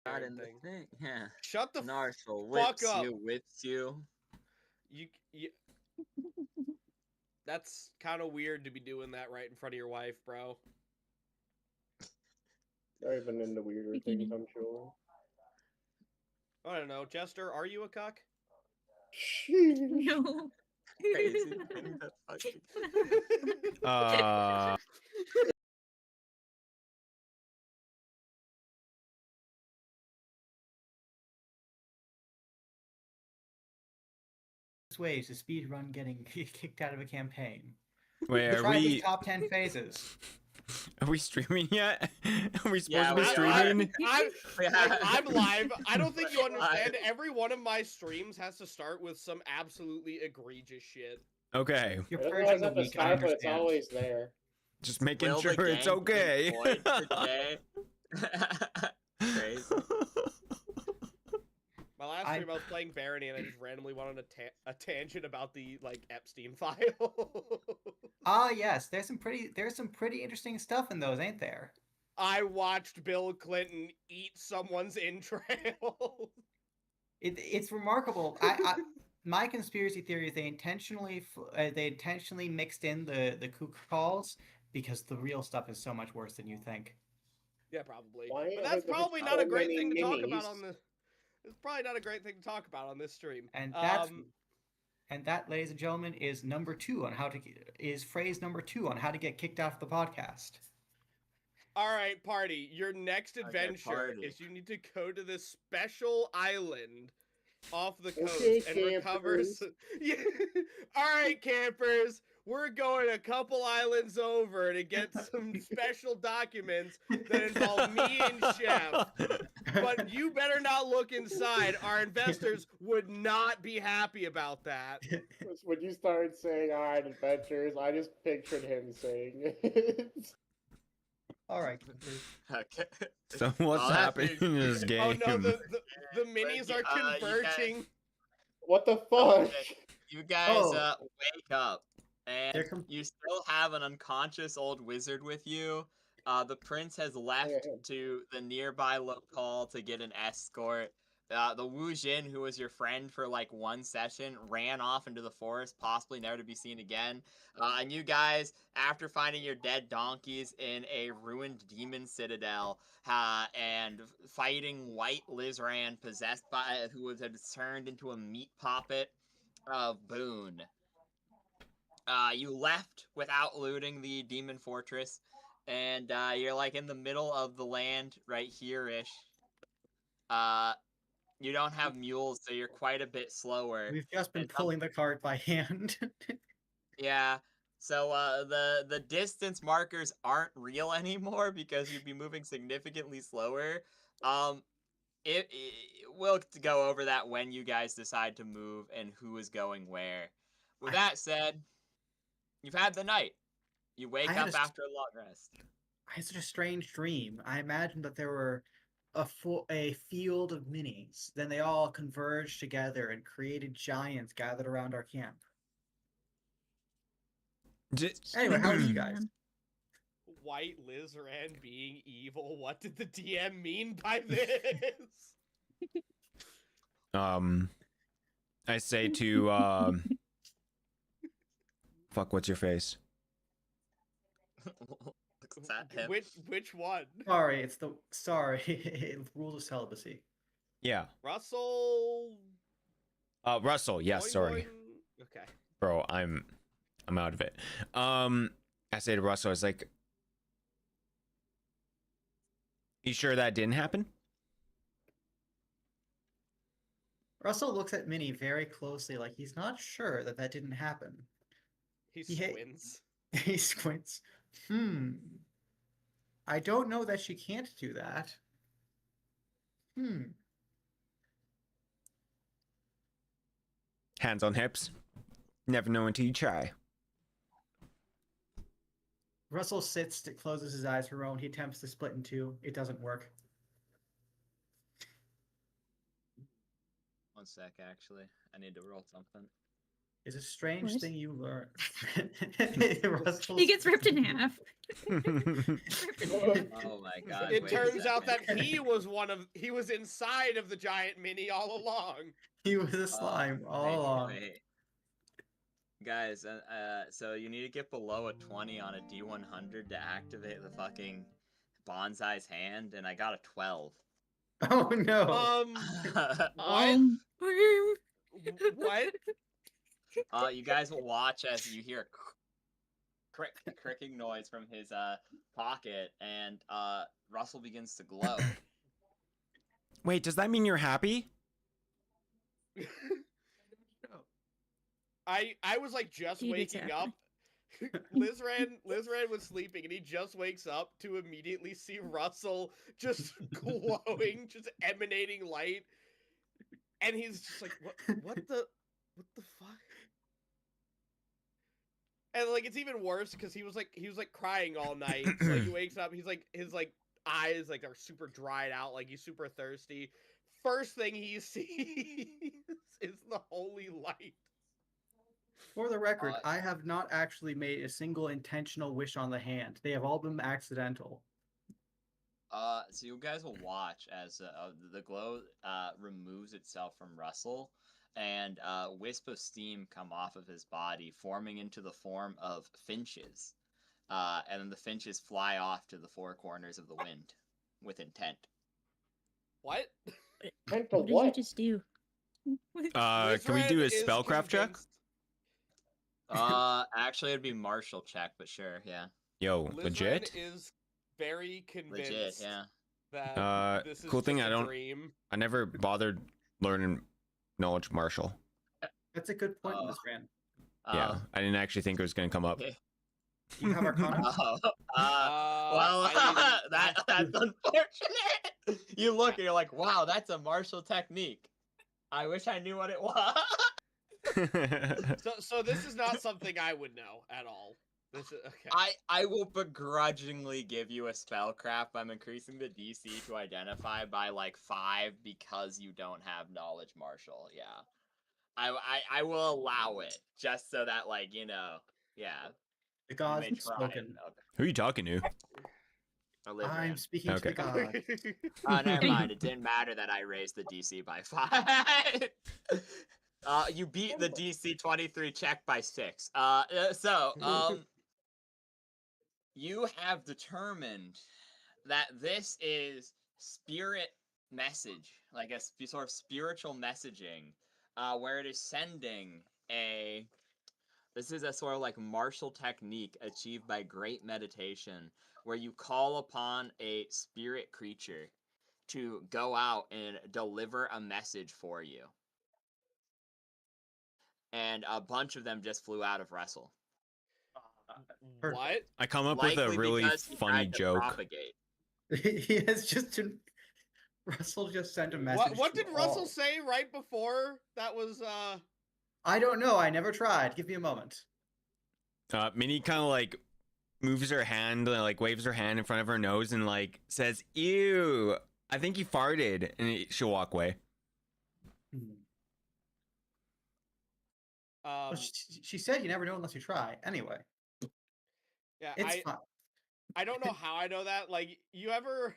Got in weird the thing. thing. Yeah. Shut the Narso fuck whips up. you, whips you. You that's kind of weird to be doing that right in front of your wife, bro. I've been into weirder things, I'm sure. I don't know, Jester. Are you a cuck? Sheesh. No. Crazy thing that fucking. Uh, ways to speed run getting kicked out of a campaign. wait, are Try these we top 10 phases. are we streaming yet? Are we supposed Yeah, to be we are. streaming? I'm live. I don't think you understand. Every one of my streams has to start with some absolutely egregious shit. Okay, You're It doesn't purging always the have to weak, I start, but it's understand. always there. just making Will sure the it's gang okay. be employed today? Crazy. My last stream, I was playing Barony, and I just randomly went on a tangent about the Epstein file. Ah, yes, there's some pretty interesting stuff in those, ain't there? I watched Bill Clinton eat someone's entrails. It's remarkable. My conspiracy theory is they intentionally mixed in the kook calls because the real stuff is so much worse than you think. Yeah, probably. Why But are that's there probably so not a great many thing to talk about minis? on this. It's probably not a great thing to talk about on this stream. And that, ladies and gentlemen, is phrase number 2 on how to get kicked off the podcast. All right, party. Your next Okay, adventure party. is you need to go to this special island off the coast Okay, and recover. Yeah. All right, campers. We're going a couple islands over to get some special documents that involve me and Chef. But you better not look inside. Our investors would not be happy about that. When you started saying "alright, adventures," I just pictured him saying it. All right. Okay. So what's I'll have happening to- in this game? Oh no, the minis are you guys- converging. What the fuck? Okay. You guys Oh. wake up, and They're com- you still have an unconscious old wizard with you. The prince has left Yeah. to the nearby local to get an escort. The Wu Jin, who was your friend for like one session, ran off into the forest, possibly never to be seen again. And you guys, after finding your dead donkeys in a ruined demon citadel, and fighting White Lizran, possessed by who had turned into a meat puppet of Boone. You left without looting the demon fortress, and you're like in the middle of the land right here-ish. You don't have mules, so you're quite a bit slower. We've just been And pulling the cart by hand. Yeah. So the distance markers aren't real anymore because you'd be moving significantly slower. We'll go over that when you guys decide to move and who is going where. With that said, you've had the night. You wake had up a after a long rest. I had such a strange dream. I imagined that there were a field of minis. Then they all converged together and created giants gathered around our camp. Anyway, how are you guys? White Lizran being evil. What did the DM mean by this? I say to fuck, what's your face? Looks at him. Which one? Sorry, rules of celibacy. Yeah. Russell. Russell. Yes, Boing, sorry, boing. Okay. bro. I'm out of it. I say to Russell, I was like, you sure that didn't happen? Russell looks at Minnie very closely, like he's not sure that didn't happen. He He- squints. He squints. I don't know that she can't do that. Hands on hips. Never know until you try. Russell sits, closes his eyes for a moment. He attempts to split in two. It doesn't work. One sec, actually. I need to roll something. It's a strange What? thing you learn. He gets ripped in half. Oh my god! It wait a turns out that second. he was inside of the giant mini all along. He was a slime all Wait, along. wait. Guys, so you need to get below a 20 on a D100 to activate the fucking bonsai's hand, and I got a 12. Oh no! What? What? You guys will watch as you hear a cricking noise from his pocket, and Russell begins to glow. Wait, does that mean you're happy? I was like just Dude, it's waking up. Lizran was sleeping, and he just wakes up to immediately see Russell just glowing, just emanating light, and he's just like, what the fuck? And like it's even worse because he was like crying all night. So like, he wakes up, he's like his like eyes like are super dried out, like he's super thirsty. First thing he sees is the holy light. For the record, I have not actually made a single intentional wish on the hand. They have all been accidental. So you guys will watch as the glow removes itself from Russell, and a wisp of steam come off of his body, forming into the form of finches. And then the finches fly off to the four corners of the wind with intent. What? Intent to What did you what? just do? Can we do a Lizran is spellcraft check? convinced- Actually, it'd be martial check, but sure, yeah. Yo, Lizran legit? is very convinced Legit, yeah. that this is cool thing, just I a don't- dream. I never bothered learning knowledge martial. That's a good point, Miss Ran. Yeah, I didn't actually think it was gonna come up. yeah. You have Arcana? Well, I mean, that's unfortunate. You look and you're like, wow, that's a martial technique. I wish I knew what it was. So this is not something I would know at all. This is okay. I will begrudgingly give you a spellcraft. I'm increasing the DC to identify by like 5 because you don't have knowledge martial. Yeah, I will allow it just so that like yeah. The You gods may have try. spoken. Okay. Who are you talking to? I'm speaking Okay. to the god. Oh, never mind. It didn't matter that I raised the DC by 5. You beat the DC 23 check by 6. You have determined that this is spirit message, like a sort of spiritual messaging, where it is sending a. This is a sort of like martial technique achieved by great meditation, where you call upon a spirit creature to go out and deliver a message for you. And a bunch of them just flew out of Russell. What? I come up with a Likely really because he funny tried to joke. propagate. He has just Russell just sent a message. What to did Russell all. say right before that was I don't know. I never tried. Give me a moment. Minnie kind of like moves her hand, like waves her hand in front of her nose, and like says, "Ew, I think he farted," and she'll walk away. Well, she said you never know unless you try. Anyway, yeah, it's fine. I don't know how I know that. Like, you ever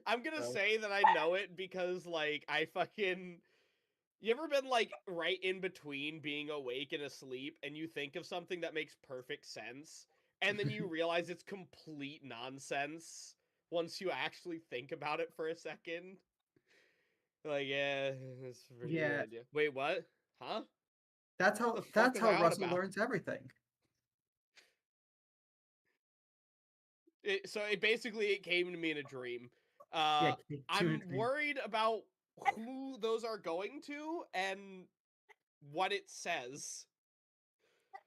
I'm gonna say that I know it because like you ever been like right in between being awake and asleep and you think of something that makes perfect sense and then you realize it's complete nonsense once you actually think about it for a second? Like, yeah, that's a pretty good idea. Wait, what? Huh? That's how the fuck was I on Russell about? learns everything. So it came to me in a dream. Yeah, to I'm a dream. worried about who those are going to and what it says.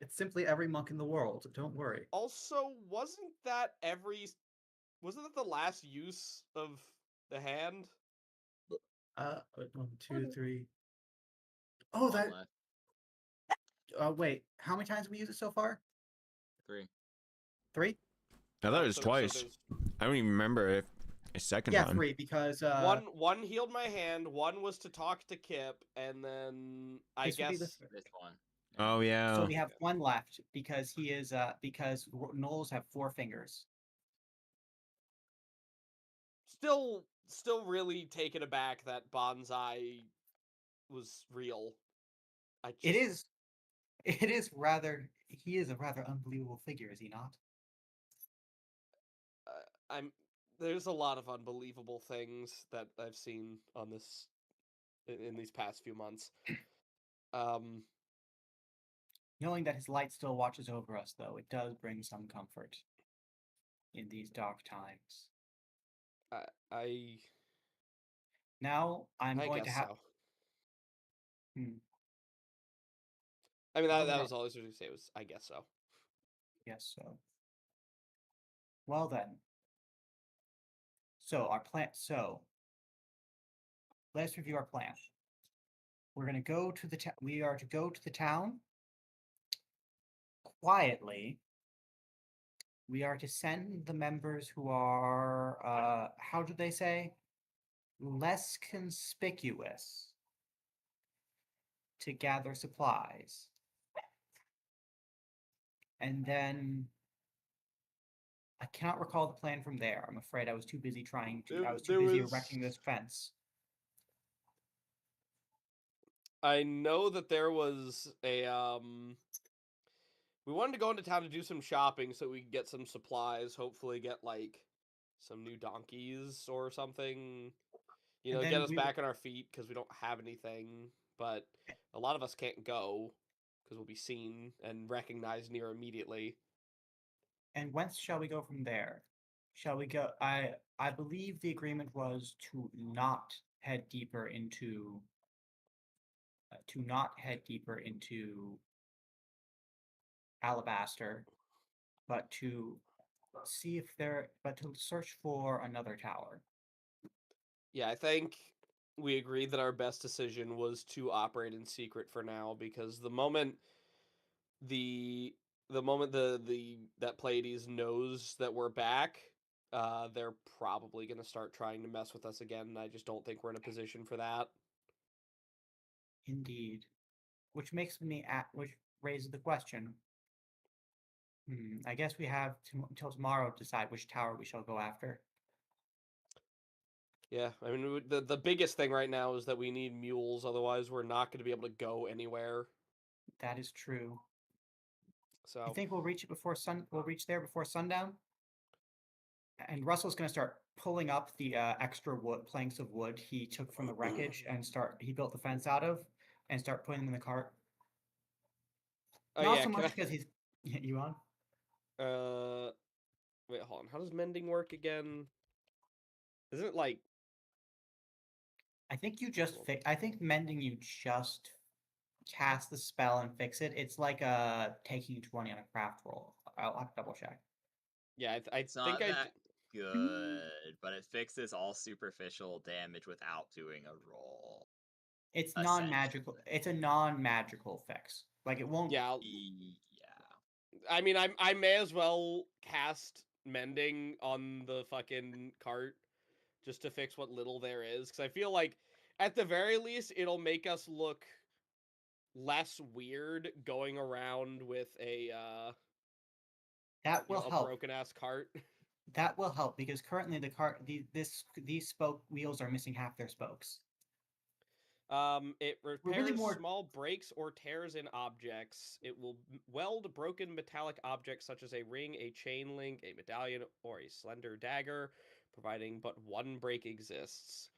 It's simply every monk in the world. Don't worry. Also, wasn't that the last use of the hand? 1, 2, 3. Oh, One that. left. Wait. How many times have we used it so far? 3. 3? I thought it was So twice. there's I don't even remember if a second Yeah, time. 3 because one healed my hand, one was to talk to Kip, and then I This would be guess the This one. Oh yeah. So we have one left because he is because gnolls have 4 fingers. Still really taken aback that Bonsai was real. It is rather he is a rather unbelievable figure, is he not? I'm there's a lot of unbelievable things that I've seen on this in these past few months. Knowing that his light still watches over us, though, it does bring some comfort in these dark times. I Now I'm I going to guess have. so. Hmm. I mean Well, that was all I was going to say was I guess so. Yes, so. Well then. So our plan. So let's review our plan. We're going to go to the town. We are to go to the town quietly. We are to send the members who are, how do they say, less conspicuous to gather supplies. And then I cannot recall the plan from there. I'm afraid I was too busy erecting this fence. I know that there was a we wanted to go into town to do some shopping so we could get some supplies, hopefully get like some new donkeys or something. You know, get us back on our feet because we don't have anything, but a lot of us can't go because we'll be seen and recognized near immediately. And whence shall we go from there? Shall we go? I believe the agreement was to not head deeper into Alabaster, but to search for another tower. Yeah, I think we agreed that our best decision was to operate in secret for now because the moment that Pleiades knows that we're back, they're probably going to start trying to mess with us again. And I just don't think we're in a position for that. Indeed, which raises the question. I guess we have until tomorrow to decide which tower we shall go after. Yeah, I mean the biggest thing right now is that we need mules, otherwise we're not going to be able to go anywhere. That is true. So You think we'll reach it before We'll reach there before sundown. And Russell's going to start pulling up the extra planks of wood he took from the wreckage and he built the fence out of, and start putting them in the cart. oh Not yeah, so much because he's you on. Wait, hold on. How does mending work again? Isn't it like I think I think mending you just cast the spell and fix it. It's like taking 20 on a craft roll. I'll have to double check. yeah, I It's not that good, but it fixes all superficial damage without doing a roll. It's non-magical. It's a non-magical fix. Like it won't. Yeah, Yeah. I mean, I may as well cast mending on the fucking cart just to fix what little there is, because I feel like at the very least it'll make us look less weird going around with a That will help. broken ass cart. That will help because currently these spoke wheels are missing half their spokes. It repairs small breaks or tears in objects. It will weld broken metallic objects such as a ring, a chain link, a medallion, or a slender dagger, providing but one break exists.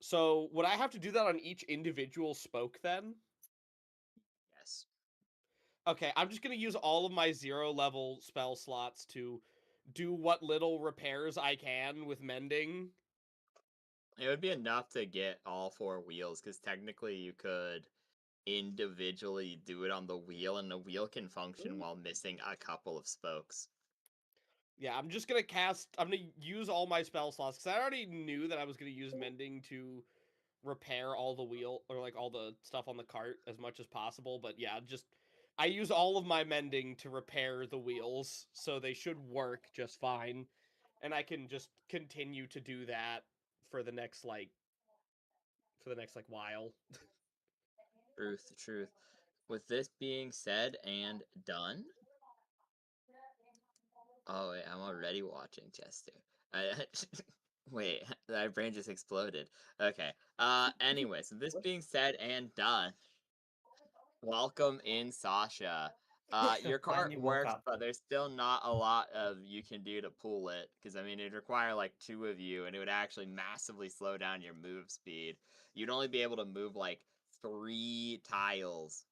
So, would I have to do that on each individual spoke then? Yes. Okay, I'm just going to use all of my 0 level spell slots to do what little repairs I can with mending. It would be enough to get all 4 wheels, because technically you could individually do it on the wheel, and the wheel can function while missing a couple of spokes. Yeah, I'm just going to I'm going to use all my spell slots, because I already knew that I was going to use mending to repair all the wheel, or like all the stuff on the cart as much as possible. But yeah, I use all of my mending to repair the wheels, so they should work just fine. And I can just continue to do that for the next while. Truth. with this being said and done. Oh wait, I'm already watching Chester. Wait, my brain just exploded. Okay. Anyway, so this being said and done, welcome in, Sasha. Your cart Finally woke works, up. but there's still not a lot of you can do to pull it. Because, I mean, it'd require like 2 of you, and it would actually massively slow down your move speed. You'd only be able to move like 3 tiles.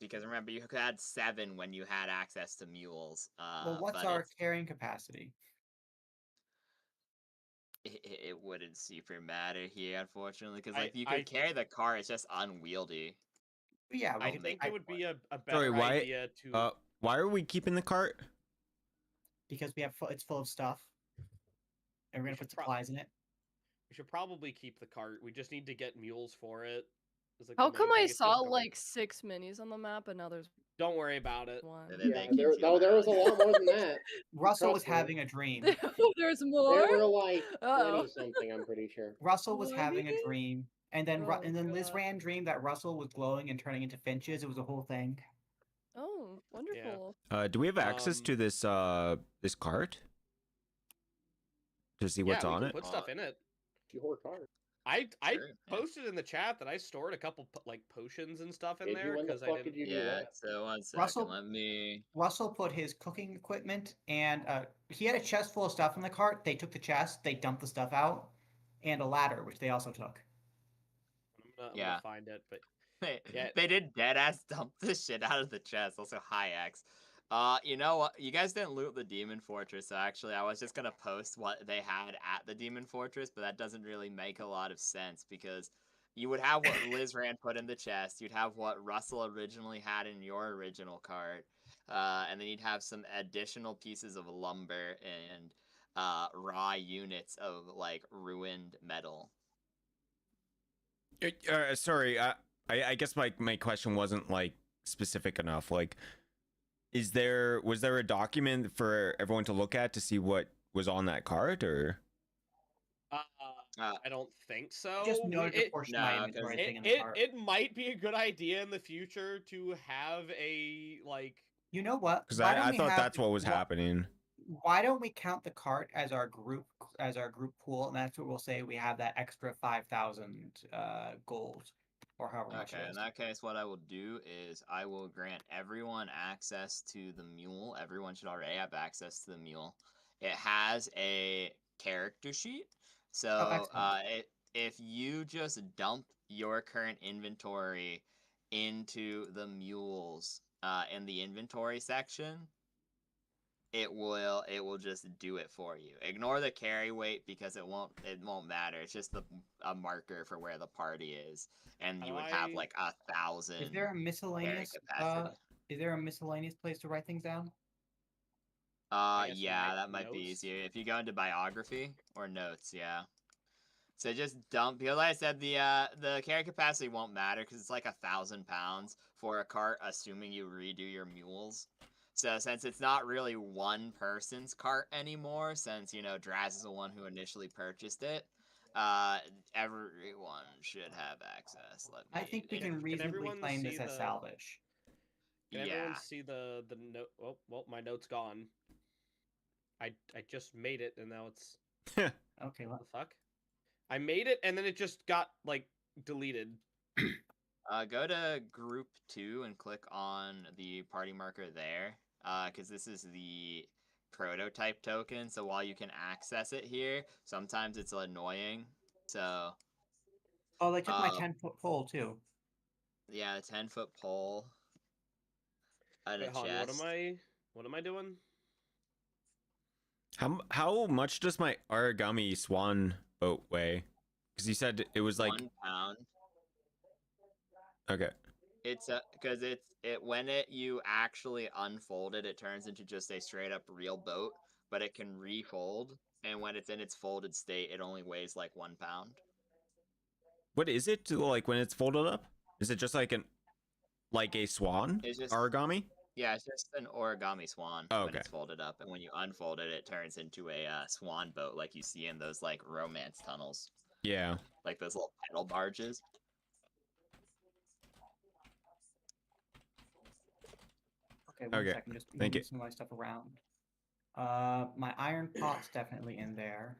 Because remember, you had 7 when you had access to mules. Well, what's But our carrying capacity? it wouldn't super matter here, unfortunately. Because, I- like, you I- could carry the car, it's just unwieldy. Yeah, I we think I- it would be a Sorry, better why? idea to. Why are we keeping the cart? because we have it's full of stuff, and we're We gonna should put supplies in it. We should probably keep the cart. We just need to get mules for it. Is like How the come main thing. I It's just saw going- like 6 minis on the map and now there's Don't worry about it. one? They Yeah, keep there you was a around. lot more than that. Russell was Trust me. having a dream. There's There more? were like Uh-oh. 20 something, I'm pretty sure. Russell was having a 20? dream, and then Oh, and then Liz God. ran dreamed that Russell was glowing and turning into finches. It was a whole thing. Oh, wonderful. Do we have access to this this cart to see what's yeah, we on can it? put stuff in it. Your cart. I Sure, yeah. posted in the chat that I stored a couple like potions and stuff in Did there you? When the because I fuck didn't. did you do Yeah, that? so 1 second, Russell- let me... Russell put his cooking equipment and he had a chest full of stuff in the cart. They took the chest, they dumped the stuff out, and a ladder, which they also took. I'm Yeah. gonna find it, but Yeah. They did deadass dump the shit out of the chest. Also, high X. You know what? You guys didn't loot the Demon Fortress, so actually, I was just gonna post what they had at the Demon Fortress, but that doesn't really make a lot of sense because you would have what Liz Rand put in the chest, you'd have what Russell originally had in your original cart, and then you'd have some additional pieces of lumber and raw units of like ruined metal. Sorry, I guess my question wasn't like specific enough. Like, was there a document for everyone to look at to see what was on that cart, or? I don't think so. Just noted a portion of my no, 'cause inventory thing in the cart. It might be a good idea in the future to have a like. You know what? Because Why don't I we thought have that's what was happening. Why don't we count the cart as our group pool, and that's what we'll say we have that extra 5,000 gold, or however much Okay, it in is. that case, what I will do is I will grant everyone access to the mule. Everyone should already have access to the mule. It has a character sheet. So excellent. if you just dump your current inventory into the mules in the inventory section, it will just do it for you. Ignore the carry weight because it won't matter. It's just a marker for where the party is, and you would have like 1,000. Is there a miscellaneous? capacity. Is there a miscellaneous place to write things down? guess Yeah, my that might be notes? easier if you go into biography or notes. Yeah. So just dump, because like I said, the carry capacity won't matter because it's like 1,000 pounds for a cart, assuming you redo your mules. So since it's not really one person's cart anymore, since Draz is the one who initially purchased it, everyone should have access. I think we can Can reasonably everyone claim this see as the- salvage. Can Yeah. everyone see the note? Oh, well, my note's gone. I just made it and now it's Okay, what the fuck? I made it and then it just got like deleted. Go to group 2 and click on the party marker there, because this is the prototype token. So while you can access it here, sometimes it's annoying. So Oh, they took my 10-foot pole too. yeah, the 10-foot pole. And Wait, a hold on, chest. what am I doing? How much does my origami swan boat weigh? Because you said it was like 1 pound. okay. It's because when you actually unfold it, it turns into just a straight up real boat, but it can refold, and when it's in its folded state, it only weighs like 1 pound. What is it like when it's folded up? Is it just like a swan It's just origami? Yeah, it's just an origami swan Oh, when okay. it's folded up, and when you unfold it, it turns into a swan boat like you see in those like romance tunnels, Yeah. like those little pedal barges. Okay, one Okay, second. Just thank moving you. some of my stuff around. My iron pot's definitely in there.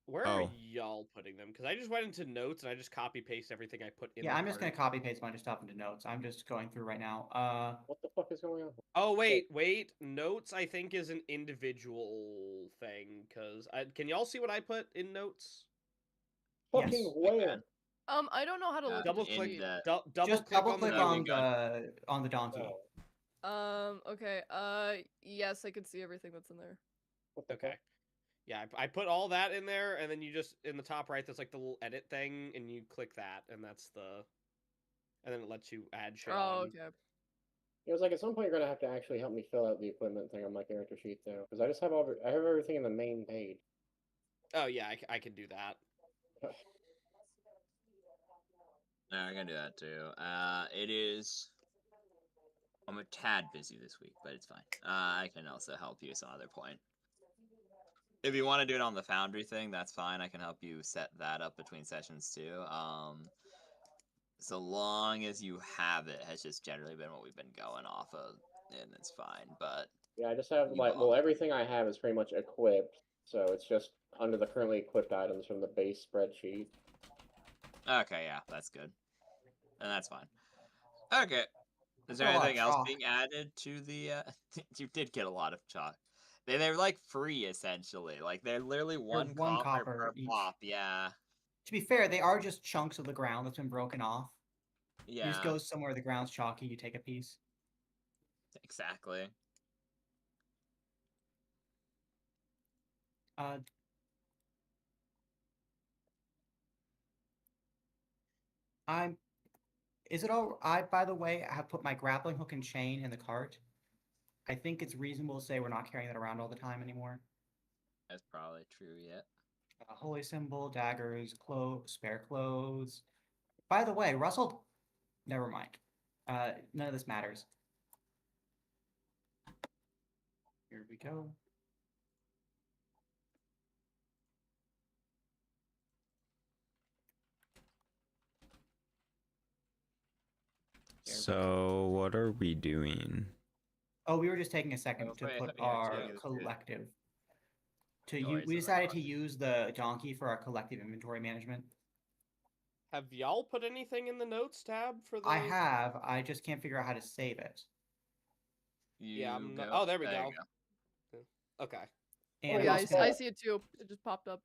Where are Oh. y'all putting them? Because I just went into notes and I just copy paste everything I put in. Yeah, the I'm just gonna cart. copy paste a bunch of stuff into notes. I'm just going through right now. What the fuck is going on? Oh wait. Notes I think is an individual thing. Because can y'all see what I put in notes? Fucking Yes. where? I don't know how to look Double at the click. sheet. Double Just click double on the click That'd be note. on the donkey. Oh, Okay. Yes, I can see everything that's in there. what the Okay. fuck? Yeah, I put all that in there, and then you just in the top right, there's like the little edit thing, and you click that, and that's and then it lets you add shit Oh, on. okay. It was like at some point you're gonna have to actually help me fill out the equipment thing on my character sheet though, because I have everything in the main page. Oh yeah, I can do that. No, I can do that too. It is. I'm a tad busy this week, but it's fine. I can also help you some other point. If you want to do it on the Foundry thing, that's fine. I can help you set that up between sessions too. So long as you have it, has just generally been what we've been going off of, and it's fine. But Yeah, I just have You like, all- well, everything I have is pretty much equipped, so it's just under the currently equipped items from the base spreadsheet. okay, yeah, that's good, and that's fine. Okay, is there Got a lot of anything else chalk. being added to the? You did get a lot of chalk. They're like free essentially. Like they're literally one one copper copper per each. pop. Yeah, To be fair, they are just chunks of the ground that's been broken off. You just yeah, go somewhere the ground's chalky, you take a piece. exactly. Uh, I'm. Is it all? By the way, I have put my grappling hook and chain in the cart. I think it's reasonable to say we're not carrying that around all the time anymore. That's probably true. Yet. Holy symbol, daggers, spare clothes. By the way, Russell. Never mind. None of this matters. Here we go. So what are we doing? Oh, we were just taking a second to Wait, put yeah, our check it, collective. Noise We in the decided to background. use the donkey for our collective inventory management. Have y'all put anything in the notes tab for the? I have. I just can't figure out how to save it. Yeah, I'm not... Go. Oh, there we you go. Okay. And Yeah, also, I see it too. It just popped up.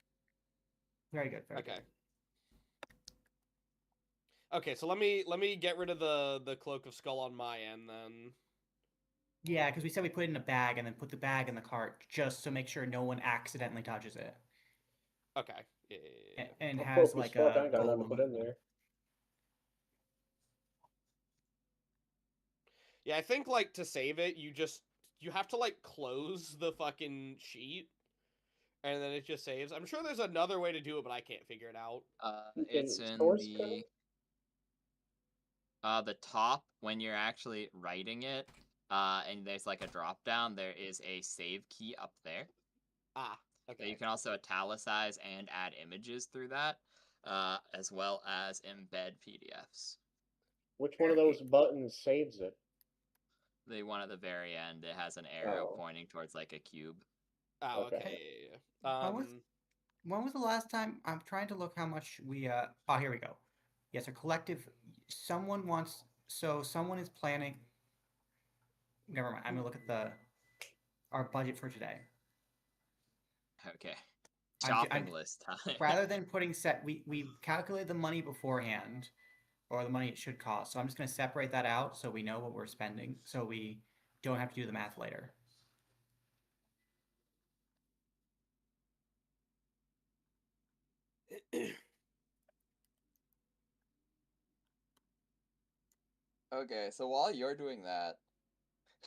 very good. Very Okay. good. Okay, so let me get rid of the cloak of skull on my end then. Yeah, because we said we put it in a bag and then put the bag in the cart just to make sure no one accidentally touches it. Okay. Yeah. And Well, has focus like fuck, I a ain't got nothing to put golem. in there. Yeah, I think like to save it, you have to like close the fucking sheet, and then it just saves. I'm sure there's another way to do it, but I can't figure it out. It's in Source code? the top when you're actually writing it, and there's like a drop down. There is a save key up there. Ah, So okay. you can also italicize and add images through that, as well as embed PDFs. Which one of those buttons saves it? The one at the very end, it has an arrow Oh. pointing towards like a cube. Oh, Okay. okay. Yeah. When was the last time? I'm trying to look how much we. Oh, here we go. Yes, a collective. Someone wants. So someone is planning. Never mind. I'm gonna look at our budget for today. Okay. I'm Shopping list time. Rather than putting we calculate the money beforehand, or the money it should cost. So I'm just gonna separate that out so we know what we're spending, so we don't have to do the math later. Okay, so while you're doing that,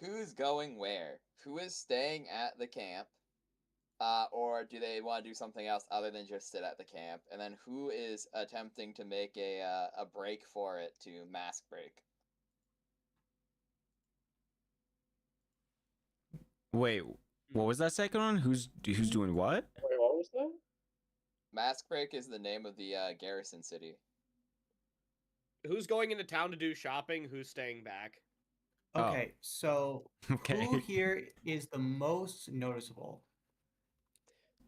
who's going where? Who is staying at the camp? Or do they want to do something else other than just sit at the camp? And then who is attempting to make a break for it to mask break? Wait, what was that second one? Who's doing what? Wait, what was that? Mask break is the name of the garrison city. Who's going into town to do shopping? Who's staying back? Oh. Okay, so Okay. who here is the most noticeable?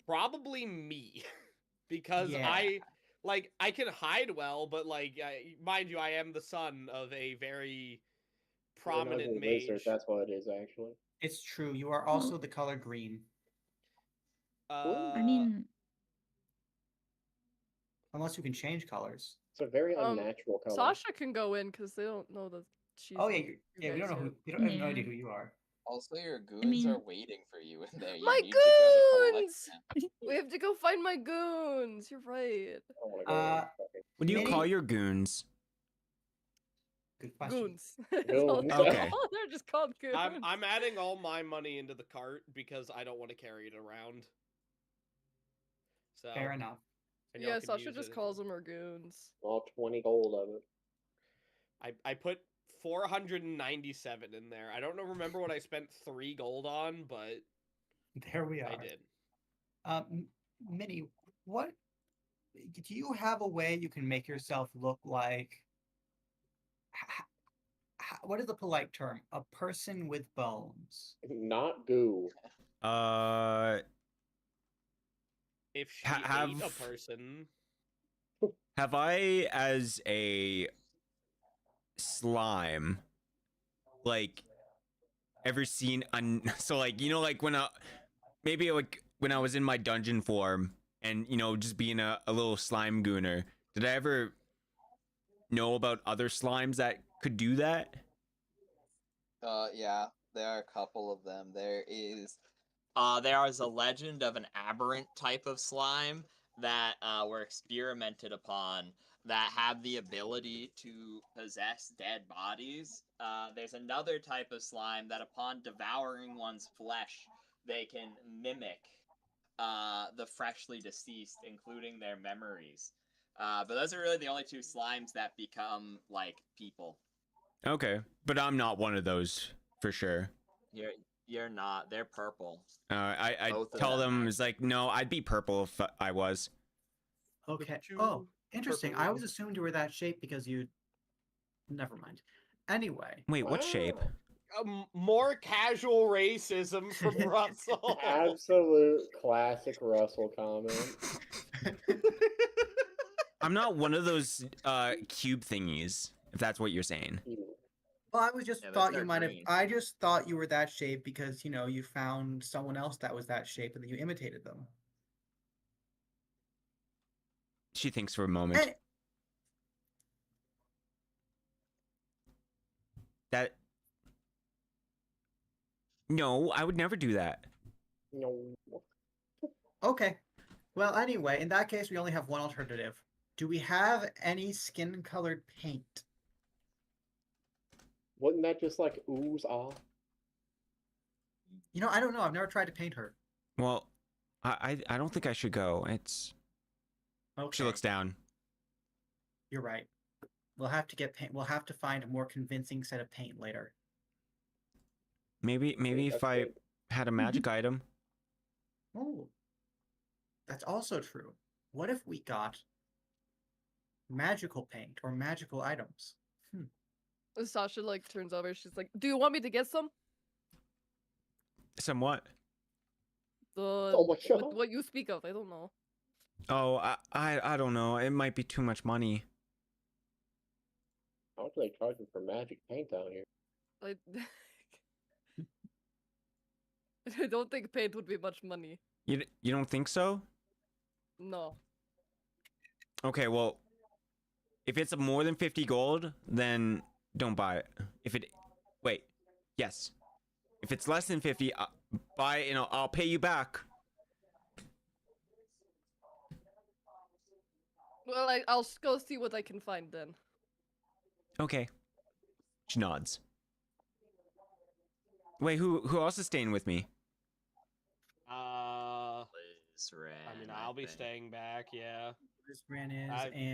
Probably me, because Yeah. I can hide well, but mind you, I am the son of a very You're an prominent ugly mage. lizard, that's what it is, actually. It's true. You are also the color green. I mean, Unless you can change colors. It's a very Um, unnatural color. Sasha can go in because they don't know that she's. Oh yeah, like, you you we don't guys know who. yet. We don't have no Yeah. idea who you are. Also, your goons mean- are waiting for you in there. You My need to go to collect goons! them. We have to go find my goons. You're right. I wanna go in fucking- What do you call Mini- your goons? Good question. Goons. That's all Goons. they're Okay. called. They're just called goons. I'm adding all my money into the cart because I don't want to carry it around. So Fair enough. and y'all Yeah, can Sasha use just it. calls them her goons. All 20 gold of it. I put 497 in there. I don't remember what I spent 3 gold on, but There we are. I did. Minnie, what do you have a way you can make yourself look like? What is the polite term? A person with bones. Not goo. If she Ha- ate a have- person, Have I, as a slime, like, ever seen so like, you know, like when maybe like when I was in my dungeon form and, you know, just being a little slime gooner, did I ever know about other slimes that could do that? Yeah, there are a couple of them. There is There is a legend of an aberrant type of slime that were experimented upon that have the ability to possess dead bodies. There's another type of slime that, upon devouring one's flesh, they can mimic the freshly deceased, including their memories. But those are really the only two slimes that become like people. Okay, but I'm not one of those for sure. You're not. They're purple. I Both of tell them, them it's like, no, I'd be purple if I was. Okay. you Oh, interesting. I purple always one? assumed you were that shape because you. Never mind. Anyway, Wait, what shape? more casual racism from Russell. Absolute classic Russell comment. I'm not one of those cube thingies, if that's what you're saying. well, I was just Yeah, those thought you are might have. green. I just thought you were that shape because you found someone else that was that shape and then you imitated them. She thinks for a moment. And- That. No, I would never do that. No. Okay. Well, anyway, in that case, we only have one alternative. Do we have any skin-colored paint? Wouldn't that just like ooze off? I don't know. I've never tried to paint her. Well, I don't think I should go. It's. Okay. She looks down. You're right. We'll have to get paint. We'll have to find a more convincing set of paint later. Maybe if That's I good. had a magic item. Oh, that's also true. What if we got magical paint or magical items? Sasha like turns over. She's like, "Do you want me to get some? Somewhat. Oh my god. What you speak of? I don't know." Oh, I don't know. It might be too much money. How much are they charging for magic paint down here? I I don't think paint would be much money. You don't think so? No. Okay, well, if it's more than 50 gold, then don't buy it. Yes. If it's less than 50, buy it and I'll pay you back. Well, I'll go see what I can find then. Okay. She nods. Wait, who else is staying with me? Liz ran, I mean, I'll be think. staying back. Yeah. This brand is,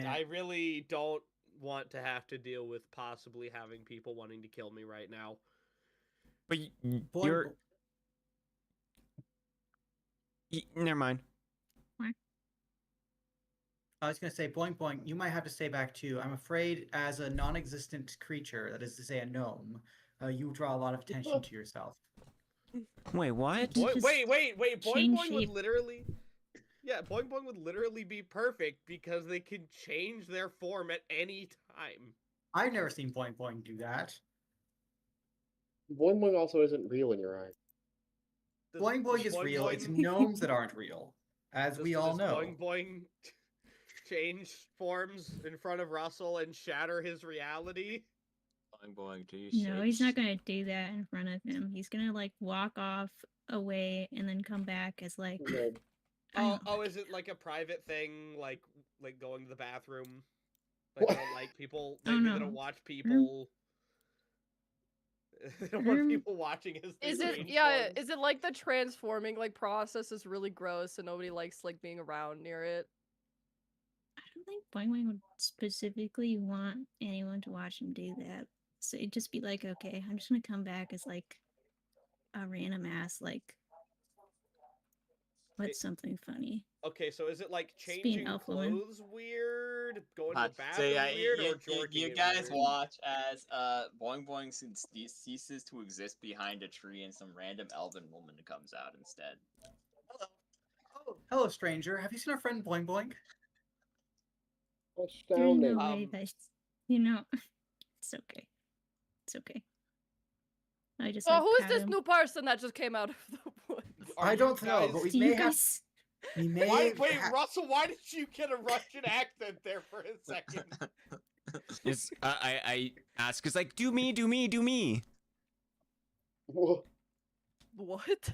I really don't want to have to deal with possibly having people wanting to kill me right now. But Boy, you're. Never mind. I was gonna say, boing boing. You might have to stay back too. I'm afraid, as a non-existent creature, that is to say, a gnome, you draw a lot of attention to yourself. Wait, what? You just Wait. Boing change Boing would shape. literally. Yeah, Boing Boing would literally be perfect because they can change their form at any time. I've never seen Boing Boing do that. Boing Boing also isn't real in your eyes. Boing Boing is real. It's gnomes that aren't real, as we all know. Boing Boing change forms in front of Russell and shatter his reality. Boing boing, do you No, he's not gonna do that in front of him. He's gonna like walk off away and then come back as like. Good. I don't know. Is it like a private thing, like going to the bathroom? Like they don't like people. Oh, Maybe no. they don't watch people. They don't want people watching as they Is it change yeah? forms. Is it like the transforming like process is really gross and nobody likes like being around near it? I don't think Boing Boing would specifically want anyone to watch him do that. So it'd just be like, okay, I'm just gonna come back as like a random ass like. What's something funny? Okay, so is it like Just be an changing elf woman. clothes weird, going to the So bathroom yeah, weird, you, or jorking you it guys weird? watch as Boing Boing ceases to exist behind a tree and some random elven woman comes out instead. Oh, hello, stranger. Have you seen our friend Boing Boing? There's Astounding. no way that it's okay. It's okay. I just. So like, who is pat this him. new person that just came out of the woods? Are I you don't know, guys- but we Do may you have. guys? We may. Wait, ha- Russell, why did you get a Russian accent there for a second? It's, I ask, it's like, do me, do me, do me. Whoa. What?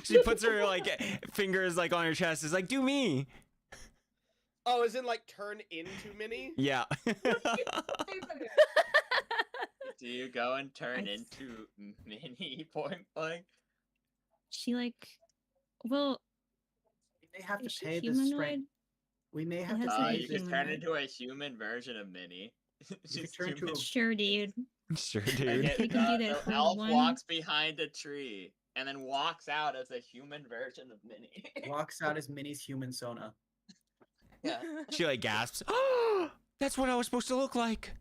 She puts her like fingers like on her chest. It's like, do me. Oh, as in like turn into Minnie? Yeah. Do you go and turn I- into Mini Boing Boing? She like. Well, We may have to is she pay this humanoid? strength. We may have It to has to pay be You this. can turn humanoid. into a human version of Minnie. She's turn into human. a- Sure, dude. Sure, And dude. it- We can do the that for elf one- walks behind a tree and then walks out as a human version of Minnie. Walks out as Minnie's human Sona. Yeah. She like gasps. Oh, that's what I was supposed to look like.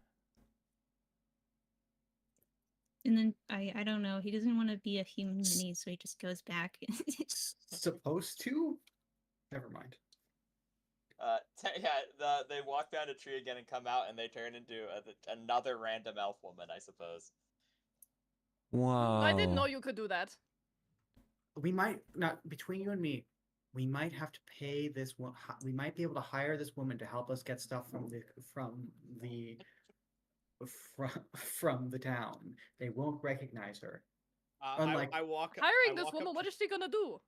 And then I don't know. He doesn't want to be a human mini, so he just goes back. Supposed to? Never mind. They walk down a tree again and come out, and they turn into another random elf woman, I suppose. Whoa. I didn't know you could do that. We might not between you and me. We might have to pay this one. We might be able to hire this woman to help us get stuff from the town. They won't recognize her. Unlike- I walk. Hiring I this walk woman, up what to- is she gonna do?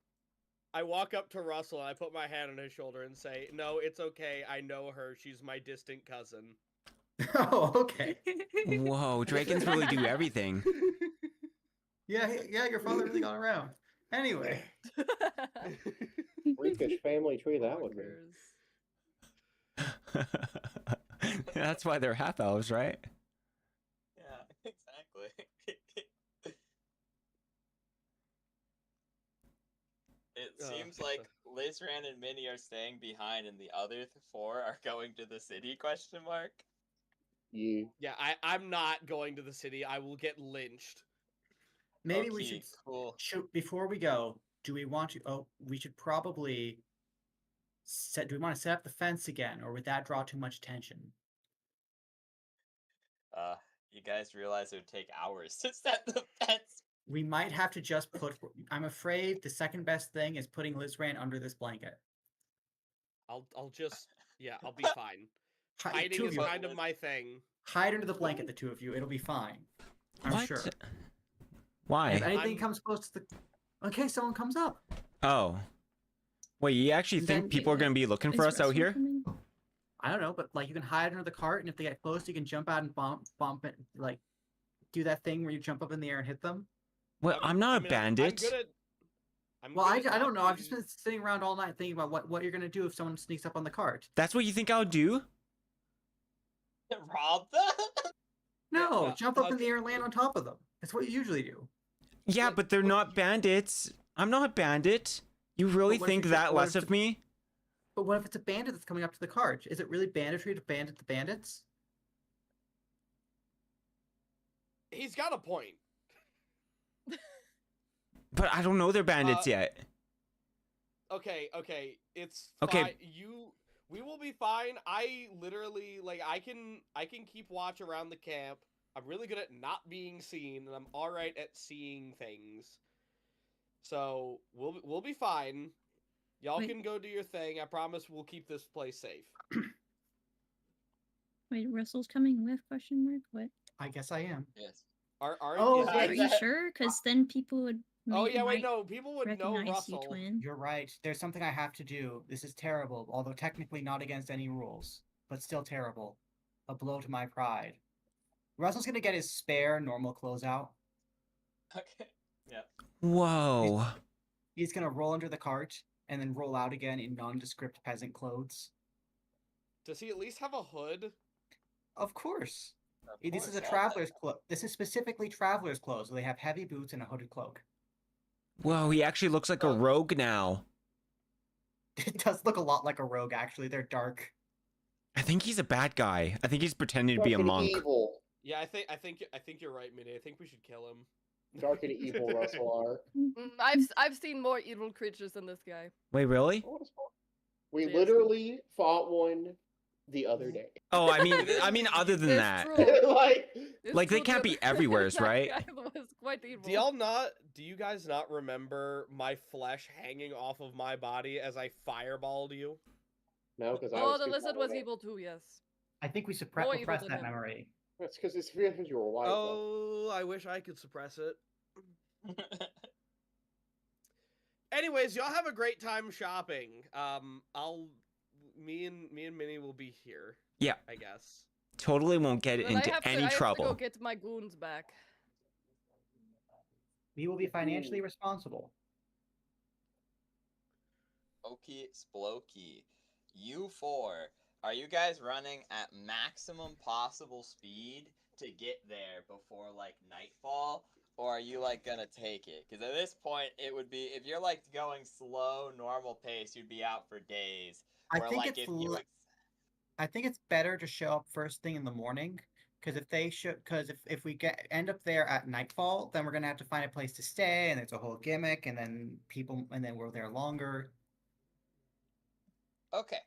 I walk up to Russell and I put my hand on his shoulder and say, "No, it's okay. I know her. She's my distant cousin." Oh, okay. Whoa, dragons really do everything. Yeah, your father really got around. Anyway, Freakish family tree that would be. Bonkers. That's why they're half elves, right? Yeah, exactly. It seems like Lizran and Minnie are staying behind, and the other four are going to the city? Question mark. You. Yeah, I'm not going to the city. I will get lynched. maybe we Okay, cool. should before we go. Do we want to? Oh, we should probably set. Do we want to set up the fence again, or would that draw too much attention? You guys realize it would take hours to set the fence. We might have to just put. I'm afraid the second best thing is putting Lizran under this blanket. I'll just I'll be fine. Two Hiding of is you. kind of my thing. Hide under the blanket, the two of you. It'll be fine. I'm What? sure. Why? If anything I'm- comes close to the. Okay, someone comes up. Oh. Wait, you actually think Then- people are going to be looking for Is us out Russell here? coming? I don't know, but like you can hide under the cart, and if they get close, you can jump out and bump it, like do that thing where you jump up in the air and hit them. Well, I'm not a I'm bandit. good at. I'm Well, good at I don't know. I've not just been sitting around all night thinking about what you're gonna do if someone sneaks up on the cart. That's what you think I'll do? Rob them? No, no, jump up in okay. the air and land on top of them. That's what you usually do. Yeah, Like, but they're what not bandits. I'm not a bandit. You really what if think you that what less if of me? But what if it's a bandit that's coming up to the cart? Is it really banditry to bandit the bandits? He's got a point. But I don't know they're bandits yet. Okay, it's Okay. fine. We will be fine. I literally I can keep watch around the camp. I'm really good at not being seen, and I'm all right at seeing things. So we'll be fine. Y'all Wait. can go do your thing. I promise we'll keep this place safe. Wait, Russell's coming with question mark? What? I guess I am. Yes. Are Oh, is yeah, Are that- you sure? Because then people would. Oh yeah, wait, might no. People would know recognize you, Russell. twin. You're right. There's something I have to do. This is terrible, although technically not against any rules, but still terrible. A blow to my pride. Russell's gonna get his spare normal clothes out. Okay. Yeah. Whoa. He's gonna roll under the cart and then roll out again in nondescript peasant clothes. Does he at least have a hood? Of course. Of This course, is a all traveler's cloak. This is specifically traveler's clothes. So they have heavy boots and a hooded cloak. Whoa, he actually looks like a rogue now. It does look a lot like a rogue, actually. They're dark. I think he's a bad guy. I think he's pretending to be a Dark and monk. evil. Yeah, I think you're right, Minnie. I think we should kill him. Dark and evil Russell are. I've seen more evil creatures than this guy. Wait, really? We Yes. literally fought one the other day. Oh, I mean, other than It's that, true. It's Like, they true can't that be everywheres, that right? guy was quite evil. Do you guys not remember my flesh hanging off of my body as I fireballed you? No, because I Oh, was the too lizard far was away. evil too. Yes. I think we More evil suppressed than that him. memory. That's because it's because you were white. though. Oh, I wish I could suppress it. Anyways, y'all have a great time shopping. Me and Minnie will be here. Yeah. I guess. totally won't get Then into I have any to, I have to trouble. go get my goons back. We will be financially responsible. Okie Splokey. You four, are you guys running at maximum possible speed to get there before nightfall? Or are you gonna take it? Because at this point, it would be if you're going slow, normal pace, you'd be out for days. I Or, think if it's you I think it's better to show up first thing in the morning, because if we end up there at nightfall, then we're gonna have to find a place to stay, and it's a whole gimmick, and then we're there longer. Okay,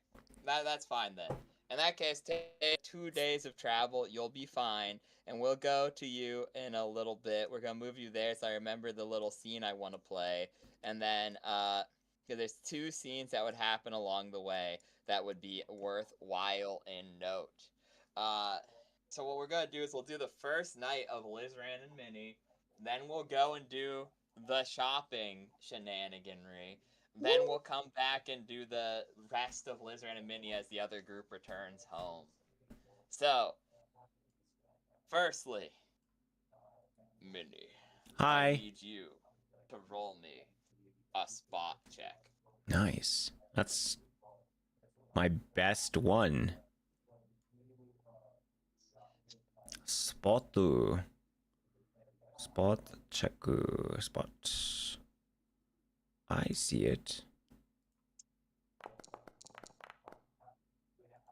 that's fine then. In that case, take 2 days of travel. You'll be fine, and we'll go to you in a little bit. We're gonna move you there, so I remember the little scene I want to play, and then because there's 2 scenes that would happen along the way that would be worthwhile in note. So what we're gonna do is we'll do the first night of Lizran and Minnie, then we'll go and do the shopping shenaniganry. Then we'll come back and do the rest of Lizran and Minnie as the other group returns home. So, firstly, Minnie, I Hi. need you to roll me a spot check. Nice. That's my best one. Spot. Spot check. Spot. I see it.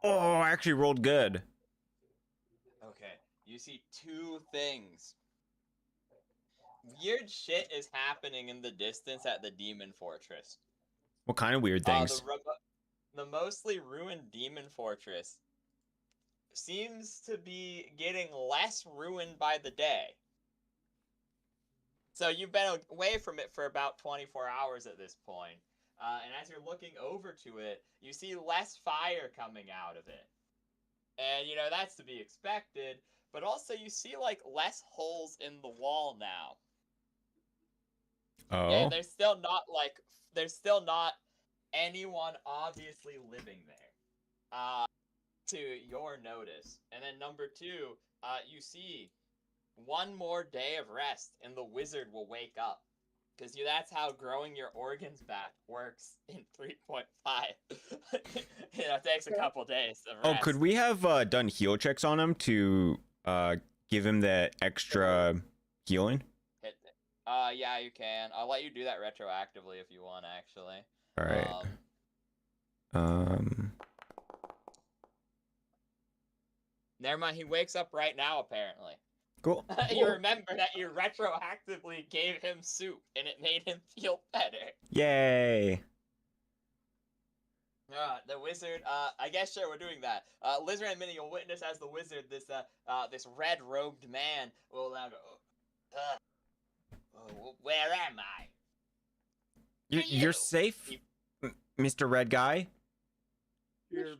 Oh, I actually rolled good. Okay, you see 2 things. Weird shit is happening in the distance at the Demon Fortress. What kind of weird things? The mostly ruined Demon Fortress seems to be getting less ruined by the day. So you've been away from it for about 24 hours at this point. And as you're looking over to it, you see less fire coming out of it. And, that's to be expected. But also you see, less holes in the wall now. Oh. And there's still not anyone obviously living there. To your notice. And then number 2, you see 1 more day of rest and the wizard will wake up. Because that's how growing your organs back works in 3.5. It takes a couple days of rest. Oh, could we have done heal checks on him to give him the extra healing? Yeah, you can. I'll let you do that retroactively if you want, actually. All right. Never mind, he wakes up right now, apparently. Cool. You remember that you retroactively gave him soup, and it made him feel better. Yay. The wizard, I guess sure, we're doing that. Lizard and Minnie, you'll witness as the wizard, this red-robed man will now go, where am I? You're safe, Mr. Red Guy? You're,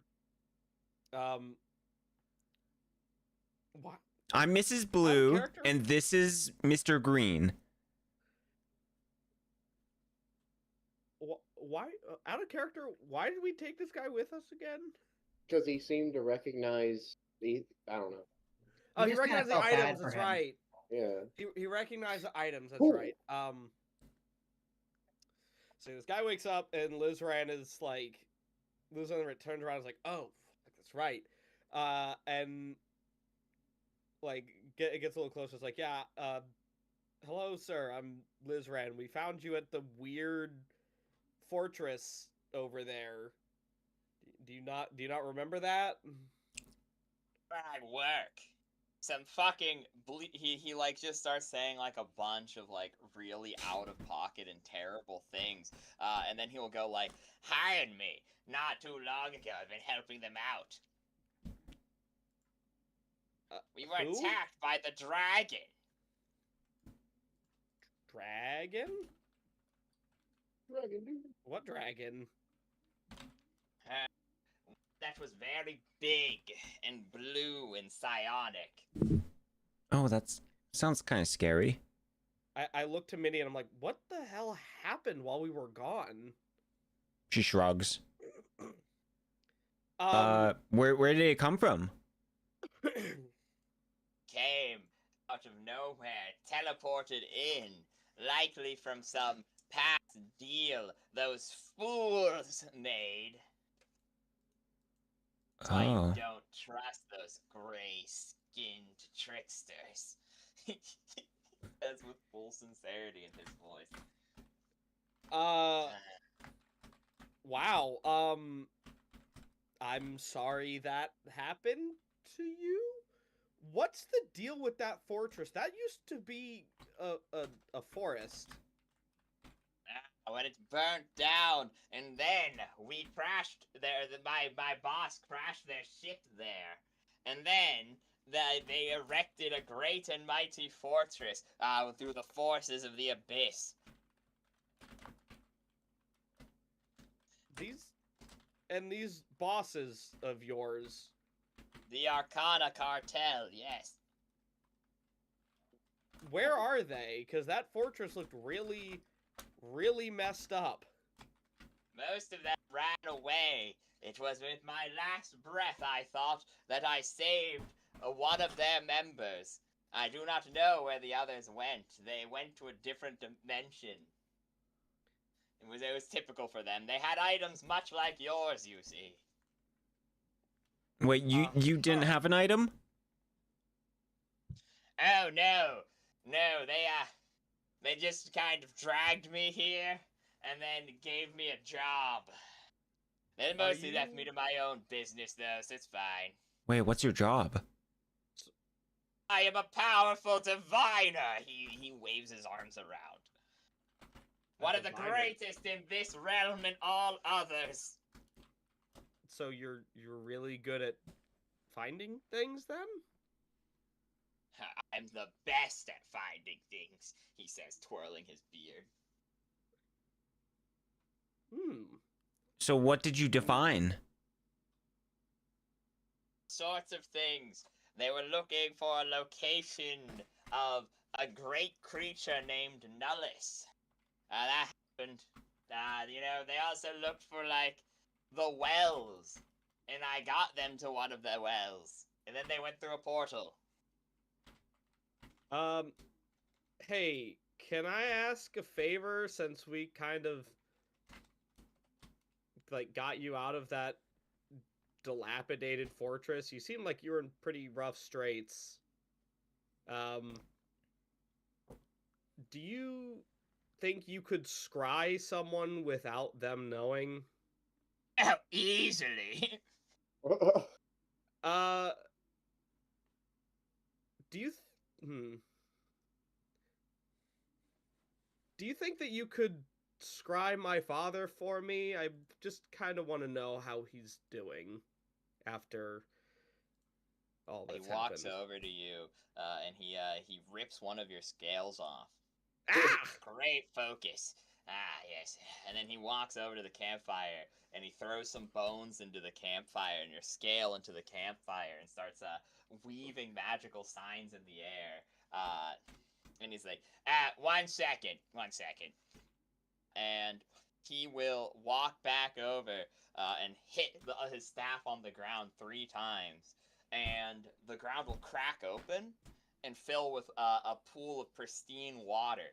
what? I'm Mrs. Blue, character? and this is Mr. Green. Why, out of character, why did we take this guy with us again? Because he seemed to recognize the. I don't know. Oh, he just kinda recognized the felt bad items, for that's him. right. Yeah. He recognized the items, that's Ooh. right. So this guy wakes up and Lizran is like, Lizran turns around and is like, oh, that's right. And like it gets a little closer. It's like, yeah, hello, sir. I'm Lizran. We found you at the weird fortress over there. Do you not remember that? Bad work. Some fucking he like just starts saying like a bunch of like really out of pocket and terrible things, and then he'll go like, hired me not too long ago. I've been helping them out. We were Who? attacked by the dragon. Dragon? Dragon, dude. What dragon? That was very big and blue and psionic. Oh, that sounds kind of scary. I look to Minnie and I'm like, what the hell happened while we were gone? She shrugs. Um, Where did it come from? Came out of nowhere, teleported in, likely from some past deal those fools made. That's why you Oh. don't trust those gray-skinned tricksters. That's with full sincerity in his voice. wow. I'm sorry that happened to you. What's the deal with that fortress? That used to be a forest. When it burnt down, and then we crashed there. My boss crashed their ship there, and then they erected a great and mighty fortress through the forces of the abyss. These bosses of yours. The Arcana Cartel, yes. Where are they? Because that fortress looked really, really messed up. Most of them ran away. It was with my last breath I thought that I saved one of their members. I do not know where the others went. They went to a different dimension. It was typical for them. They had items much like yours, you see. Wait, you didn't have an item? Oh no, they just kind of dragged me here and then gave me a job. They mostly left me to my own business though, so it's fine. Wait, what's your job? I am a powerful diviner. He waves his arms around. One of the greatest in this realm and all others. So you're really good at finding things then? I'm the best at finding things, he says, twirling his beard. So what did you define? Sorts of things. They were looking for a location of a great creature named Nullus. That happened. They also looked for, like, the wells. And I got them to one of the wells. And then they went through a portal. Hey, can I ask a favor since we kind of, like, got you out of that dilapidated fortress? You seem like you were in pretty rough straits. Do you think you could scry someone without them knowing? Oh, easily. Do you do you think that you could scry my father for me? I just kind of want to know how he's doing after all He that's walks happened. over to you, and he rips one of your scales off. Ah! Great focus. Ah, yes. And then he walks over to the campfire and he throws some bones into the campfire and your scale into the campfire and starts weaving magical signs in the air. And he's like, 1 second, 1 second. And he will walk back over and hit his staff on the ground 3 times. And the ground will crack open and fill with a pool of pristine water.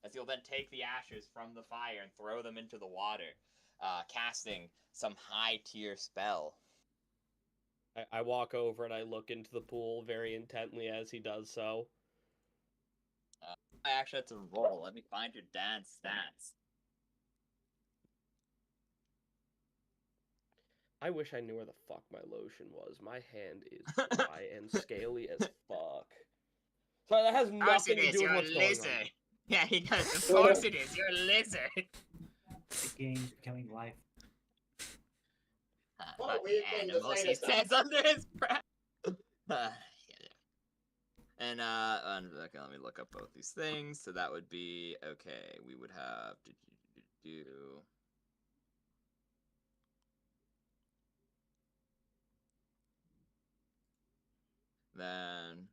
As he'll then take the ashes from the fire and throw them into the water, casting some high tier spell. I walk over and I look into the pool very intently as he does so. I actually have to roll. Let me find your dad's stats. I wish I knew where the fuck my lotion was. My hand is dry and scaly as fuck. So that has nothing to do with what's going on. Yeah, he does. Of course it is. You're a lizard. The game's becoming life. What a weird thing to Animals, say he to someone. says under his breath. And okay, let me look up both these things. So that would be okay. We would have then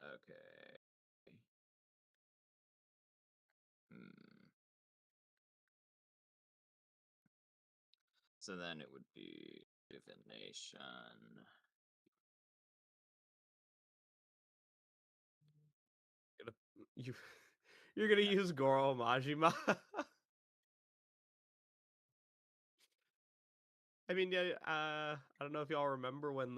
okay. So then it would be divination. You're gonna use Goro Majima? I mean, yeah, I don't know if y'all remember when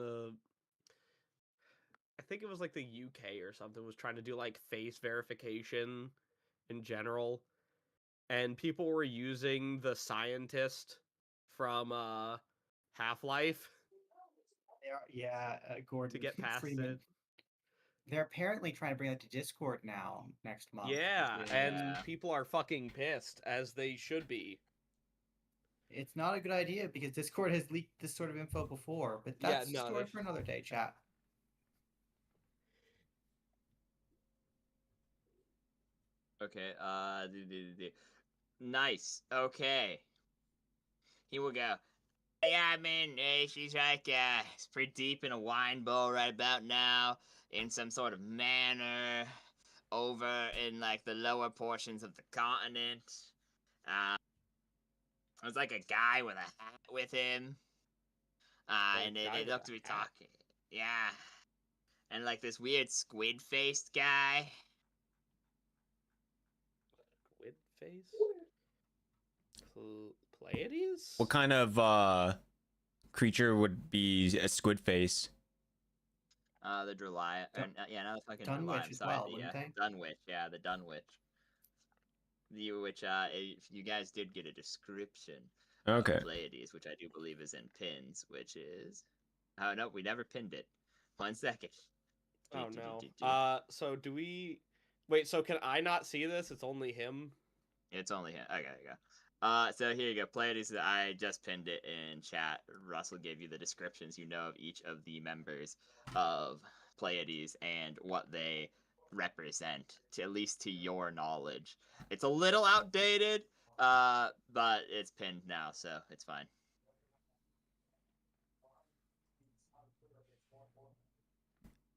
I think it was like the UK or something was trying to do like face verification in general, and people were using the scientist from Half-Life Gordon to get past Freeman. it. They're apparently trying to bring that to Discord now next month. Yeah, and Yeah. people are fucking pissed, as they should be. It's not a good idea because Discord has leaked this sort of info before, but that's a story for another day, chat. Okay, nice. Okay. He will go. Yeah, I mean, she's like, it's pretty deep in a wine bowl right about now, in some sort of manor, over in, like, the lower portions of the continent. There's, like, a guy with a hat with him. And they look to be talking. Yeah. And, like, this weird squid-faced guy. Squid face? Pleiades? What kind of creature would be a squid face? The Dreliah. Yeah, not the fucking Dunwich Dreliah. I'm as sorry, well, the wouldn't they? Dunwich. Yeah, the Dunwich. Which, if you guys did get a description Okay. of Pleiades, which I do believe is in pins, which is... Oh, no, we never pinned it. 1 second. Oh, no. So do we... Wait, so can I not see this? It's only him? It's only him. Okay, there you go. So here you go. Pleiades, I just pinned it in chat. Russell gave you the descriptions you know of each of the members of Pleiades and what they represent, to at least to your knowledge. It's a little outdated, but it's pinned now, so it's fine.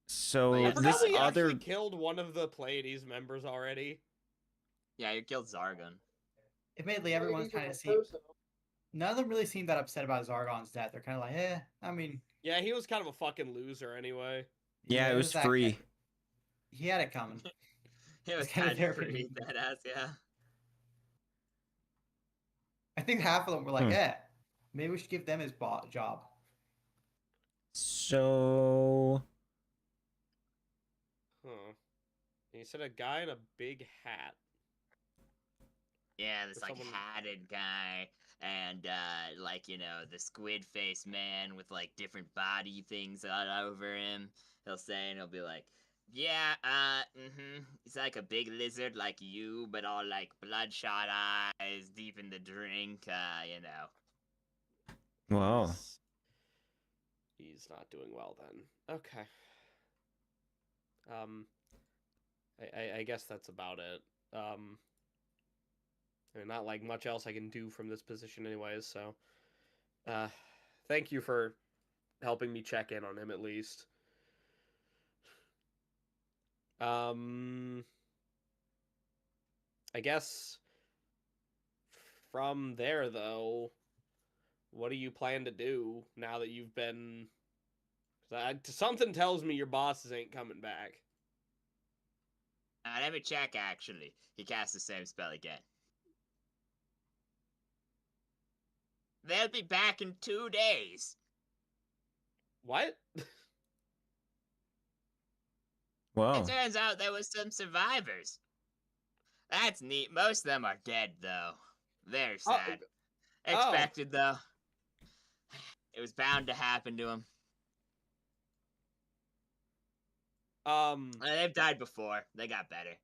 So Yeah, this we other actually killed one of the Pleiades members already. Yeah, you killed Zargon. Admittedly, everyone's kind of none of them really seem that upset about Zargon's death. They're kind of like, I mean... Yeah, he was kind of a fucking loser anyway. yeah, it was free. He had it coming. It was kind of kind of free, deadass, yeah. I think half of them were like, maybe we should give them his job. So Huh. And you said a guy in a big hat. Yeah, this Or like someone- hatted guy and like the squid face man with like different body things all over him. He'll say and he'll be like, yeah, he's like a big lizard like you, but all like bloodshot eyes, deep in the drink, wow. He's not doing well then. Okay. I guess that's about it. I mean, not like much else I can do from this position anyways, so thank you for helping me check in on him at least. I guess from there though, what do you plan to do now that you've been? Something tells me your bosses ain't coming back. Let me check. Actually, he casts the same spell again. They'll be back in 2 days. What? Wow. It turns out there was some survivors. That's neat. Most of them are dead, though. Very sad. Expected, though. It was bound to happen to them. They've died before. They got better.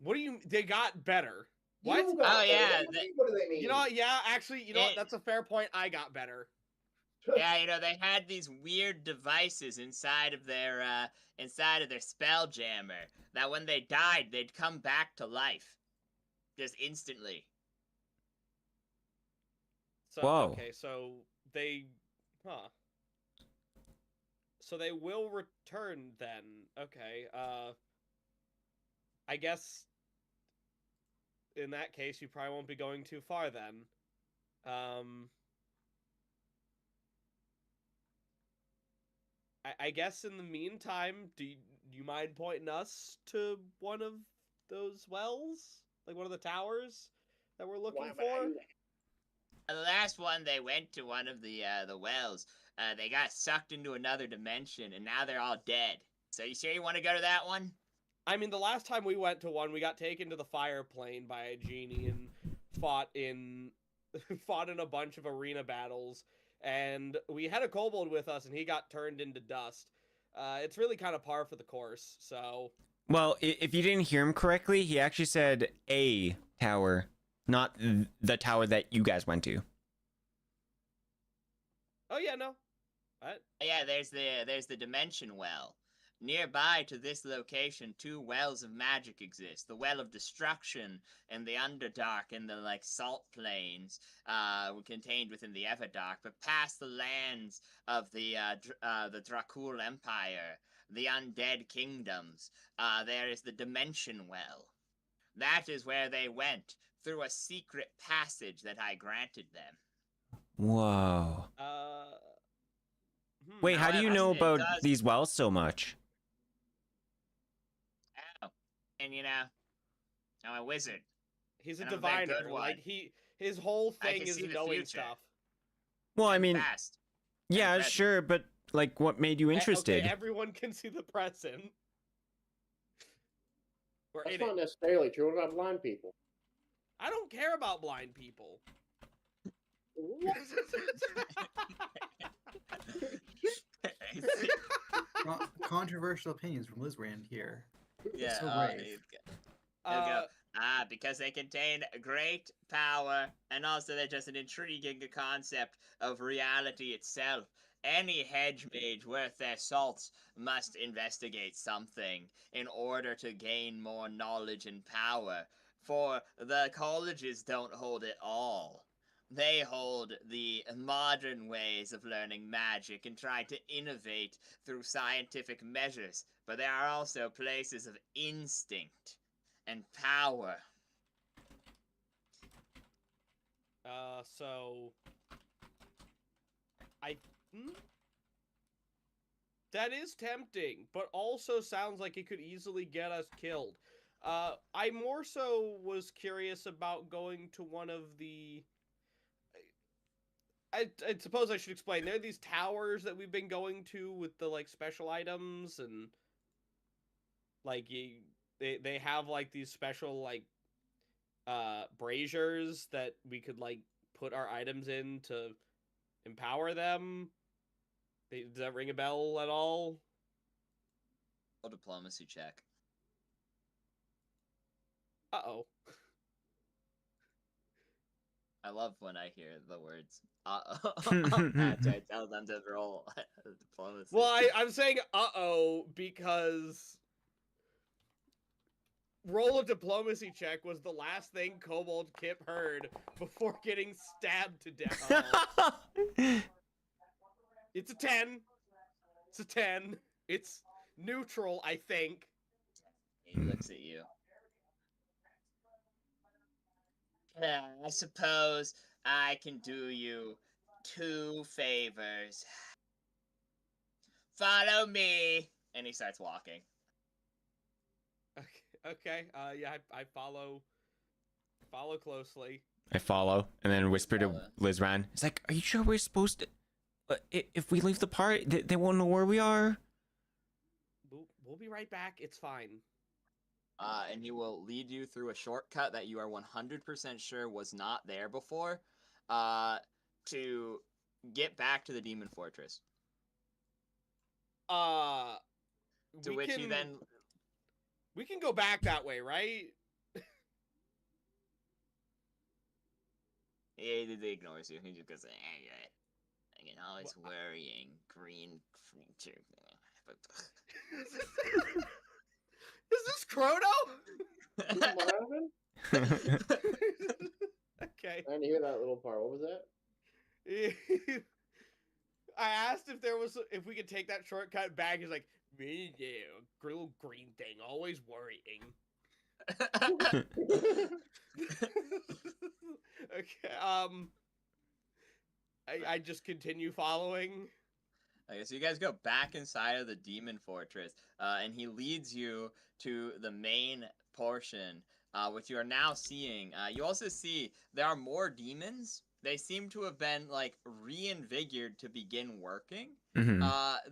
What do you? They got better. What? You got Oh, yeah, What do they mean? You know what? Yeah, actually, you know what? That's a fair point. I got better. Yeah, they had these weird devices inside of their spell jammer that when they died, they'd come back to life. Just instantly. So, Whoa. okay, so they, so they will return then. Okay, I guess in that case, you probably won't be going too far then. I guess in the meantime, do you mind pointing us to one of those wells? Like one of the towers that we're looking Why would I for? do that? The last one, they went to one of the wells. They got sucked into another dimension, and now they're all dead. So you sure you want to go to that one? I mean, the last time we went to one, we got taken to the fire plane by a genie and fought in a bunch of arena battles, and we had a kobold with us, and he got turned into dust. It's really kind of par for the course. So, Well, if you didn't hear him correctly, he actually said a tower, not the tower that you guys went to. oh yeah, no, what? Yeah, there's the dimension well. Nearby to this location, 2 wells of magic exist. The well of destruction and the Underdark and the like salt plains, contained within the Everdark. But past the lands of the Dracul Empire, the undead kingdoms, there is the dimension well. That is where they went through a secret passage that I granted them. Whoa. Wait, how do you However, know it about does- these wells so much? Oh, and I'm a wizard. He's a And I'm a very diviner. good one. Like his whole I thing can is see the knowing future. stuff. Well, I And mean, fast. yeah, present. sure, but like, what made you interested? Okay, everyone can see the present. We're That's in not it. necessarily true. What about blind people? I don't care about blind people. Controversial opinions from Lizrand here. Yeah, So brave. He'll go, because they contain great power, and also they're just an intriguing concept of reality itself. Any hedge mage worth their salt must investigate something in order to gain more knowledge and power, for the colleges don't hold it all. They hold the modern ways of learning magic and try to innovate through scientific measures, but there are also places of instinct and power. So that is tempting, but also sounds like it could easily get us killed. I more so was curious about going to one of the. I suppose I should explain. There are these towers that we've been going to with the like special items, and like they have like these special like braziers that we could like put our items in to empower them. Does that ring a bell at all? A diplomacy check. Uh-oh. I love when I hear the words after I tell them to roll diplomacy. Well, I'm saying uh-oh because roll a diplomacy check was the last thing Kobold Kip heard before getting stabbed to death. It's a 10. It's a 10. It's neutral, I think. He looks at you. I suppose I can do you 2 favors. Follow me. And he starts walking. Okay. Yeah, I follow closely. I follow and then whisper to Lizran. It's like, are you sure we're supposed to? If we leave the party, they won't know where we are. We'll be right back. It's fine. And he will lead you through a shortcut that you are 100% sure was not there before, to get back to the Demon Fortress. To which you then... We can go back that way, right? He ignores you. He just goes, I can always worrying green creature. Is this Chrono? What happened? Okay. I didn't hear that little part. What was that? I asked if we could take that shortcut back. He's like, me, yeah, little green thing, always worrying. Okay. I just continue following. Okay, so you guys go back inside of the Demon Fortress, and he leads you to the main portion, which you are now seeing. You also see there are more demons. They seem to have been, like, reinvigorated to begin working. Mm-hmm.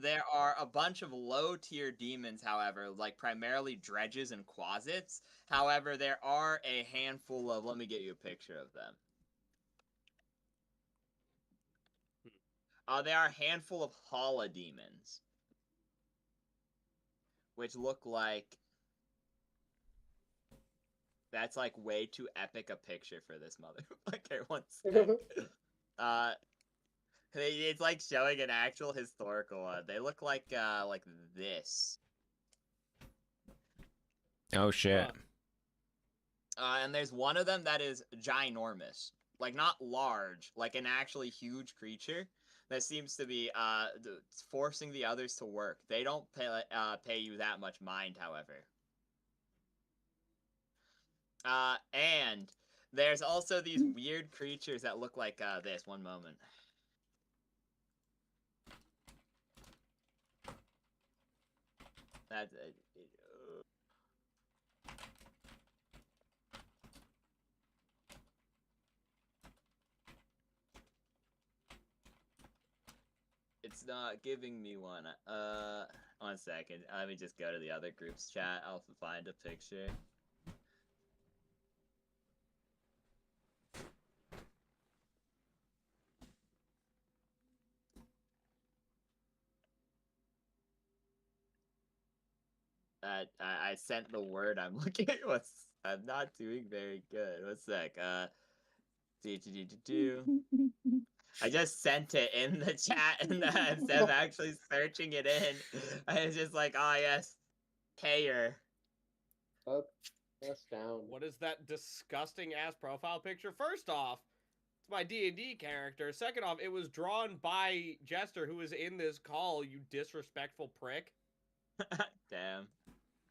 There are a bunch of low-tier demons, however, like primarily dredges and quasits. However, there are a handful of... Let me get you a picture of them. There are a handful of holodemons, which look like... That's, like, way too epic a picture for this mother. Okay, one sec. It's, like, showing an actual historical one. They look like this. Oh, shit. And there's one of them that is ginormous. Like, not large, like an actually huge creature that seems to be forcing the others to work. They don't pay you that much mind, however. And there's also these weird creatures that look like this. One moment. That's it's not giving me one. 1 second. Let me just go to the other group's chat. I'll find a picture. I sent the word I'm looking at. I'm not doing very good. 1 sec. I just sent it in the chat and instead of actually searching it in, I was just like, oh yes, payer. That's down. What is that disgusting ass profile picture? First off, it's my D&D character. Second off, it was drawn by Jester, who was in this call, you disrespectful prick. Damn.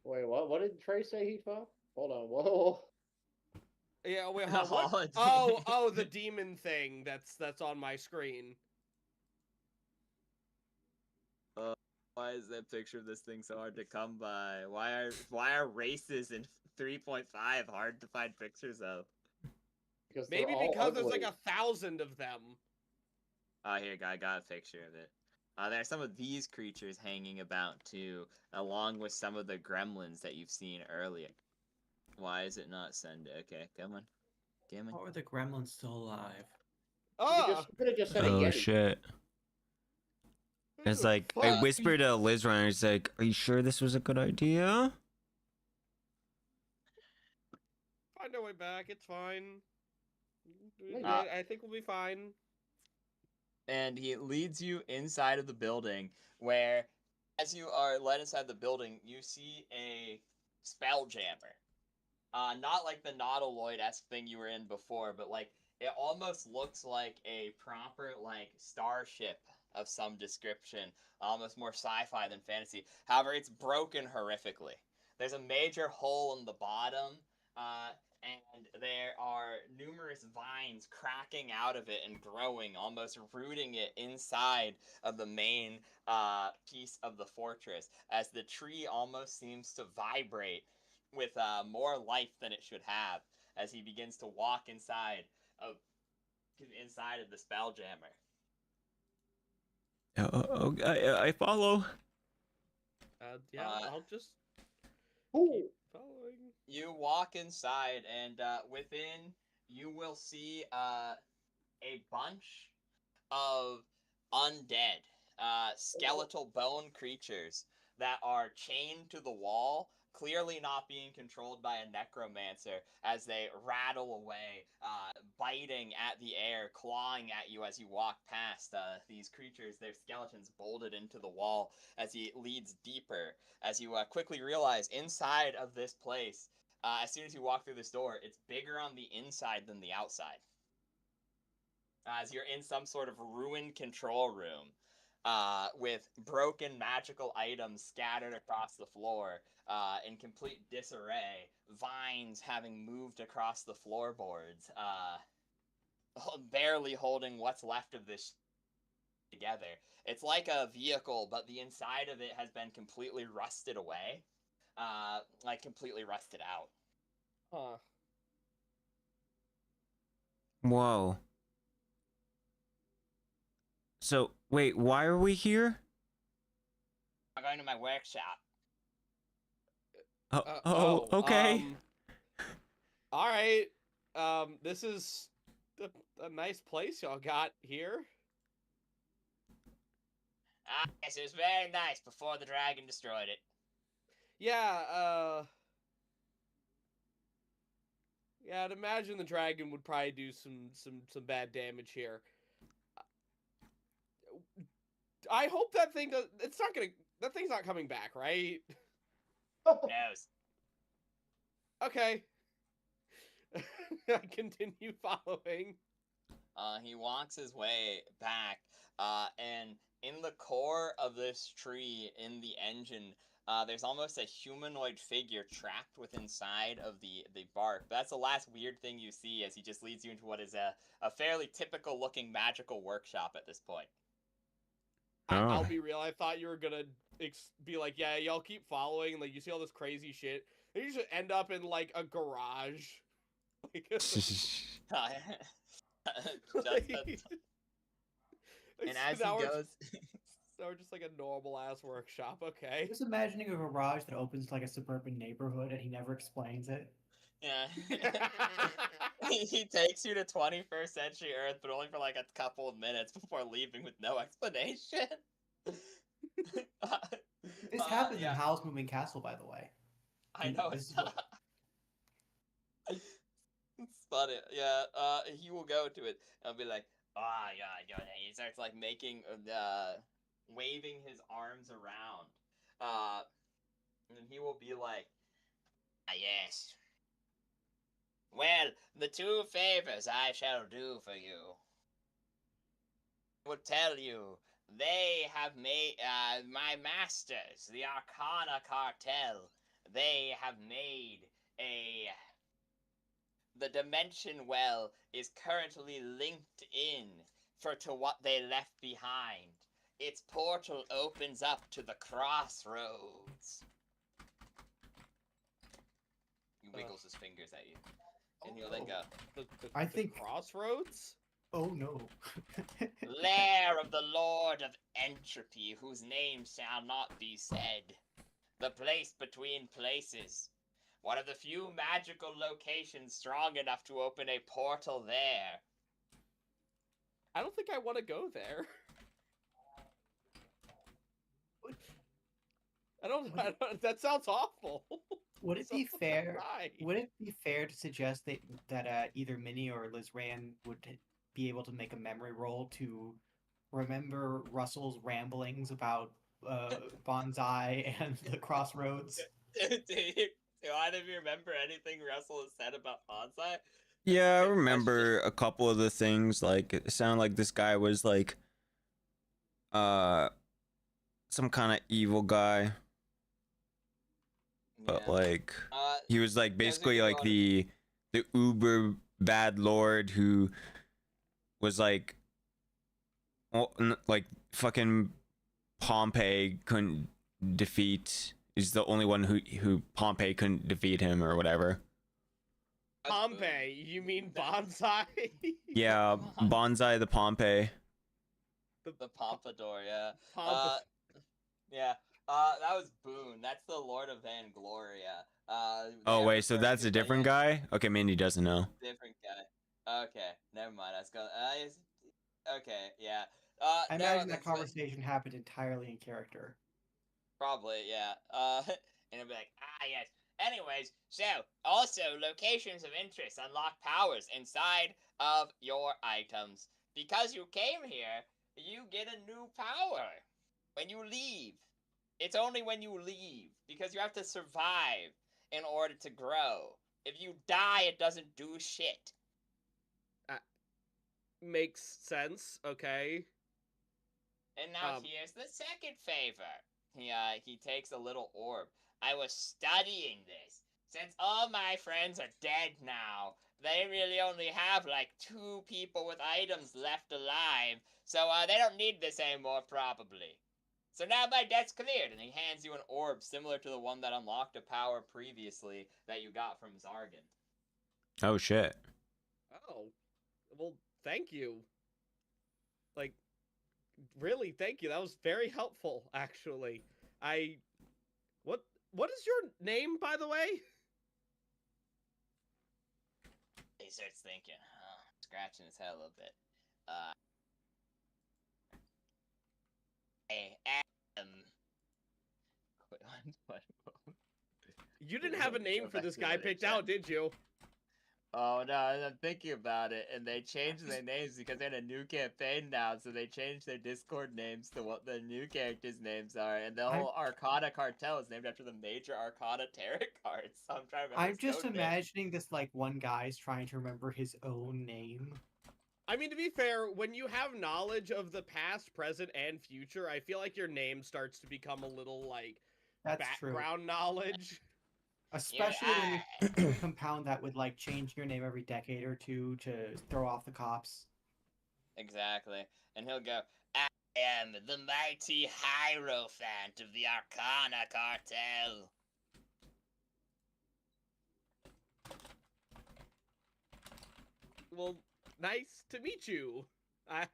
Wait, what? What did Trey say he fought? Hold on. Whoa. Yeah, wait, what? Oh, the demon thing that's on my screen. Why is that picture of this thing so hard to come by? Why are races in 3.5 hard to find pictures of? Because maybe because there's like 1,000 of them. Here, I got a picture of it. There are some of these creatures hanging about too, along with some of the gremlins that you've seen earlier. Why is it not Sunday? Okay, come on. Come on. How are the gremlins still alive? Ah! You could have just said a Oh Yeti. shit. It's like I Fuck. whispered to Liz Runner, it's like, are you sure this was a good idea? Find our way back. It's fine. Maybe. I think we'll be fine. And he leads you inside of the building where, as you are led inside the building, you see a spelljammer. Not like the Nautiloid-esque thing you were in before, but like it almost looks like a proper like starship of some description, almost more sci-fi than fantasy. However, it's broken horrifically. There's a major hole in the bottom, and there are numerous vines cracking out of it and growing, almost rooting it inside of the main piece of the fortress, as the tree almost seems to vibrate with more life than it should have as he begins to walk inside of the spelljammer. I follow. Yeah, Uh, I'll just Ooh. keep following. You walk inside, and within you will see a bunch of undead, skeletal bone creatures that are chained to the wall, clearly not being controlled by a necromancer as they rattle away, biting at the air, clawing at you as you walk past these creatures, their skeletons bolted into the wall as he leads deeper, as you quickly realize inside of this place, as soon as you walk through this door, it's bigger on the inside than the outside. As you're in some sort of ruined control room with broken magical items scattered across the floor in complete disarray, vines having moved across the floorboards, barely holding what's left of this together. It's like a vehicle, but the inside of it has been completely rusted away, like completely rusted out. Huh. Whoa. So, wait, why are we here? I'm going to my workshop. Okay. All right. This is a nice place y'all got here. Yes, it was very nice before the dragon destroyed it. Yeah, yeah, I'd imagine the dragon would probably do some bad damage here. I hope that thing does. It's not gonna. That thing's not coming back, right? Who knows? Okay. I continue following. He walks his way back, and in the core of this tree, in the engine, there's almost a humanoid figure trapped within inside of the bark. That's the last weird thing you see as he just leads you into what is a fairly typical looking magical workshop at this point. I'll be real. I thought you were gonna be like, yeah, y'all keep following. Like, you see all this crazy shit. And you should end up in like a garage. Like, And as he now goes, we're just like a normal ass workshop. Okay. Just imagining a garage that opens like a suburban neighborhood and he never explains it. yeah, he takes you to 21st century Earth, but only for like a couple of minutes before leaving with no explanation. This happens yeah. in Howl's Moving Castle, by the way. I know. This is what- It's funny. Yeah, he will go to it and be like, yeah. He starts like making, waving his arms around. And he will be like, yes. Well, the two favors I shall do for you. I will tell you, they have made, my masters, the Arcana Cartel, they have made the Dimension Well is currently linked in to what they left behind. Its portal opens up to the crossroads. He wiggles his fingers at you. And he'll then go, The I think- crossroads. Oh no. Lair of the Lord of Entropy, whose name shall not be said. The place between places. One of the few magical locations strong enough to open a portal there. I don't think I want to go there. I don't. That sounds awful. Would it be Sounds like I'll fair? die. Would it be fair to suggest that either Minnie or Lizran would be able to make a memory roll to remember Russell's ramblings about bonsai and the crossroads? Do either of you remember anything Russell has said about bonsai? Yeah, I Good remember a couple of the things. Like it sounded like this guy was like some kind of evil guy, but Yeah. like he was like as we basically go like on- the uber bad lord who was like like fucking Pompey couldn't defeat. He's the only one who Pompey couldn't defeat him or whatever. Pompey, you mean bonsai? Yeah, Bonsai the Pompey. The Pompadour, yeah. Pomp- Yeah. That was Boone. That's the Lord of Vangloria. Oh wait, so that's a different guy? Okay, Mindy doesn't know. Different guy. Okay, never mind. I was going. Okay, yeah. I no, imagine that that's what- conversation happened entirely in character. Probably, yeah. And it'll be like, yes. Anyways, so also locations of interest unlock powers inside of your items. Because you came here, you get a new power when you leave. It's only when you leave because you have to survive in order to grow. If you die, it doesn't do shit. Makes sense. Okay. And now here's the second favor. He takes a little orb. I was studying this. Since all my friends are dead now, they really only have like 2 people with items left alive, so they don't need this anymore probably. So now my debt's cleared, and he hands you an orb similar to the one that unlocked a power previously that you got from Zargan. Oh shit. Oh, well, thank you. Like, really, thank you. That was very helpful, actually. What is your name, by the way? He starts thinking, scratching his head a little bit. I am. What? You didn't have a name for this guy picked out, did you? Oh no, I'm thinking about it, and they changed their names because they're in a new campaign now, so they changed their Discord names to what the new characters' names are, and the whole Arcana cartel is named after the major Arcana tarot cards. So I'm trying to remember. I'm just imagining this like one guy's trying to remember his own name. I mean, to be fair, when you have knowledge of the past, present, and future, I feel like your name starts to become a little like background knowledge. Especially when you compound that with like changing your name every decade or two to throw off the cops. Exactly. And he'll go, I am the mighty Hierophant of the Arcana cartel. Well, nice to meet you. I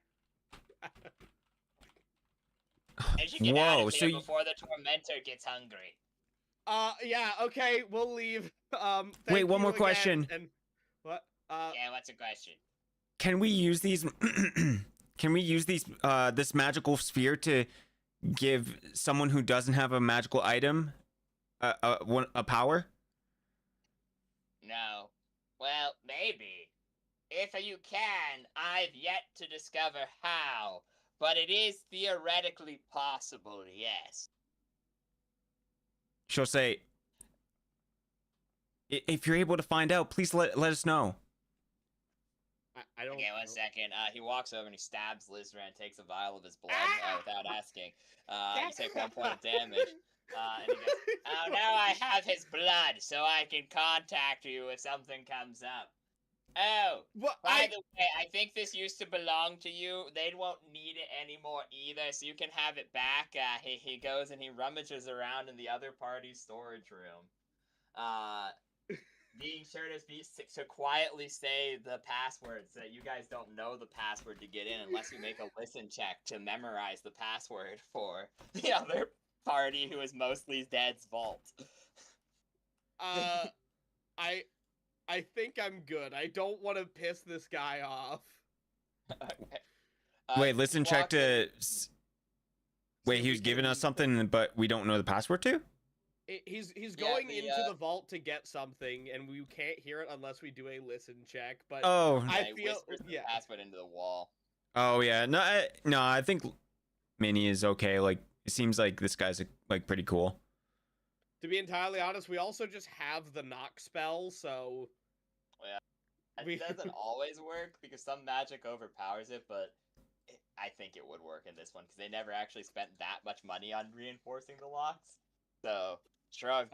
should get out of here before the tormentor gets hungry. Yeah, okay, we'll leave. Wait, one more question. And what? Yeah, what's the question? Can we use these? Can we use these? This magical sphere to give someone who doesn't have a magical item a power? No. Well, maybe. If you can, I've yet to discover how, but it is theoretically possible, yes. She'll say, if you're able to find out, please let us know. I don't. Okay, 1 second. He walks over and he stabs Lizran, takes a vial of his blood without asking. You take 1 point of damage. And he goes, oh, now I have his blood, so I can contact you if something comes up. Oh, by the way, I think this used to belong to you. They won't need it anymore either, so you can have it back. He goes and he rummages around in the other party's storage room. being sure to quietly say the password so that you guys don't know the password to get in unless you make a listen check to memorize the password for the other party who is mostly dead's vault. I think I'm good. I don't want to piss this guy off. Okay. Wait, you listen, check walk in, to. See Wait, if he we was giving us can- something, but we don't know the password to? He's Yeah, going the, into the vault to get something, and we can't hear it unless we do a listen check. But Oh. I he feel whispers the yeah. password into the wall. Oh, yeah. No, I think Minnie is okay. Like, it seems like this guy's, like, pretty cool. To be entirely honest, we also just have the knock spell, so It doesn't always work because some magic overpowers it, but I think it would work in this one because they never actually spent that much money on reinforcing the locks. So, shrug.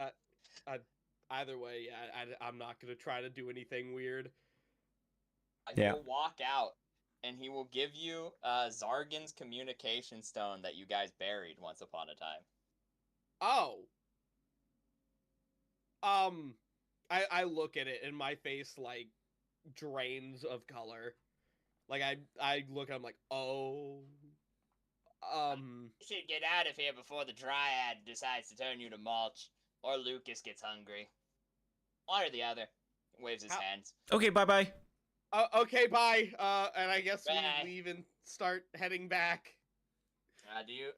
either way, yeah, I'm not gonna try to do anything weird. Yeah. He'll walk out, and he will give you Zargan's communication stone that you guys buried once upon a time. Oh. I look at it and my face like drains of color. Like I look at him like, oh. You should get out of here before the Dryad decides to turn you to mulch, or Lucas gets hungry. One or the other. Waves his hands. Okay, bye-bye. Okay, bye. And I guess Bye. we leave and start heading back. Do you?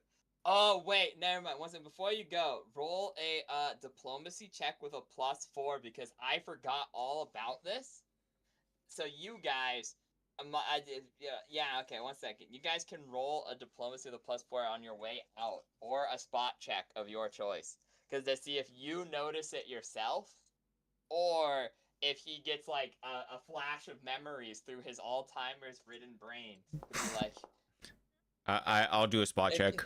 Oh wait, never mind. One second. Before you go, roll a diplomacy check with a +4 because I forgot all about this. So you guys, I did. Yeah. Okay. 1 second. You guys can roll a diplomacy with a +4 on your way out, or a spot check of your choice, because to see if you notice it yourself, or if he gets like a flash of memories through his Alzheimer's ridden brain. Be like, I'll do a spot check.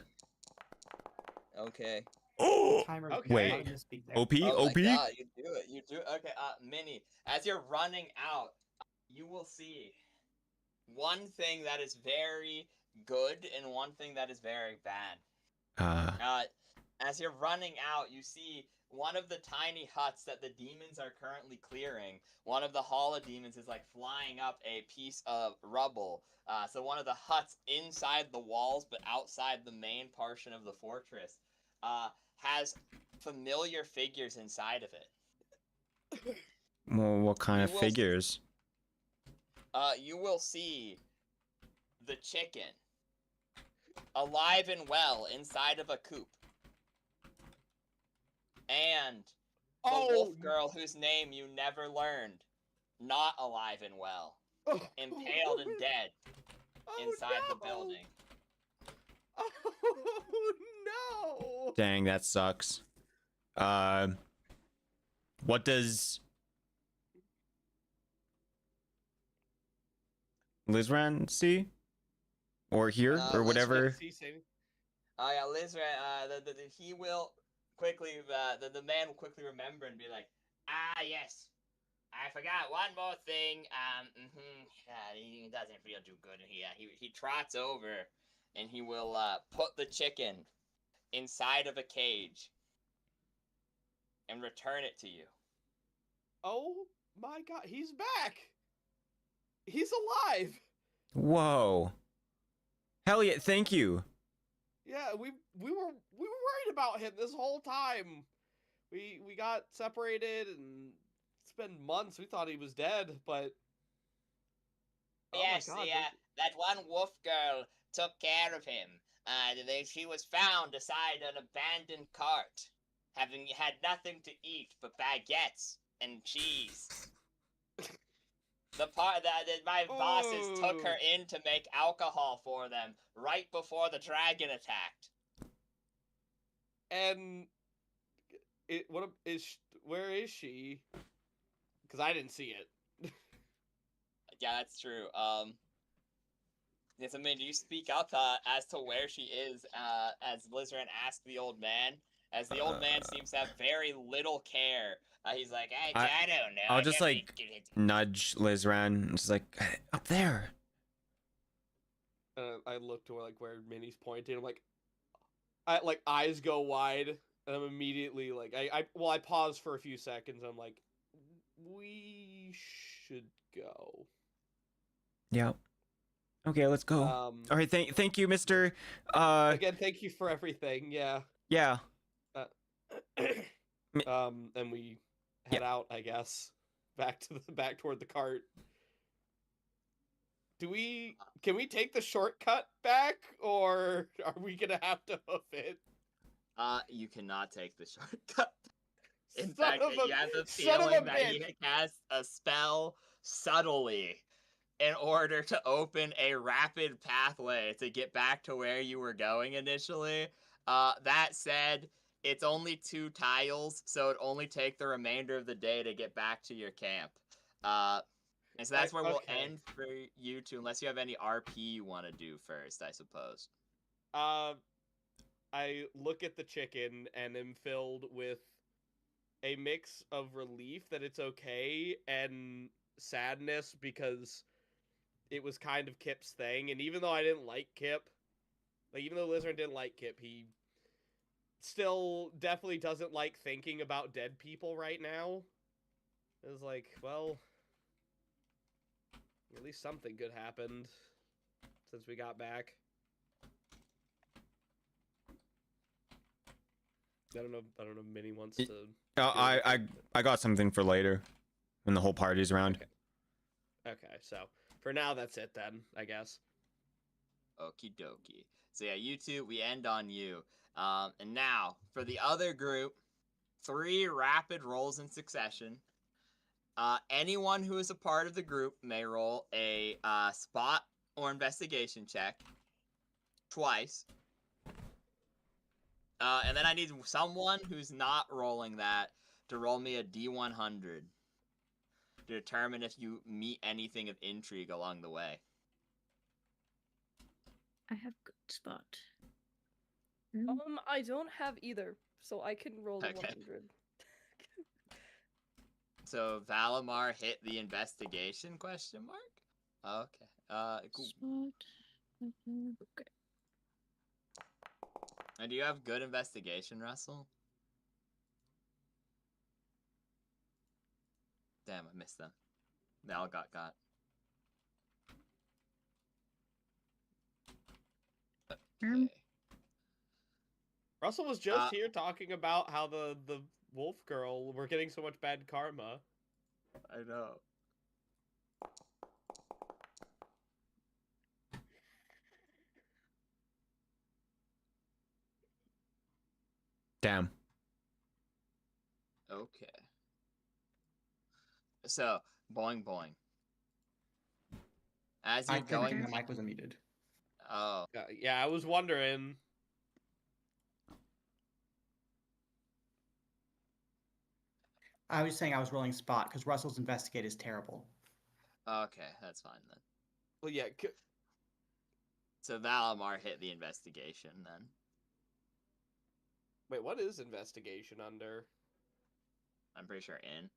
okay. Oh! Timer. Okay. Wait. Not gonna speak there. OP? Oh OP? my god, you do it. You do it. Okay, Minnie, as you're running out, you will see one thing that is very good and one thing that is very bad. As you're running out, you see one of the tiny huts that the demons are currently clearing. One of the Halla demons is like flying up a piece of rubble. So one of the huts inside the walls, but outside the main portion of the fortress, has familiar figures inside of it. Well, what kind of You will- figures? You will see the chicken alive and well inside of a coop. And the wolf girl whose name you never learned, not alive and well, impaled and dead inside the building. Oh no! Dang, that sucks. What does Lizran see? Or hear? Or Lizran whatever? Oh yeah, Lizran, he will quickly, the man will quickly remember and be like, ah yes, I forgot one more thing, he doesn't feel too good here. He trots over and he will, put the chicken inside of a cage and return it to you. Oh my god, he's back! He's alive! Whoa. Hell yeah, thank you. Yeah, we were worried about him this whole time. We got separated and it's been months. We thought he was dead, but Yes, oh my god, that one wolf girl took care of him. She was found beside an abandoned cart, having had nothing to eat but baguettes and cheese. My bosses took her in to make alcohol for them right before the dragon attacked. And where is she? Because I didn't see it. Yeah, that's true. Yes, I mean, do you speak up as to where she is? As Lizran asked the old man, as the old man seems to have very little care. He's like, I don't know. I'll just like nudge Lizran. Just like up there. I look to where Minnie's pointing. I'm like, eyes go wide, and I'm immediately like, I pause for a few seconds. I'm like, we should go. Yeah. Okay, let's go. All right, thank you, Mr. Again, thank you for everything. Yeah. Yeah. And we head out, I guess, back toward the cart. Can we take the shortcut back, or are we gonna have to hoof it? You cannot take the shortcut. In Son fact, of a- you have the son of a feeling that he bitch. cast a spell subtly in order to open a rapid pathway to get back to where you were going initially. That said, it's only 2 tiles, so it only take the remainder of the day to get back to your camp. And so that's where we'll Okay. end for you two, unless you have any RP you want to do first, I suppose. I look at the chicken and am filled with a mix of relief that it's okay and sadness because it was kind of Kip's thing. And even though I didn't like Kip, like even though Lizard didn't like Kip, he still definitely doesn't like thinking about dead people right now. It was like, well, at least something good happened since we got back. I don't know if Minnie wants to. I got something for later when the whole party's around. Okay, so for now that's it then, I guess. Okie dokie. So yeah, you two, we end on you. And now for the other group, 3 rapid rolls in succession. Anyone who is a part of the group may roll a spot or investigation check twice. And then I need someone who's not rolling that to roll me a D100 to determine if you meet anything of intrigue along the way. I have good spot. I don't have either, so I can roll the Okay. 100. So Valimar hit the investigation question mark? Okay. Cool. Spot. Okay. And do you have good investigation, Russell? Damn, I missed them. They all got. Okay. Russell was just here talking about how the wolf girl were getting so much bad karma. I know. Damn. Okay. So, boing boing. As you're I couldn't going, hear, my mic was unmuted. oh, Yeah, I was wondering. I was saying I was rolling spot because Russell's investigate is terrible. okay, that's fine then. Well, yeah. So Valimar hit the investigation then. Wait, what is investigation under? I'm pretty sure in.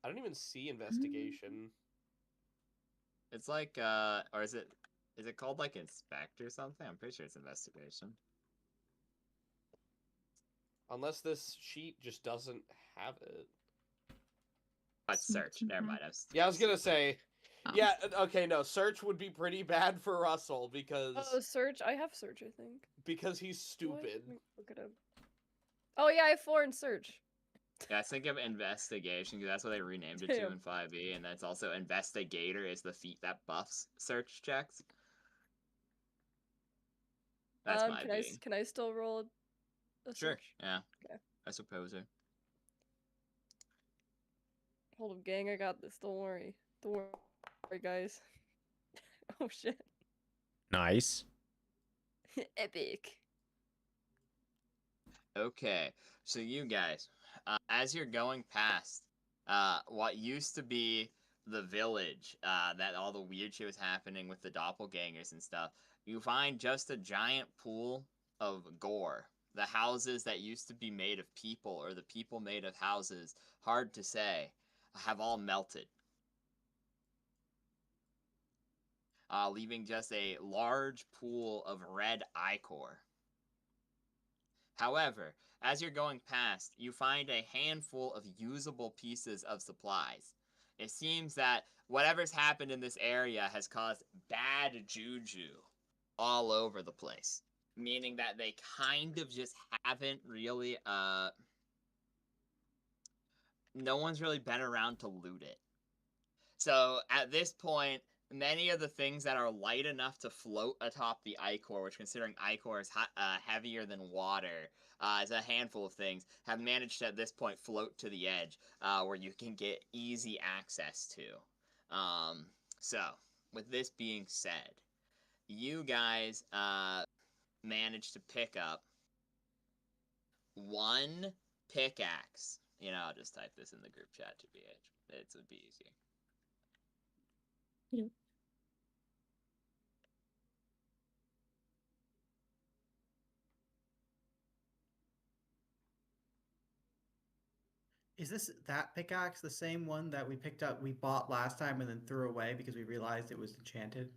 I don't even see investigation. It's like, or is it called like inspect or something? I'm pretty sure it's investigation. Unless this sheet just doesn't have it. But search. Never mind. Yeah, I was gonna say. Oh. Yeah, okay, no, search would be pretty bad for Russell because Oh, search. I have search, I think. because he's Do I? stupid. Let me look it up. Oh yeah, I have 4 in search. Yeah, I think of investigation because that's what they renamed it to Damn. in 5e, and that's also investigator is the feat that buffs search checks. That's my being. Can I still roll a Sure. search? Yeah. Okay. I suppose so. Hold up, gang. I got this. Don't worry. Don't worry, guys. Oh shit. Nice. Epic. Okay, so you guys, as you're going past what used to be the village, that all the weird shit was happening with the doppelgangers and stuff, you find just a giant pool of gore. The houses that used to be made of people, or the people made of houses, hard to say, have all melted. Leaving just a large pool of red ichor. However, as you're going past, you find a handful of usable pieces of supplies. It seems that whatever's happened in this area has caused bad juju all over the place, meaning that they kind of just haven't really no one's really been around to loot it. So at this point, many of the things that are light enough to float atop the ichor, which considering ichor is heavier than water, is a handful of things, have managed to at this point float to the edge, where you can get easy access to. So with this being said, you guys managed to pick up one pickaxe. You know, I'll just type this in the group chat to be it would be easier. Is that pickaxe the same one that we picked up, we bought last time and then threw away because we realized it was enchanted?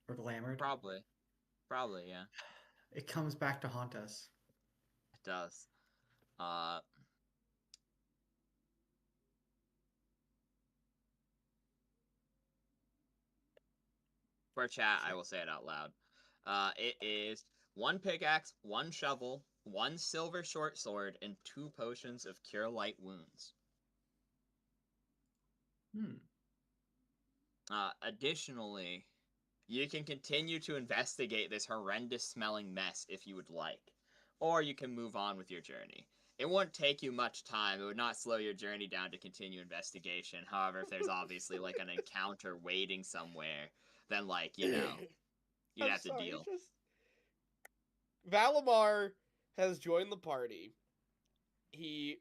Or glamored? Probably, yeah. It comes back to haunt us. It does. For chat, I will say it out loud. It is one pickaxe, one shovel, one silver short sword, and 2 potions of cure light wounds. Additionally, you can continue to investigate this horrendous smelling mess if you would like, or you can move on with your journey. It won't take you much time. It would not slow your journey down to continue investigation. However, if there's obviously like an encounter waiting somewhere, then like, you know, you'd have to deal. Valimar has joined the party. He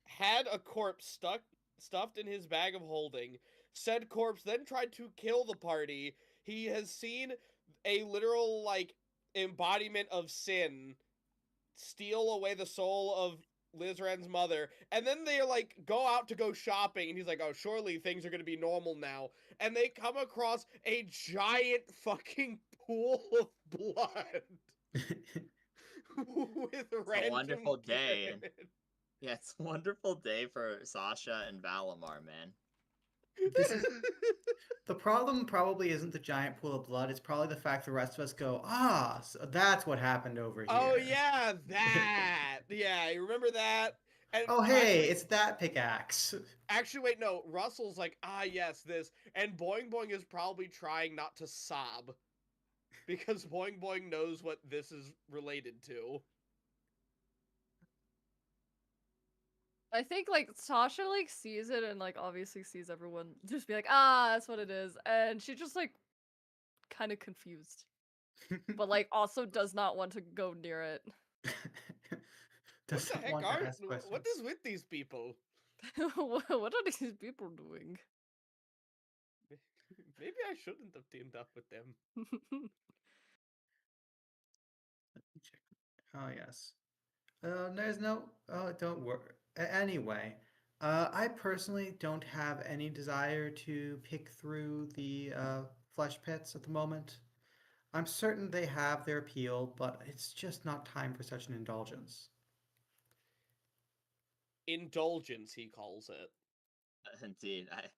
had a corpse stuffed in his bag of holding. Said corpse then tried to kill the party. He has seen a literal, like, embodiment of sin steal away the soul of Lizran's mother, and then they like go out to go shopping, and he's like, oh, surely things are gonna be normal now, and they come across a giant fucking pool of blood with random a wonderful day. Karen. Yeah, it's a wonderful day for Sasha and Valimar, man. This is the problem. Probably isn't the giant pool of blood. It's probably the fact the rest of us go, so that's what happened over here. Oh yeah, that. Yeah, you remember that? And oh hey, it's that pickaxe. Actually, wait, no. Russell's like, yes, this. And Boing Boing is probably trying not to sob. Because Boing Boing knows what this is related to. I think like Sasha like sees it and like obviously sees everyone just be like, that's what it is. And she just like kind of confused. But like also does not want to go near it. What the heck what is with these people? What are these people doing? Maybe I shouldn't have teamed up with them. Let me check. Oh yes. There's no. Don't worry. Anyway, I personally don't have any desire to pick through the flesh pits at the moment. I'm certain they have their appeal, but it's just not time for such an indulgence. Indulgence, he calls it. Indeed, I'd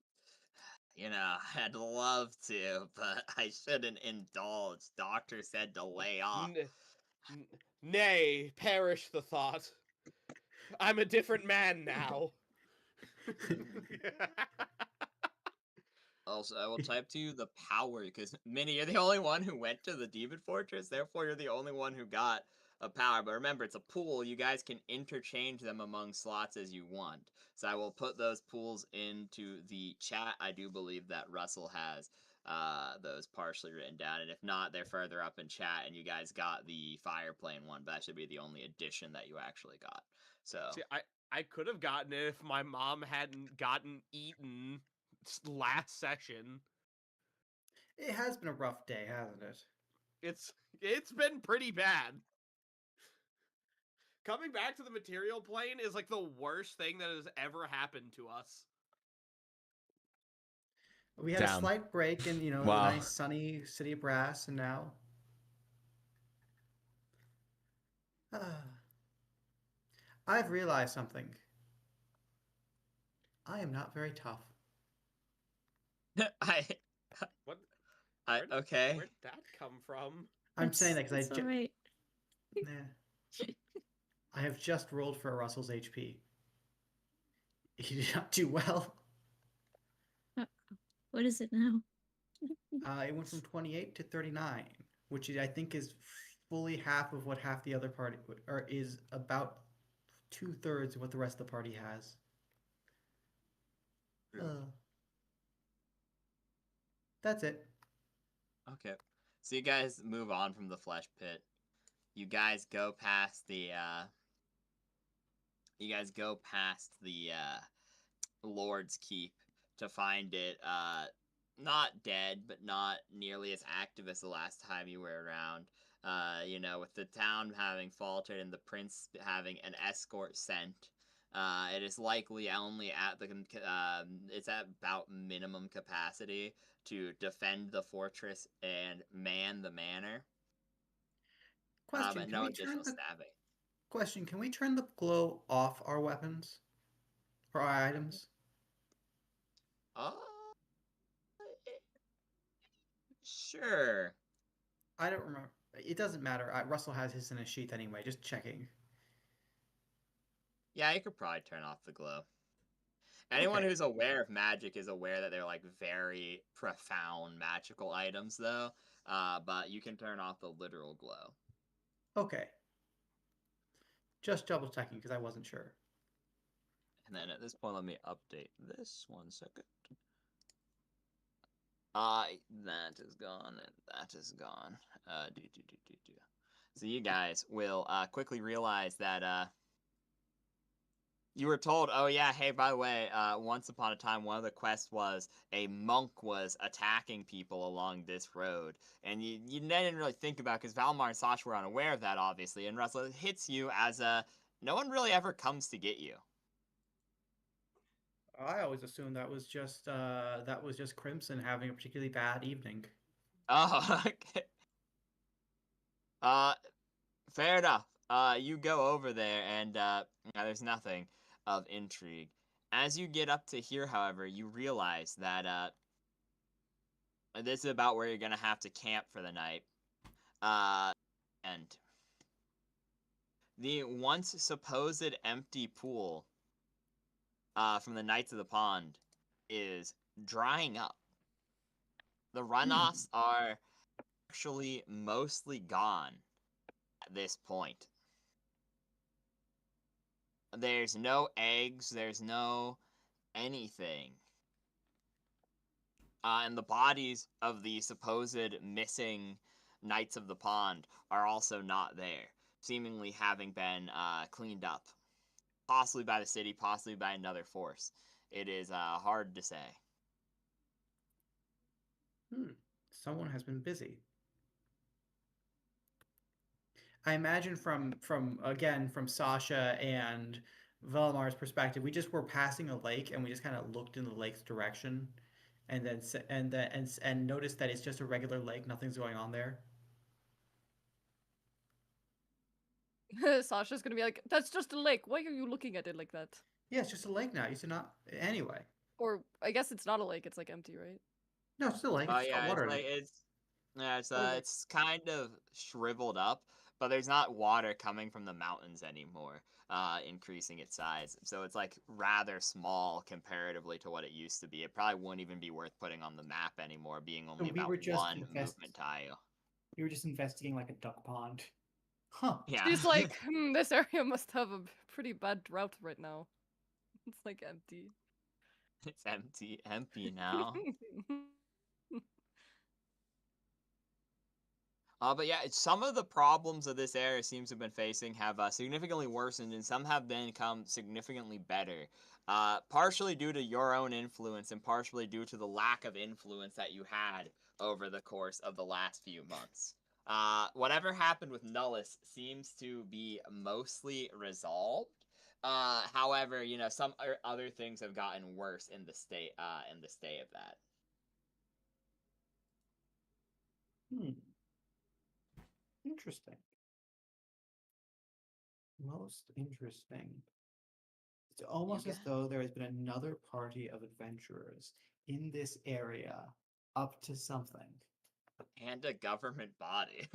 love to, but I shouldn't indulge. Doctor said to lay off. Nay, perish the thought. I'm a different man now. Also, I will type to you the power, because Minnie, you're the only one who went to the Demon Fortress, therefore you're the only one who got a power. But remember, it's a pool. You guys can interchange them among slots as you want. So I will put those pools into the chat. I do believe that Russell has those partially written down, and if not, they're further up in chat, and you guys got the fire plane one, but that should be the only addition that you actually got. So see, I could have gotten it if my mom hadn't gotten eaten last session. It has been a rough day, hasn't it? It's been pretty bad. Coming back to the material plane is like the worst thing that has ever happened to us. We had a slight break in, the nice sunny city of Brass, and now I've realized something. I am not very tough. I, What? okay. Where'd that come from? I'm saying that because That's all right. I have just rolled for Russell's HP. He did not do well. What is it now? It went from 28 to 39, which I think is fully half of what half the other party, or is about 2/3 of what the rest of the party has. That's it. Okay. So you guys move on from the flesh pit. You guys go past the Lord's Keep to find it not dead, but not nearly as active as the last time you were around. With the town having faltered and the prince having an escort sent, it is likely only at it's at about minimum capacity to defend the fortress and man the manor. Question: And Can no we turn additional the stabbing. question? Can we turn the glow off our weapons or our items? Uh, sure. I don't remember. It doesn't matter. Russell has his in a sheath anyway. Just checking. Yeah, you could probably turn off the glow. Anyone Okay. who's aware of magic is aware that they're like very profound magical items, though. But you can turn off the literal glow. Okay. Just double checking because I wasn't sure. And then at this point, let me update this 1 second. That is gone, and that is gone. So you guys will quickly realize that you were told, oh yeah, hey, by the way, once upon a time, one of the quests was a monk was attacking people along this road. And you didn't really think about because Valmar and Sasha were unaware of that, obviously. And Russell hits you as no one really ever comes to get you. I always assumed that was just Crimson having a particularly bad evening. Oh, okay. Fair enough. You go over there, and there's nothing of intrigue. As you get up to here, however, you realize that this is about where you're gonna have to camp for the night. And the once supposed empty pool from the Knights of the Pond is drying up. The runoffs are actually mostly gone at this point. There's no eggs, there's no anything. And the bodies of the supposed missing Knights of the Pond are also not there, seemingly having been cleaned up. Possibly by the city, possibly by another force. It is hard to say. Someone has been busy. I imagine from Sasha and Velmar's perspective, we just were passing a lake and we just kind of looked in the lake's direction, and then noticed that it's just a regular lake, nothing's going on there. Sasha's gonna be like, "That's just a lake. Why are you looking at it like that?" Yeah, it's just a lake now. You should not anyway. Or I guess it's not a lake. It's like empty, right? No, it's still a lake. It's got Yeah, water in it. Okay. it's kind of shriveled up, but there's not water coming from the mountains anymore, increasing its size. So it's like rather small comparatively to what it used to be. It probably wouldn't even be worth putting on the map anymore, being only we about were just one movement tile. We were just investigating like a duck pond. Huh. Yeah. She's like, this area must have a pretty bad drought right now. It's like empty. It's empty now. But yeah, some of the problems of this area seems to have been facing have significantly worsened, and some have become significantly better. Partially due to your own influence, and partially due to the lack of influence that you had over the course of the last few months. Whatever happened with Nullus seems to be mostly resolved. However, some other things have gotten worse in the state of that. Interesting. Most interesting. It's almost as though there has been another party of adventurers in this area up to something. And a government body.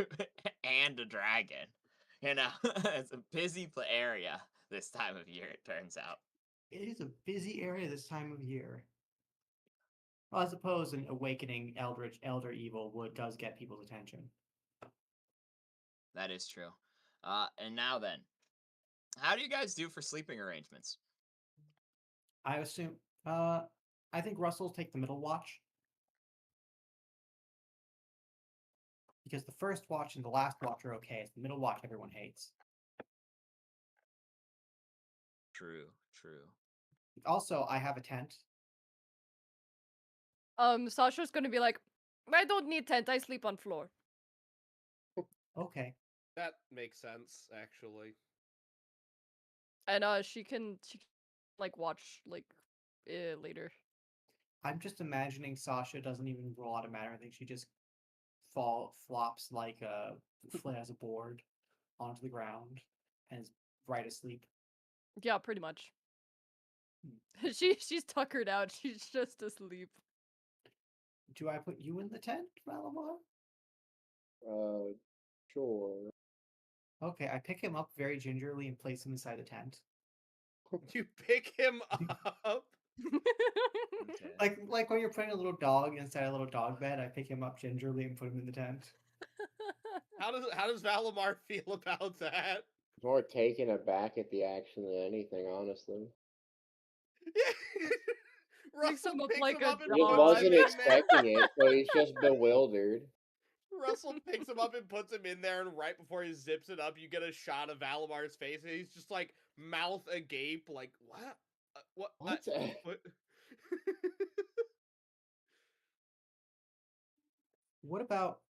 And a dragon. You know, it's a busy area this time of year, it turns out. It is a busy area this time of year. Well, I suppose an awakening elder evil does get people's attention. That is true. And now then, how do you guys do for sleeping arrangements? I assume. I think Russell will take the middle watch because the first watch and the last watch are okay. It's the middle watch everyone hates. True, true. Also, I have a tent. Sasha's gonna be like, I don't need tent, I sleep on floor. Okay. That makes sense, actually. And she can like watch like later. I'm just imagining Sasha doesn't even roll out a matter. I think she just flops like as a board onto the ground and is right asleep. Yeah, pretty much. Hmm. She's tuckered out. She's just asleep. Do I put you in the tent, Malamar? Sure. Okay, I pick him up very gingerly and place him inside the tent. You pick him up. Okay. Like when you're putting a little dog inside a little dog bed, I pick him up gingerly and put him in the tent. How does Valimar feel about that? More taken aback at the action than anything, honestly. Russell him up picks like him a up and He just dog. puts wasn't him in there. expecting it, so he's just bewildered. Russell picks him up and puts him in there, and right before he zips it up, you get a shot of Valamar's face, and he's just like mouth agape, like what? What? What? What? What about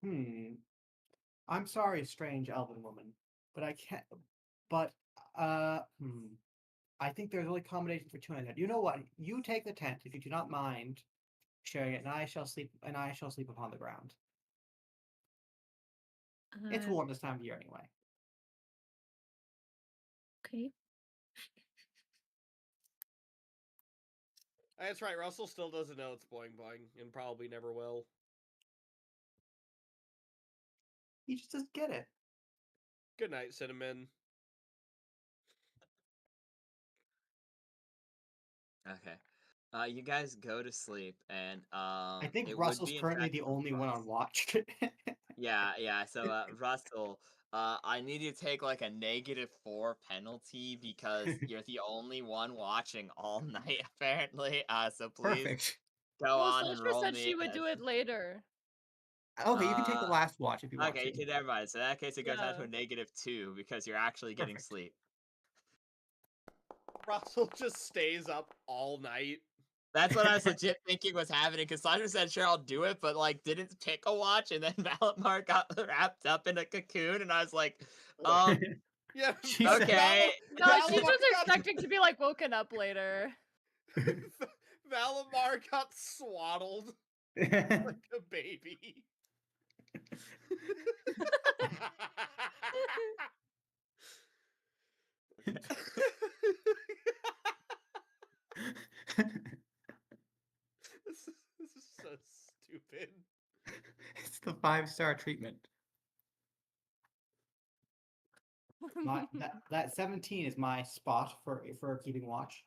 I'm sorry, strange elven woman, but I can't but I think there's only accommodation for two in that. You know what? You take the tent if you do not mind sharing it, and I shall sleep upon the ground. It's warm this time of year anyway. Okay. That's right, Russell still doesn't know it's boing boing, and probably never will. He just doesn't get it. Good night, Cinnamon. Okay. You guys go to sleep, and I think it would Russell's be in currently fact the only one on watch. Yeah. So, Russell, I need you to take like a -4 penalty because you're the only one watching all night, apparently. So please Perfect. go Well, on and Sasha roll said me. she would do it later. Okay, you can take the last watch if you want Okay, you to. can never mind. So in that case, it goes down to Yeah. a -2 because you're actually getting Perfect. sleep. Russell just stays up all night. That's what I was legit thinking was happening because Sasha said, "Sure, I'll do it," but like didn't pick a watch, and then Valimar got wrapped up in a cocoon, and I was like, Yeah, She said- okay. No, she's Valimar just got- expecting to be like woken up later. Valimar got swaddled like a baby. This is so stupid. It's the 5-star treatment. That 17 is my spot for keeping watch.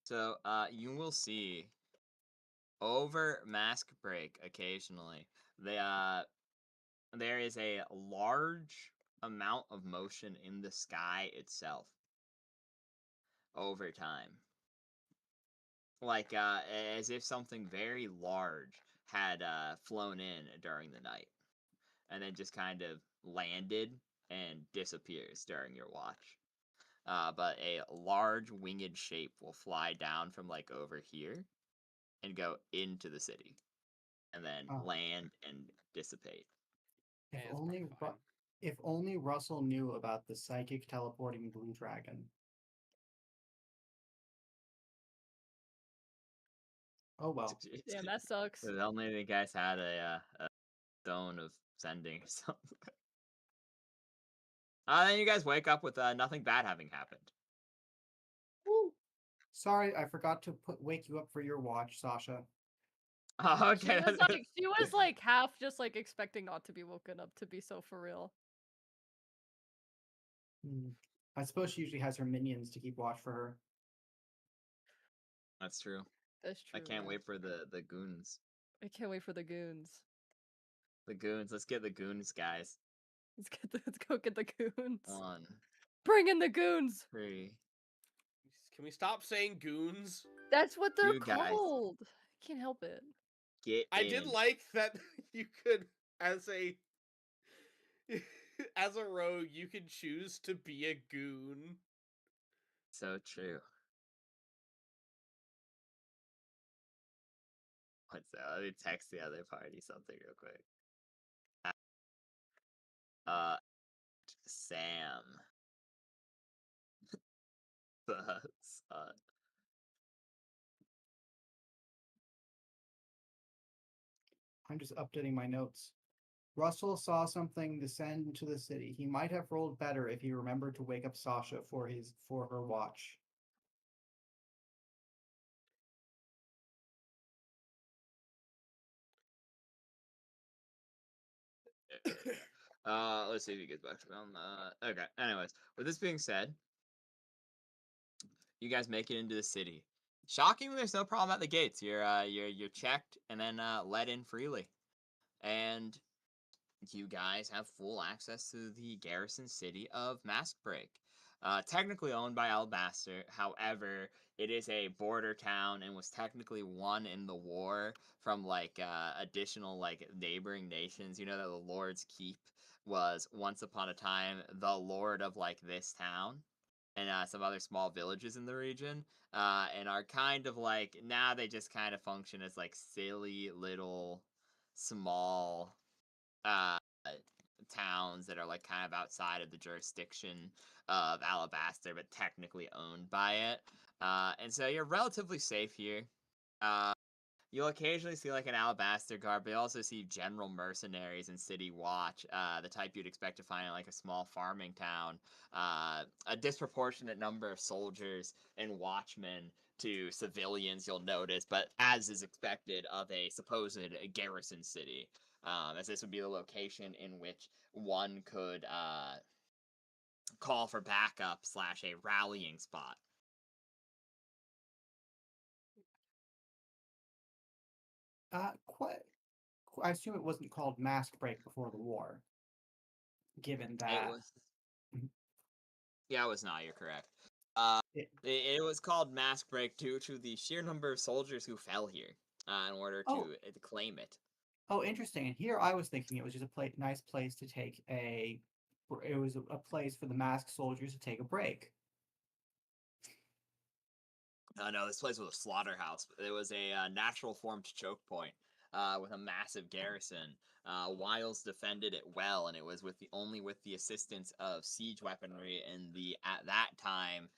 So, you will see over mask break occasionally. There is a large amount of motion in the sky itself over time. Like, as if something very large had flown in during the night and then just kind of landed and disappears during your watch. But a large winged shape will fly down from like over here and go into the city and then land and dissipate. If Yeah, it's only pretty fine. if only Russell knew about the psychic teleporting blue dragon. Oh well. Damn, that sucks. If only the guys had a stone of sending or something. Then you guys wake up with nothing bad having happened. Woo. Sorry, I forgot to wake you up for your watch, Sasha. Okay. She was like half just like expecting not to be woken up, to be so for real. I suppose she usually has her minions to keep watch for her. That's true. That's true. I can't yeah. wait for the goons. I can't wait for the goons. The goons. Let's get the goons, guys. Let's go get the goons. 1, Bring in the goons. 3. Can we stop saying goons? That's what they're You guys. called. I can't help it. Get I in. did like that you could, as a as a rogue, you could choose to be a goon. So true. What's that? Let me text the other party something real quick. Sam. I'm just updating my notes. Russell saw something descend into the city. He might have rolled better if he remembered to wake up Sasha for her watch. Let's see if he gets back to me on that. Okay. Anyways, with this being said, you guys make it into the city. Shockingly, there's no problem at the gates. You're checked and then let in freely, and you guys have full access to the garrison city of Maskbreak. Technically owned by Alabaster, however, it is a border town and was technically won in the war from like additional like neighboring nations. You know that the Lord's Keep was once upon a time the lord of like this town and some other small villages in the region, and are kind of like now they just kind of function as like silly little small uh towns that are like kind of outside of the jurisdiction of Alabaster, but technically owned by it. And so you're relatively safe here. Uh, you'll occasionally see like an Alabaster guard, but you also see general mercenaries and city watch, the type you'd expect to find in like a small farming town. A disproportionate number of soldiers and watchmen to civilians, you'll notice, but as is expected of a supposed garrison city. As this would be the location in which one could call for backup / a rallying spot. I assume it wasn't called Mask Break before the war. Given that It was. Yeah, it was not. You're correct. It was called Mask Break due to the sheer number of soldiers who fell here in order to claim it. Oh, interesting. And here I was thinking it was just a nice place to take a. It was a place for the masked soldiers to take a break. No, this place was a slaughterhouse. It was a natural formed choke point with a massive garrison. Wiles defended it well, and it was only with the assistance of siege weaponry and the at that time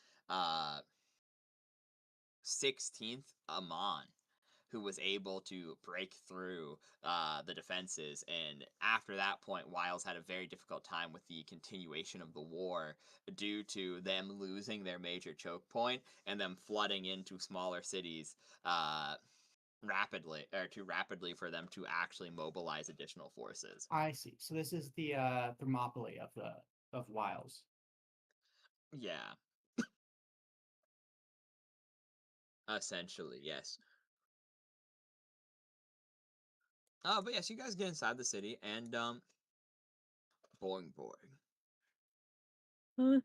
16th Amon, who was able to break through the defenses. And after that point, Wiles had a very difficult time with the continuation of the war due to them losing their major choke point and them flooding into smaller cities too rapidly for them to actually mobilize additional forces. I see. So this is the Thermopylae of Wiles. Yeah. Essentially, yes. But yes, you guys get inside the city and boing. Huh?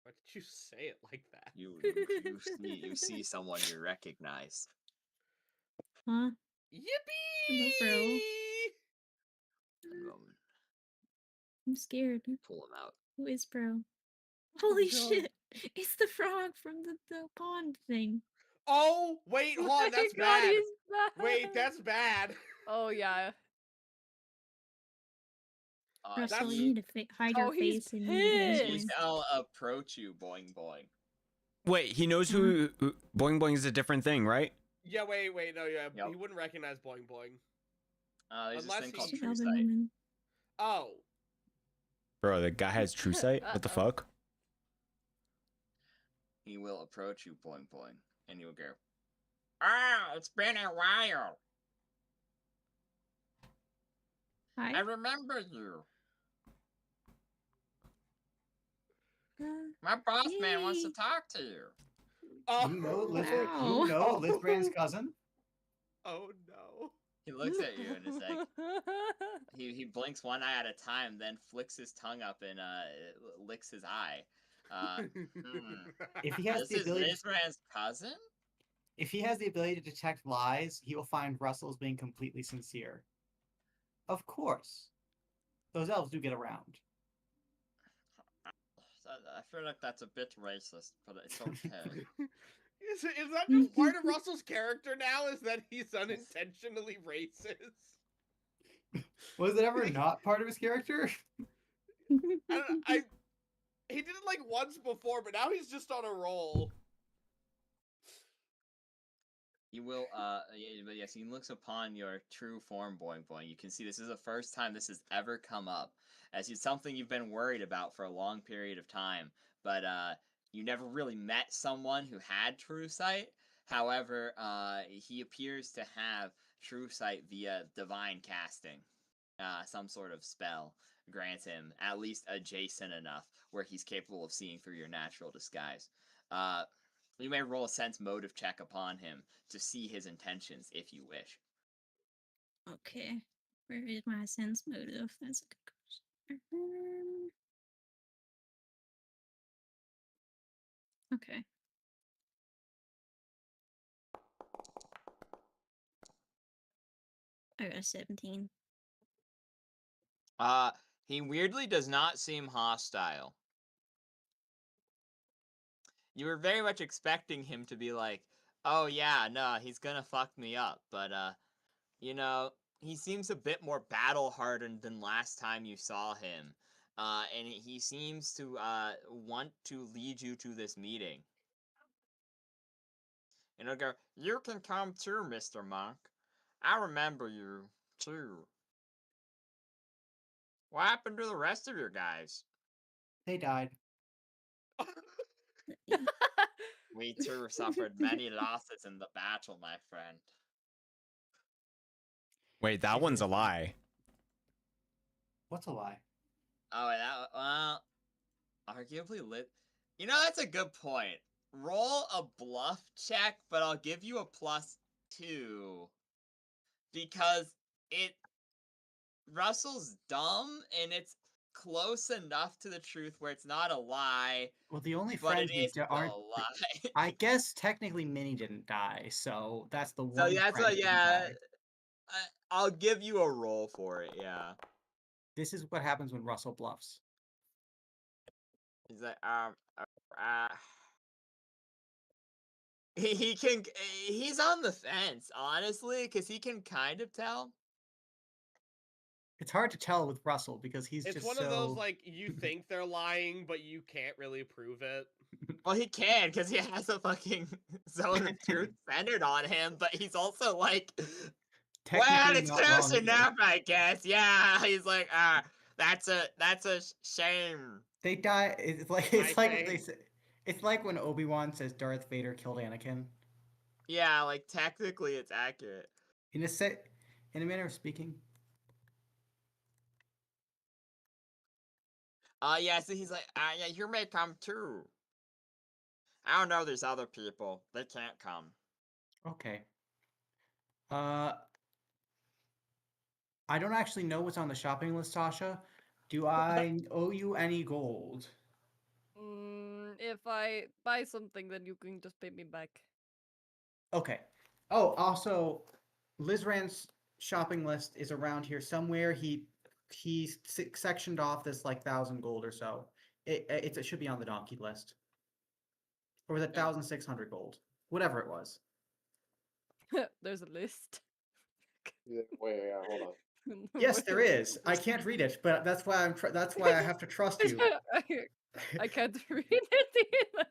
Why did you say it like that? You see someone you recognize. Huh? Yippee! Hello, bro. I'm I'm scared. pull him out. Who is bro? Holy God. shit! It's the frog from the pond thing. Oh, wait, hold on, that's my God, bad. he's bad. Wait, that's bad. Oh yeah. Russell, that's- you need to hide your Oh, he's face and you need to pissed. win. I'll approach you, boing. Wait, he knows who Boing Boing is a different thing, right? Yeah, wait, no, yeah, Yep. he wouldn't recognize Boing Boing. There's Unless this thing called he- True Elven Sight. woman. Oh, Bro, the guy has true sight. What the Uh-oh. fuck? He will approach you, boing boing, and he will go, "Ah, it's been a while. I Hi. remember you. Uh, My boss man wants to Yay. talk to you." Oh, You know, Wow. you know Lithbrand's cousin. Oh no. He looks at you and is like, he blinks one eye at a time, then flicks his tongue up and licks his eye. If he has This the is ability, Lizran's cousin? if he has the ability to detect lies, he will find Russell as being completely sincere. Of course, those elves do get around. I feel like that's a bit racist, but it's okay. Is that just part of Russell's character now? Is that he's unintentionally racist? Was it ever not part of his character? He did it like once before, but now he's just on a roll. You will, but yes, he looks upon your true form, boing boing. You can see this is the first time this has ever come up, as it's something you've been worried about for a long period of time. But you never really met someone who had true sight. However, he appears to have true sight via divine casting. Some sort of spell grants him at least adjacent enough where he's capable of seeing through your natural disguise. You may roll a sense motive check upon him to see his intentions if you wish. Okay. Where is my sense motive? That's a good question. Okay. I got a 17. He weirdly does not seem hostile. You were very much expecting him to be like, "Oh yeah, no, he's gonna fuck me up," but you know, he seems a bit more battle hardened than last time you saw him. And he seems to want to lead you to this meeting. And he'll go, "You can come too, Mr. Monk. I remember you, too. What happened to the rest of your guys? They died. We too suffered many losses in the battle, my friend." Wait, that one's a lie. What's a lie? Oh, well, arguably lit. You know, that's a good point. Roll a bluff check, but I'll give you a +2 because Russell's dumb and it's close enough to the truth where it's not a lie, Well, the only but friends it we is still aren't. a lie. I guess technically Minnie didn't die, so that's the So one that's friend what, who didn't yeah. die. I'll give you a roll for it. Yeah. This is what happens when Russell bluffs. He's like, uh, he's on the fence, honestly, because he can kind of tell. It's hard to tell with Russell because he's It's just one so. of those like you think they're lying, but you can't really prove it. Well, he can because he has a fucking zone of truth centered on him, but he's also like, well, Technically it's not close wrong either. enough, I guess. Yeah, he's like, that's a shame. They die. It's like My it's like what thing. they say. It's like when Obi-Wan says Darth Vader killed Anakin. Yeah, like technically it's accurate. In a manner of speaking. Yeah, so he's like, yeah, you may come too. I don't know, there's other people. They can't come. Okay. I don't actually know what's on the shopping list, Sasha. Do I owe you any gold? If I buy something, then you can just pay me back. Okay. Oh, also, Lizran's shopping list is around here somewhere. He sectioned off this like 1,000 gold or so. It should be on the donkey list. Or was it 1,600 gold? Whatever it was. There's a list. Wait, yeah, hold on. Yes, there is. I can't read it, but that's why that's why I have to trust you. I can't read it either.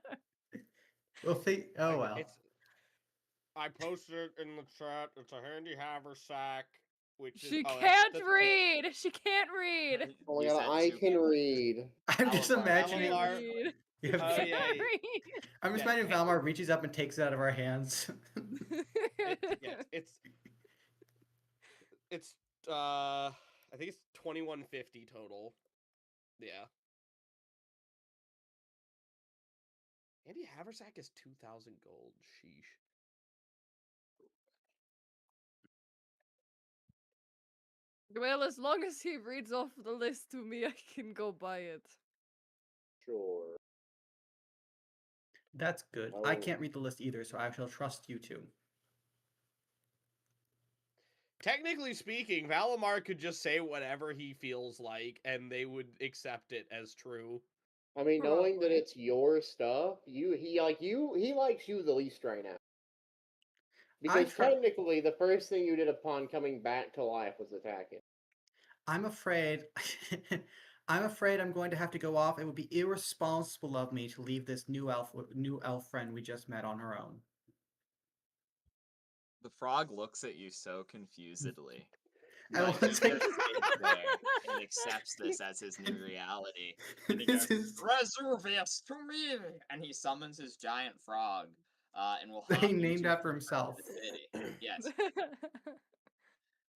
Well, oh well. I posted it in the chat. It's a handy haversack. which is She oh, can't that's read. She can't read. Oh my You god, said I two can people. read. I'm just Valamar, imagining. Valamar. Read. You have, Oh, yeah, Can't yeah. read. I'm just Yeah, imagining Valmar reaches up and takes it out of our hands. It's I think it's 2150 total. Yeah. Andy Haversack is 2,000 gold. Sheesh. Well, as long as he reads off the list to me, I can go buy it. Sure. That's good. I Oh. can't read the list either, so I shall trust you two. Technically speaking, Valamar could just say whatever he feels like, and they would accept it as true. I mean, knowing that Probably. it's your stuff, he likes you the least right now. Because technically, the first thing you did upon coming back to life was attack him. I'm afraid. I'm afraid I'm going to have to go off. It would be irresponsible of me to leave this new elf friend we just met on her own. The frog looks at you so confusedly. I But want he to just say- sits there and accepts this as his new reality. And he This goes, is Reservius to me! And he summons his giant frog and will that hop he you named to after the front himself. of the city. Yes.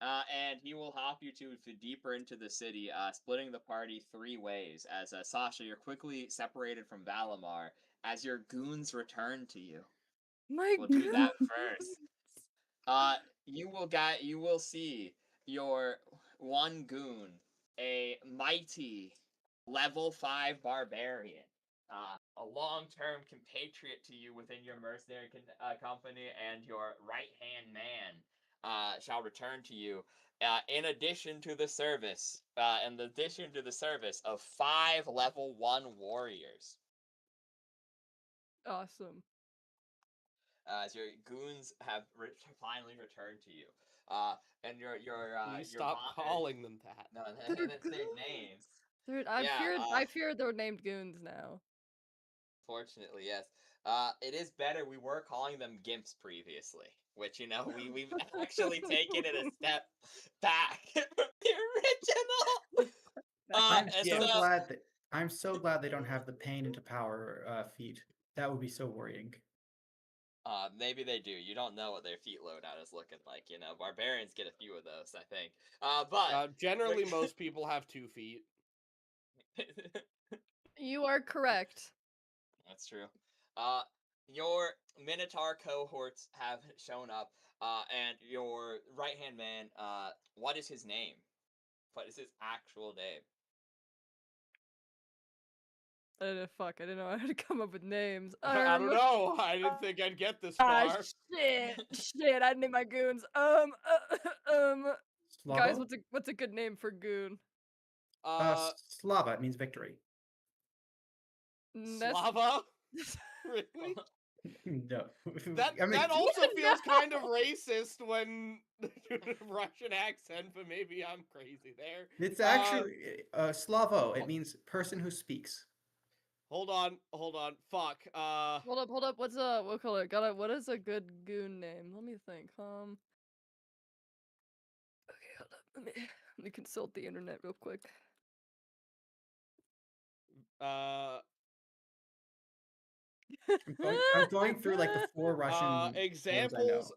And he will hop you to deeper into the city, splitting the party 3 ways. As Sasha, you're quickly separated from Valamar as your goons return to you. My We'll do that goodness. first. You will see your one goon, a mighty level 5 barbarian, a long-term compatriot to you within your mercenary company, and your right-hand man shall return to you. In addition to the service, of 5 level 1 warriors. Awesome. As your goons have finally returned to you. And your Please your stop bonders- calling them that. No, They're that's their names. I fear they're named goons now. Fortunately, yes. It is better. We were calling them gimps previously, which we've actually taken it a step back from the original. I'm so glad they don't have the pain into power feat. That would be so worrying. Maybe they do. You don't know what their feet loadout is looking like. Barbarians get a few of those, I think. But Generally, most people have 2 feet. You are correct. That's true. Your Minotaur cohorts have shown up, and your right-hand man, what is his name? What is his actual name? I didn't know how to come up with names. I don't know. I didn't think I'd get this Ah, far. shit! I named my goons. Guys, Slava? what's a good name for goon? Slava. It means victory. Slava? Really? No. That also feels kind of racist when Russian accent, but maybe I'm crazy there. It's actually Slavo. It means person who speaks. Hold on. Fuck. Hold up. What is a good goon name? Let me think. Okay, hold up. Let me consult the internet real quick. I'm going through like the 4 Russian examples.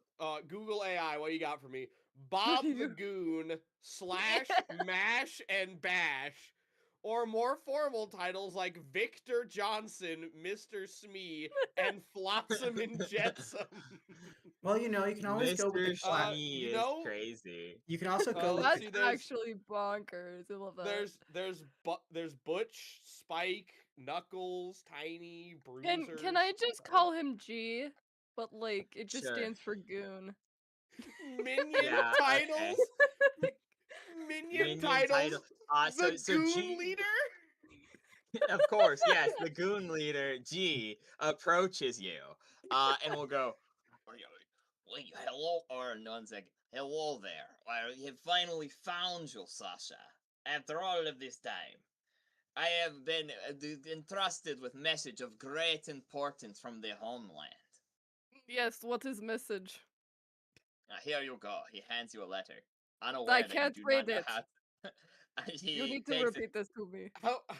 Google AI. What you got for me? Bob the Goon / Mash and Bash, or more formal titles like Victor Johnson, Mr. Smee, and Flotsam and Jetsam. Well, you can always go with the class. Is crazy. You can also go with That's actually bonkers. I love that. There's Butch, Spike, Knuckles, Tiny, Bruiser. Can I just call him G? But it just Sure. stands for goon. Minion titles. Minion titles. The Goon Leader. Of course, yes. The Goon Leader G approaches you, and will go. Hello, or one second. Hello there. I have finally found you, Sasha. After all of this time, I have been entrusted with message of great importance from the homeland. Yes, what is message? Here you go. He hands you a letter. unaware I that can't you do read not know it. how. He You need to takes it. repeat this to me. How are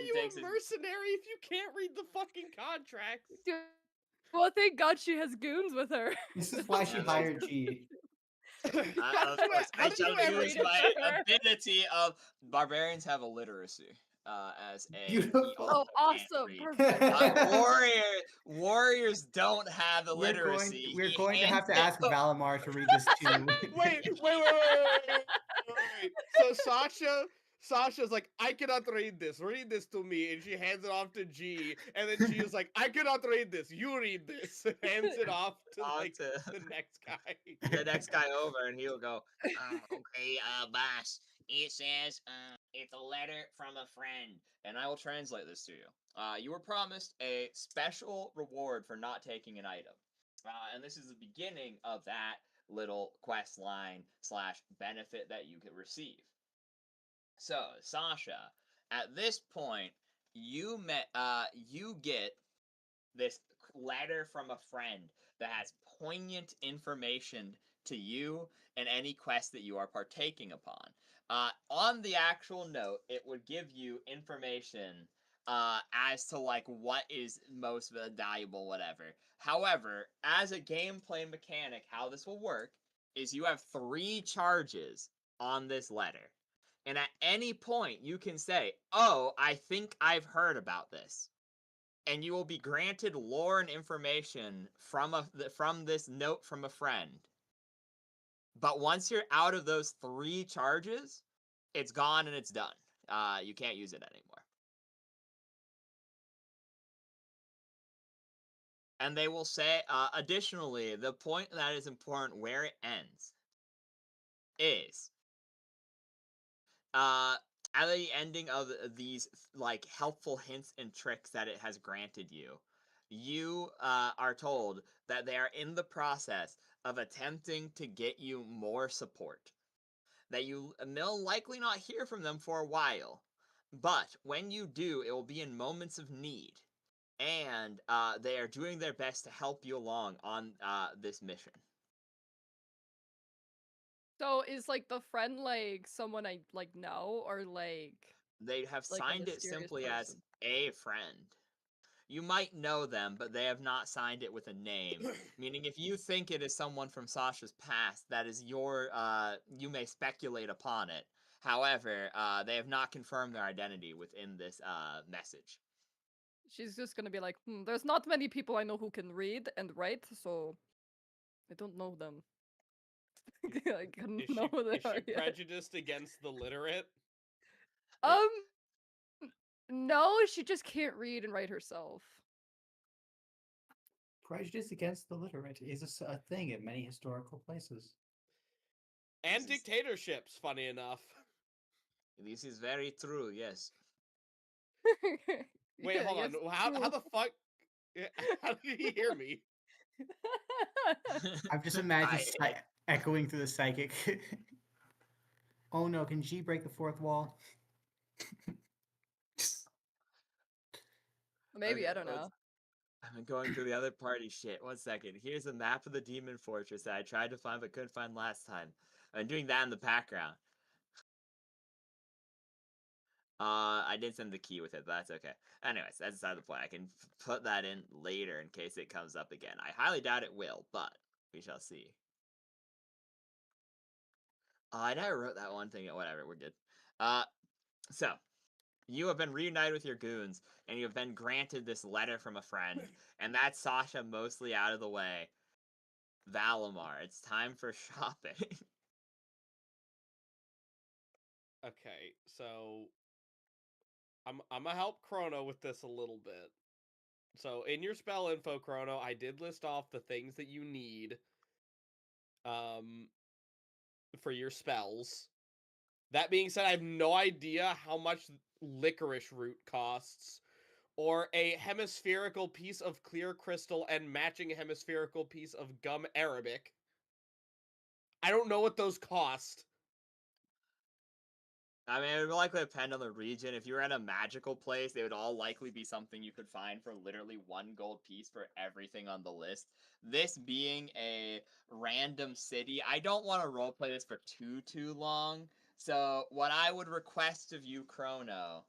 He you takes a his- mercenary if you can't read the fucking contracts? Dude, well, thank God she has goons with her. This is why she Yeah, that's hired true. G. Of you course, how I did you shall ever use read it my for her? ability of barbarians have illiteracy. As he Beautiful. also Oh, can't awesome! read. Perfect. Warriors don't have We're illiteracy. we're He going to have to hands ask it- Valimar to read this too. Wait. So Sasha's like, I cannot read this. Read this to me. And she hands it off to G. And then G is like, I cannot read this. You read this. Hands it off to On like to the next guy. the next guy over, and he'll go, okay, boss. It says, it's a letter from a friend, and I will translate this to you. You were promised a special reward for not taking an item, and this is the beginning of that little quest line / benefit that you could receive. So, Sasha, at this point, you get this letter from a friend that has poignant information to you and any quest that you are partaking upon. On the actual note, it would give you information as to like what is most valuable, whatever. However, as a gameplay mechanic, how this will work is you have 3 charges on this letter. And at any point, you can say, "Oh, I think I've heard about this." And you will be granted lore and information from this note from a friend. But once you're out of those 3 charges, it's gone and it's done. You can't use it anymore. And they will say, additionally, the point that is important where it ends is at the ending of these like helpful hints and tricks that it has granted you, you are told that they are in the process of attempting to get you more support. That you will likely not hear from them for a while, but when you do, it will be in moments of need. And they are doing their best to help you along on this mission. So is like the friend like someone I like know or like They have like a signed it mysterious simply as person? a friend. You might know them, but they have not signed it with a name. Meaning, if you think it is someone from Sasha's past, that is your, you may speculate upon it. However, they have not confirmed their identity within this message. She's just gonna be like, there's not many people I know who can read and write, so I don't know them. I can Is know she, them is she yet. prejudiced against the literate? Um, no, she just can't read and write herself. Prejudice against the literate is a thing in many historical places. And This is- dictatorships, funny enough. This is very true, yes. Wait, Yeah, hold yes, on. How true. the fuck? How did he hear me? I've just imagined I- echoing through the psychic. Oh no, can G break the fourth wall? Maybe, Okay, I don't know. I'm going through the other party shit. 1 second. Here's a map of the demon fortress that I tried to find but couldn't find last time. I'm doing that in the background. I did send the key with it, but that's okay. Anyways, that's beside the point. I can put that in later in case it comes up again. I highly doubt it will, but we shall see. I never wrote that one thing. Whatever, we're good. So you have been reunited with your goons, and you have been granted this letter from a friend, and that's Sasha mostly out of the way. Valimar, it's time for shopping. Okay, so I'm gonna help Chrono with this a little bit. So in your spell info, Chrono, I did list off the things that you need for your spells. That being said, I have no idea how much licorice root costs, or a hemispherical piece of clear crystal and matching hemispherical piece of gum arabic. I don't know what those cost. I mean, it would likely depend on the region. If you were in a magical place, they would all likely be something you could find for literally 1 gold piece for everything on the list. This being a random city, I don't want to roleplay this for too long. So, what I would request of you, Chrono,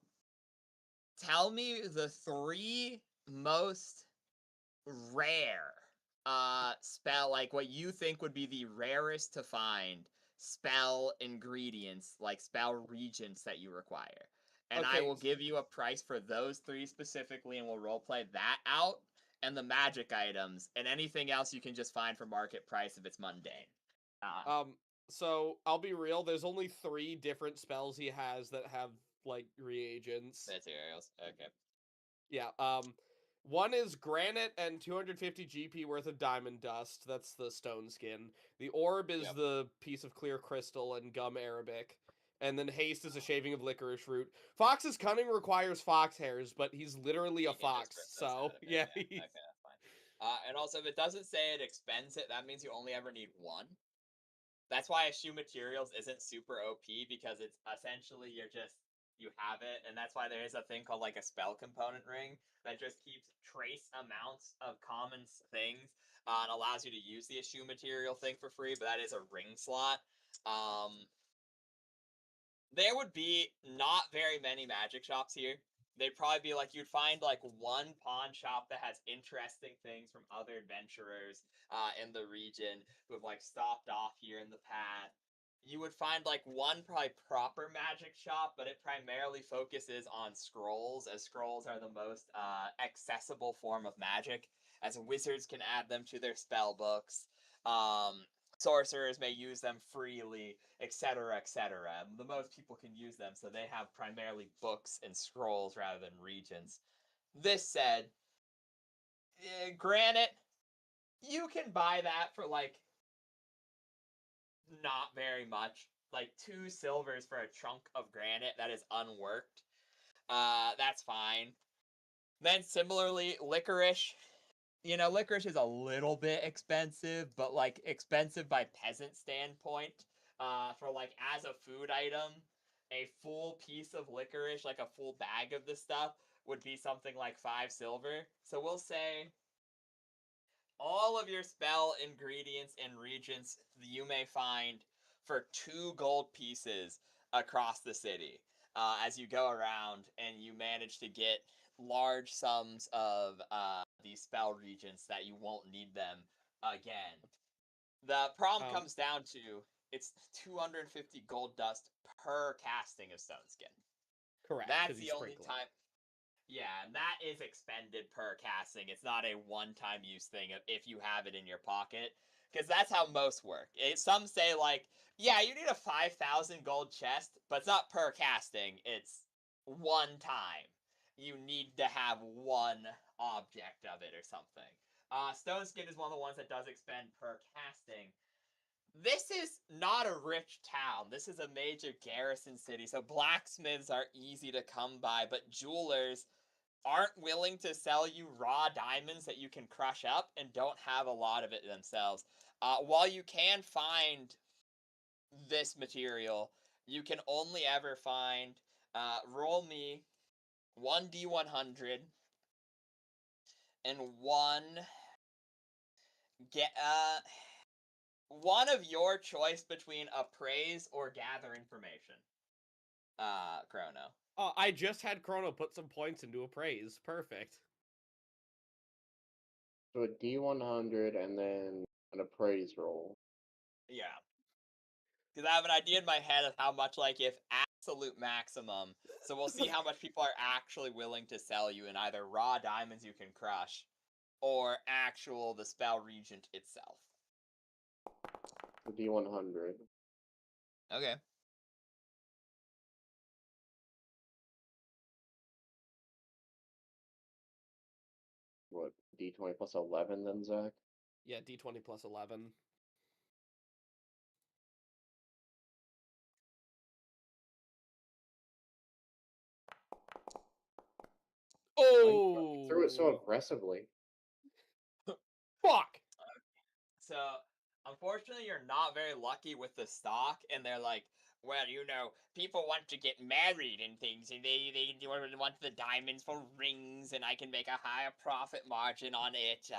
tell me the 3 most rare spell, like what you think would be the rarest to find spell ingredients, like spell regents that you require. And I Okay. will give you a price for those 3 specifically, and we'll roleplay that out, and the magic items, and anything else you can just find for market price if it's mundane. So I'll be real. There's only 3 different spells he has that have like reagents. Materials. Okay. Yeah. One is granite and 250 GP worth of diamond dust. That's the stone skin. The orb is Yep. the piece of clear crystal and gum Arabic. And then haste is a shaving of licorice root. Fox's cunning requires fox hairs, but he's literally a You can just fox. rip those So out of it, yeah. Okay, that's fine. And also, if it doesn't say it expends it, that means you only ever need 1. That's why eschew materials isn't super OP, because it's essentially you have it, and that's why there is a thing called like a spell component ring that just keeps trace amounts of common things and allows you to use the eschew material thing for free, but that is a ring slot. There would be not very many magic shops here. They'd probably be like, you'd find like 1 pawn shop that has interesting things from other adventurers in the region who have like stopped off here in the path. You would find like 1 probably proper magic shop, but it primarily focuses on scrolls, as scrolls are the most accessible form of magic, as wizards can add them to their spell books. Sorcerers may use them freely, etc., etc. The most people can use them, so they have primarily books and scrolls rather than regents. This said, granite, you can buy that for like not very much. Like 2 silvers for a chunk of granite that is unworked. That's fine. Then similarly, licorice. You know, licorice is a little bit expensive, but like expensive by peasant standpoint. For like as a food item, a full piece of licorice, like a full bag of this stuff, would be something like 5 silver. So we'll say all of your spell ingredients and regents you may find for 2 gold pieces across the city as you go around and you manage to get large sums of these spell regents that you won't need them again. The problem comes down to it's 250 gold dust per casting of Stone Skin. Correct. That's the only time. Yeah, and that is expended per casting. It's not a one-time use thing if you have it in your pocket, because that's how most work. Some say like, yeah, you need a 5,000 gold chest, but it's not per casting. It's one time. You need to have 1 object of it or something. Stone Skin is one of the ones that does expend per casting. This is not a rich town. This is a major garrison city, so blacksmiths are easy to come by, but jewelers aren't willing to sell you raw diamonds that you can crush up and don't have a lot of it themselves. While you can find this material, you can only ever find, roll me 1d100 and get one of your choice between appraise or gather information. Chrono. Oh, I just had Chrono put some points into appraise. Perfect. So a D100 and then an appraise roll. Yeah. Because I have an idea in my head of how much, like, if absolute maximum. So we'll see how much people are actually willing to sell you in either raw diamonds you can crush or the spell regent itself. So D100. Okay. What, D20 plus 11 then, Zach? Yeah, D20 plus 11. You threw it so aggressively. Fuck! So, unfortunately, you're not very lucky with the stock, and they're like, Well, people want to get married and things, and they want the diamonds for rings, and I can make a higher profit margin on it.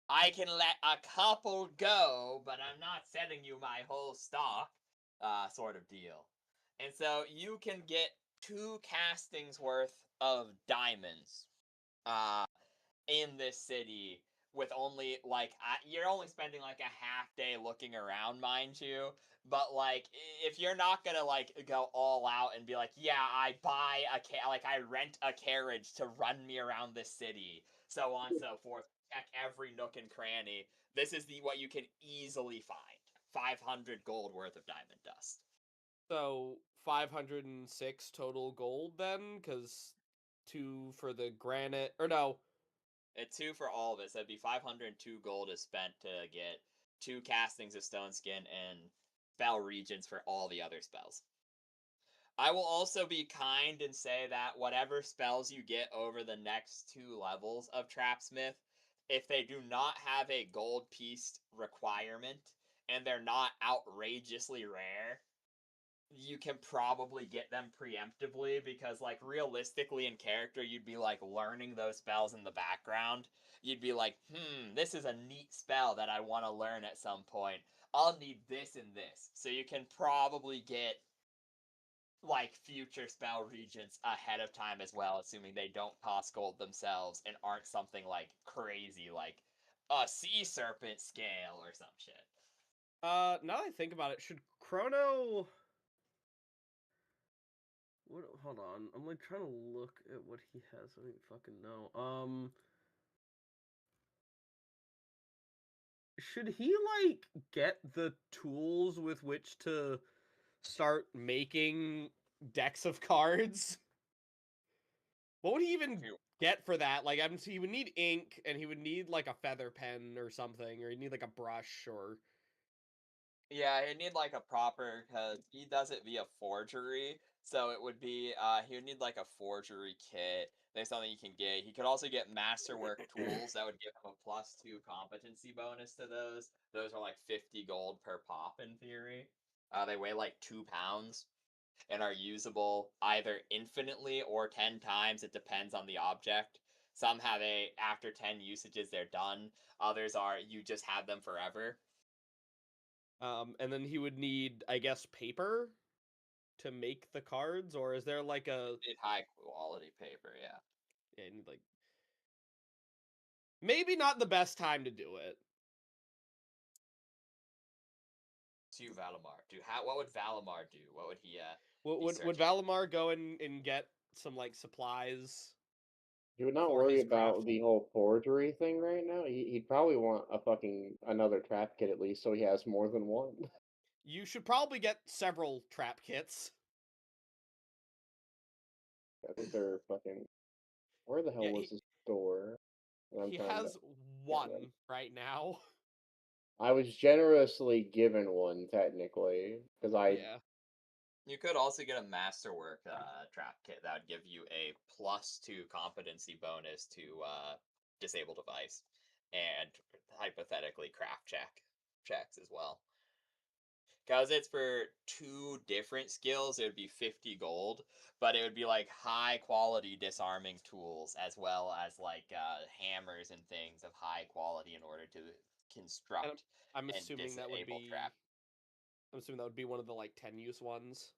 I can let a couple go, but I'm not selling you my whole stock, sort of deal. And so you can get 2 castings worth of diamonds, uh, in this city with only you're only spending like a half day looking around, mind you. But like, if you're not gonna like go all out and be like, yeah, I buy I rent a carriage to run me around this city, so on and so forth, check every nook and cranny. This is what you can easily find: 500 gold worth of diamond dust. So 506 total gold then, because 2 for the granite, or no, At 2 for all of it, so that'd be 502 gold is spent to get 2 castings of Stone Skin and spell regions for all the other spells. I will also be kind and say that whatever spells you get over the next 2 levels of Trapsmith, if they do not have a gold piece requirement and they're not outrageously rare, you can probably get them preemptively, because like realistically in character you'd be like learning those spells in the background. You'd be like, this is a neat spell that I want to learn at some point. I'll need this and this. So you can probably get like future spell regions ahead of time as well, assuming they don't cost gold themselves and aren't something like crazy like a sea serpent scale or some shit. now that I think about it, should Chrono... What? Hold on, I'm like trying to look at what he has. I don't even fucking know. Should he like get the tools with which to start making decks of cards? What would he even get for that? Like, he would need ink, and he would need like a feather pen or something, or he'd need like a brush, or Yeah, he'd need like a proper, because he does it via forgery. So it would be he would need like a forgery kit. There's something you can get. He could also get masterwork tools that would give him a +2 competency bonus to those. Those are like 50 gold per pop in theory. They weigh like 2 pounds and are usable either infinitely or 10 times. It depends on the object. Some have a after 10 usages they're done. Others are you just have them forever. and then he would need, I guess, paper to make the cards, or is there like a High quality paper, yeah. yeah, you need like maybe not the best time to do it. To Valimar. What would Valimar do? What would he Would Valimar go and get some like supplies? He would not for worry his about craft? the whole forgery thing right now. He'd probably want a fucking another trap kit at least, so he has more than one. You should probably get several trap kits. I think they're fucking. Where the hell Yeah, was the store? And I'm he trying to has get one them. right now. I was generously given one technically because I Yeah. You could also get a masterwork trap kit that would give you a +2 competency bonus to disable device, and hypothetically craft checks as well. Because it's for 2 different skills, it would be 50 gold, but it would be like high quality disarming tools as well as like hammers and things of high quality in order to And construct I'm and assuming that would disable be trap. I'm assuming that would be one of the like 10 use ones.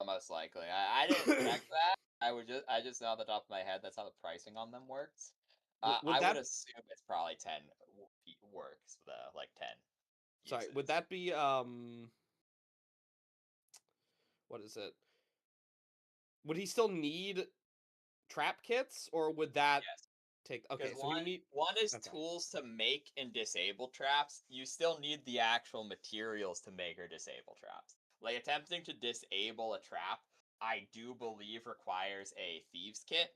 Most likely. I didn't check that. I just know off the top of my head that's how the pricing on them works. Would I would that assume it's probably 10 works, like 10 sorry, uses. would that be what is it? Would he still need trap kits, or would that Yes. take Because okay, so he would need one is okay. tools to make and disable traps. You still need the actual materials to make or disable traps. Like attempting to disable a trap, I do believe requires a thieves kit,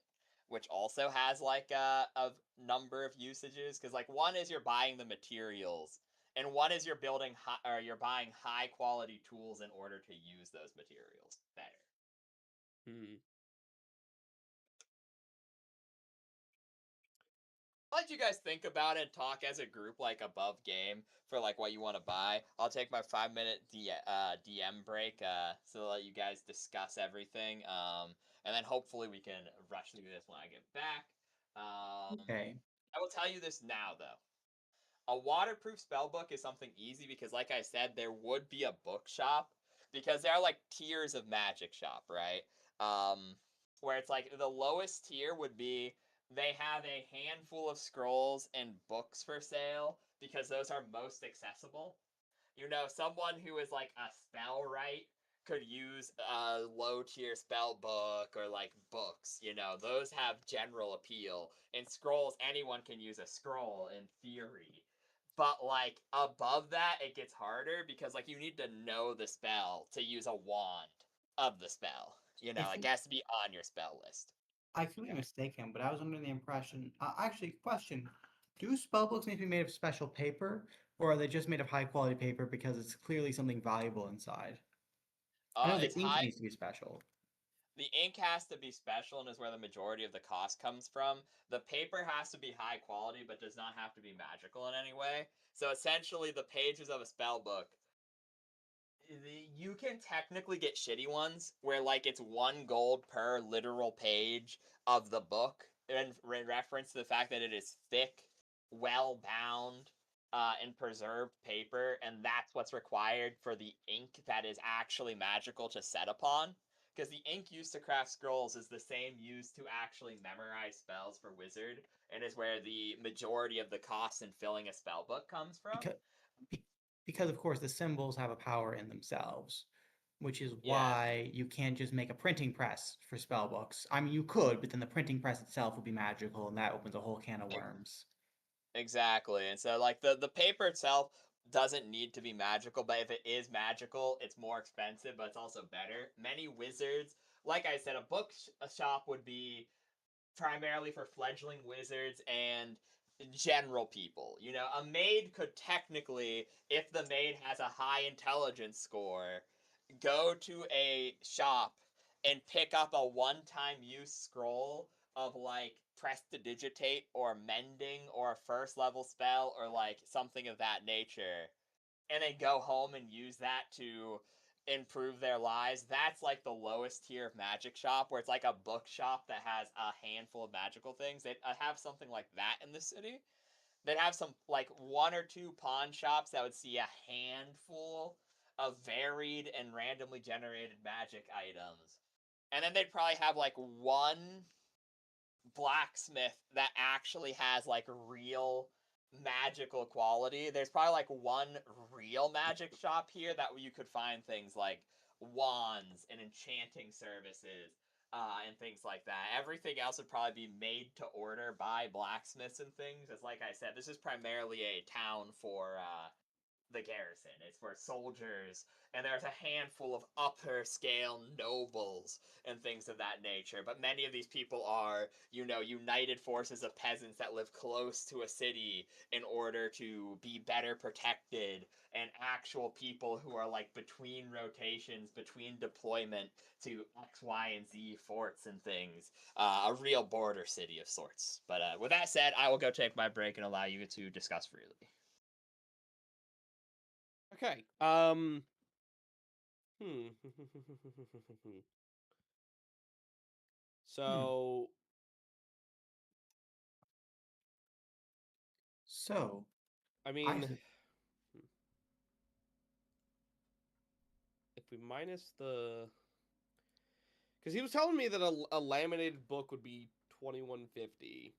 which also has like a number of usages. Because like one is you're buying the materials, and one is you're building or you're buying high quality tools in order to use those materials better. Hmm. let you guys think about it and talk as a group, like, above game for, like, what you want to buy. I'll take my 5-minute DM break so that you guys discuss everything. And then hopefully we can rush through this when I get back. Okay. I will tell you this now, though. A waterproof spellbook is something easy because, like I said, there would be a bookshop because there are like tiers of magic shop, right? Where it's like the lowest tier would be they have a handful of scrolls and books for sale because those are most accessible. You know, someone who is like a spellwright could use a low tier spell book or like books. You know, those have general appeal. In scrolls, anyone can use a scroll in theory. But like above that, it gets harder because like you need to know the spell to use a wand of the spell. You know, I it think has to be on your spell list. I could be mistaken, but I was under the impression. Actually, question: do spellbooks need to be made of special paper, or are they just made of high quality paper because it's clearly something valuable inside? I know the It's ink high. needs to be special. The ink has to be special and is where the majority of the cost comes from. The paper has to be high quality but does not have to be magical in any way. So essentially, the pages of a spell book, you can technically get shitty ones where like it's 1 gold per literal page of the book in reference to the fact that it is thick, well bound, and preserved paper, and that's what's required for the ink that is actually magical to set upon. Because the ink used to craft scrolls is the same used to actually memorize spells for wizard, and is where the majority of the cost in filling a spell book comes from. Because, because of course the symbols have a power in themselves, which is Yeah, why you can't just make a printing press for spellbooks. I mean, you could, but then the printing press itself would be magical, and that opens a whole can of worms. exactly. And so like the paper itself doesn't need to be magical, but if it is magical, it's more expensive, but it's also better. Many wizards, like I said, a shop would be primarily for fledgling wizards and general people. You know, a maid could technically, if the maid has a high intelligence score, go to a shop and pick up a one-time use scroll of like prestidigitate or mending or a first level spell or like something of that nature, and then go home and use that to improve their lives. That's like the lowest tier of magic shop, where it's like a bookshop that has a handful of magical things. They have something like that in the city. They'd have some like 1 or 2 pawn shops that would see a handful of varied and randomly generated magic items. And then they'd probably have like one blacksmith that actually has like real magical quality. There's probably like one real magic shop here that you could find things like wands and enchanting services and things like that. Everything else would probably be made to order by blacksmiths and things. As like I said, this is primarily a town for the garrison. It's for soldiers, and there's a handful of upper scale nobles and things of that nature. But many of these people are, you know, united forces of peasants that live close to a city in order to be better protected, and actual people who are like between rotations, between deployment to X, Y, and Z forts and things. A real border city of sorts. But with that said, I will go take my break and allow you to discuss freely. Okay. So So, I I mean, th- if we minus the, because he was telling me that a laminated book would be 2150,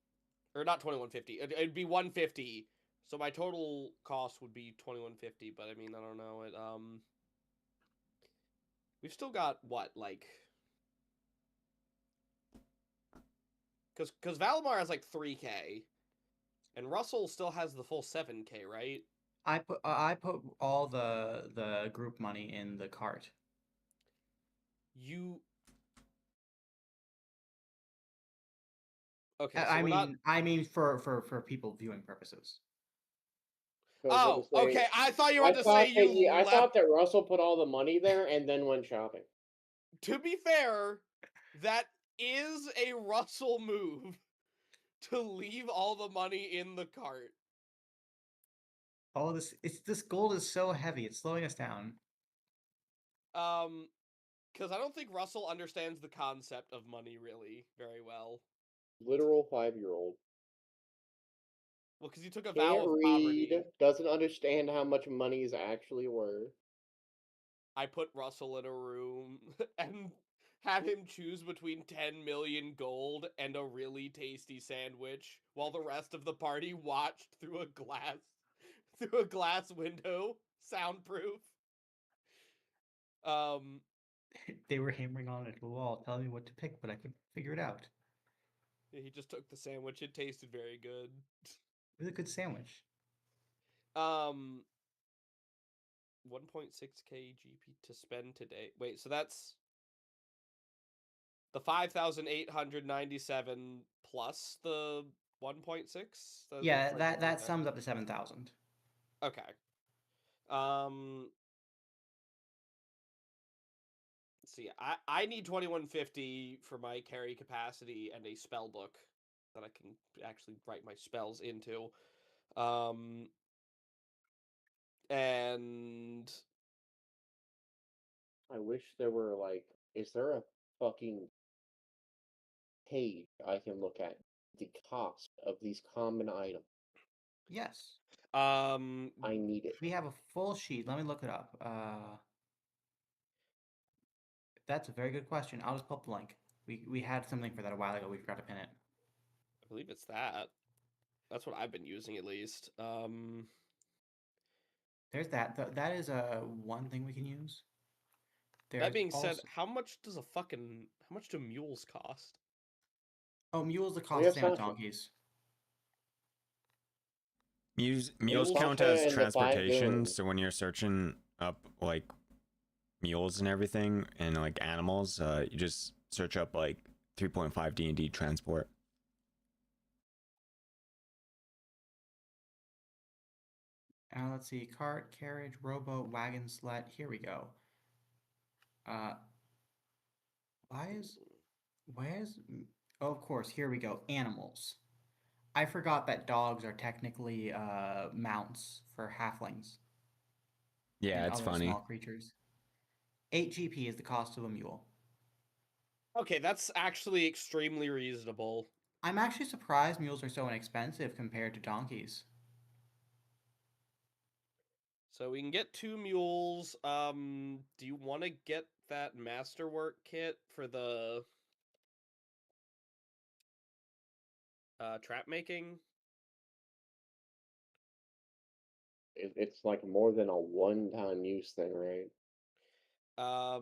or not 2150. It'd be 150. So my total cost would be 2150. But I mean, I don't know. We've still got what, like, because Valimar has like 3K, and Russell still has the full 7K, right? I put all the group money in the cart. You okay? So I we're not. mean for people viewing purposes. So I was Oh, gonna say, okay. I thought you were about to say you I left. thought that Russell put all the money there and then went shopping. To be fair, that is a Russell move to leave all the money in the cart. All this gold is so heavy, it's slowing us down. Because I don't think Russell understands the concept of money really very well. Literal 5-year-old. Well, because he took a vow Can't of read, poverty. doesn't understand how much money is actually worth. I put Russell in a room and had him choose between 10 million gold and a really tasty sandwich while the rest of the party watched through a glass window, soundproof. They were hammering on it the wall, telling me what to pick, but I couldn't figure it out. He just took the sandwich. It tasted very good. It was a good sandwich. 1.6k GP to spend today. Wait, so that's the 5,897 plus the 1.6? Yeah, that sums up to 7,000. Okay. Let's see. I need 2150 for my carry capacity and a spell book that I can actually write my spells into. And I wish there were like, is there a fucking page I can look at the cost of these common items? Yes. I need it. We have a full sheet. Let me look it up. That's a very good question. I'll just pull up the link. We had something for that a while ago. We forgot to pin it. I believe it's that. That's what I've been using at least. There's that. That is one thing we can use. That being also... said, how much do mules cost? Oh, mules the We cost have the same as Sasha. donkeys. Mules Sasha count as and the 5 transportation, villains. so when you're searching up like mules and everything and like animals, you just search up like 3.5 D&D transport. Let's see. Cart, carriage, rowboat, wagon, sled. Here we go. Where's... Oh, of course. Here we go. Animals. I forgot that dogs are technically mounts for halflings. Yeah, And it's other funny. small creatures. 8 GP is the cost of a mule. Okay, that's actually extremely reasonable. I'm actually surprised mules are so inexpensive compared to donkeys. So we can get 2 mules. Do you want to get that masterwork kit for the trap making? It's like more than a one-time use thing, right? I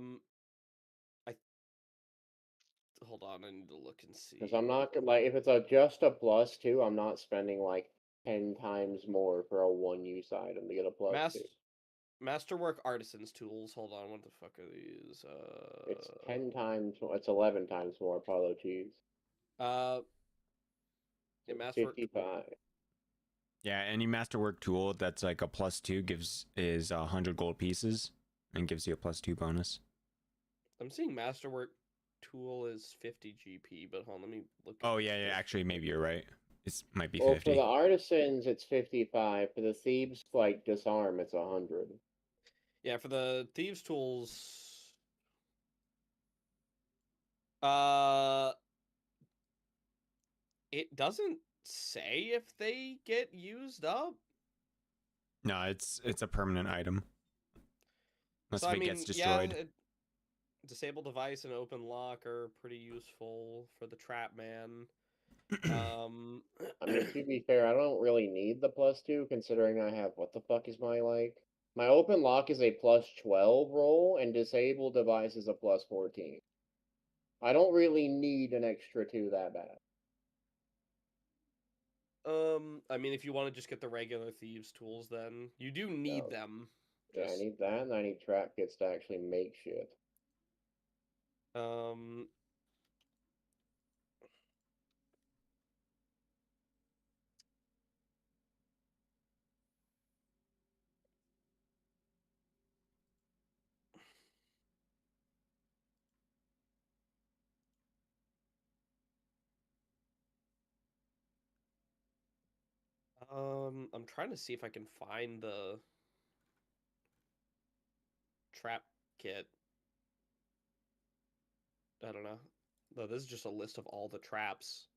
hold on. I need to look and see. Because I'm not like, if it's just a +2, I'm not spending like 10 times more for a one-use item to get a +2. Masterwork artisans tools. Hold on. What the fuck are these? It's 10 times. It's 11 times more Apollo cheese. Yeah, So masterwork 55. Yeah, any masterwork tool that's like a +2 is 100 gold pieces and gives you a +2 bonus. I'm seeing masterwork tool is 50 GP, but hold on, let me look. Oh yeah, actually maybe you're right. It might be Well, 50. for the artisans, it's 55. For the thieves, like disarm, it's 100. Yeah, for the thieves tools, it doesn't say if they get used up. No, it's a permanent item. Unless So if I it mean, gets destroyed. yeah, disable device and open lock are pretty useful for the trap man. I mean, to be fair, I don't really need the +2, considering I have, what the fuck is my, like... My open lock is a +12 roll, and disable device is a +14. I don't really need an extra 2 that bad. I mean, if you want to just get the regular thieves tools, then you do need them. Yeah, I need that, and I need trap kits to actually make shit. I'm trying to see if I can find the trap kit. I don't know. No, this is just a list of all the traps.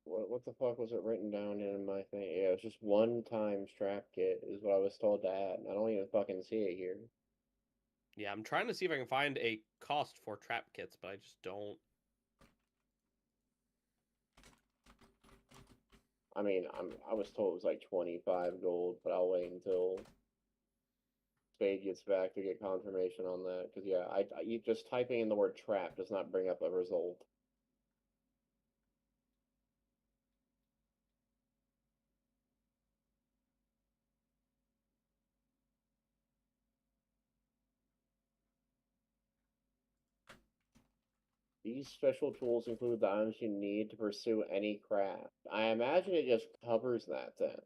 What the fuck was it written down in my thing? Yeah, it was just one time strap kit is what I was told to add. And I don't even fucking see it here. Yeah, I'm trying to see if I can find a cost for trap kits, but I just don't. I mean, I was told it was like 25 gold, but I'll wait until Spade gets back to get confirmation on that. Because yeah, you just typing in the word trap does not bring up a result. These special tools include the items you need to pursue any craft. I imagine it just covers that then.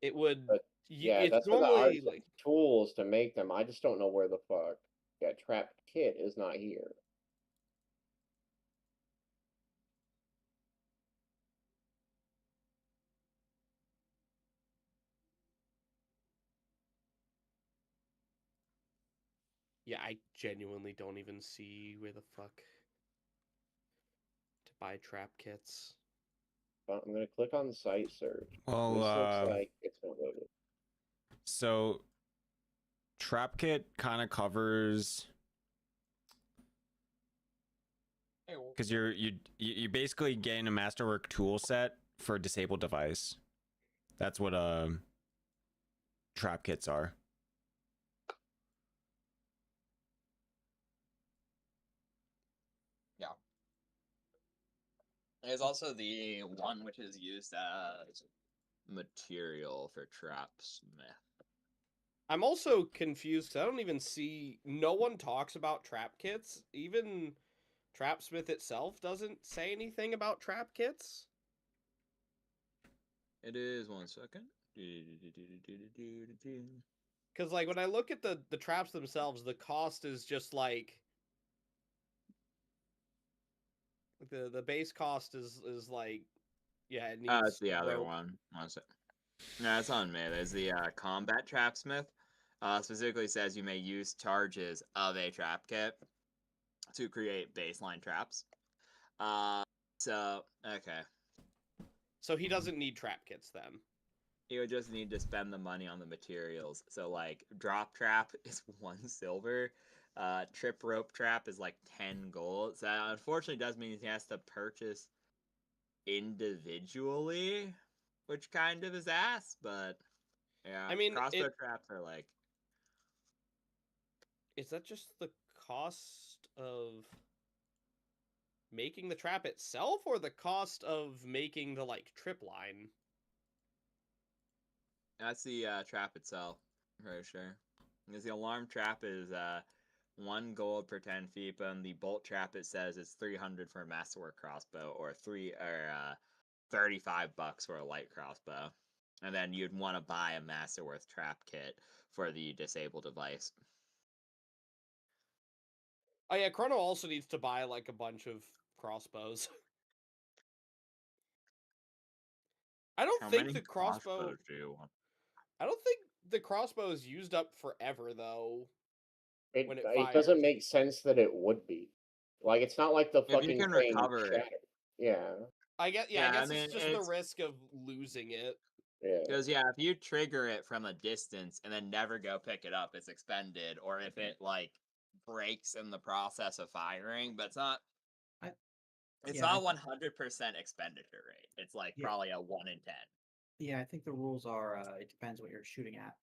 It would. But yeah, It's that's what the normally art like. tools to make them. I just don't know where the fuck. Yeah, trap kit is not here. Yeah, I genuinely don't even see where the fuck to buy trap kits. I'm gonna click on site search. Well, This looks like it's not loaded. So trap kit kind of covers because you basically getting a masterwork tool set for a disabled device. That's what trap kits are. Yeah. There's also the one which is used as material for trapsmith. I'm also confused. I don't even see. No one talks about trap kits. Even Trapsmith itself doesn't say anything about trap kits. It is 1 second. Because like when I look at the traps themselves, the cost is just like the base cost is like it needs It's the other rope. one. 1 second. No, it's on me. There's the combat trapsmith. Specifically says you may use charges of a trap kit to create baseline traps. So okay. So he doesn't need trap kits then. You would just need to spend the money on the materials. So like drop trap is 1 silver. Trip rope trap is like 10 gold. So that unfortunately does mean he has to purchase individually, which kind of is ass, but yeah. I mean, crossbow traps are like. Is that just the cost of making the trap itself, or the cost of making the like trip line? That's the trap itself, for sure. Because the alarm trap is 1 gold per 10 feet, but on the bolt trap it says it's 300 for a masterwork crossbow, or 35 bucks for a light crossbow. And then you'd want to buy a masterwork trap kit for the disabled device. Oh yeah, Chrono also needs to buy like a bunch of crossbows. I don't How think many the crossbow. crossbows do you want? I don't think the crossbow is used up forever though. When it It doesn't fires. make sense that it would be. Like, it's not like the If you fucking can thing recover it. shattered. Yeah. I guess Yeah, I it's mean, just the it's risk of losing it. Yeah. because if you trigger it from a distance and then never go pick it up, it's expended. Or if it like breaks in the process of firing, but it's not. It's not 100% expenditure rate. It's like Yeah. probably a 1 in 10. Yeah, I think the rules are it depends what you're shooting at.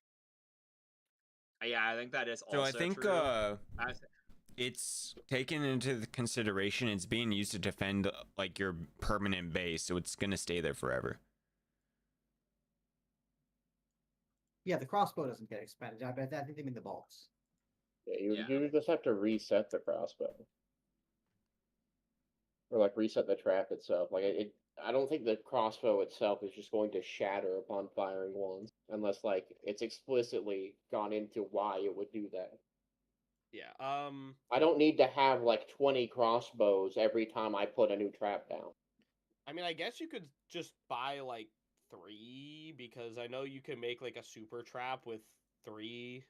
Yeah, I think that is also So I think true. it's taken into the consideration. It's being used to defend like your permanent base, so it's gonna stay there forever. Yeah, the crossbow doesn't get expended. I think they mean the bolts. Yeah, you Yeah. just have to reset the crossbow. Or like reset the trap itself. Like I don't think the crossbow itself is just going to shatter upon firing once, unless like it's explicitly gone into why it would do that. Yeah. I don't need to have like 20 crossbows every time I put a new trap down. I mean, I guess you could just buy like 3 because I know you can make like a super trap with 3.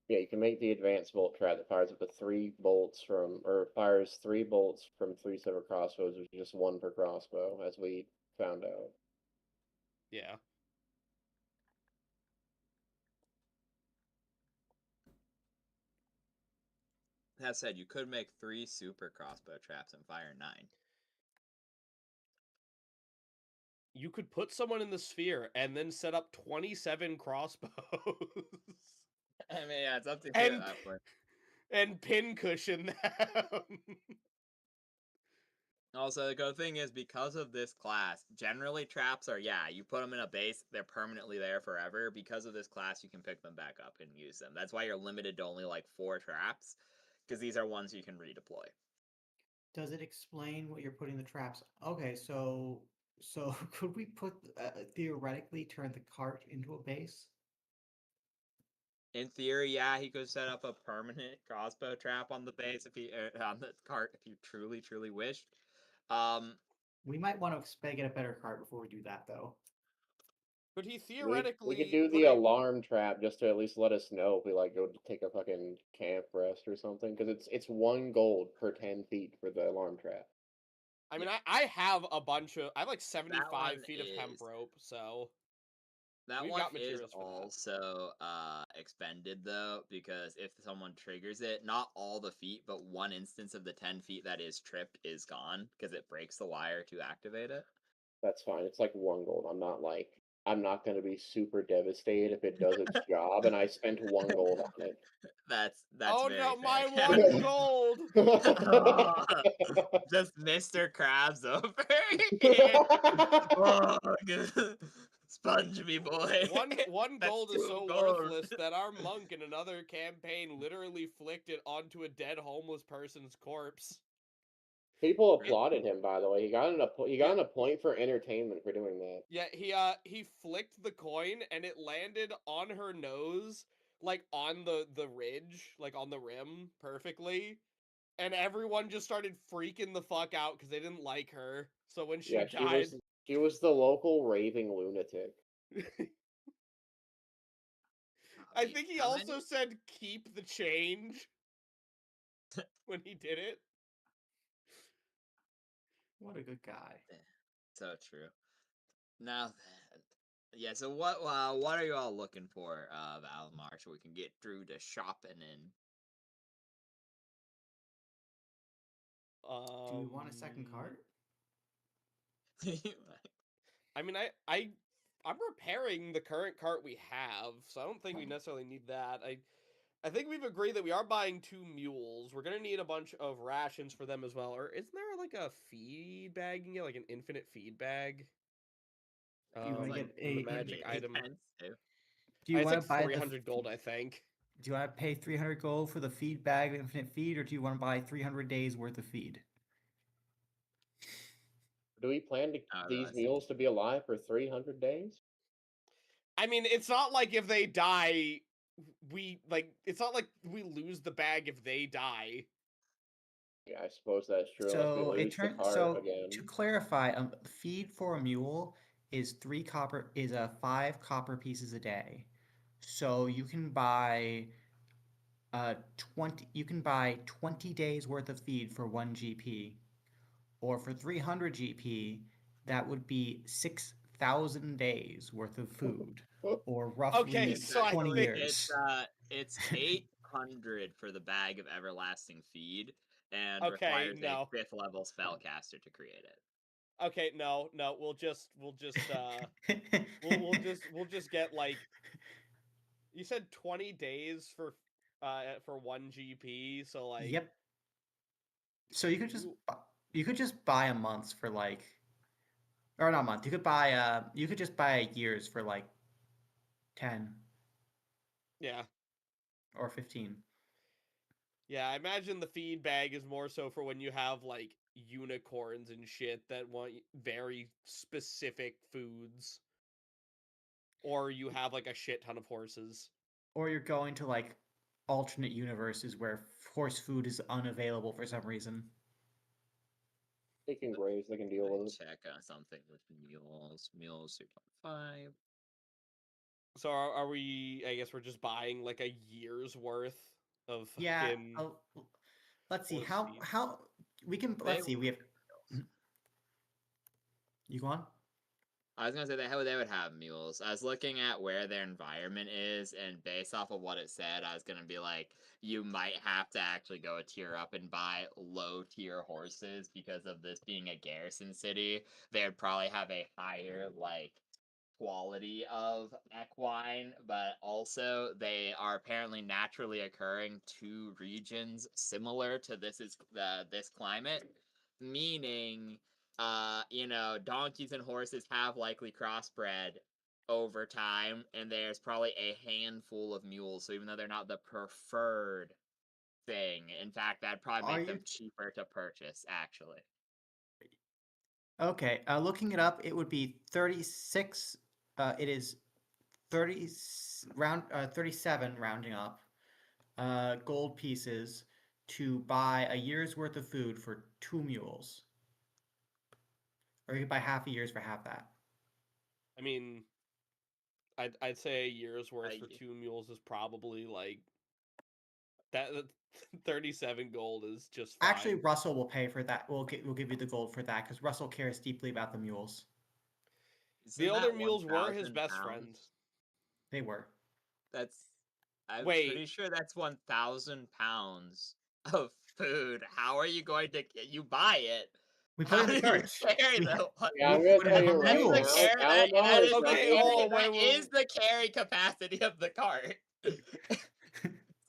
Yeah, you can make the advanced bolt trap that fires up to 3 bolts from, or fires 3 bolts from 3 separate crossbows, which is just 1 per crossbow, as we found out. Yeah. That said, you could make 3 super crossbow traps and fire 9. You could put someone in the sphere and then set up 27 crossbows. I mean, yeah, it's up to you And at that point. and pincushion them. Also, the good thing is, because of this class, generally traps are, yeah, you put them in a base, they're permanently there forever. Because of this class, you can pick them back up and use them. That's why you're limited to only like 4 traps, because these are ones you can redeploy. Does it explain what you're putting the traps? Okay, so could we put theoretically turn the cart into a base? In theory, yeah, he could set up a permanent crossbow trap on the base if he on the cart if you truly wished. We might want to get a better cart before we do that, though. Could he We could theoretically do put the a alarm trap just to at least let us know if we like go to take a fucking camp rest or something, because it's 1 gold per 10 feet for the alarm trap. I mean, I have a bunch of I have like That 75 one feet of hemp is rope, so that we've one got is materials for that. also expended though, because if someone triggers it, not all the feet, but one instance of the 10 feet that is tripped is gone because it breaks the wire to activate it. That's fine. It's like 1 gold. I'm not gonna be super devastated if it does its job and I spent 1 gold on it. That's Oh very no, fair. my 1 gold! Just Mr. Krabs over here. Oh, sponge me, boy. One That's gold is 2 so gold. worthless that our monk in another campaign literally flicked it onto a dead homeless person's corpse. People applauded him, by the way. He got a point for entertainment for doing that. Yeah, he flicked the coin and it landed on her nose, like on the ridge, like on the rim, perfectly. And everyone just started freaking the fuck out because they didn't like her. So when she Yeah, died, she was the local raving lunatic. I Wait, think he how also many? said keep the change when he did it. What a good guy. So true. Now then, yeah. So what are you all looking for, Valmar, so we can get through to shopping and Do you want a second cart? I mean, I'm repairing the current cart we have, so I don't think we necessarily need that. I think we've agreed that we are buying 2 mules. We're gonna need a bunch of rations for them as well. Or isn't there like a feed bag? You can get like an infinite feed bag. Do you want to like get From the a? magic item. expensive. Do you It's want like to buy the? 300 gold, I think. Do you want to pay 300 gold for the feed bag of infinite feed, or do you want to buy 300 days worth of feed? Do we plan to Oh, these that's mules to be alive for 300 days? I mean, it's not like if they die, it's not like we lose the bag if they die. Yeah, I suppose that's true, unless we So it lose the turns. cart So again. to clarify, feed for a mule is 5 copper pieces a day. So you can buy 20 days worth of feed for 1 GP, or for 300 GP that would be 6,000 days worth of food, or Okay, roughly It's so I 20 actually think years. it's 800 for the bag of everlasting feed, and okay, requires a no. 5th level spellcaster to create it. Okay, no, we'll just we'll just get like you said 20 days for 1 GP, so like Yep. So you could just buy a month for like, or not a month. You could just buy a year's for like 10 yeah. or 15. Yeah, I imagine the feed bag is more so for when you have like unicorns and shit that want very specific foods. Or you have like a shit ton of horses. Or you're going to like alternate universes where horse food is unavailable for some reason. They can graze. They can deal with it. Check on something with mules. Mules 3.5. So are we? I guess we're just buying like a year's worth of Yeah. fucking. Let's see horse how feed. we can. Let's see. We have. You go on. I was gonna say they would have mules. I was looking at where their environment is, and based off of what it said, I was gonna be like, you might have to actually go a tier up and buy low tier horses because of this being a garrison city. They would probably have a higher like quality of equine, but also they are apparently naturally occurring two regions similar to this climate, meaning donkeys and horses have likely crossbred over time, and there's probably a handful of mules. So even though they're not the preferred thing, in fact, that'd probably Are make them you cheaper to purchase, actually. okay? Looking it up, it would be 36. It is 37 rounding up. Gold pieces to buy a year's worth of food for 2 mules, or you could buy half a year's for half that. I mean, I'd say a year's worth I- for 2 mules is probably like that. 37 gold is just fine. Actually, Russell will pay for that. We'll give you the gold for that because Russell cares deeply about the mules. Isn't the older that mules were his 1,000 best pounds? friend. They were. I'm Wait. pretty sure that's 1,000 pounds of food. How are you going to you buy it? We put How it in the do you cart. carry We that ha- one? Yeah, I'm We'll gonna put it tell on you the right mules. now, That Calamar is is not Okay, the, getting that wait. is the carry capacity of the cart.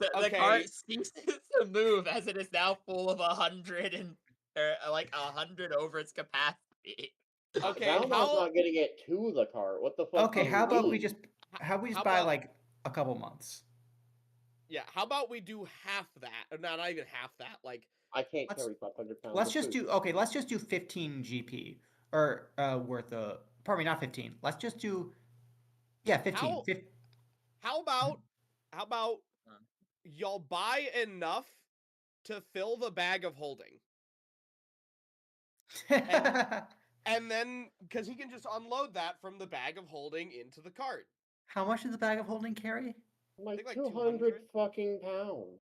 The Okay. cart ceases to move as it is now full of 100 and like 100 over its capacity. Okay, Valmar's how not getting it to the cart. What the fuck? Okay, do how you about we mean? just how buy about- like a couple months? yeah, how about we do half that? Or not even half that. Like I can't Let's- carry 500 pounds. Let's of just food. do 15 GP or worth of. Pardon me, not 15. Let's just do 15. How- how about Huh. y'all buy enough to fill the bag of holding? And then because he can just unload that from the bag of holding into the cart. How much does the bag of holding carry? Like like 200 200? fucking pounds.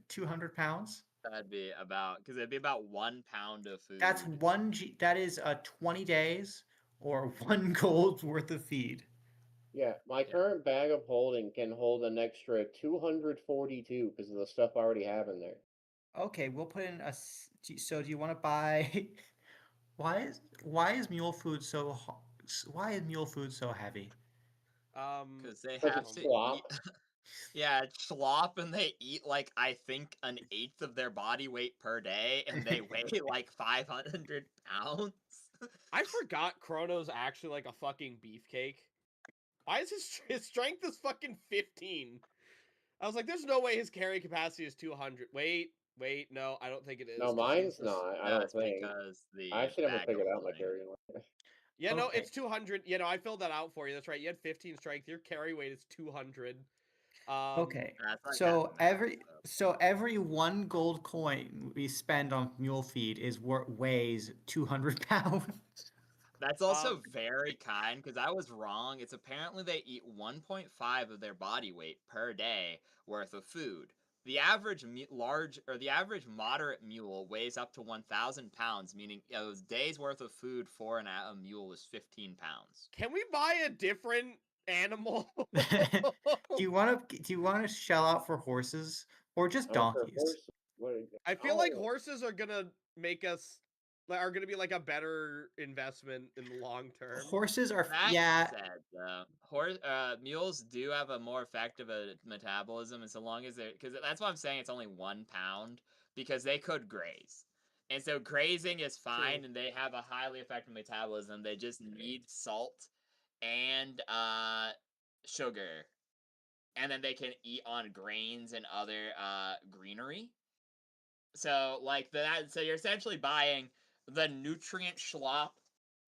200 pounds. That'd be about because it'd be about 1 pound of food. That's That is 20 days or 1 gold's worth of feed. Yeah, my current bag of holding can hold an extra 242 because of the stuff I already have in there. Okay, we'll put in so do you want to buy why is mule food so why is mule food so heavy? Because they Because have it's to slop. eat. Yeah, it's slop, and they eat like I think an eighth of their body weight per day, and they weigh like 500 pounds. I forgot Chrono's actually like a fucking beefcake. Why is his strength is fucking 15? I was like, there's no way his carry capacity is 200. Wait, no, I don't think it is. No, 'cause mine's he's not. I No, don't it's think. because the I actually never bag figured of out my holding. carry. Yeah, no, Okay. it's 200. You know, I filled that out for you. That's right. You had 15 strength. Your carry weight is 200. Okay. That's like So that math, though. every 1 gold coin we spend on mule feed weighs 200 pounds. That's also very kind because I was wrong. It's apparently they eat 1.5 of their body weight per day worth of food. The average the average moderate mule weighs up to 1,000 pounds, meaning a day's worth of food for a mule is 15 pounds. Can we buy a different animal? Do you want to shell out for horses or just donkeys? I feel like horses are gonna make us are gonna be like a better investment in the long term. Horses are That said, though, mules do have a more effective metabolism, and so long as they're because that's why I'm saying it's only 1 pound because they could graze, and so grazing is fine, True. and they have a highly effective metabolism. They just need salt and sugar, and then they can eat on grains and other greenery. So so you're essentially buying the nutrient schlop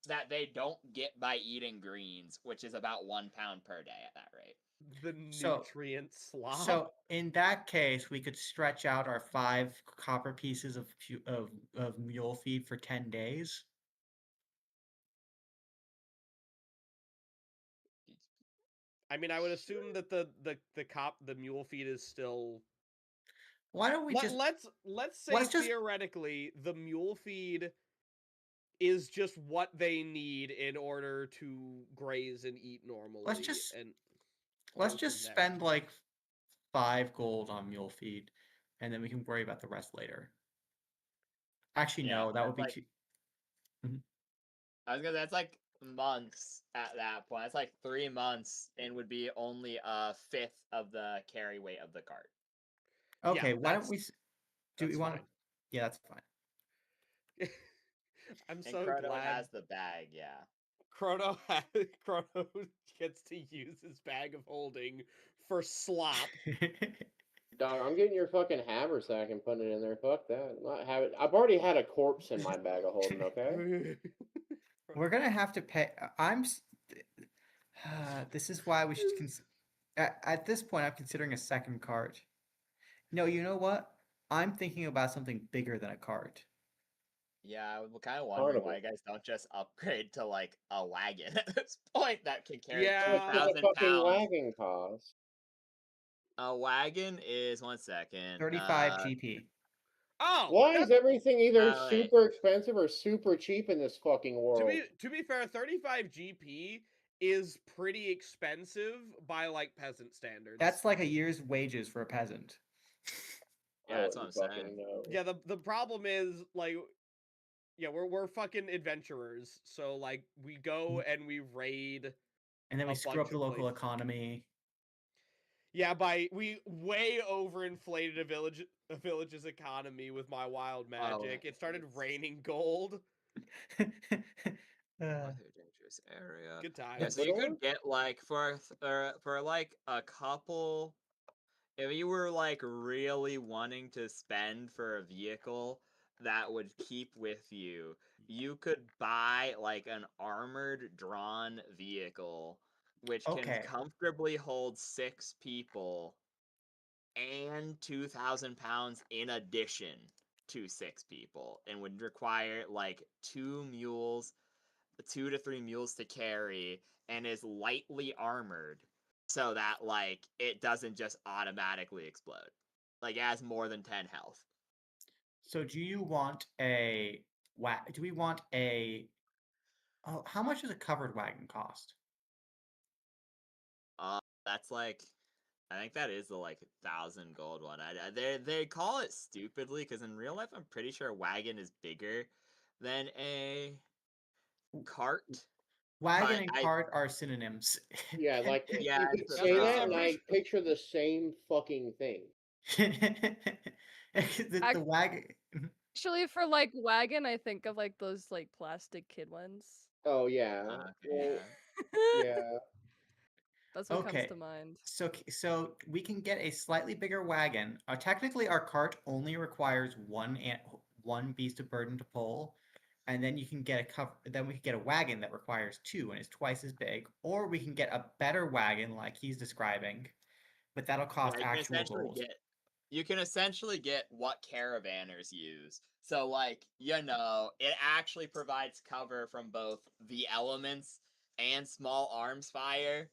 that they don't get by eating greens, which is about 1 pound per day at that rate. The So- nutrient slop. So in that case, we could stretch out our 5 copper pieces of mule feed for 10 days. I mean, I would assume that the mule feed is still. Why don't we just Let's say let's just- theoretically the mule feed is just what they need in order to graze and eat normally. let's just and let's go just from there. spend like 5 gold on mule feed, and then we can worry about the rest later. Actually, Yeah, no, that would be that's too. I was gonna. That's like months at that point. That's like 3 months, and would be only a fifth of the carry weight of the cart. Okay, why don't we? Do we that's want? fine. Yeah, that's fine. I'm And so Chrono glad has the bag. Yeah. Chrono gets to use his bag of holding for slop. Dog, I'm getting your fucking haversack and putting it in there. Fuck that. Not have it. I've already had a corpse in my bag of holding. Okay. We're gonna have to pay. This is why we should. At this point, I'm considering a second cart. No, you know what? I'm thinking about something bigger than a cart. Yeah, I'm kind of wondering why you guys don't just upgrade to like a wagon at this point that can carry Yeah. How much does a 2,000 fucking pounds. wagon cost? A wagon is 1 second. 35 GP. Oh, Why is everything either wait. super expensive or super cheap in this fucking world? to be fair, 35 GP is pretty expensive by like peasant standards. That's like a year's wages for a peasant. Yeah, that's what I'm wouldn't fucking saying. know. Yeah, the problem is like yeah, we're fucking adventurers. So like we go and we raid And then we a screw bunch up the of local places. economy. Yeah, we way overinflated a village's economy with my wild magic. It started it's- raining gold. Dangerous area. Good times. Yeah, so you Ecuador? could get like for like a couple. If you were like really wanting to spend for a vehicle that would keep with you, you could buy like an armored drawn vehicle which can Okay. comfortably hold 6 people and 2,000 pounds in addition to 6 people, and would require like 2 to 3 mules to carry, and is lightly armored so that like it doesn't just automatically explode. Like it has more than 10 health. So do you want do we want oh, how much does a covered wagon cost? That's like I think that is the like 1,000 gold one. They call it stupidly because in real life I'm pretty sure a wagon is bigger than a cart. Wagon But and I- cart are synonyms. Yeah, like Yeah, you could it's say a- that, and I picture the same fucking thing. the wagon. Actually, for like wagon, I think of like those like plastic kid ones. Oh yeah. Okay, Well, yeah. That's what comes Okay. to mind. So we can get a slightly bigger wagon. Technically, our cart only requires one beast of burden to pull, and then you can get Then we can get a wagon that requires 2 and is twice as big, or we can get a better wagon like he's describing, but that'll cost Yeah, actual gold. you can essentially get what caravanners use. So like, it actually provides cover from both the elements and small arms fire.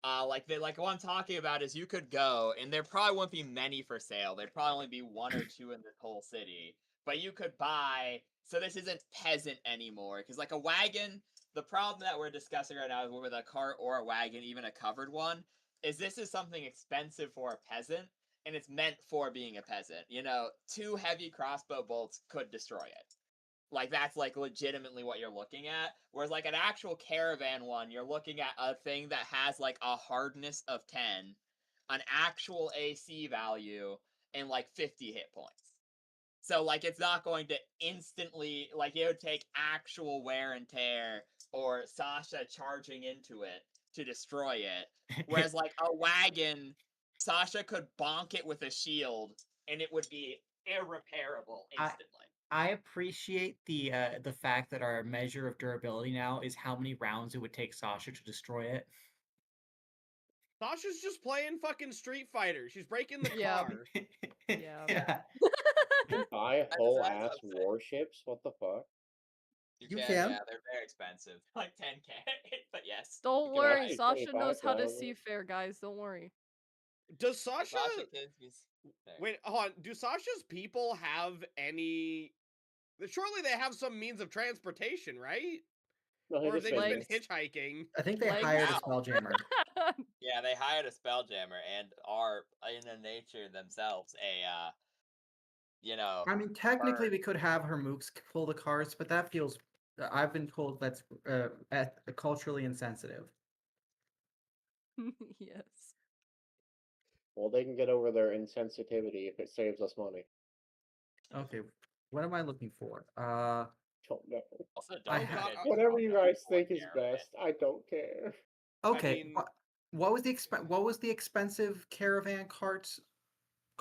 Like what I'm talking about is you could go, and there probably wouldn't be many for sale. There'd probably only be 1 or 2 in the whole city. But you could buy. So this isn't peasant anymore, because like a wagon, the problem that we're discussing right now with a cart or a wagon, even a covered one, is this is something expensive for a peasant, and it's meant for being a peasant. 2 heavy crossbow bolts could destroy it. Like that's like legitimately what you're looking at. Whereas like an actual caravan one, you're looking at a thing that has like a hardness of 10, an actual AC value, and like 50 hit points. So like it's not going to instantly, like it would take actual wear and tear or Sasha charging into it to destroy it. Whereas like a wagon, Sasha could bonk it with a shield and it would be irreparable instantly. I appreciate the fact that our measure of durability now is how many rounds it would take Sasha to destroy it. Sasha's just playing fucking Street Fighter. She's breaking the Yeah. car. Yeah. Yeah. You can buy That's whole what ass I'm saying. warships. What the fuck? You can, can. yeah, they're very expensive. Like 10K, but yes. Don't You can worry, actually Sasha knows how to 25,000. see fair, guys. Don't worry. Does Sasha... Sasha kids be there. Wait, hold on. Do Sasha's people have any... Surely they have some means of transportation, right? No, Or have they just been Legs. hitchhiking? I think they Legs. hired a Ow. spelljammer. Yeah, they hired a spelljammer and are in a nature themselves a you know, I mean, technically, bird. we could have her mooks pull the carts, but that feels. I've been told that's culturally insensitive. Yes. Well, they can get over their insensitivity if it saves us money. Okay, what am I looking for? Don't know. Also, I don't ha- forget Whatever you guys think is caravan. best, I don't care. Okay, mean- what was the expensive caravan carts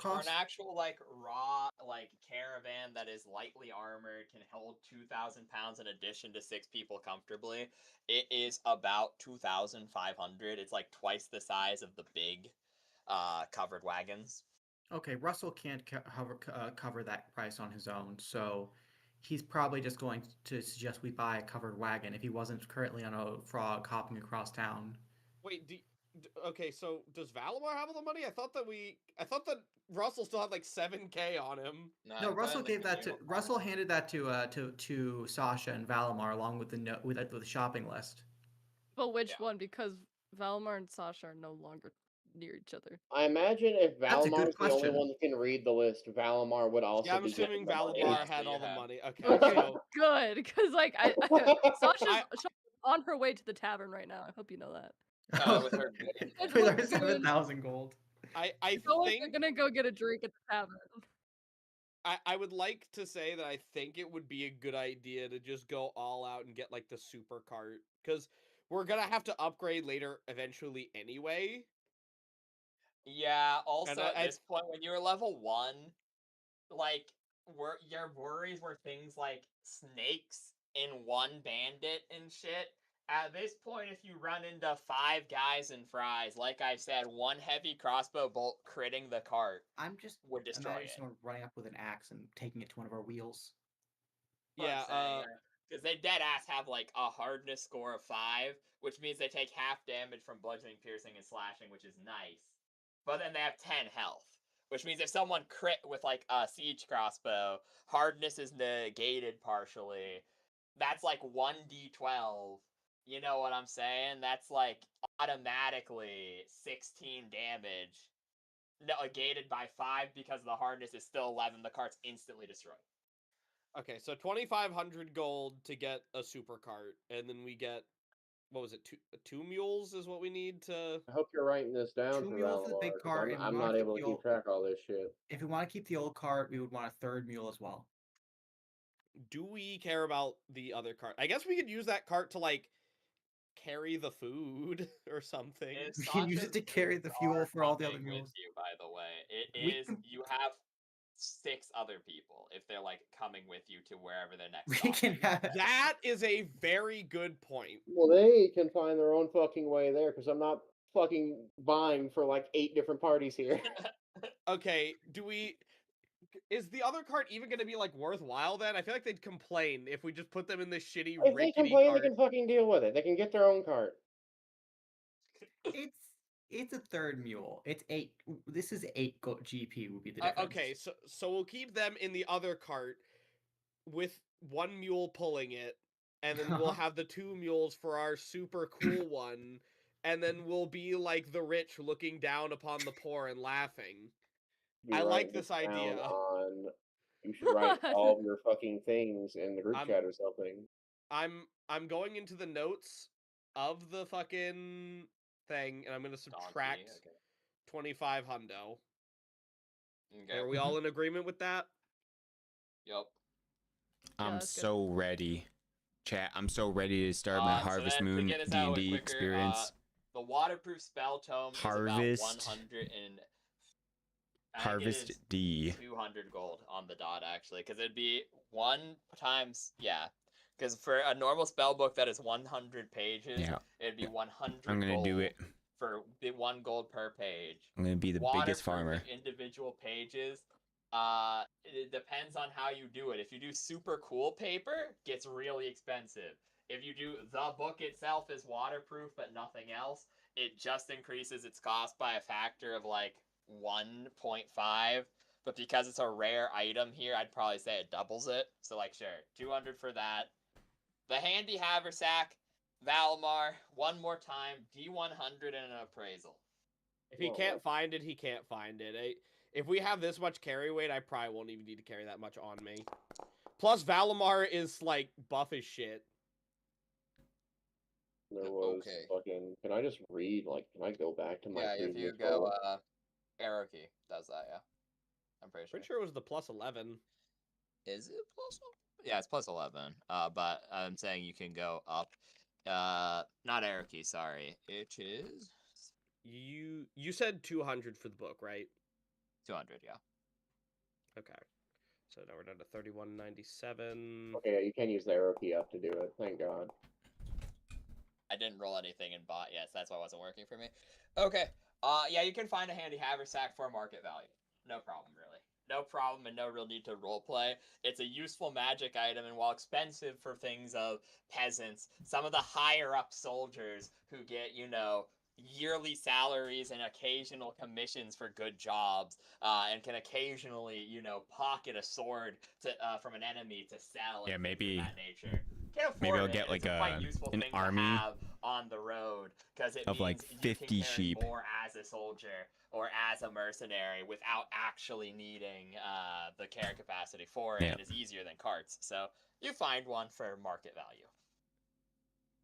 For an cost? actual like raw like caravan that is lightly armored, can hold 2,000 pounds in addition to 6 people comfortably, it is about 2,500. It's like twice the size of the big covered wagons. Okay, Russell can't cover that price on his own, so he's probably just going to suggest we buy a covered wagon if he wasn't currently on a frog hopping across town. Wait, okay, so does Valimar have all the money? I thought that Russell still had like 7K on him. No, I put Russell in the gave that to communal Russell funds. handed that to Sasha and Valimar along with with the shopping list. But which Yeah. one? Because Valmar and Sasha are no longer near each other. I imagine if That's a good Valamar's the only question. one that can read the list, Valimar would also Yeah, I'm be assuming getting the money. Valimar Yeah, had so all you the have- money. Okay, Okay, so good, because like Sasha's on her way to the tavern right now. I hope you know that. With her good Good With luck, our dude. 7,000 gold. I So like, think they're gonna go get a drink at the tavern. I would like to say that I think it would be a good idea to just go all out and get like the super cart, because we're gonna have to upgrade later eventually anyway. Yeah, also I- at this point, when you were level 1, like, your worries were things like snakes in one bandit and shit. At this point, if you run into 5 guys and fries, like I said, one heavy crossbow bolt critting the cart I'm just would destroy imagining it. someone running up with an axe and taking it to one of our wheels. Yeah, because they dead ass have like a hardness score of 5, which means they take half damage from bludgeoning, piercing, and slashing, which is nice. But then they have 10 health, which means if someone crit with like a siege crossbow, hardness is negated partially. That's like 1d12. You know what I'm saying? That's like automatically 16 damage. Negated by 5 because the hardness is still 11. The cart's instantly destroyed. okay, so 2,500 gold to get a super cart, and then we get, what was it, two mules is what we need to... I hope you're writing this down 2 for mules is a big Valimar, 'cause cart, and we I'm wanna not keep able the to keep old- track of all this shit. If we want to keep the old cart, we would want a 3rd mule as well. Do we care about the other cart? I guess we could use that cart to, like, carry the food or something. If We can use it Sasha's to carry the mules fuel are for all the other coming mules. with you, by the way, We can- you have 6 other people if they're like coming with you to wherever their next We stop can is. have That is a very good point. Well, they can find their own fucking way there, because I'm not fucking vying for like 8 different parties here. Okay, is the other cart even going to be like worthwhile then? I feel like they'd complain if we just put them in this shitty If they rickety complain, cart. they can fucking deal with it. They can get their own cart. it's a 3rd mule. It's 8. This is 8 GP would be the difference. Okay, so we'll keep them in the other cart with 1 mule pulling it, and then we'll have the 2 mules for our super cool one, and then we'll be like the rich looking down upon the poor and laughing. You I write like this down idea. On, you should write all of your fucking things in the group I'm- chat or something. I'm going into the notes of the fucking thing, and I'm gonna subtract Donkey, okay. 25 hundo. Okay. Are we all in agreement with that? Yep. I'm that's good. so ready. Chat, I'm so ready to start my So Harvest then to Moon get us out D&D quicker, experience. The waterproof spell tome Harvest. is about 100 and Harvest it is D. 200 gold on the dot actually, because it'd be 1 times because for a normal spell book that is 100 pages, Yeah. it'd be 100. I'm gonna gold do it. for 1 gold per page. I'm gonna be the biggest farmer. Waterproofing individual pages. It depends on how you do it. If you do super cool paper, gets really expensive. If you do the book itself is waterproof but nothing else, it just increases its cost by a factor of like 1.5. But because it's a rare item here, I'd probably say it doubles it. So like, sure, 200 for that. The handy haversack, Valimar, one more time, D100 and an appraisal. If he can't find it, he can't find it. If we have this much carry weight, I probably won't even need to carry that much on me. Plus, Valimar is, like, buff as shit. There was fucking... Can I just read, like, can I go back to my previous if you go, Aroki does that, yeah. I'm pretty sure. Pretty sure it was the plus 11. Is it plus 11? Yeah, it's plus 11. But I'm saying you can go up. Not Aroki, sorry. It is... You said 200 for the book, right? 200, yeah. Okay. So now we're down to 3197. Okay, yeah, you can use the arrow key up to do it. Thank God. I didn't roll anything in bot yet, so that's why it wasn't working for me. Okay. Yeah, you can find a handy haversack for market value. No problem, really. No problem and no real need to roleplay. It's a useful magic item, and while expensive for things of peasants, some of the higher up soldiers who get, you know, yearly salaries and occasional commissions for good jobs, and can occasionally, you know, pocket a sword to from an enemy to sell. Yeah, and maybe. Of that nature. Maybe I'll get like an army on the road because it of means like 50 you can carry sheep more as a soldier or as a mercenary without actually needing the carry capacity for it. Yeah. It is easier than carts, so you find one for market value.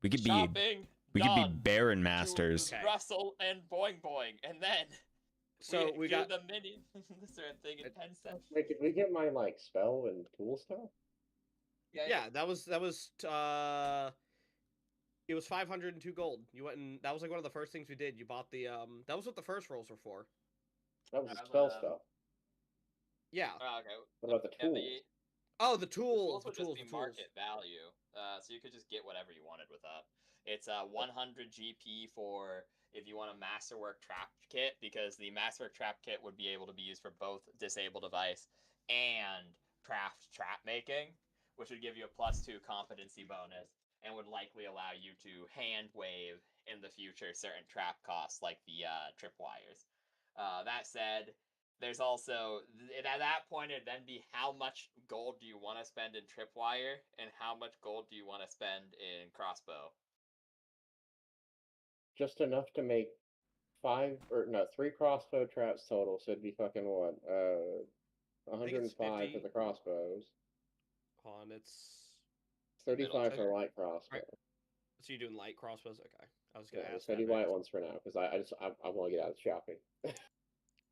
We could Shopping be done. Baron Masters. Okay. Russell and Boing Boing, and then So we got the mini certain thing in 10 seconds. Wait, did we get my, like, spell and tool stuff? Yeah, that was it was 502 gold. You went and that was like one of the first things we did. You bought the that was what the first rolls were for. That was the spell stuff. Yeah. Okay. What about the tools? The tools. The tools would just be market value. So you could just get whatever you wanted with that. It's 100 GP for if you want a Masterwork Trap Kit, because the Masterwork Trap Kit would be able to be used for both Disable Device and Craft Trap Making, which would give you a +2 competency bonus and would likely allow you to hand wave in the future certain trap costs like the tripwires. That said, there's also, at that point, it'd then be how much gold do you want to spend in tripwire and how much gold do you want to spend in crossbow? Just enough to make 3 crossbow traps total, so it'd be fucking what? 105 for the crossbows. Hold on, it's 35 for light crossbow. Right. So you're doing light crossbows? Okay. I was gonna ask. Steady light ones for now, because I want to get out of shopping.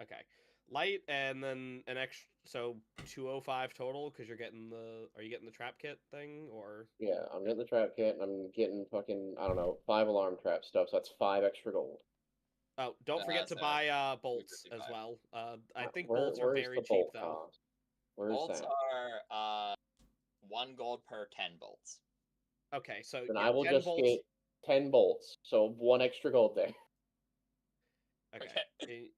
Okay. Light and then an extra, so 205 total, because you're getting are you getting the trap kit thing, or? Yeah, I'm getting the trap kit, and I'm getting fucking, I don't know, 5 alarm trap stuff, so that's 5 extra gold. Oh, don't forget to buy bolts as well. I think bolts are very cheap, though. Bolts are 1 gold per 10 bolts. Okay, so then I will just get 10 bolts, so 1 extra gold there. Okay.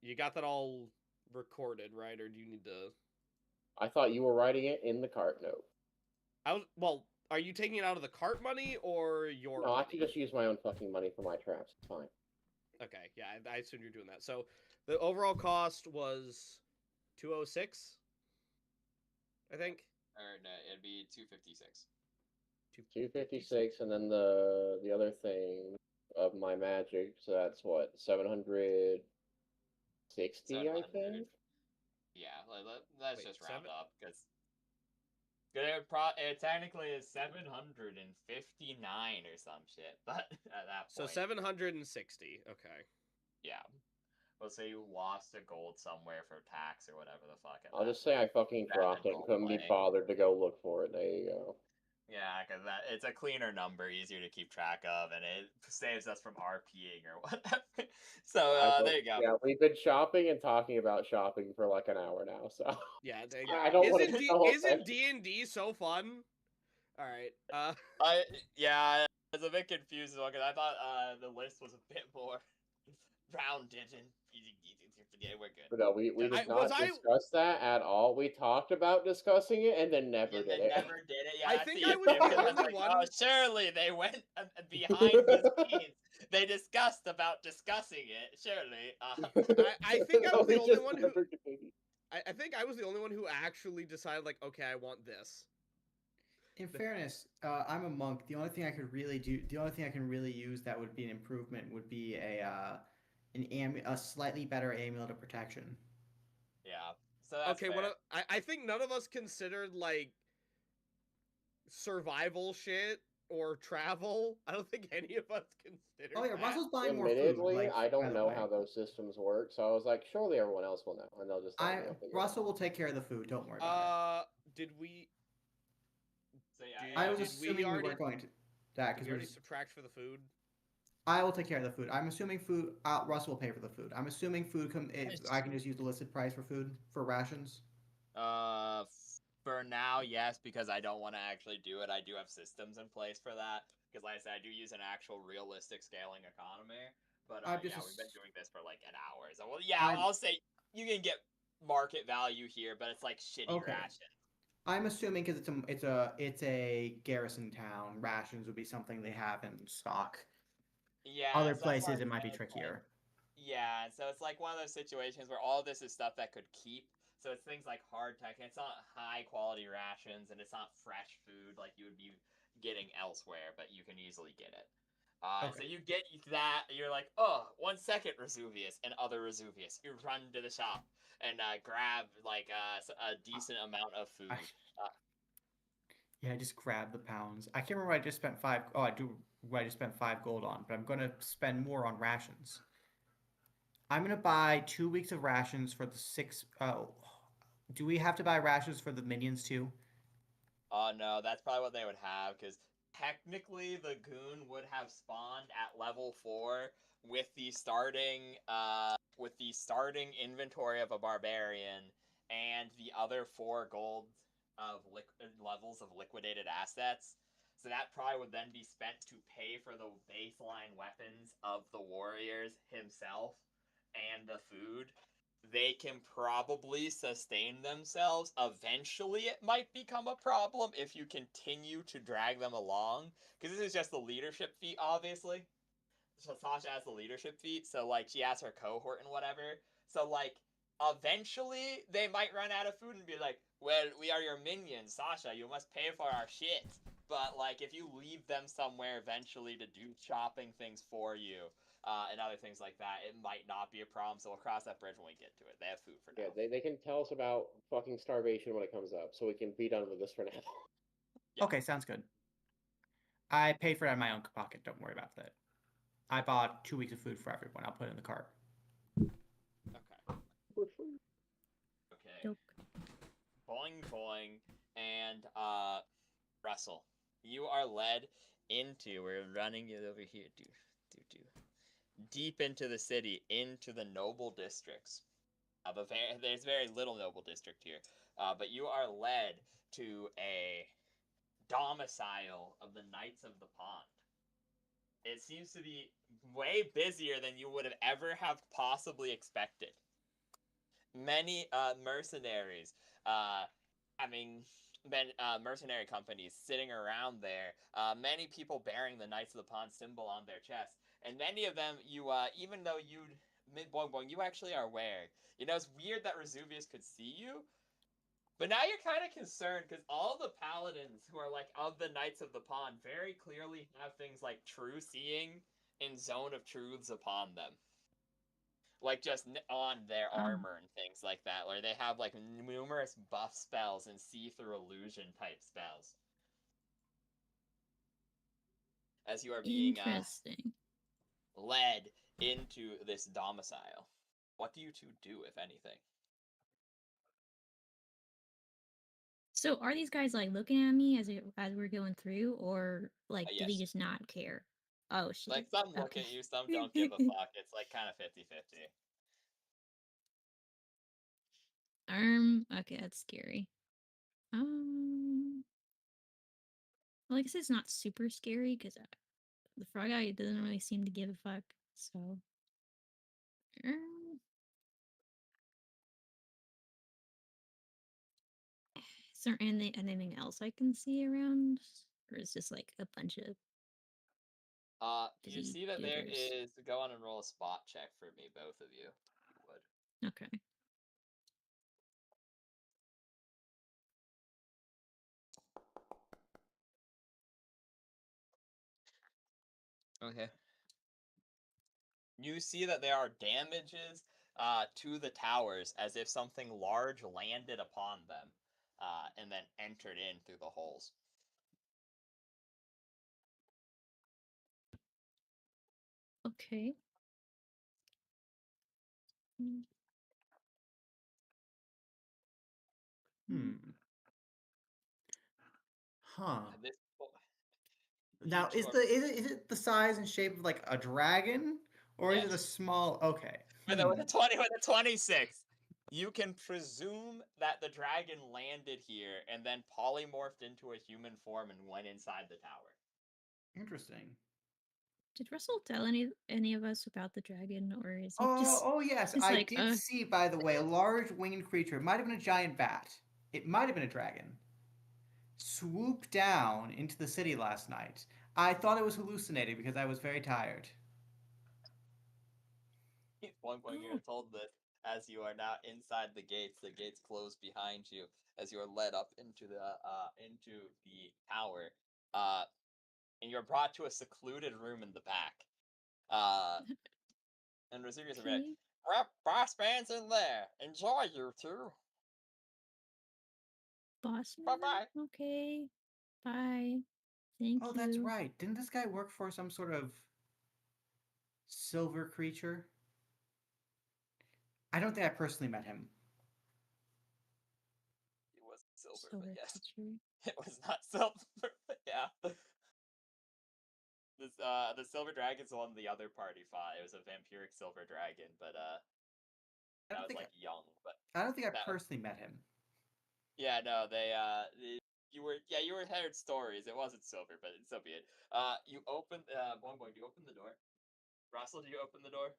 You got that all recorded, right? Or do you need to? I thought you were writing it in the cart note. Well, are you taking it out of the cart money or your? No, money? I can just use my own fucking money for my traps. It's fine. Okay, yeah, I assume you're doing that. So the overall cost was 206, I think. Or no, it'd be 256. 256, and then the other thing of my magic, so that's what, 760, I think? Yeah, let's just round up, because it technically is 759 or some shit, but at that point. So 760, okay. Yeah. Let's say you lost a gold somewhere for tax or whatever the fuck. I'll just say I fucking dropped it and couldn't be bothered to go look for it. There you go. Yeah, because it's a cleaner number, easier to keep track of, and it saves us from RPing or whatever. So there you go. Yeah, we've been shopping and talking about shopping for like an hour now. So yeah, I don't want to. Isn't D&D so fun? All right. I was a bit confused as well because I thought the list was a bit more. round it and yeah, we're good. But no, we did was not I- discuss that at all. We talked about discussing it and then never And did they it. never did it. Yeah, I that's think the I was issue, the 'cause I was only like, one- oh, surely they went behind the scenes. They discussed about discussing it. Surely. I think I No, was the we only just one who. never continued. I think I was the only one who actually decided, like, okay, I want this. In fairness, I'm a monk. The only thing I could really do, the only thing I can really use that would be an improvement would be a slightly better amulet of protection. Yeah. So that's Okay, fair. I think none of us considered, like, survival shit or travel. I don't think any of us considered. Oh yeah, that. Russell's buying more food. Admittedly, Like, I by don't the know way. how those systems work, so I was like, surely everyone else will know, and they'll just let me know. Russell will take care of the food. Don't worry about Did we? So yeah. it. I was did assuming we already- weren't going to that Did because we we're already just. subtract for the food? I will take care of the food. I'm assuming food. Russell will pay for the food. I'm assuming food. I can just use the listed price for food for rations. For now, yes, because I don't want to actually do it. I do have systems in place for that. Because, like I said, I do use an actual realistic scaling economy. But I've just yeah, we've been ass- doing this for like an hour. So, well, yeah, I'm- I'll say you can get market value here, but it's like shitty Okay. ration. I'm assuming because it's a garrison town. Rations would be something they have in stock. Yeah. Other so that's why places I it might be said, like, trickier. yeah, so it's like one of those situations where all of this is stuff that could keep. So it's things like hardtack, and it's not high quality rations, and it's not fresh food like you would be getting elsewhere, but you can easily get it. So Okay. you get that, you're like, oh, 1 second, Resuvius, and other Resuvius. You run to the shop and grab like a decent amount of food. Yeah, I just grab the pounds. I can't remember what I just spent five. Oh, I do. What I just spent 5 gold on, but I'm gonna spend more on rations. I'm gonna buy 2 weeks of rations for the six. Oh, do we have to buy rations for the minions too? Oh no, that's probably what they would have, because technically the goon would have spawned at level 4 with the starting inventory of a barbarian and the other 4 gold of levels of liquidated assets. So that probably would then be spent to pay for the baseline weapons of the warriors himself and the food. They can probably sustain themselves. Eventually, it might become a problem if you continue to drag them along. Because this is just the leadership feat, obviously. So Sasha has the leadership feat, so like she has her cohort and whatever. So like eventually they might run out of food and be like, "Well, we are your minions, Sasha. You must pay for our shit." But like if you leave them somewhere eventually to do shopping things for you, and other things like that, it might not be a problem. So we'll cross that bridge when we get to it. They have food for now. Yeah, they can tell us about fucking starvation when it comes up, so we can be done with this for now. Yeah. Okay, sounds good. I paid for it out of my own pocket. Don't worry about that. I bought 2 weeks of food for everyone. I'll put it in the cart. Okay. Okay. Dope. Boing boing, and Russell, you are led into. We're running it over here. Do deep into the city, into the noble districts. There's very little noble district here, but you are led to a domicile of the Knights of the Pond. It seems to be way busier than you would have ever have possibly expected. Many mercenaries, having mercenary companies sitting around there. Many people bearing the Knights of the Pond symbol on their chest, and many of them you even though you actually are aware. You know, it's weird that Resuvius could see you, but now you're kind of concerned because all the paladins who are like of the Knights of the Pond very clearly have things like true seeing and zone of truths upon them. Like just on their armor and things like that, where they have like numerous buff spells and see-through illusion type spells. As you are being Interesting. led into this domicile, what do you two do, if anything? So are these guys like looking at me as we're going through, or like do they Yes. just not care? Oh shit. Like some look Okay. at you, some don't give a fuck. It's like kind of 50-50. Okay, that's scary. Well, I guess it's not super scary because the frog guy doesn't really seem to give a fuck. So Um, is there anything else I can see around, or is just like a bunch of You busy see that there doodles? is. Go on and roll a spot check for me, both of you. If you would. Okay. Okay. You see that there are damages to the towers as if something large landed upon them and then entered in through the holes. Okay. Mm, Hmm. Huh. At this point, Now, you are is it the size and shape of like a dragon, or is it a yes. small? Okay. With a 20 with a 26. You can presume that the dragon landed here and then polymorphed into a human form and went inside the tower. Interesting. Did Russell tell any of us about the dragon, or is he Oh yes, just I like, did see, by the way, a large winged creature. It might have been a giant bat. It might have been a dragon. Swoop down into the city last night. I thought it was hallucinating because I was very tired. One point you're oh, told that as you are now inside the gates close behind you as you are led up into the tower, uh, and you're brought to a secluded room in the back. And Rosirius are like, okay, Boss man's in there. Enjoy you two. boss Bye man? bye. Okay, bye. Thank Oh, that's you. right. Didn't this guy work for some sort of silver creature? I don't think I personally met him. It was silver, but Silver yes, creature. it was not silver. But yeah. The silver dragon's the one the other party fought. It was a vampiric silver dragon, but I that don't was think like young. But I don't think I that personally met him. yeah, no, you were heard stories. It wasn't silver, but so be it. You open Boing, do you open the door? Russell, do you open the door?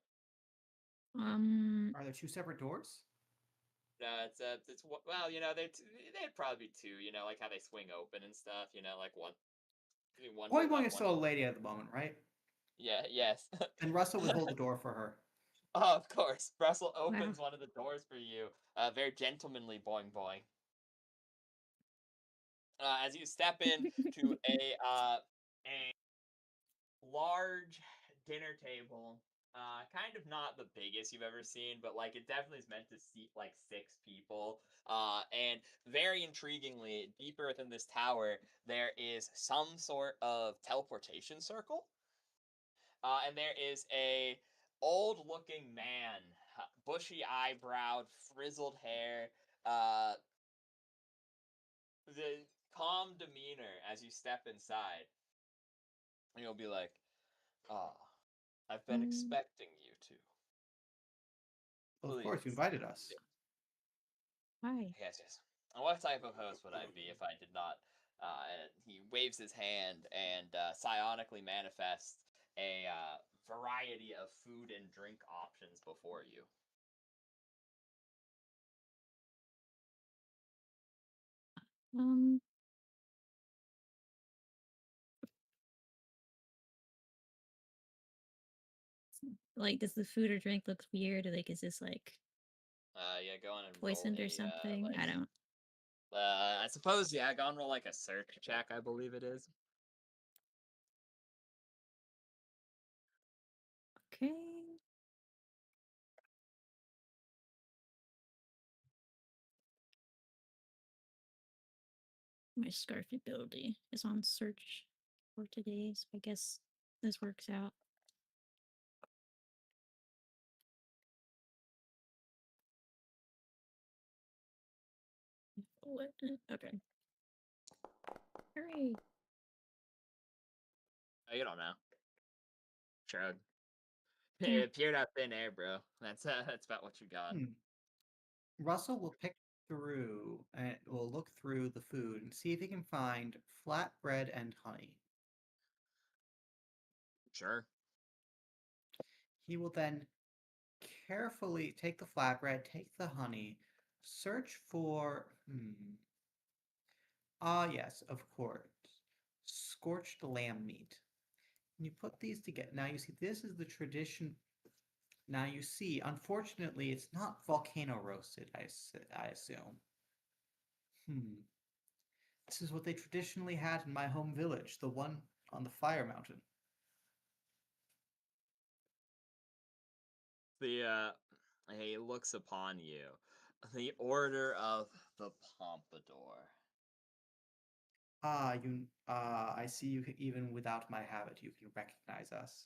Are there two separate doors? No, it's well, they'd probably be two. You know, like how they swing open and stuff. You know, like one Boing goes Boing up, is one still a goes. lady at the moment, right? Yeah, yes. And Russell would hold the door for her. Oh, of course. Russell Wow. opens one of the doors for you. Very gentlemanly, Boing Boing. As you step in to a large dinner table. Kind of not the biggest you've ever seen, but like it definitely is meant to seat like 6 people. And very intriguingly, deeper within this tower, there is some sort of teleportation circle. And there is a old-looking man, bushy eyebrowed, frizzled hair, uh, the calm demeanor as you step inside. And you'll be like, ah. I've been um, expecting you to. Well, of course, you Please. invited us. hi. Yes, yes. And what type of host would I be if I did not? And he waves his hand and psionically manifests a variety of food and drink options before you. Um, like, does the food or drink look weird? Or like, is this like Yeah, go on and roll poisoned or something? I don't. I suppose, yeah, go and roll like a search check, I believe it is. Okay. My scarf ability is on search for today, so I guess this works out. Okay. Hooray. Oh, you don't know. Shrug. Yeah. It appeared out thin air, bro. That's about what you got. Hmm. Russell will pick through and will look through the food and see if he can find flatbread and honey. Sure. He will then carefully take the flatbread, take the honey, search for. Ah, yes, of course. Scorched lamb meat. And you put these together. Now you see, this is the tradition. Now you see, unfortunately, it's not volcano roasted, I assume. This is what they traditionally had in my home village, the one on the fire mountain. He looks upon you. The Order of the Pompadour. I see you even without my habit, you can recognize us.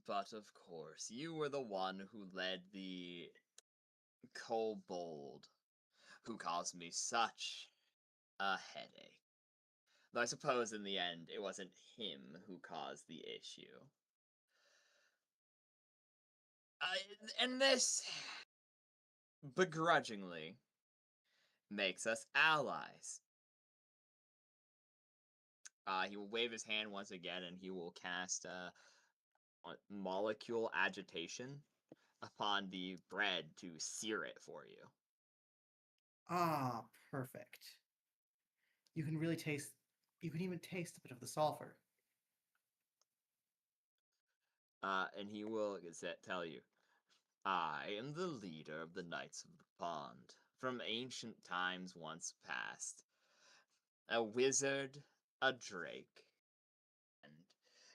But of course, you were the one who led the kobold, who caused me such a headache. Though I suppose in the end, it wasn't him who caused the issue. And this, begrudgingly, makes us allies. He will wave his hand once again, and he will cast molecule agitation upon the bread to sear it for you. Ah, perfect. You can really taste. You can even taste a bit of the sulfur. And he will tell you, I am the leader of the Knights of the Pond, from ancient times once past. A wizard, a drake, and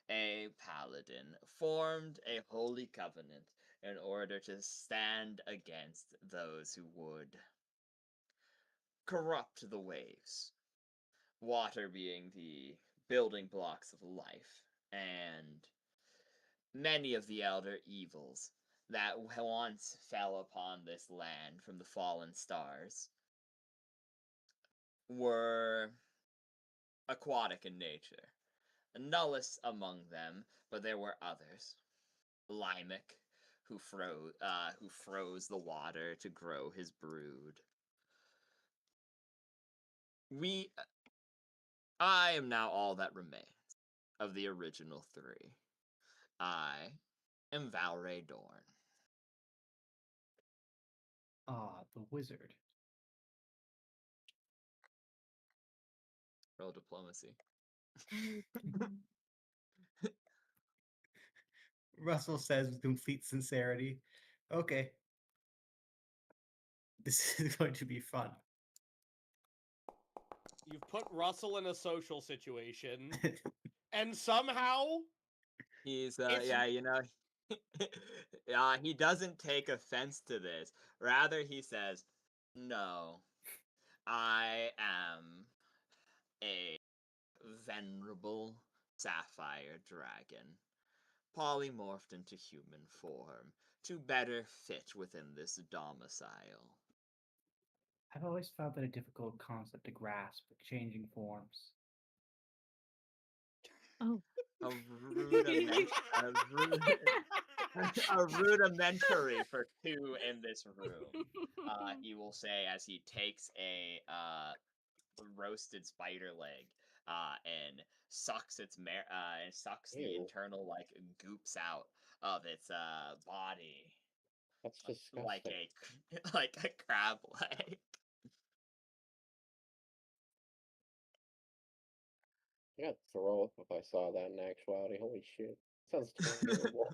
a paladin formed a holy covenant in order to stand against those who would corrupt the waves. Water being the building blocks of life, and many of the elder evils that once fell upon this land from the fallen stars were aquatic in nature. Nullus among them, but there were others. Limerick, who froze the water to grow his brood. I am now all that remains of the original three. I am Valray Dorn. Ah, the wizard. Roll diplomacy. Russell says with complete sincerity, okay. This is going to be fun. You've put Russell in a social situation, and somehow He's It's- yeah, he doesn't take offense to this. Rather, he says, "No, I am a venerable sapphire dragon, polymorphed into human form to better fit within this domicile." I've always found that a difficult concept to grasp, changing forms. Oh, A rudimentary for two in this room. He will say as he takes a roasted spider leg and sucks and sucks the Ew. internal like goops out of its body That's like disgusting. like a crab leg. I'd throw up if I saw that in actuality. Holy shit. Sounds terrible.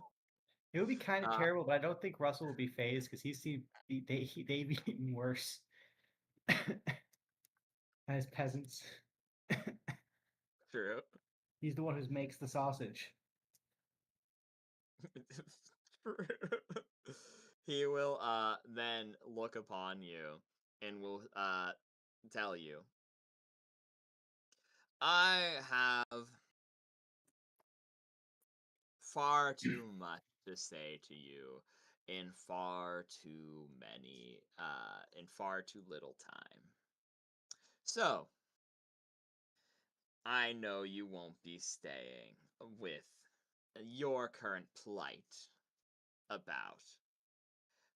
It would be kind of Uh, terrible, but I don't think Russell would be phased because they've eaten worse as peasants. True. He's the one who makes the sausage. True. He will then look upon you and will tell you, I have far too much to say to you in far too little time. So, I know you won't be staying with your current plight about,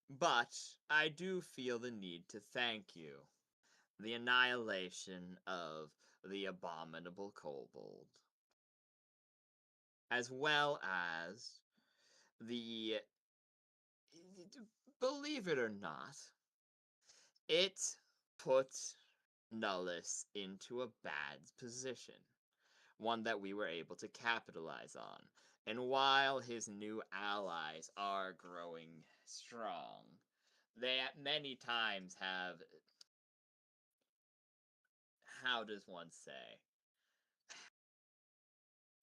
but I do feel the need to thank you. The annihilation of the abominable kobold, as well as the believe it or not, it put Nullus into a bad position, one that we were able to capitalize on. And while his new allies are growing strong, they at many times have, how does one say?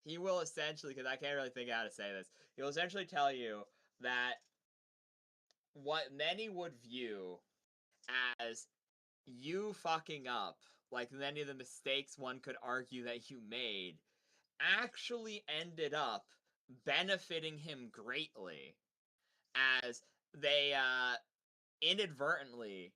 He will essentially, because I can't really think how to say this, he will essentially tell you that what many would view as you fucking up, like many of the mistakes one could argue that you made, actually ended up benefiting him greatly as they inadvertently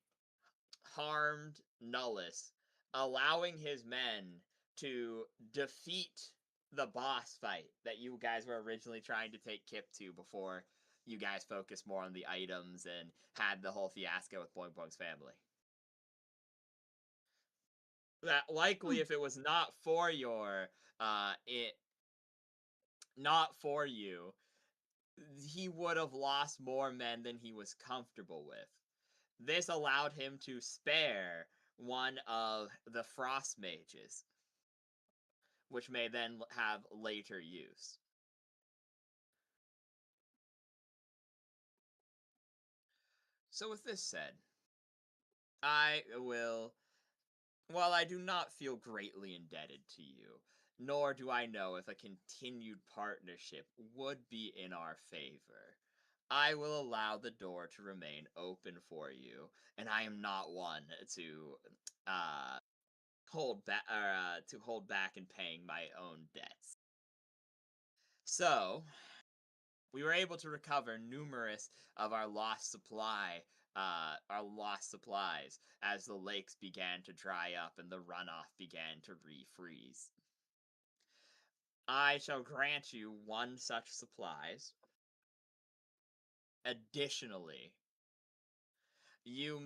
harmed Nullus, allowing his men to defeat the boss fight that you guys were originally trying to take Kip to before you guys focused more on the items and had the whole fiasco with Boing Boing's family. That likely, if it was not for your, not for you, he would have lost more men than he was comfortable with. This allowed him to spare one of the frost mages, which may then have later use. So with this said, I will, while I do not feel greatly indebted to you, nor do I know if a continued partnership would be in our favor, I will allow the door to remain open for you, and I am not one to hold back in paying my own debts. So, we were able to recover numerous of our lost supplies as the lakes began to dry up and the runoff began to refreeze. I shall grant you one such supplies. Additionally, you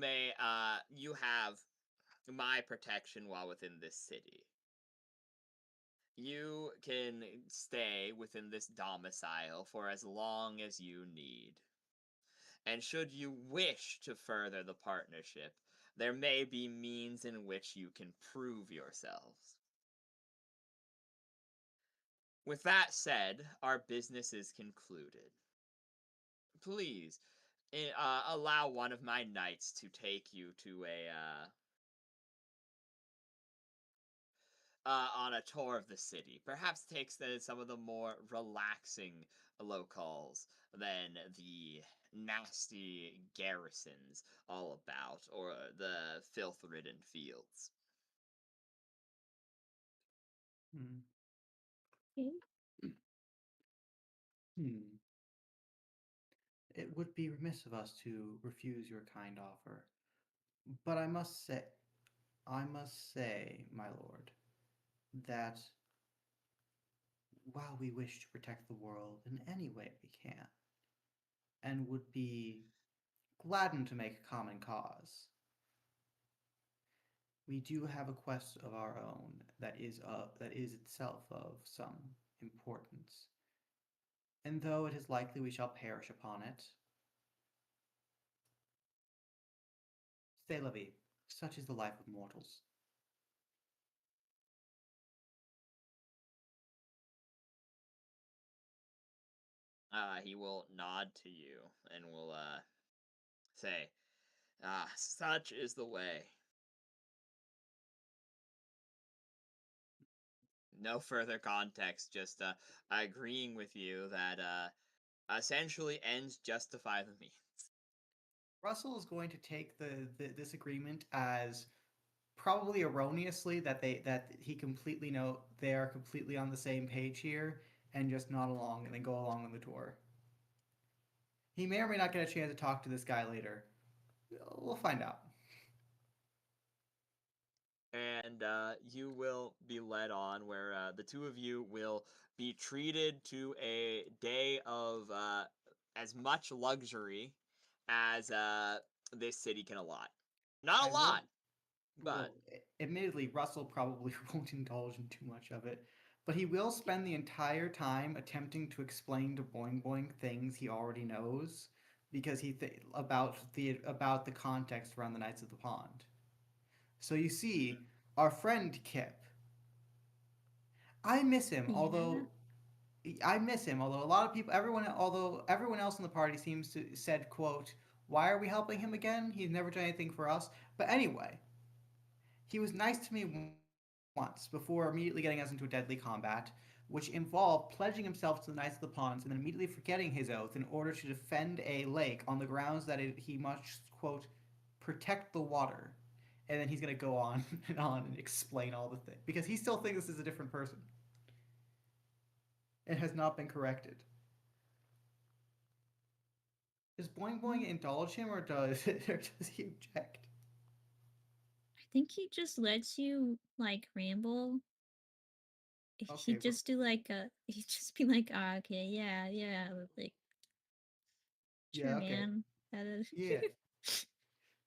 have my protection while within this city. You can stay within this domicile for as long as you need. And should you wish to further the partnership, there may be means in which you can prove yourselves. With that said, our business is concluded. Please, allow one of my knights to take you to on a tour of the city. Perhaps takes some of the more relaxing locales than the nasty garrisons all about, or the filth-ridden fields. Hmm. Okay. Hmm. It would be remiss of us to refuse your kind offer. But I must say, my lord, that while we wish to protect the world in any way we can, and would be gladdened to make a common cause, we do have a quest of our own that is itself of some importance. And though it is likely we shall perish upon it, c'est la vie. Such is the life of mortals. He will nod to you and will say, such is the way. No further context, just agreeing with you that essentially ends justify the means. Russell is going to take this agreement as probably erroneously that he completely know they are completely on the same page here and just nod along and then go along on the tour. He may or may not get a chance to talk to this guy later. We'll find out. And you will be led on where the two of you will be treated to a day of as much luxury as this city can allot. Not a lot, but Well, admittedly, Russell probably won't indulge in too much of it. But he will spend the entire time attempting to explain to Boing Boing things he already knows because about the context around the Knights of the Pond. So you see, our friend Kip. I miss him, Yeah. although a lot of people, although everyone else in the party seems to said, "quote Why are we helping him again? He's never done anything for us." But anyway, he was nice to me once before immediately getting us into a deadly combat, which involved pledging himself to the Knights of the Ponds and then immediately forgetting his oath in order to defend a lake on the grounds that he must, quote, protect the water. And then he's going to go on and on and explain all the things. Because he still thinks this is a different person. It has not been corrected. Does Boing Boing indulge him or does he object? I think he just lets you like ramble. Okay, He'd just do like he'd just be like, oh, okay, yeah, like sure, yeah, okay. man. That is Yeah.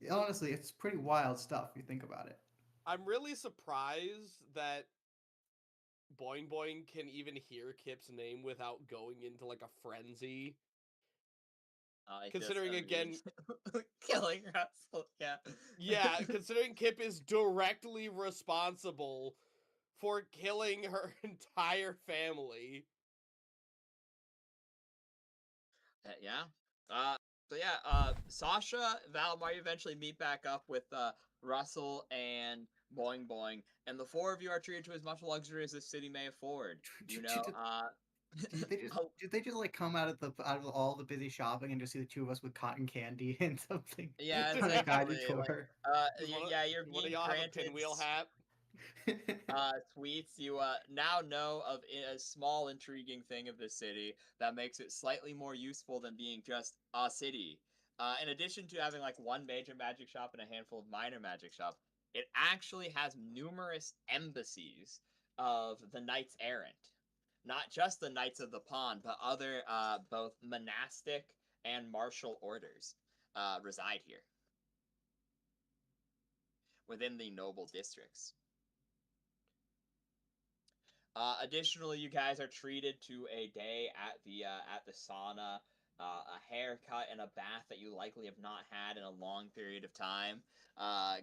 Honestly, it's pretty wild stuff if you think about it. I'm really surprised that Boing Boing can even hear Kip's name without going into like a frenzy. Considering again, killing Russell, yeah. Yeah, considering Kip is directly responsible for killing her entire family. Yeah. So yeah, Sasha, Valimar, you eventually meet back up with Russell and Boing Boing, and the four of you are treated to as much luxury as the city may afford. You know, Did they just like come out of all the busy shopping and just see the two of us with cotton candy and something yeah, on a guided essentially, like, tour? yeah, you're One of being y'all have a granted pinwheel hat? tweets. You now know of a small intriguing thing of the city that makes it slightly more useful than being just a city. In addition to having like one major magic shop and a handful of minor magic shops, it actually has numerous embassies of the Knights Errant. Not just the Knights of the Pond, but other both monastic and martial orders reside here within the noble districts. Additionally, you guys are treated to a day at the sauna, a haircut, and a bath that you likely have not had in a long period of time.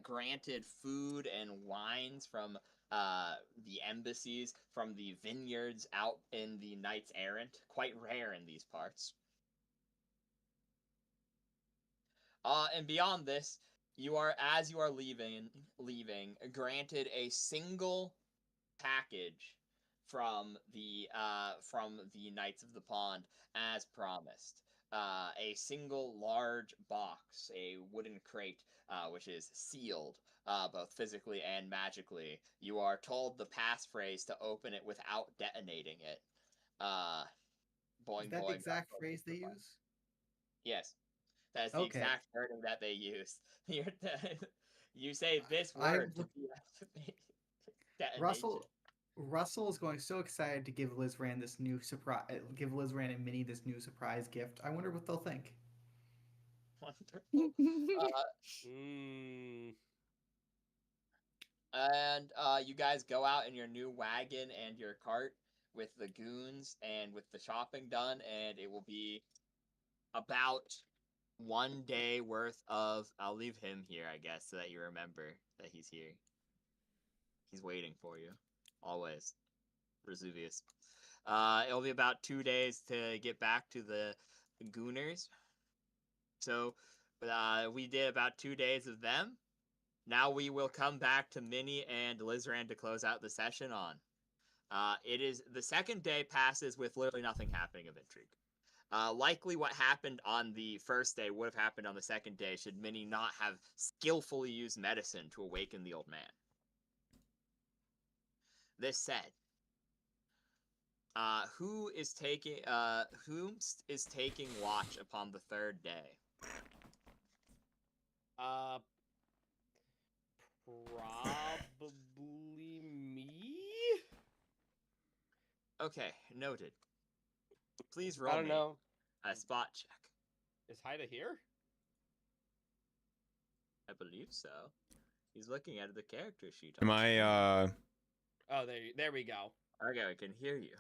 Granted food and wines from the embassies, from the vineyards out in the Knights Errant, quite rare in these parts. And beyond this, as you are leaving, granted a single package from the Knights of the Pond as promised. A single large box, a wooden crate, which is sealed, both physically and magically. You are told the passphrase to open it without detonating it. Is Boing that the boing. exact phrase they use? Yes, that's the Okay. exact wording that they use. You say this I'm word to deactivate detonation. Russell is going so excited to give Lizran this new surprise, give Lizran and Minnie this new surprise gift. I wonder what they'll think. Wonderful. Mm. And you guys go out in your new wagon and your cart with the goons and with the shopping done, and it will be about 1 day worth of. I'll leave him here, I guess, so that you remember that he's here. He's waiting for you, always. Vesuvius. It'll be about 2 days to get back to the Gooners. So, we did about 2 days of them. Now we will come back to Minnie and Lizran to close out the session on. It is the second day passes with literally nothing happening of intrigue. Likely what happened on the first day would have happened on the second day should Minnie not have skillfully used medicine to awaken the old man. This said, whom is taking watch upon the third day? Probably me? Okay, noted. Please I roll don't me know. a spot check. Is Haida here? I believe so. He's looking at the character sheet. Am I Oh, there we go. Okay, I can hear you.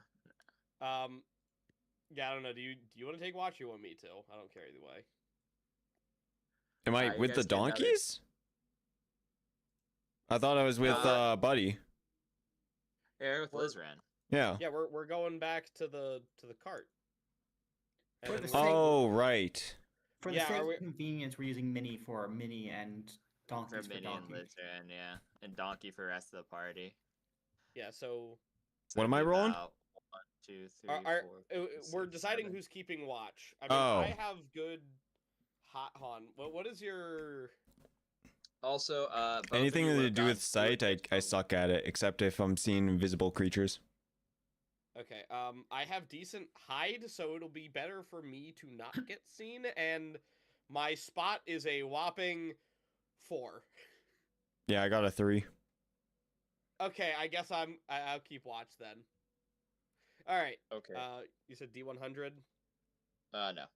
Yeah, I don't know. Do you want to take watch? Or you want me to? I don't care either way. Am I You with the guys get another- donkeys? I thought I was with Buddy. Yeah, with We're- Lizran. Yeah. Yeah, we're going back to the cart. And For then the we're- sake- Oh, right. For the Yeah, sake are we- of convenience, we're using Minnie for Minnie and For donkeys for Minnie and donkey. Lizran, yeah. And Donkey for the rest of the party. Yeah, so What am I rolling? 1, 2, 3, are, 4, we're 6, deciding 7. who's keeping watch. I mean, Oh. I have good hot hon. What is your Also, both of Anything you to would've do gotten with sight, 2 I additional- suck at it, except if I'm seeing invisible creatures. Okay, I have decent hide, so it'll be better for me to not get seen, and my spot is a whopping 4. Yeah, I got a 3. Okay, I guess I'll keep watch then. All right. Okay. You said D100, No.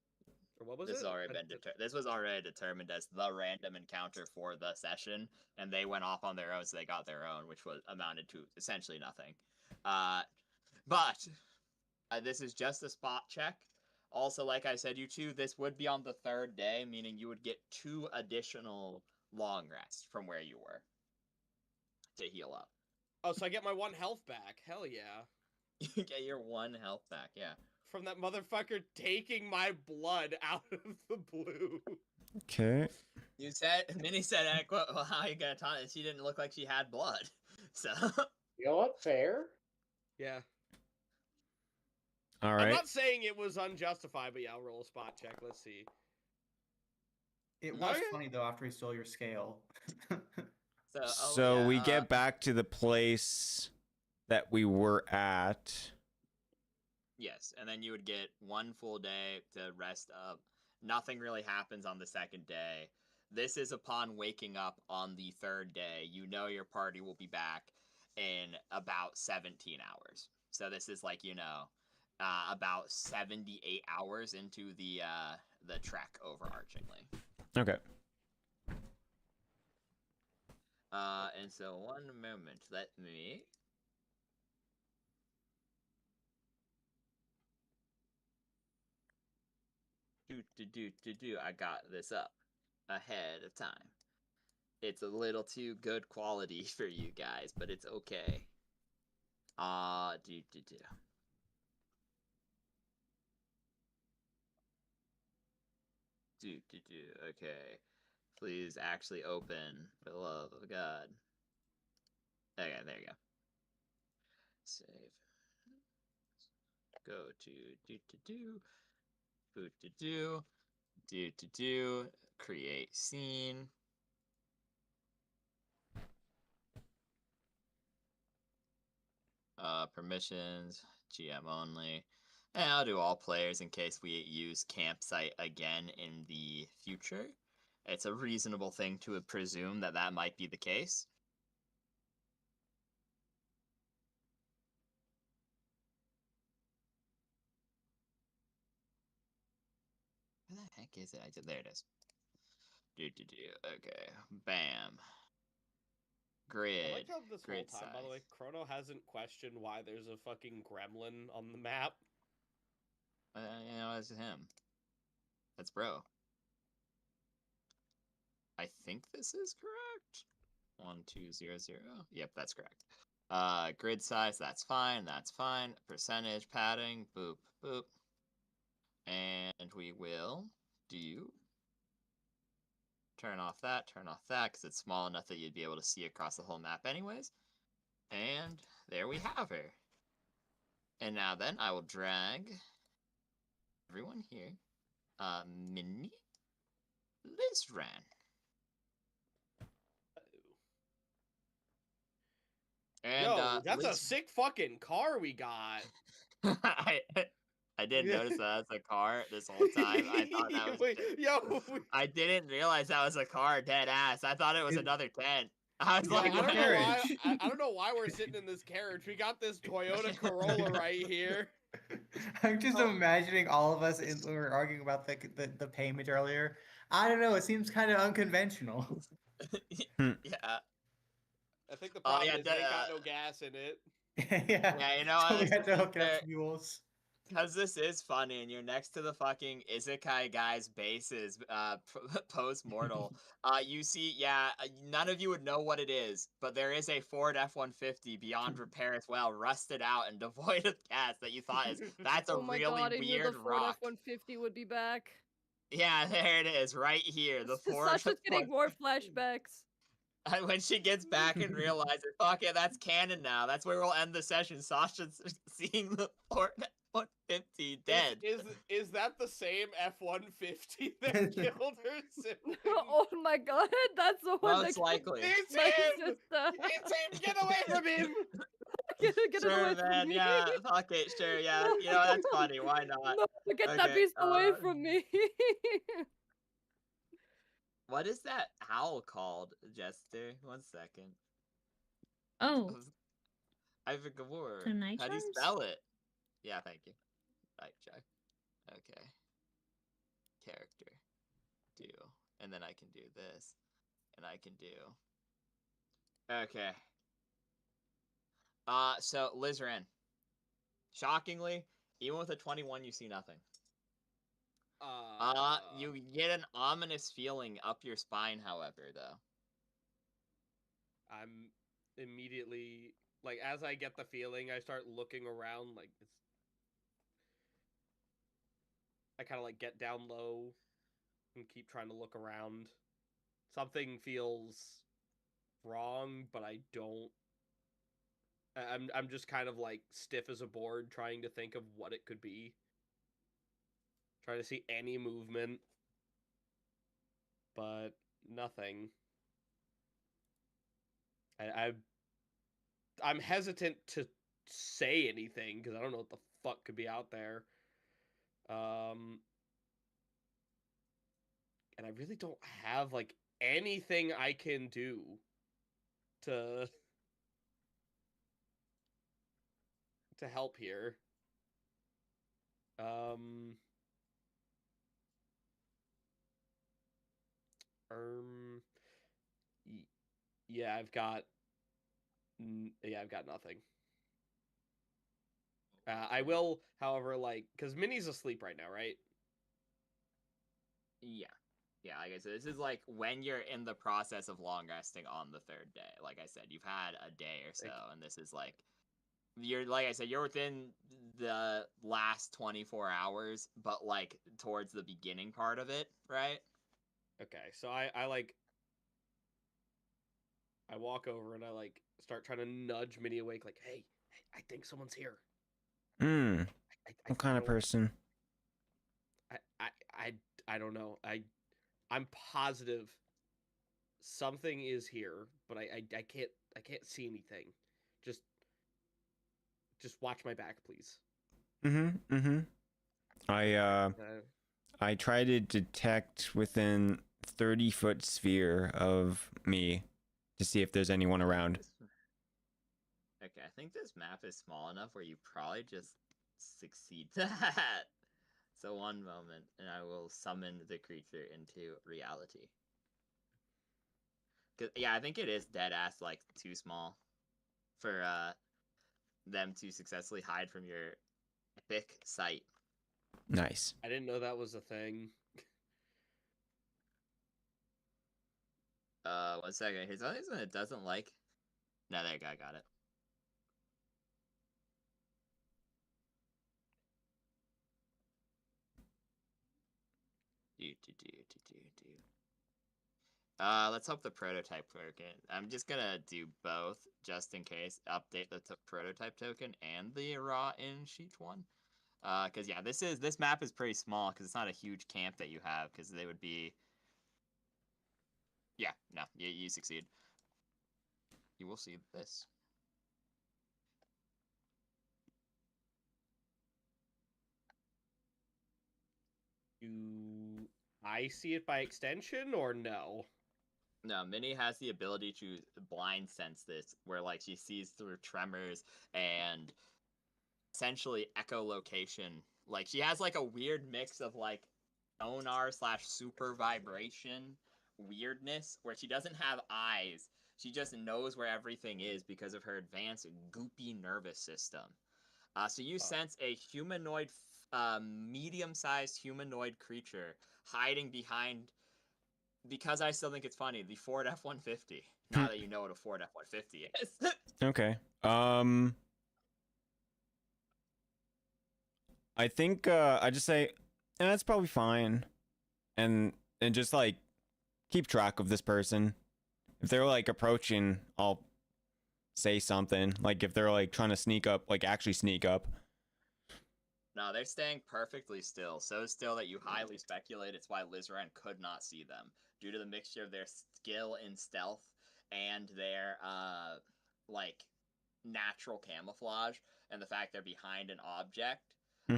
or what was This it? has already been this was already determined as the random encounter for the session, and they went off on their own, so they got their own, which was amounted to essentially nothing. But this is just a spot check. Also, like I said, you two, this would be on the 3rd day, meaning you would get 2 additional long rests from where you were to heal up. Oh, so I get my 1 health back. Hell yeah. You get your 1 health back, yeah. From that motherfucker taking my blood out of the blue. Okay. You said, Minnie said, and I quote, well, how you gonna taunt it? She didn't look like she had blood. So. You know what? Fair. Yeah. All I'm right. not saying it was unjustified, but yeah, I'll roll a spot check. Let's see. It was Okay. funny though after he stole your scale. So we get back to the place that we were at. Yes, and then you would get 1 full day to rest up. Nothing really happens on the 2nd day. This is upon waking up on the 3rd day. You know your party will be back in about 17 hours. So this is like, about 78 hours into the trek overarchingly. Okay. And so 1 moment, let me... I got this up ahead of time. It's a little too good quality for you guys, but it's okay. Okay. Please actually open for the love of God. Okay, there you go. Save. Go to create scene. Permissions, GM only. And I'll do all players in case we use campsite again in the future. It's a reasonable thing to presume that that might be the case. Where the heck is it? There it is. Okay. Bam. Grid. I like how this whole Grid time, size. by the way, Chrono hasn't questioned why there's a fucking gremlin on the map. It's him. That's bro. I think this is correct. 1200. Yep, that's correct. Grid size, that's fine, that's fine. Percentage, padding, boop, boop. And we will do... turn off that, because it's small enough that you'd be able to see across the whole map anyways. And there we have her. And now then, I will drag everyone here. Minnie Lizran. And, Yo, that's a Liz... sick fucking car we got. I didn't notice that that's a car this whole time. I thought that was... I didn't realize that was a car, dead ass. I thought it was another tent. I was like, I don't know why we're sitting in this carriage. We got this Toyota Corolla right here. I'm just imagining all of us when we were arguing about the payment earlier. I don't know. It seems kind of unconventional. Yeah. I think the problem is that, they ain't got no gas in it. Yeah. Yeah, you know So what? we had to hook There- up mules. Because this is funny, and you're next to the fucking Isekai guy's bases, post-mortal. You see, yeah, none of you would know what it is, but there is a Ford F-150 beyond repair as well, rusted out and devoid of gas that you thought is, that's a Oh my really god, I knew weird the Ford rock. F-150 would be back. Yeah, there it is, right here, the Ford Sasha's getting more F-150. flashbacks. When she gets back and realizes, fuck it, that's canon now. That's where we'll end the session. Sasha's seeing the Ford F-150 dead. Is that the same F-150 that killed her sibling? Oh my god, that's the one Most that likely. It's my him! sister. It's him! Get away from him! Get it Sure, away from man. me. Yeah, fuck it. Sure, yeah. No. You know, that's funny. Why not? No, get that Okay, beast away from me. what is that owl called, Jester? 1 second. Oh, I forgot. the night How do you charms? spell it? Yeah, thank you. Right, check. Okay. Character. Do. And then I can do this. And I can do. Okay. So Lizran. Shockingly, even with a 21, you see nothing. You get an ominous feeling up your spine, however, though. I'm immediately like, as I get the feeling, I start looking around. Like, it's, I kind of like get down low and keep trying to look around. Something feels wrong, but I don't. I'm just kind of like stiff as a board, trying to think of what it could be. Trying to see any movement, but nothing. I'm hesitant to say anything because I don't know what the fuck could be out there. And I really don't have like anything I can do to help here. Um, yeah, I've got nothing. I will, however, like, because Minnie's asleep right now, right? Yeah. Yeah, like I said, this is like when you're in the process of long resting on the 3rd day. Like I said, you've had a day or so, and this is like you're like I said, you're within the last 24 hours, but like towards the beginning part of it, right? Okay, so I like I walk over and I like start trying to nudge Minnie awake, like, hey, I think someone's here. Hmm. I What kind of don't- person? I don't know. I'm positive something is here, but I can't see anything. Just watch my back, please. Mm-hmm. Mm-hmm. I try to detect within 30-foot sphere of me to see if there's anyone around. Okay, I think this map is small enough where you probably just succeed that. So one moment, and I will summon the creature into reality. Yeah, I think it is dead ass like too small for them to successfully hide from your epic sight. Nice. I didn't know that was a thing. 1 second. Here's something that it doesn't like. No, there you go. I got it. Let's hope the prototype token. I'm just gonna do both just in case. Update the prototype token and the raw in sheet 1. Because yeah, this map is pretty small because it's not a huge camp that you have because they would be. Yeah, no, you succeed. You will see this. Do I see it by extension or no? No, Minnie has the ability to blind sense this, where like she sees through tremors and essentially echolocation. Like she has like a weird mix of like sonar / super vibration weirdness, where she doesn't have eyes. She just knows where everything is because of her advanced goopy nervous system. So you sense a humanoid, medium-sized humanoid creature hiding behind. Because I still think it's funny, the Ford F-150. Now that you know what a Ford F-150 is. Okay. I think I just say that's probably fine, and just like keep track of this person. If they're like approaching, I'll say something. Like if they're like trying to sneak up, like actually sneak up. No, they're staying perfectly still. So still that you highly speculate it's why Lizran could not see them. Due to the mixture of their skill in stealth and their, like, natural camouflage, and the fact they're behind an object.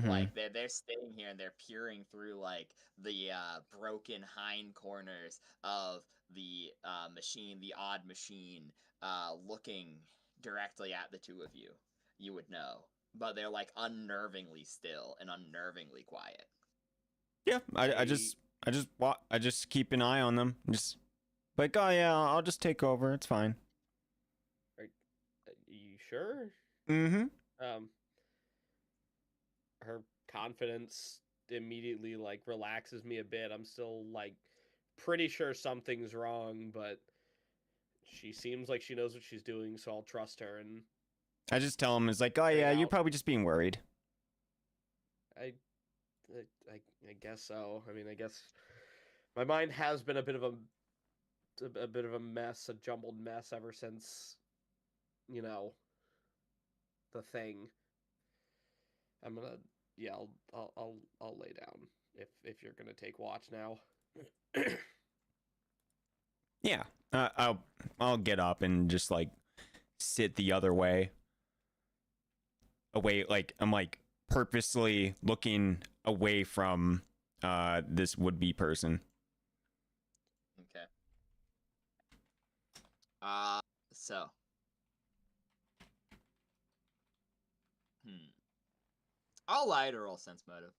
Like, they're staying here and they're peering through, like, the broken hind corners of the machine, the odd machine, looking directly at the two of you. You would know. But they're like unnervingly still and unnervingly quiet. Yeah, I just keep an eye on them. Just like, oh yeah, I'll just take over. It's fine. Are you sure? Mm-hmm. Her confidence immediately like relaxes me a bit. I'm still like pretty sure something's wrong, but she seems like she knows what she's doing, so I'll trust her. And I just tell him, it's like, oh yeah, you're probably just being worried. I guess so. I mean, I guess my mind has been a bit of a mess, a jumbled mess ever since, you know, the thing. I'm gonna, yeah, I'll lay down if you're gonna take watch now. Yeah, I'll get up and just like sit the other way, away. Like I'm like purposely looking away from this would-be person. Okay. So. I'll lie to roll sense motive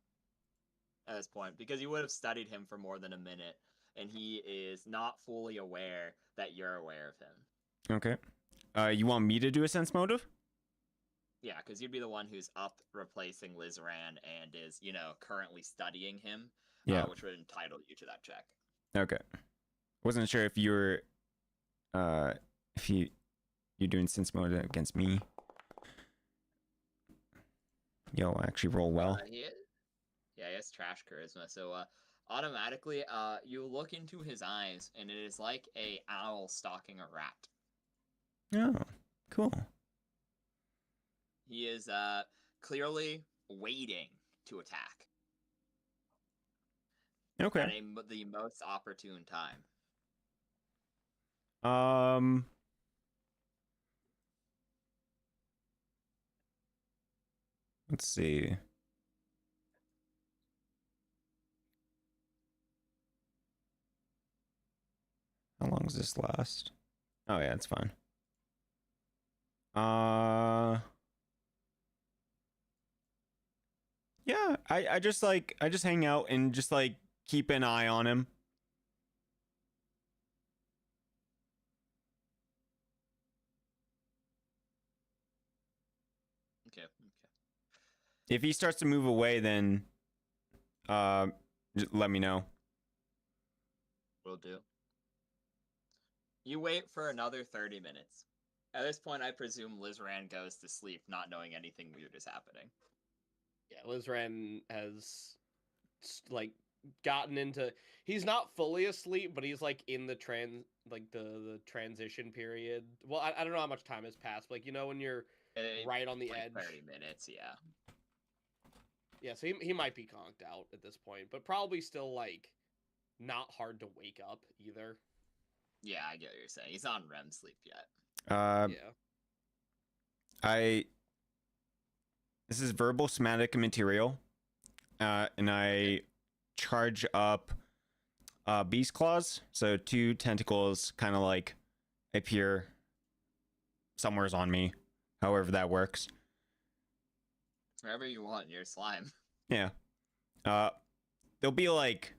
at this point, because you would have studied him for more than a minute, and he is not fully aware that you're aware of him. Okay. You want me to do a sense motive? Yeah, because you'd be the one who's up replacing Lizran and is, currently studying him. Yeah. Which would entitle you to that check. Okay. Wasn't sure if you were, if you're doing sense motive against me. You'll actually roll well. He has trash charisma, so automatically, you look into his eyes, and it is like a owl stalking a rat. Oh, cool. He is clearly waiting to attack. Okay. At the most opportune time. Let's see. How long does this last? Oh yeah, it's fine. Yeah, I just hang out and just like keep an eye on him. Okay. If he starts to move away, then just let me know. Will do. You wait for another 30 minutes. At this point, I presume Lizran goes to sleep, not knowing anything weird is happening. Yeah, Lizran has like gotten into. He's not fully asleep, but he's like in the the transition period. Well, I don't know how much time has passed. But, like, when you're right on the edge. 30 minutes, yeah. Yeah, so he might be conked out at this point, but probably still like not hard to wake up either. Yeah, I get what you're saying. He's on REM sleep yet. Yeah. This is verbal somatic material, and I charge up beast claws, so 2 tentacles kind of like appear somewheres on me, however that works. Wherever you want, you're slime. Yeah. They'll be like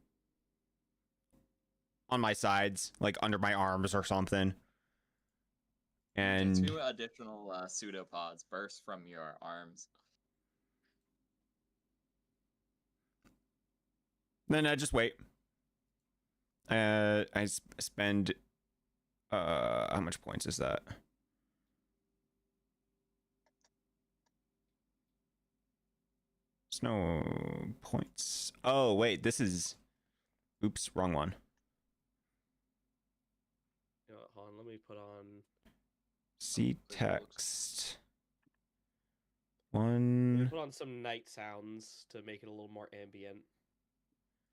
on my sides, like under my arms or something. And 2 additional pseudopods burst from your arms. then I just wait. I spend how much points is that? There's no points. Oh wait, this is, oops, wrong one. You know what, hold on, let me put on. See text. Let me One. put on some night sounds to make it a little more ambient.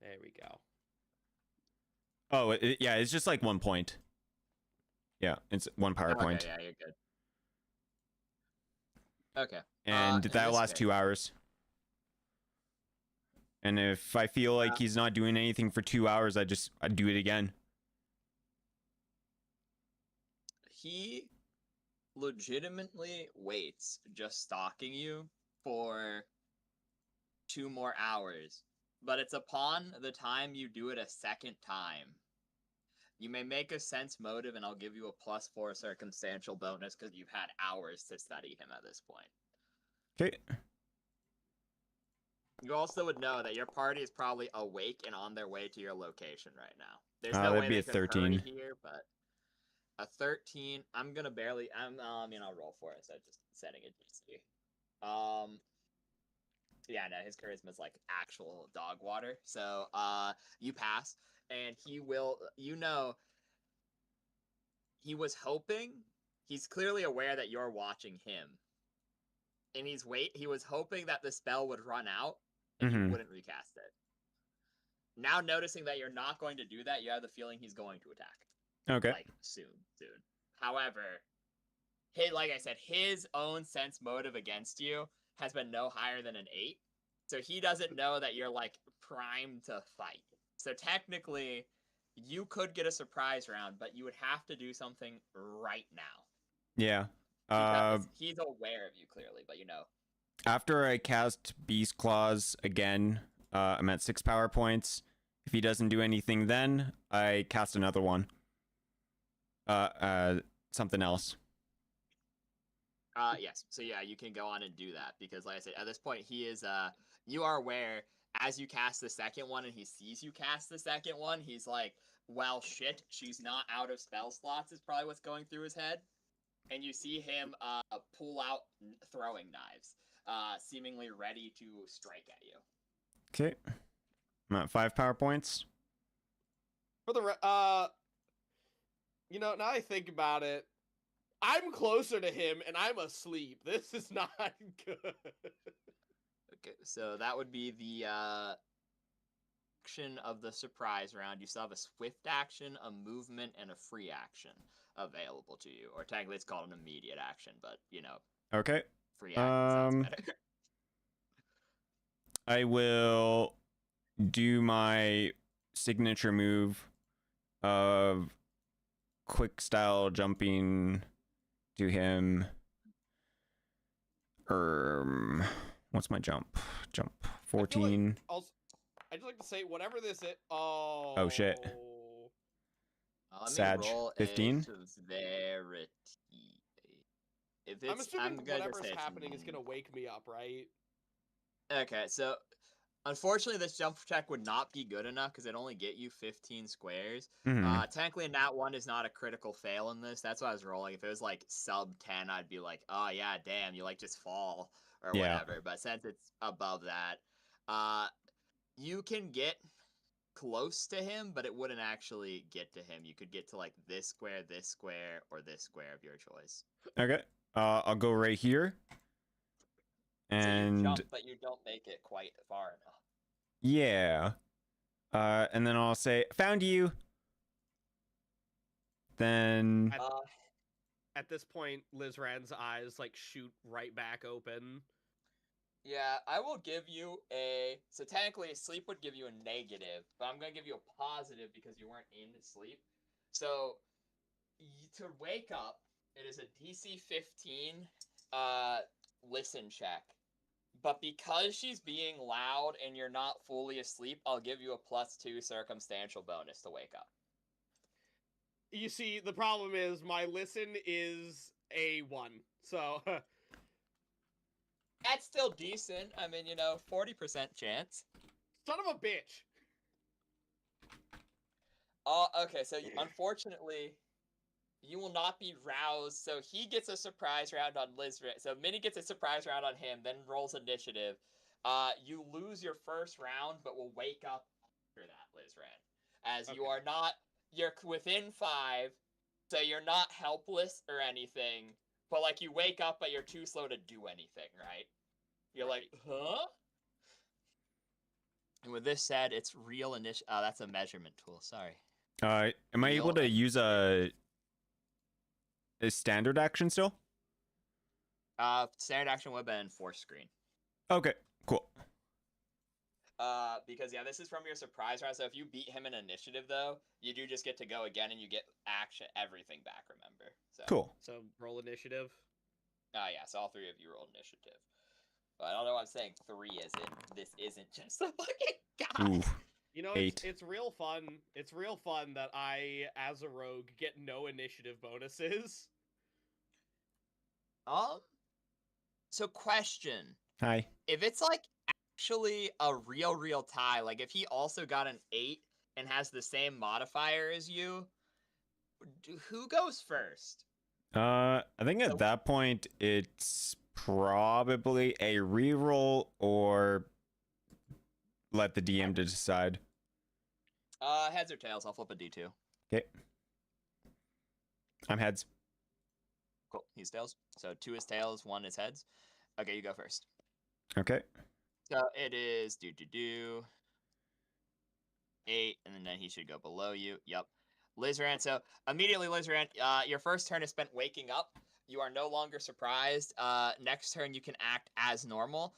There we go. Oh, yeah, it's just like 1 point. Yeah, it's 1 power point. Okay, yeah, you're good. Okay. And in that'll this last case- 2 hours. And if I feel like he's not doing anything for 2 hours, I do it again. He legitimately waits just stalking you for 2 more hours, but it's upon the time you do it a second time. You may make a sense motive, and I'll give you a +4 circumstantial bonus because you've had hours to study him at this point. Okay. You also would know that your party is probably awake and on their way to your location right now. There's no that'd way be they a could hurry 13. here, but a 13. I'm gonna barely. I'll roll for it. So just setting it DC. Yeah, no, his charisma is like actual dog water. So you pass, and he will. He was hoping. He's clearly aware that you're watching him, and he was hoping that the spell would run out and you wouldn't recast it. Now noticing that you're not going to do that, you have the feeling he's going to attack. Okay. Like soon. However, like I said, his own sense motive against you has been no higher than an 8. So he doesn't know that you're like primed to fight. So technically, you could get a surprise round, but you would have to do something right now. Yeah. Because he's aware of you clearly, but After I cast Beast Claws again, I'm at 6 power points. If he doesn't do anything then, I cast another one. Something else. Yes. So yeah, you can go on and do that because like I said, at this point he is you are aware as you cast the second one and he sees you cast the second one, he's like, well shit, she's not out of spell slots is probably what's going through his head. And you see him pull out throwing knives, seemingly ready to strike at you. Okay. I'm at 5 power points. For the now I think about it, I'm closer to him and I'm asleep. This is not good. Okay, so that would be the action of the surprise round. You still have a swift action, a movement, and a free action available to you. Or technically it's called an immediate action, but Okay. free action sounds better. I will do my signature move of quick style jumping to him. What's my jump? Jump 14. I'd just like to say whatever this is. Oh shit. Let me Sag, roll 15? a severity. If it's, I'm assuming gonna whatever's say happening is gonna wake me up, right? Okay, so unfortunately this jump check would not be good enough because it'd only get you 15 squares. Technically nat 1 is not a critical fail in this. That's why I was rolling. If it was like sub 10, I'd be like, oh yeah, damn, you like just fall or whatever. But since it's above that, you can get close to him, but it wouldn't actually get to him. You could get to like this square, or this square of your choice. Okay. I'll go right here. And so you jump, but you don't make it quite far enough. Yeah. And then I'll say, found you. Then At this point, Lizran's eyes like shoot right back open. Yeah, I will give you so technically sleep would give you a negative, but I'm going to give you a positive because you weren't in sleep. So to wake up, it is a DC 15 listen check. But because she's being loud and you're not fully asleep, I'll give you a +2 circumstantial bonus to wake up. You see, the problem is my listen is a 1. So That's still decent. I mean, 40% chance. son of a bitch. Okay, so unfortunately, you will not be roused. So he gets a surprise round on Lizran. So Minnie gets a surprise round on him, then rolls initiative. You lose your first round, but will wake up after that, Lizran. As you are not, you're within 5, so you're not helpless or anything. But like you wake up, but you're too slow to do anything, right? You're like, huh? And with this said, it's real initiative. That's a measurement tool. Sorry. Am I able to use a standard action still? Standard action would have been force screen. Okay, cool. Because this is from your surprise round. So if you beat him in initiative, though, you do just get to go again, and you get everything back. Remember? So. Cool. So roll initiative. Yeah. So all 3 of you roll initiative. But I don't know why I'm saying 3 isn't. This isn't just a fucking guy. Ooh. It's real fun. It's real fun that I, as a rogue, get no initiative bonuses. So question. Hi. If it's like actually a real tie, like if he also got an 8 and has the same modifier as you, who goes first? I think at that point it's probably a reroll or let the DM decide. Heads or tails? I'll flip a D2. Okay. I'm heads. Cool. He's tails. So 2 is tails, 1 is heads. Okay, you go first. Okay. So it is 8, and then he should go below you. Yep. Lizran. So immediately, Lizran, your first turn is spent waking up. You are no longer surprised. Next turn, you can act as normal.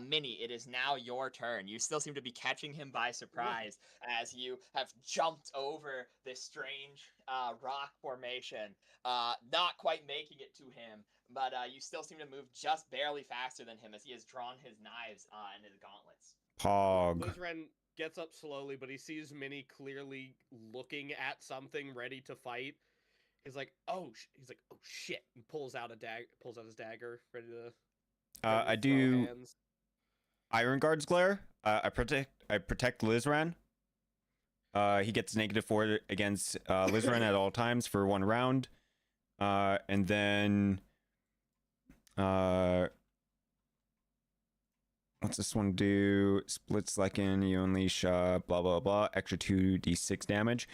Minnie, it is now your turn. You still seem to be catching him by surprise as you have jumped over this strange rock formation. Not quite making it to him, but you still seem to move just barely faster than him as he has drawn his knives and his gauntlets. Pog. Lizran gets up slowly, but he sees Minnie clearly looking at something, ready to fight. He's like, oh shit, and pulls out his dagger, ready to. I do hands. Iron Guard's glare. I protect Lizran. He gets -4 against Lizran at all times for 1 round. And then what's this one do? Split second, you unleash blah blah blah, extra 2d6 damage.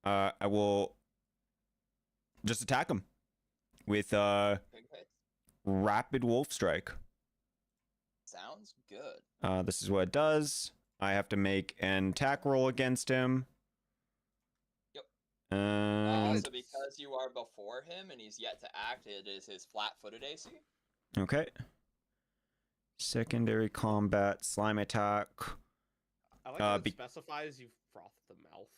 I will just attack him with Rapid Wolf Strike. Sounds good. This is what it does. I have to make an attack roll against him. Yep. And so because you are before him and he's yet to act, it is his flat-footed AC. Okay. Secondary combat slime attack. I like how it specifies you froth the mouth.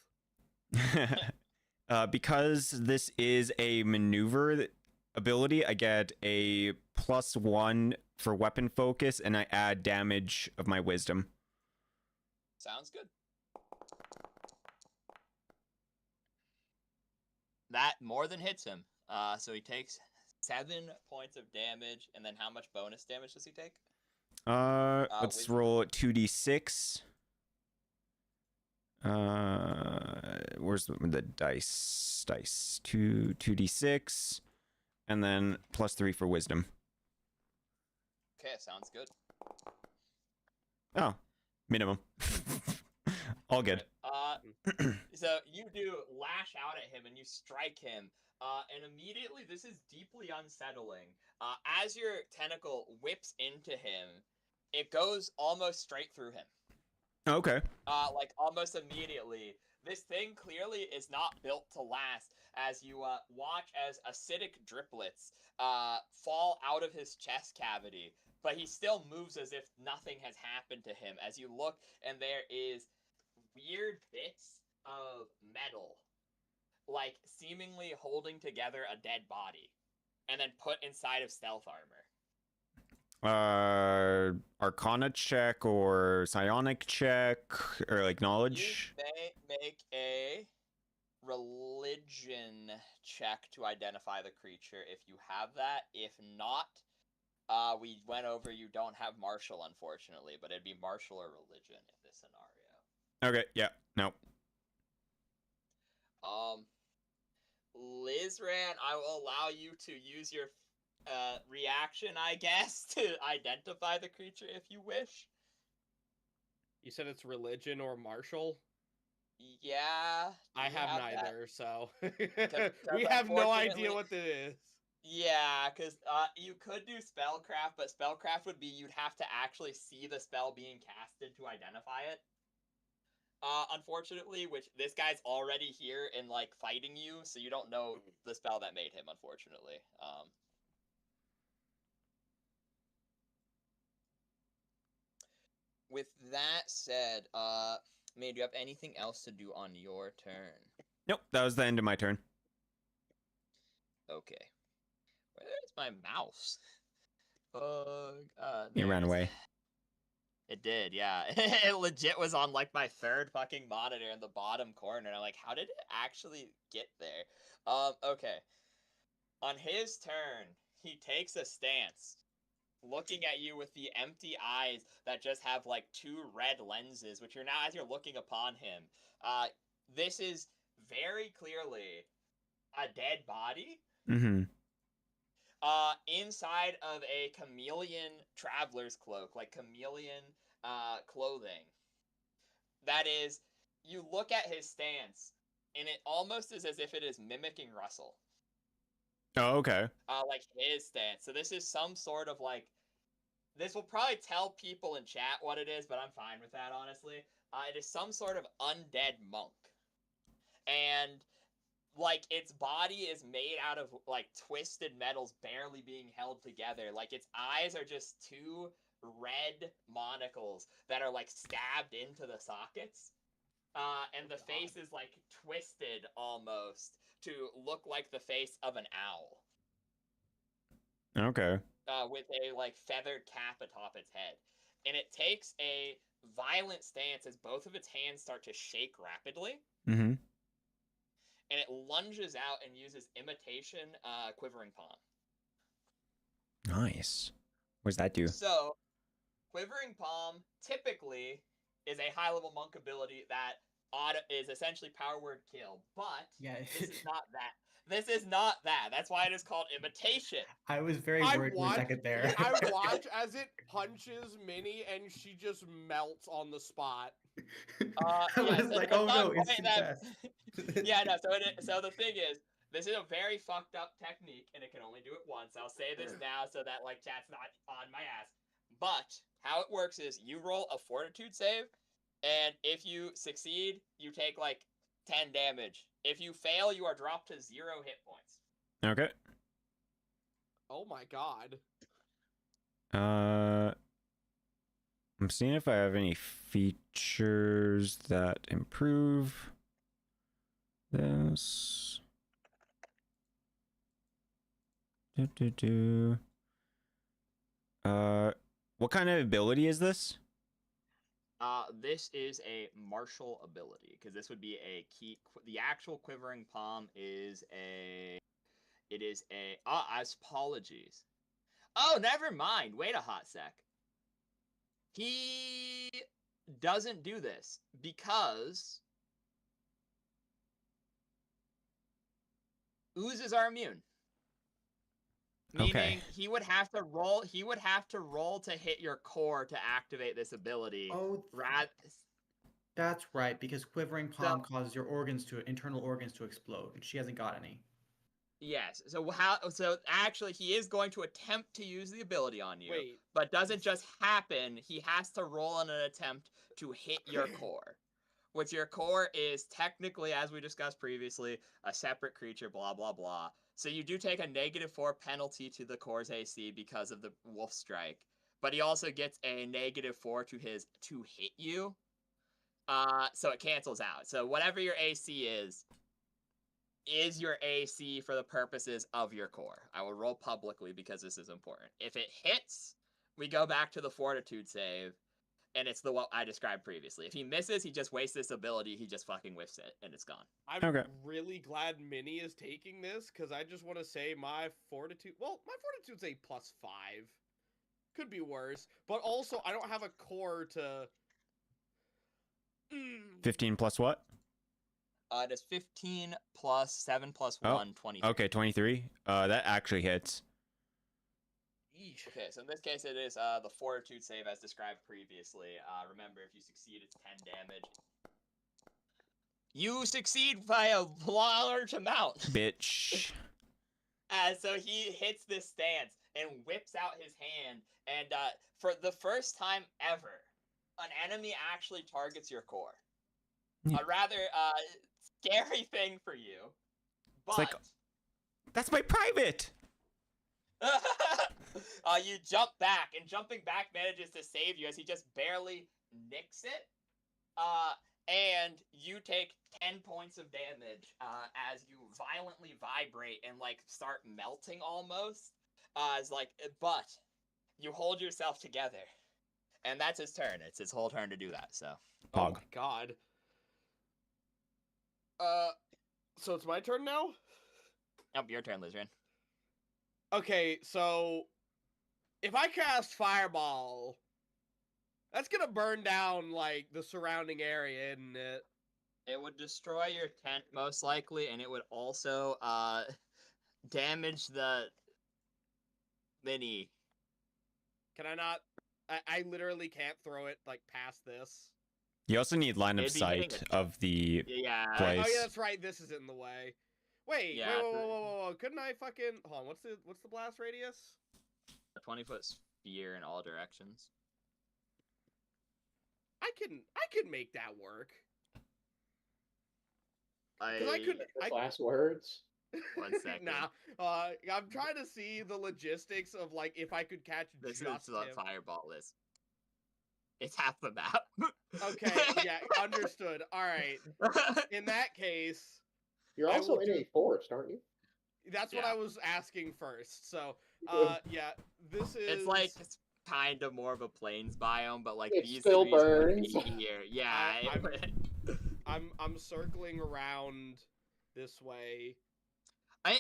Because this is a maneuver ability, I get a +1 for weapon focus, and I add damage of my wisdom. Sounds good. That more than hits him. So he takes 7 points of damage, and then how much bonus damage does he take? Let's roll 2d6. Where's the dice? 2d6, and then +3 for wisdom. Okay, sounds good. Oh, minimum. All good. So you do lash out at him and you strike him, and immediately this is deeply unsettling. As your tentacle whips into him, it goes almost straight through him. Okay. Like almost immediately. This thing clearly is not built to last as you watch as acidic driplets fall out of his chest cavity, but he still moves as if nothing has happened to him as you look, and there is weird bits of metal, like seemingly holding together a dead body, and then put inside of stealth armor. Arcana check or psionic check or like knowledge. You may make a religion check to identify the creature if you have that. If not, we went over you don't have martial, unfortunately, but it'd be martial or religion in this scenario. Okay, yeah, no. Lizran, I will allow you to use your reaction, I guess, to identify the creature if you wish. You said it's religion or martial? Yeah. I have neither, that? so Cause we have no idea unfortunately- what it is. Yeah, because you could do spellcraft, but spellcraft would be you'd have to actually see the spell being casted to identify it. Unfortunately, which this guy's already here and like fighting you, so you don't know the spell that made him, unfortunately. With that said, May, do you have anything else to do on your turn? Nope, that was the end of my turn. Okay. Where's my mouse? It ran away. It did, yeah. It legit was on like my third fucking monitor in the bottom corner. And I'm like, how did it actually get there? Okay. On his turn, he takes a stance, looking at you with the empty eyes that just have like two red lenses, which you're now as you're looking upon him. This is very clearly a dead body. Mm-hmm. Inside of a chameleon traveler's cloak, like chameleon clothing. That is, you look at his stance, and it almost is as if it is mimicking Russell. Oh, okay. Like his stance. So this is some sort of like, this will probably tell people in chat what it is, but I'm fine with that, honestly. It is some sort of undead monk. And like its body is made out of like twisted metals barely being held together. Like its eyes are just two red monocles that are like stabbed into the sockets. And the face is like twisted almost to look like the face of an owl. Okay. With a like feathered cap atop its head. And it takes a violent stance as both of its hands start to shake rapidly. Mm-hmm. And it lunges out and uses imitation quivering palm. Nice. What does that do? So, quivering palm typically is a high level monk ability that is essentially power word kill, but Yeah. this is not that. This is not that. That's why it is called imitation. I was very worried for a second there. I watch as it punches Minnie and she just melts on the spot. I was like, oh no, instant death. Yeah, no. So the thing is, this is a very fucked up technique, and it can only do it once. I'll say this now so that like chat's not on my ass. But how it works is you roll a fortitude save, and if you succeed, you take like 10 damage. If you fail, you are dropped to 0 hit points. Okay. Oh my god. I'm seeing if I have any features that improve this. What kind of ability is this? This is a martial ability, because this would be a key. The actual quivering palm is a. It is a. Apologies. Oh, never mind. Wait a hot sec. He doesn't do this because oozes are immune. Meaning Okay. he would have to roll. He would have to roll to hit your core to activate this ability. Oh, that's right, because quivering palm causes your internal organs to explode, and she hasn't got any. Yes. So actually he is going to attempt to use the ability on you. Wait. But doesn't just happen. He has to roll in an attempt to hit your core. Which your core is technically, as we discussed previously, a separate creature, blah, blah, blah. So you do take a -4 penalty to the core's AC because of the wolf strike. But he also gets a -4 to his to hit you. So it cancels out. So whatever your AC is your AC for the purposes of your core. I will roll publicly because this is important. If it hits, we go back to the fortitude save. and it's the what I described previously. If he misses, he just wastes this ability. He just fucking whiffs it, and it's gone. I'm really glad Minnie is taking this because I just want to say my fortitude. Well, my fortitude's a +5. Could be worse, but also I don't have a core to. 15 plus what? It is 15 plus 7 plus 1, 23. Okay, 23. That actually hits. Okay, so in this case, it is the fortitude save as described previously. Remember, if you succeed, it's 10 damage. You succeed by a large amount. Bitch. So he hits this stance and whips out his hand, and for the first time ever, an enemy actually targets your core. Yeah. A rather scary thing for you. But It's like, that's my private. You jump back, and jumping back manages to save you as he just barely nicks it. And you take 10 points of damage as you violently vibrate and like start melting almost. But you hold yourself together, and that's his turn. It's his whole turn to do that. So. Oh my god. So it's my turn now? Nope, your turn, Lizrin. Okay, so if I cast Fireball, that's gonna burn down, like, the surrounding area, isn't it? It would destroy your tent, most likely, and it would also, damage the mini. Can I not? I literally can't throw it, like, past this. You also need line of It'd be hitting sight a- of the Yeah. place. Oh yeah, that's right. This is in the way. Wait, Yeah, whoa. Couldn't I fucking hold on? What's the blast radius? A 20-foot sphere in all directions. I can make that work. I could. Last words. 1 second. Nah. I'm trying to see the logistics of like if I could catch This just is the him. fireball list. It's half the map. Okay, yeah, understood. All right. In that case, You're I also will in do- a forest, aren't you? that's what Yeah. I was asking first. So, yeah, this is. It's like it's kind of more of a plains biome, but like It these still trees would burns. be here. Yeah. I'm circling around this way.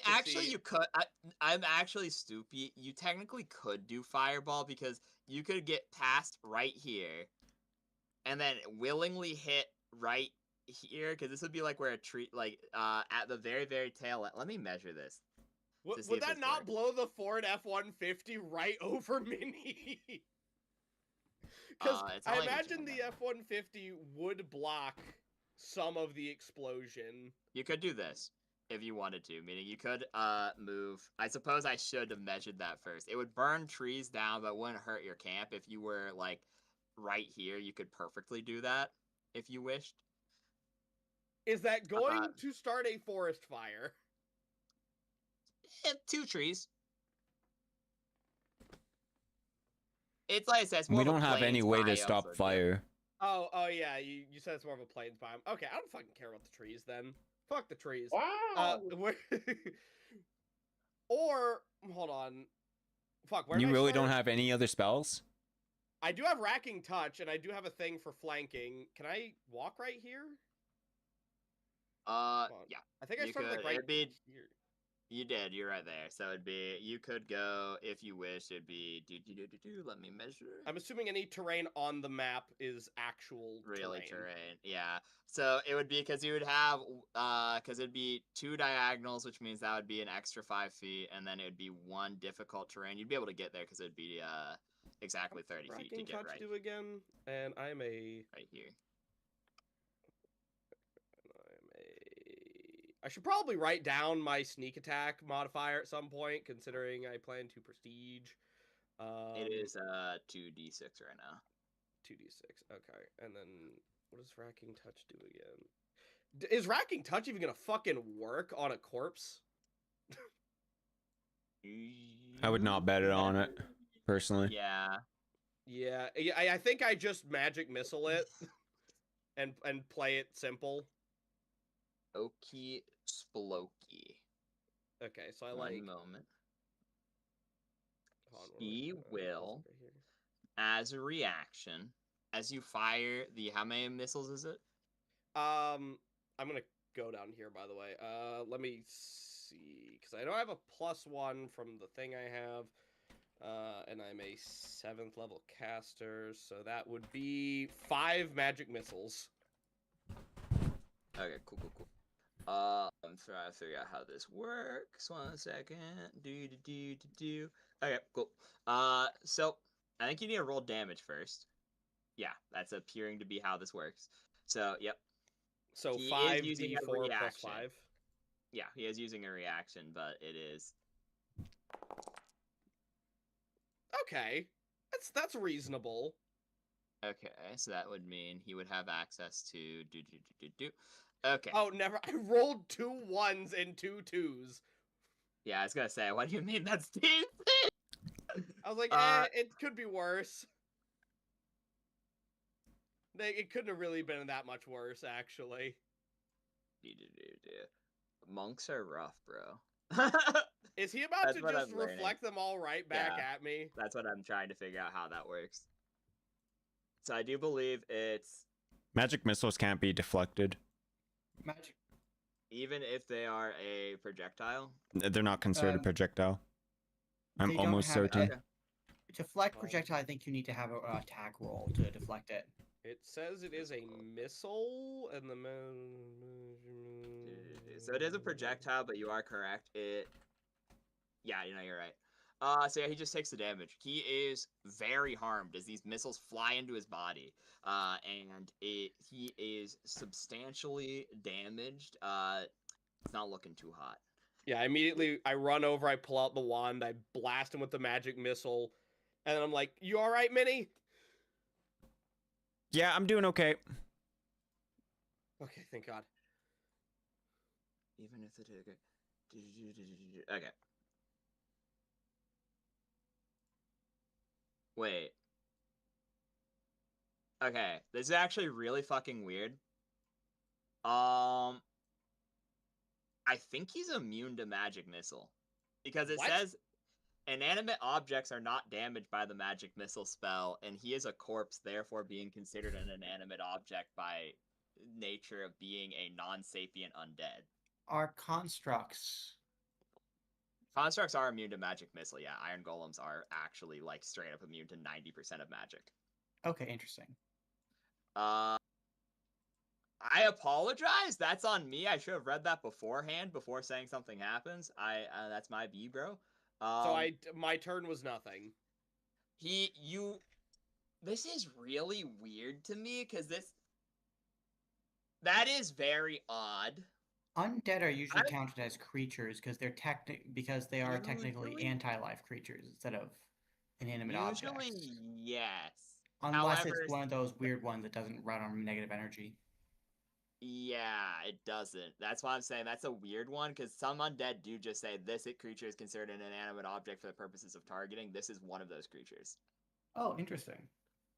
Actually, see. you could. I'm actually stupid. You technically could do fireball because you could get past right here, and then willingly hit right here because this would be like where a tree, like at the very tail end. Let me measure this. to see Would if that this not works. blow the Ford F-150 right over Mini? Because It's I not like imagine it's the F-150 would block some of the explosion. You could do this if you wanted to, meaning you could move. I suppose I should have measured that first. It would burn trees down, but wouldn't hurt your camp. If you were like right here, you could perfectly do that if you wished. Is that going to start a forest fire? 2 trees. It's like I said, it's more We of a don't have any plains way to biome, stop so it's fire. Oh yeah, you said it's more of a plains biome. Okay, I don't fucking care about the trees then. Fuck the trees. Wow. Or hold on. Fuck, where You did I really start? don't have any other spells? I do have racking touch, and I do have a thing for flanking. Can I walk right here? Yeah. I think I You started could- like right it'd be- here. You did. You're right there. So it'd be you could go if you wish. It'd be Let me measure. I'm assuming any terrain on the map is actual Really terrain. Yeah. So it would be because you would have because it'd be 2 diagonals, which means that would be an extra 5 feet, and then it would be 1 difficult terrain. You'd be able to get there because it'd be exactly 30 feet to Racking get touch right do again, and I'm a. right here. I should probably write down my sneak attack modifier at some point, considering I plan to prestige. It is 2d6 right now. 2d6. Okay, and then what does racking touch do again? Is racking touch even gonna fucking work on a corpse? I would not bet it on it, personally. Yeah. Yeah, I think I just magic missile it and play it simple. Okie Splokey. Okay, so I One like. moment. Hold on, He where will, right here. as a reaction, as you fire the how many missiles is it? I'm gonna go down here, by the way. Let me see, because I know I have a +1 from the thing I have, and I'm a 7th level caster, so that would be 5 magic missiles. Okay, cool. I'm trying to figure out how this works. 1 second. Do. Okay, cool. So I think you need to roll damage first. Yeah, that's appearing to be how this works. So, yep. So He is using a 5d4 plus reaction. 5. Yeah, he is using a reaction, but it is. Okay, that's reasonable. Okay, so that would mean he would have access to do. Okay. Oh, never. I rolled 2 1s and 2 2s. Yeah, I was gonna say, what do you mean that's decent? I was like, it could be worse. It couldn't have really been that much worse, actually. Monks are rough, bro. Is he about That's to what just I'm learning. reflect them all right back at me? That's what I'm trying to figure out how that works. So I do believe it's Magic missiles can't be deflected. Magic. even if they are a projectile. They're not considered a projectile. I'm They don't almost have certain. Okay. Deflect projectile, I think you need to have an attack roll to deflect it. It says it is a missile, and the So it is a projectile, but you are correct. Yeah, you're right. So yeah, he just takes the damage. He is very harmed as these missiles fly into his body. And he is substantially damaged. It's not looking too hot. Yeah, immediately I run over, I pull out the wand, I blast him with the magic missile, and then I'm like, "You all right, Minnie?" Yeah, I'm doing okay. Okay, thank God. Even if it okay. Wait. Okay, this is actually really fucking weird. I think he's immune to magic missile because it What? says inanimate objects are not damaged by the magic missile spell, and he is a corpse, therefore being considered an inanimate object by nature of being a non-sapient undead. Are constructs. Constructs are immune to magic missile. Yeah, iron golems are actually like straight up immune to 90% of magic. Okay, interesting. I apologize. That's on me. I should have read that beforehand before saying something happens. That's my B, bro. So my turn was nothing. This is really weird to me because that is very odd. Undead are usually counted as creatures because they are technically Usually? anti-life creatures instead of inanimate Usually, objects. yes. Unless However, it's one of those weird ones that doesn't run on negative energy. yeah, it doesn't. That's why I'm saying that's a weird one because some undead do just say this creature is considered an inanimate object for the purposes of targeting. This is one of those creatures. Oh, interesting.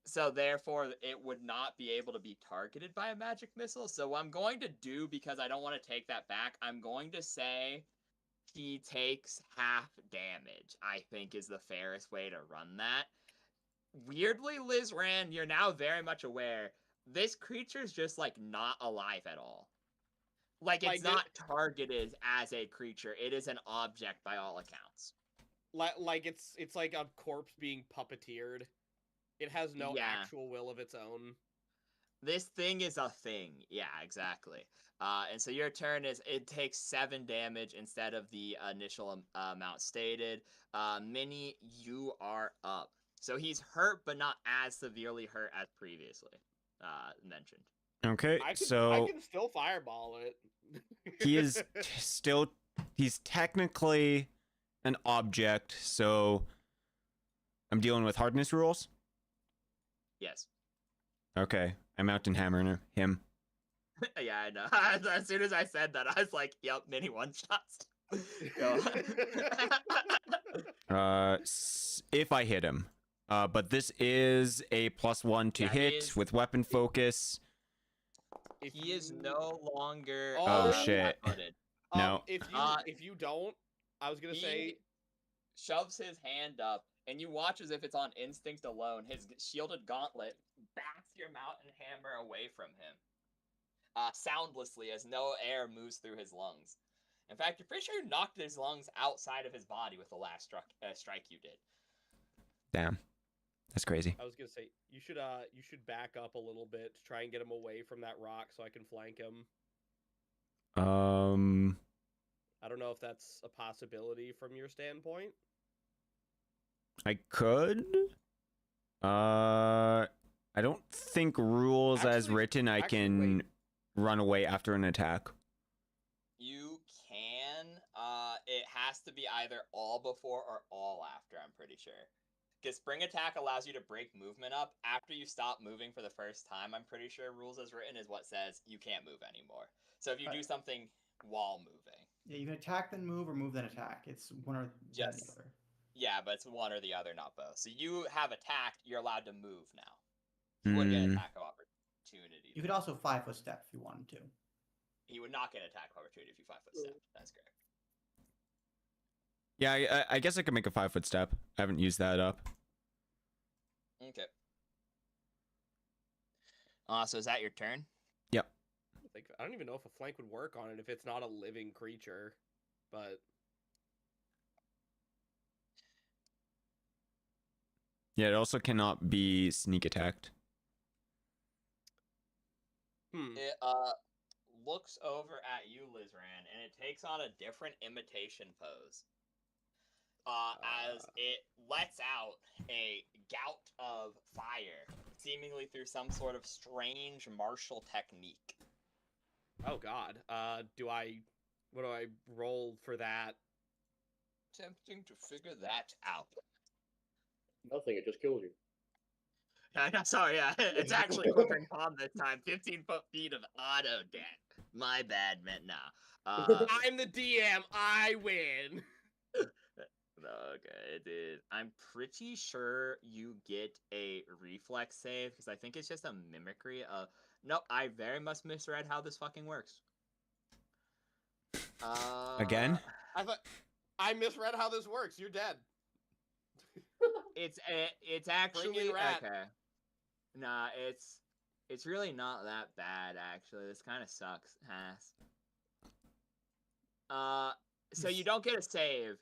So therefore, it would not be able to be targeted by a magic missile. So what I'm going to do, because I don't want to take that back, I'm going to say he takes half damage, I think is the fairest way to run that. Weirdly, Liz Rand, you're now very much aware, this creature's just, like, not alive at all. Like, it's not targeted as a creature. It is an object by all accounts. Like it's like a corpse being puppeteered. It has no actual will of its own. This thing is a thing. Yeah, exactly. And so your turn it takes 7 damage instead of the initial amount stated. Minnie, you are up. So he's hurt, but not as severely hurt as previously mentioned. Okay, I so can still fireball it. he is he's technically an object, so I'm dealing with hardness rules. Yes. Okay, I'm mountain hammering him. Yeah, I know. As soon as I said that, I was like, "Yep, mini one shots." If I hit him, but this is a +1 to hit with weapon focus. He is no longer. Oh shit! No. If you don't, I was gonna say. Shoves his hand up, and you watch as if it's on instinct alone. His shielded gauntlet bats your mountain hammer away from him, soundlessly as no air moves through his lungs. In fact, you're pretty sure you knocked his lungs outside of his body with the last strike you did. Damn, that's crazy. I was gonna say you should back up a little bit to try and get him away from that rock so I can flank him. I don't know if that's a possibility from your standpoint. I could. I don't think rules as Actually- written I actually, can wait. run away after an attack. You can. It has to be either all before or all after, I'm pretty sure. Because spring attack allows you to break movement up. After you stop moving for the first time, I'm pretty sure rules as written is what says you can't move anymore. So if you do something while moving. Yeah, you can attack then move or move then attack. It's one or the other. Yeah, but it's one or the other, not both. So you have attacked, you're allowed to move now. You wouldn't get an attack of opportunity. You could also 5-foot step if you wanted to. He would not get an attack of opportunity if you 5-foot step. That's correct. Yeah, I guess I could make a 5-foot step. I haven't used that up. Okay. So is that your turn? Yep. I don't even know if a flank would work on it if it's not a living creature, but Yeah, it also cannot be sneak attacked. It looks over at you, Lizran, and it takes on a different imitation pose. As it lets out a gout of fire, seemingly through some sort of strange martial technique. oh god. What do I roll for that? Attempting to figure that out. Nothing, it just kills you. Sorry, yeah, it's actually quivering palm this time. 15 feet of auto death. My bad, man. Nah. I'm the DM. I win. Okay, dude. I'm pretty sure you get a reflex save because I think it's just a mimicry of. Nope, I very much misread how this fucking works. Again? I misread how this works. You're dead. It's actually rat. okay. Nah, it's really not that bad actually. This kind of sucks, ass. So you don't get a save.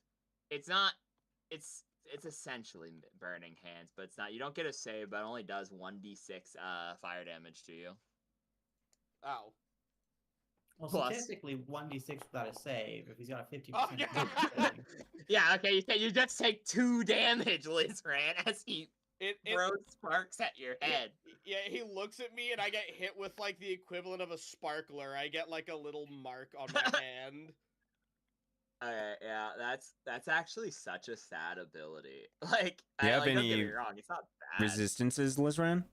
It's not. It's essentially burning hands, but it's not. You don't get a save, but it only does 1d6 fire damage to you. Oh. Well, Plus. statistically, 1d6 without a save. If he's got a 50%. Oh, yeah. save. Yeah, okay. You just take 2 damage, Lizran, as he throws sparks at your head. Yeah, he looks at me and I get hit with like the equivalent of a sparkler. I get like a little mark on my hand. Okay, yeah, that's actually such a sad ability. Like, Do you have don't get any me wrong, it's not bad. Resistances, Lizran?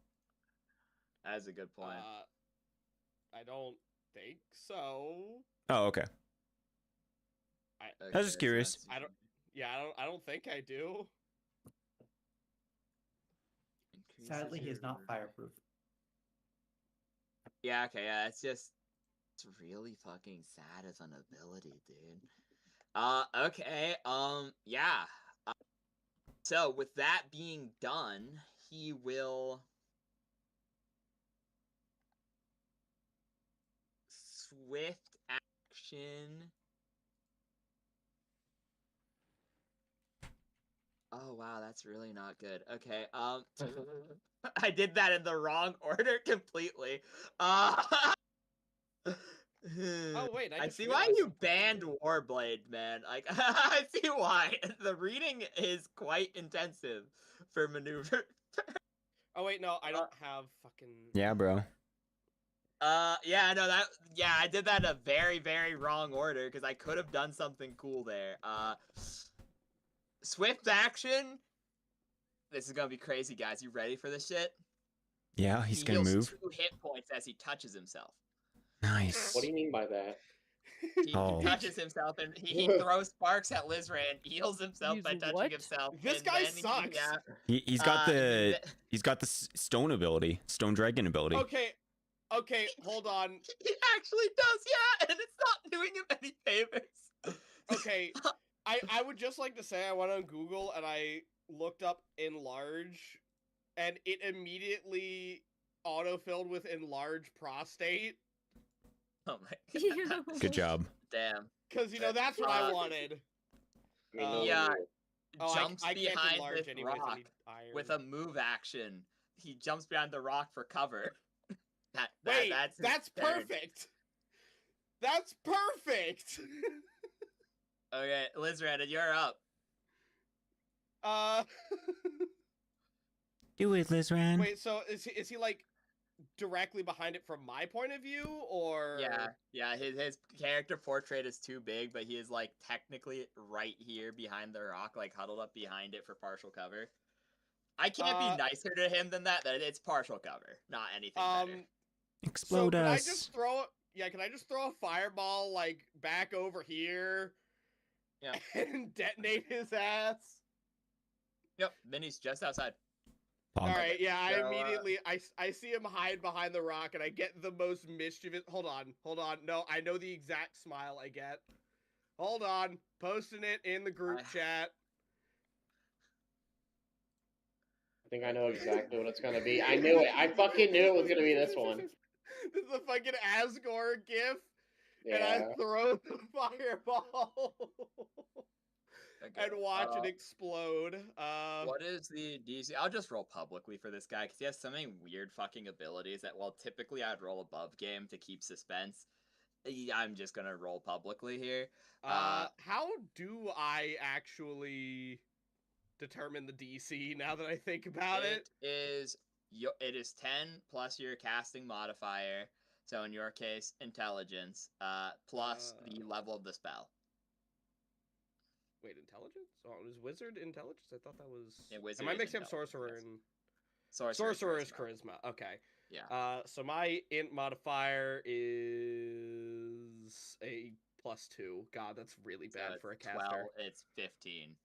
That's a good point. I don't think so. Oh, okay. I was just curious. I don't think I do. Sadly, he is not fireproof. Yeah, okay, yeah, it's really fucking sad as an ability, dude. Okay, yeah. So with that being done, he will swift action. Oh wow, that's really not good. Okay, I did that in the wrong order completely. Oh wait, I just see why realized you banned Warblade, man. Like, I see why. The reading is quite intensive for maneuver. Oh wait, no, I don't have fucking. Yeah, bro. Yeah, no, yeah, I did that in a very, very wrong order because I could have done something cool there. Swift action. This is gonna be crazy, guys. You ready for this shit? Yeah, he's He gonna heals move. 2 hit points as he touches himself. Nice. What do you mean by that? He Oh. touches himself and he throws sparks at Lizran, heals himself by Use touching what? himself. This and guy then sucks. He's got and the stone ability, stone dragon ability. Okay, hold on. He actually does, yeah, and it's not doing him any favors. Okay, I would just like to say I went on Google and I looked up enlarge, and it immediately autofilled with enlarged prostate. Oh my god. Ew. Good job. Damn. Because, that's what I wanted. I mean, no Yeah. one knew. Oh, Jumps I can't behind enlarge this anyways, I rock need iron. with a move action. He jumps behind the rock for cover. Wait, that's that's absurd. perfect! That's perfect! Okay, Lizrand, you're up. Do it, Lizran. Wait, so is he like directly behind it from my point of view, or Yeah. His character portrait is too big, but he is like technically right here behind the rock, like huddled up behind it for partial cover. I can't be nicer to him than that. That it's partial cover, not anything better. Explode so us. Can I just throw? Yeah, can I just throw a fireball like back over here? Yeah. And detonate his ass. Yep, Minnie's just outside. All right, yeah, I So, immediately I see him hide behind the rock, and I get the most mischievous. Hold on. No, I know the exact smile I get. Hold on, posting it in the group chat. I think I know exactly what it's gonna be. I knew it. I fucking knew it was gonna be this one. This is the fucking Asgore gif, Yeah. and I throw the fireball. Okay. And watch it explode. What is the DC? I'll just roll publicly for this guy because he has so many weird fucking abilities that while typically I'd roll above game to keep suspense, I'm just gonna roll publicly here. How do I actually determine the DC now that I think about it? It is 10 plus your casting modifier. So in your case, intelligence, plus the level of the spell. Wait, intelligence? Oh, it was wizard intelligence? I thought that was. Yeah, wizard Am I is mixing up intelligence, sorcerer yes. and Sorcerer is charisma? Okay. Yeah. So my int modifier is a +2. God, that's really bad for a caster. 12, it's 15.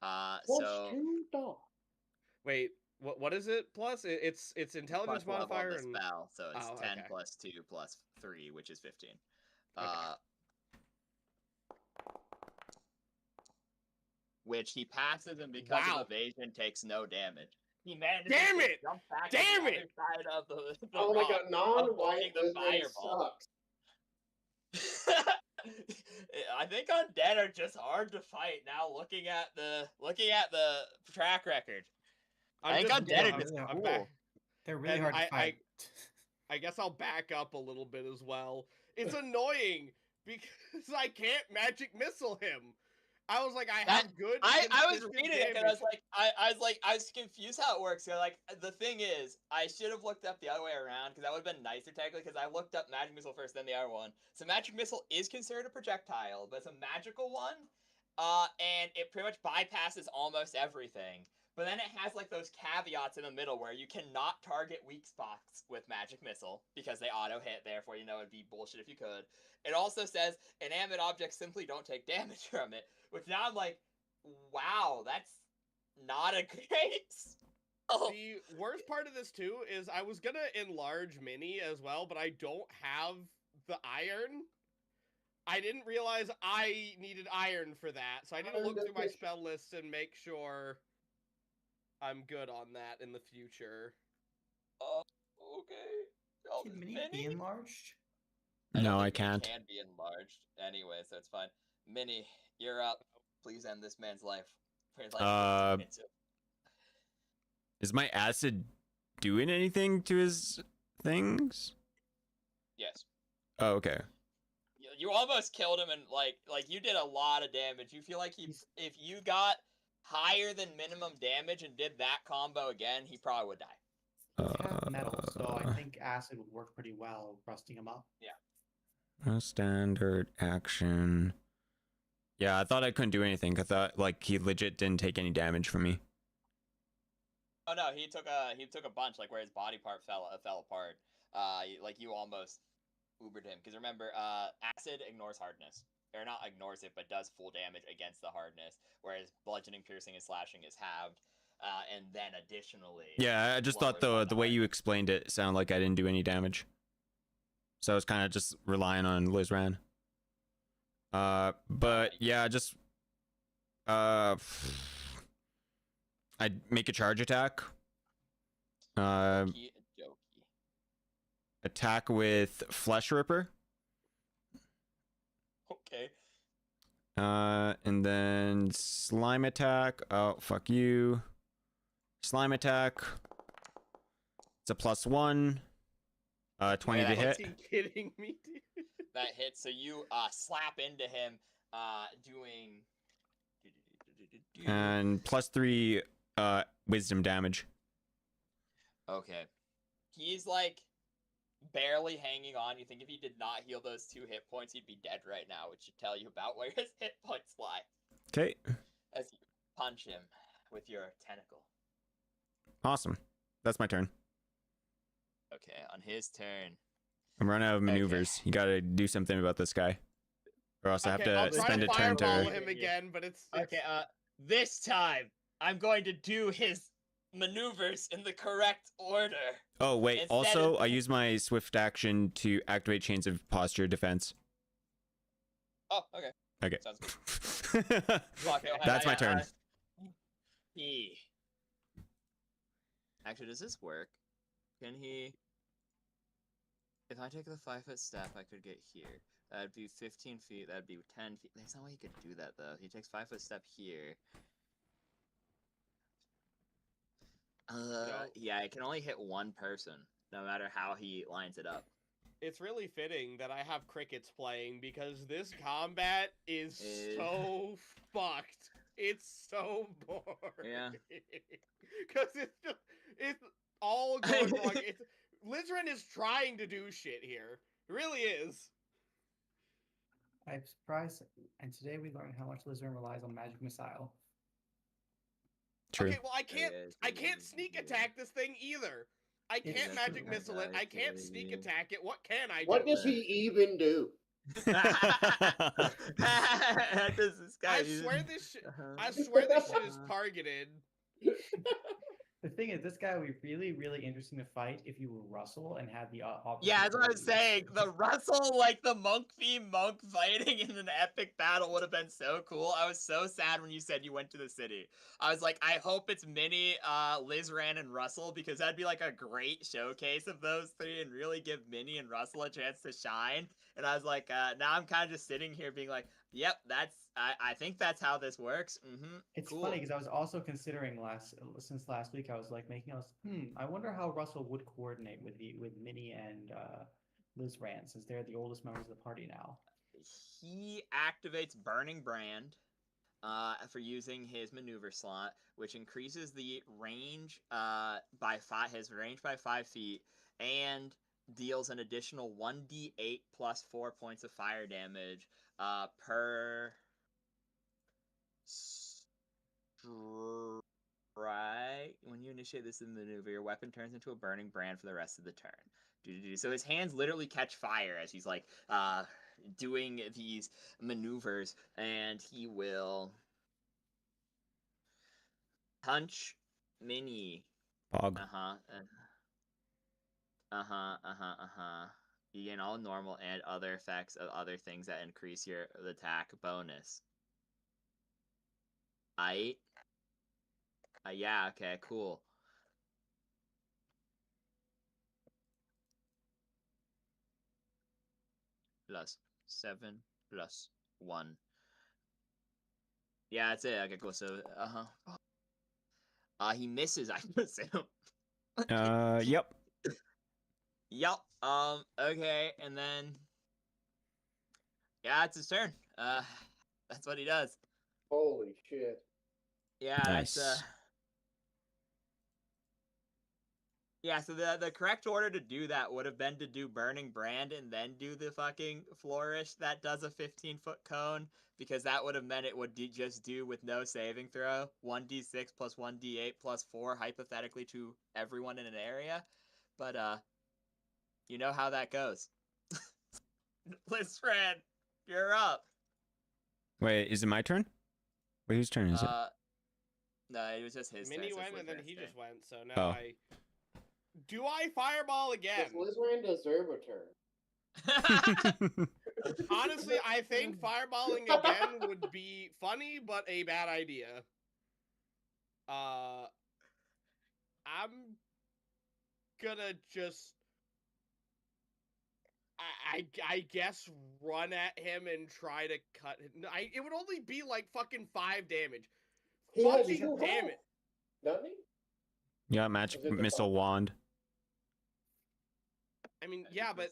+2. Wait, what is it? Plus it's intelligence plus modifier level of the and spell, so it's 10 okay. plus 2 plus 3, which is 15. Okay. Which he passes, and because of evasion, takes no damage. He manages Damn to it! jump back Damn to the it! other side of the Oh my rock, god, non-white avoiding the lizard fireball. sucks. I think undead are just hard to fight now. Looking at the track record, I think undead are just cool. They're really hard to fight. I guess I'll back up a little bit as well. It's annoying because I can't magic missile him. I was like, I have good. I was reading it and I was confused how it works. So like the thing is, I should have looked up the other way around because that would have been nicer technically. Because I looked up magic missile first, then the other one. So magic missile is considered a projectile, but it's a magical one, and it pretty much bypasses almost everything. But then it has like those caveats in the middle where you cannot target weak spots with magic missile because they auto hit. Therefore, it'd be bullshit if you could. It also says inanimate objects simply don't take damage from it, which now I'm like, wow, that's not a great. The worst part of this too is I was gonna enlarge Mini as well, but I don't have the iron. I didn't realize I needed iron for that, so I didn't look through my spell list and make sure I'm good on that in the future. Okay. Can Mini be enlarged? No, I can't. It can be enlarged anyway, so it's fine. Mini, you're up. Please end this man's life. Is my acid doing anything to his things? Yes. Oh, okay. You almost killed him, and like you did a lot of damage. You feel like if you got higher than minimum damage and did that combo again, he probably would die. He's half metal, so I think acid would work pretty well, rusting him up. Yeah. A standard action. Yeah, I thought I couldn't do anything. I thought like he legit didn't take any damage from me. Oh no, he took a bunch, like where his body part fell apart. Like you almost ubered him, because remember, acid ignores hardness, or not ignores it, but does full damage against the hardness, whereas bludgeoning, piercing, and slashing is halved. And then additionally. Yeah, I just thought the way you explained it sounded like I didn't do any damage. So I was kind of just relying on Lizran. But yeah, just I'd make a charge attack. Okie dokie. attack with Flesh Ripper. Okay. And then slime attack. Oh, fuck you. Slime attack. It's a +1. 20 to that hit. Is he kidding me, dude? That hits. So you slap into him, doing. And +3 wisdom damage. Okay. He's like barely hanging on. You think if he did not heal those 2 hit points, he'd be dead right now, which should tell you about where his hit points lie. Okay. As you punch him with your tentacle. Awesome. That's my turn. Okay, on his turn. I'm running out of maneuvers. You gotta do something about this guy. Or else I have I'll to try spend to a turn fireball to... him again, but it's Okay, this time I'm going to do his maneuvers in the correct order. Oh, wait. Instead Also, of- I use my swift action to activate Chains of Posture defense. Oh, okay. Okay. Sounds good. Okay, That's my turn. He. Actually, does this work? Can he? If I take the 5-foot step, I could get here. That'd be 15 feet. That'd be 10 feet. There's no way he could do that though. He takes 5-foot step here. Yeah, it can only hit one person, no matter how he lines it up. It's really fitting that I have crickets playing because this combat is so fucked. It's so boring. Yeah. Because it's all going wrong. Lizrin is trying to do shit here. It really is. I'm surprised. And today we learned how much Lizard relies on Magic Missile. True. Okay, well I can't sneak attack this thing either. I can't magic missile it. I can't sneak attack it. What can I do? What does he even do? Does this guy I swear this shit is targeted. The thing is, this guy would be really, really interesting to fight if you were Russell and had the opposite. Yeah, that's what I was saying. The Russell, like the monk v monk fighting in an epic battle would have been so cool. I was so sad when you said you went to the city. I was like, I hope it's Minnie, Lizran, and Russell, because that'd be like a great showcase of those three and really give Minnie and Russell a chance to shine. And I was like, now I'm kind of just sitting here being like, yep, I think that's how this works. It's cool. funny because I was also considering since last week I was like I wonder how Russell would coordinate with Minnie and Lizran since they're the oldest members of the party now. He activates Burning Brand for using his maneuver slot, which increases the range by 5 feet and deals an additional 1d8 plus 4 points of fire damage per strike. When you initiate this maneuver, your weapon turns into a burning brand for the rest of the turn. So his hands literally catch fire as he's like doing these maneuvers, and he will punch Minnie. Pog. You gain all normal and other effects of other things that increase your attack bonus. Yeah, okay, cool. +7 +1. Yeah, that's it. Okay, cool. So, he misses, I assume. Yep. Yep. Okay, and then yeah, it's his turn. That's what he does. Holy shit. Yeah, Nice. that's yeah, so the correct order to do that would have been to do Burning Brand and then do the fucking Flourish that does a 15-foot cone, because that would have meant it would just do with no saving throw, 1d6 plus 1d8 plus 4 hypothetically to everyone in an area. But you know how that goes. Lizran, you're up. Wait, is it my turn? Wait, whose turn is it? No, it was just his Minnie turn. went since and then Lizran's he turn. just went, so now do I fireball again? Does Lizran deserve a turn? Honestly, I think fireballing again would be funny, but a bad idea. I'm gonna just I guess run at him and try to cut him. It would only be like fucking 5 damage. He has Fucking 2 damn health, it. doesn't he? Yeah, magic Is it the missile fuck? wand. I mean, yeah, but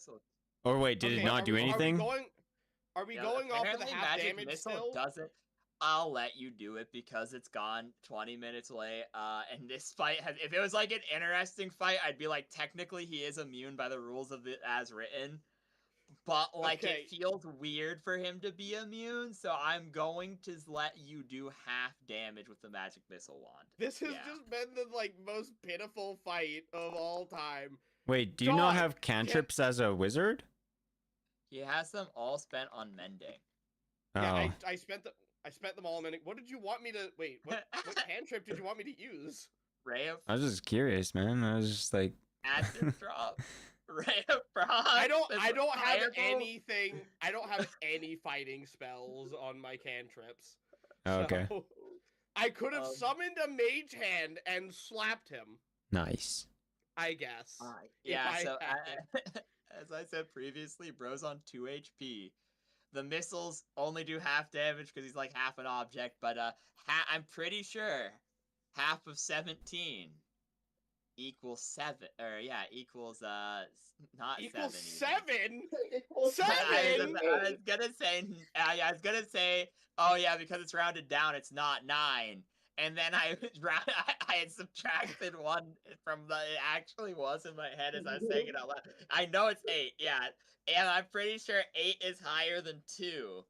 Or wait, did okay, it not do anything? Are we Yeah, going off of the apparently half magic damage missile still? doesn't. I'll let you do it because it's gone 20 minutes late. And this fight has. If it was like an interesting fight, I'd be like, technically he is immune by the rules of it as written. But like, Okay. it feels weird for him to be immune, so I'm going to let you do half damage with the magic missile wand. This has Yeah. just been the like most pitiful fight of all time. Wait, do you not Dog, have cantrips as a wizard? He has them all spent on mending. Yeah, Oh, I spent them all in minute. What did you want me to wait? What cantrip did you want me to use? Ray of I was just curious, man. I was just like, acid drop. Ray of frost. I don't have Firebolt. anything. I don't have any fighting spells on my cantrips. oh, okay, So, I could have Um, summoned a mage hand and slapped him, nice. I guess. Yeah, I so had as I said previously, bro's on 2 HP. The missiles only do half damage because he's like half an object, but I'm pretty sure half of 17 equals 7, or yeah, equals not equals 7 even. 7. I 7. was gonna say, I was gonna say, oh yeah, because it's rounded down, it's not 9. And then I had subtracted 1 from the. It actually was in my head as I was saying it out loud. I know it's 8, yeah, and I'm pretty sure 8 is higher than 2.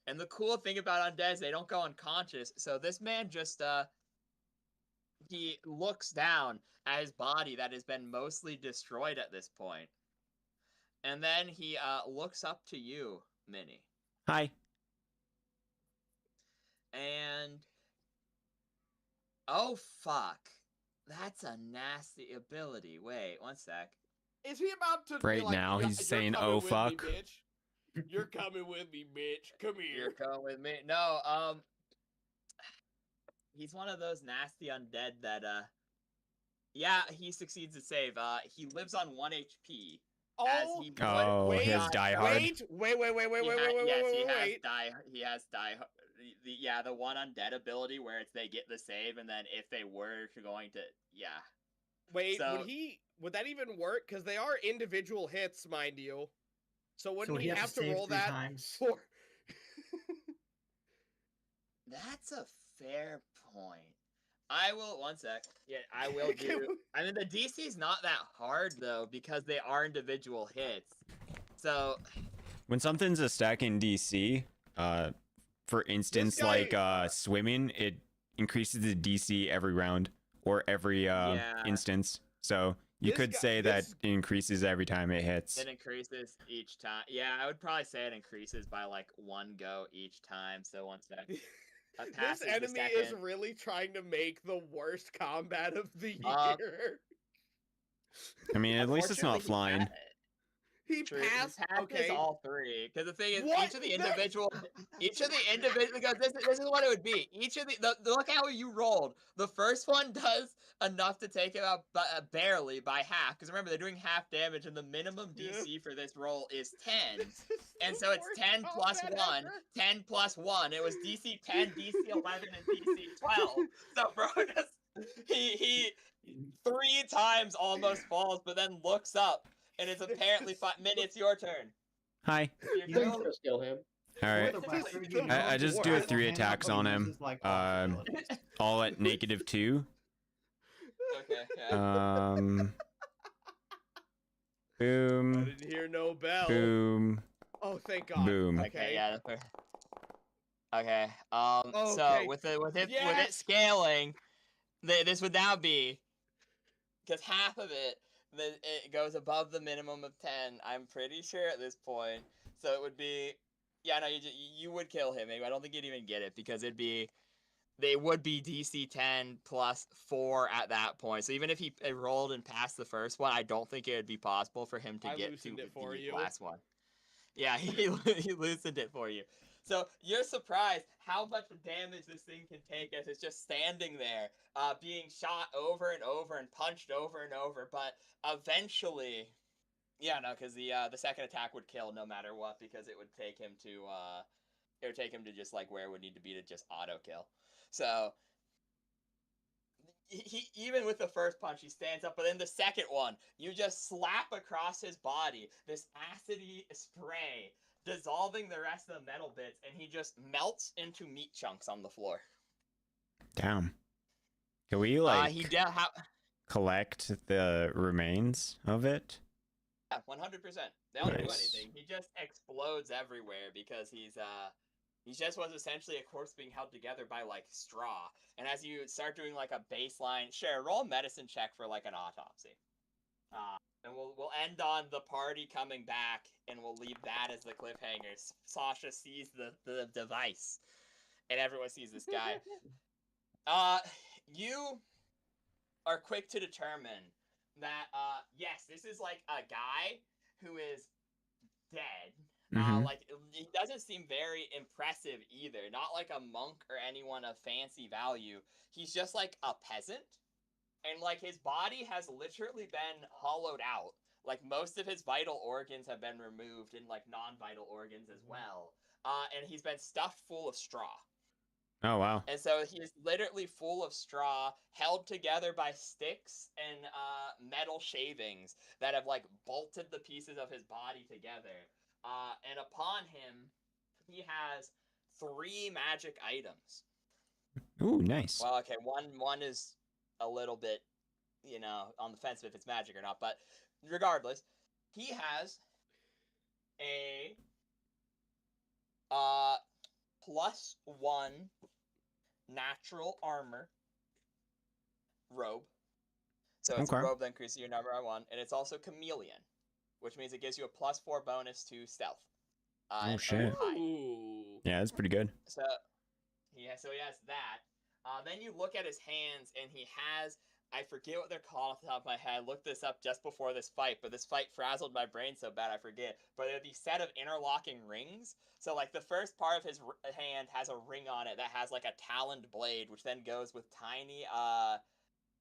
And the cool thing about undeads, they don't go unconscious. So this man just he looks down at his body that has been mostly destroyed at this point. And then he looks up to you, Minnie. Hi. And oh fuck. That's a nasty ability. Wait, one sec. Is he about to be Right like, now, "You're he's saying, coming "Oh, with me, fuck." bitch. You're coming with me, bitch. Come You're here." going with me. No, he's one of those nasty undead that yeah, he succeeds to save. He lives on 1 HP. As Oh, he would. Oh, wait, his Die Hard. wait. Yes, he has Wait. He has die. Yeah, the one undead ability where it's they get the save, and then if they were going to, yeah. Wait, So- would that even work? Because they are individual hits, mind you. So wouldn't So he he has have to to save roll 3 that times. for? That's a fair point. I will one sec. Yeah, I will do. I mean, the DC's not that hard though because they are individual hits. So When something's a stack in DC, for instance, guy- like swimming, it increases the DC every round or every Yeah. instance. So you This could guy- say that this- it increases every time it hits. it increases each time. Yeah, I would probably say it increases by like 1 go each time. So one sec. This passes the enemy is second. really trying to make the worst combat of the Uh, year. I mean, at least it's not Unfortunately, flying. He True. passed. He passes Okay. all 3 because the thing is, What? each of the individual because this is what it would be. Each of the look how you rolled. The first one does enough to take it out, but barely by half. Because remember, they're doing half damage, and the minimum DC for this roll is 10. This is And the so it's worst 10 plus combat 1, ever. 10 plus 1. It was DC 10, DC 11, and DC 12. So bro just he 3 times almost falls, but then looks up, and it's apparently Minnie, it's your turn. Hi. Your You turn. can just kill him. All right. For the record, the you know, I just do worst. 3 Hannah attacks on him. uses, like, off abilities. All at -2. Okay. Yeah. I Boom. didn't hear no bell. Boom. Oh, thank God. Boom. Okay. Yeah. That's fair. Okay. So Okay. with it Yes! scaling, this would now be because half of it it goes above the minimum of 10. I'm pretty sure at this point. So it would be, yeah, no, you would kill him. Maybe I don't think you'd even get it because they would be DC 10 plus 4 at that point. So even if he rolled and passed the first one, I don't think it would be possible for him to I get to loosened it for the you. last one. Yeah, he loosened it for you. So you're surprised how much damage this thing can take as it's just standing there, being shot over and over and punched over and over. But eventually, Yeah, no, because the second attack would kill no matter what, because it would take him to just like where it would need to be to just auto kill. So he even with the first punch he stands up, but then the second one you just slap across his body this acidy spray, dissolving the rest of the metal bits, and he just melts into meat chunks on the floor. Damn. Can we He how collect the remains of it? Yeah, 100%. They don't do Nice. anything. He just explodes everywhere because he just was essentially a corpse being held together by like straw. And as you start doing like a baseline, sure, roll a medicine check for like an autopsy. And we'll end on the party coming back, and we'll leave that as the cliffhanger. Sasha sees the device, and everyone sees this guy. You are quick to determine that yes, this is like a guy who is dead. Mhm. Like he doesn't seem very impressive either. Not like a monk or anyone of fancy value. He's just like a peasant, and like his body has literally been hollowed out. Like most of his vital organs have been removed, and like non-vital organs as well. And he's been stuffed full of straw. Oh wow. And so he is literally full of straw, held together by sticks and metal shavings that have like bolted the pieces of his body together. And upon him, he has 3 magic items. Ooh, nice. Well, okay, one is a little bit, on the fence if it's magic or not. But regardless, he has a +1 natural armor robe. So it's a Okay. robe that increases your number by 1, and it's also chameleon, which means it gives you a +4 bonus to stealth. Oh shit. Hide. Ooh. Yeah, that's pretty good. So he has that. Then you look at his hands, and he has, I forget what they're called off the top of my head. I looked this up just before this fight, but this fight frazzled my brain so bad I forget. But they're these set of interlocking rings. So like the first part of his hand has a ring on it that has like a taloned blade, which then goes with tiny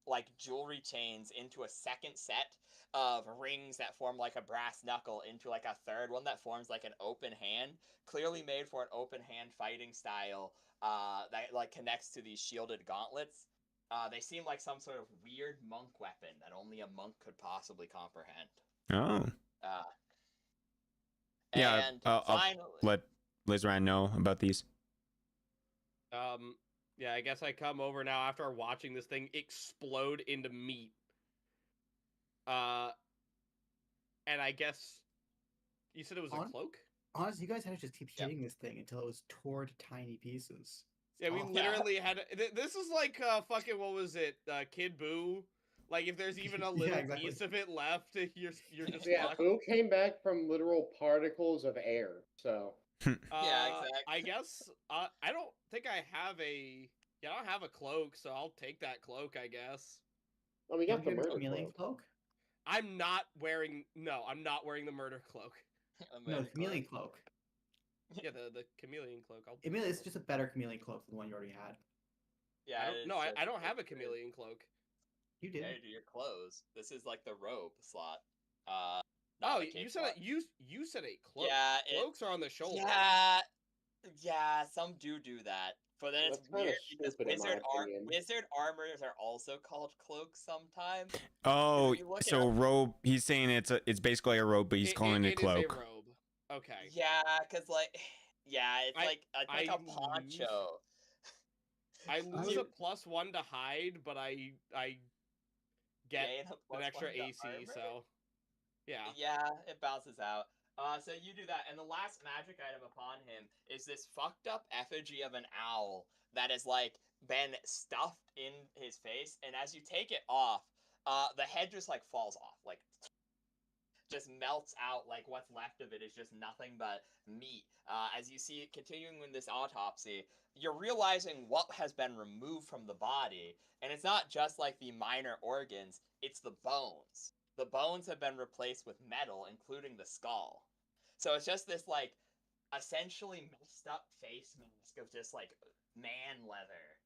like jewelry chains into a second set of rings that form like a brass knuckle into like a third one that forms like an open hand, clearly made for an open hand fighting style that like connects to these shielded gauntlets. They seem like some sort of weird monk weapon that only a monk could possibly comprehend. Oh. Uh, Yeah, and I'll finally, let Lizran know about these. Yeah, I guess I come over now after watching this thing explode into meat. And I guess you said it was a cloak? Honestly, you guys had to just keep hitting this thing until it was torn to tiny pieces. It's Yeah, we awful. literally had. This is like fucking what was it? Kid Boo. Like if there's even a Yeah, little exactly. piece of it left, you're just Yeah, fucked. Boo came back from literal particles of air. So yeah, exactly. I guess I don't think I have a. Yeah, I don't have a cloak, so I'll take that cloak, I guess. oh, we got Don't the you have a murder chameleon cloak. cloak? I'm not wearing. No, I'm not wearing the murder cloak. No, chameleon cloak. Yeah, the chameleon cloak. I'll. Chameleon, it's just a better chameleon cloak than the one you already had. Yeah, I don't. it's No, I just- don't have a it's- chameleon cloak. You did. Yeah, you do your clothes. This is like the robe slot. Oh, Not the cape you said slot. you said a cloak. Yeah, Cloaks are on the shoulder. Yeah, some do that. But then it's That's kinda weird because stupid in my opinion. wizard armors are also called cloaks sometimes. Oh, if you look it so up- robe. He's saying it's basically a robe, but he's calling it a cloak. It is a robe. Okay. Yeah, because like, yeah, it's like a I poncho. I lose a +1 to hide, but I get Gain a an extra +1 to AC, armor? so yeah. Yeah, it bounces out. So you do that, and the last magic item upon him is this fucked up effigy of an owl that has like been stuffed in his face, and as you take it off, the head just like falls off, like just melts out. Like what's left of it is just nothing but meat. As you see it continuing in this autopsy, you're realizing what has been removed from the body, and it's not just like the minor organs; it's the bones. The bones have been replaced with metal, including the skull. So it's just this like essentially messed up face mask of just like man leather,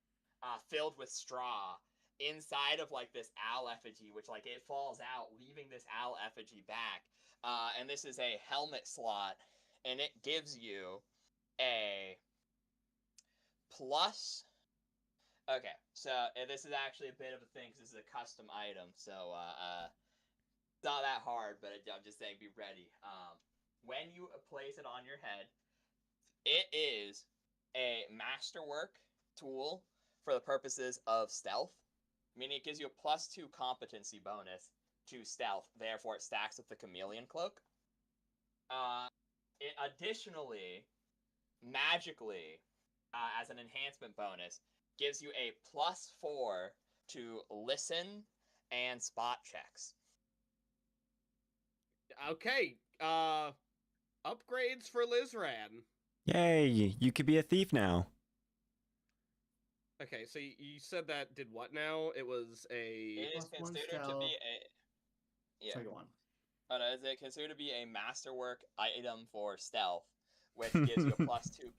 filled with straw inside of like this owl effigy, which like it falls out, leaving this owl effigy back. and this is a helmet slot, and it gives you a plus. Okay, so this is actually a bit of a thing because this is a custom item, so it's not that hard, but I'm just saying be ready. When you place it on your head, it is a masterwork tool for the purposes of stealth, meaning it gives you a +2 competency bonus to stealth. Therefore, it stacks with the chameleon cloak. It additionally, magically, as an enhancement bonus, gives you a +4 to listen and spot checks. Okay. Upgrades for Lizran. Yay! You could be a thief now. Okay, so you said that did what now? It was It a is +1 considered to stealth. be a yeah. Sorry, go on. Oh, no, is it considered to be a masterwork item for stealth, which gives you a +2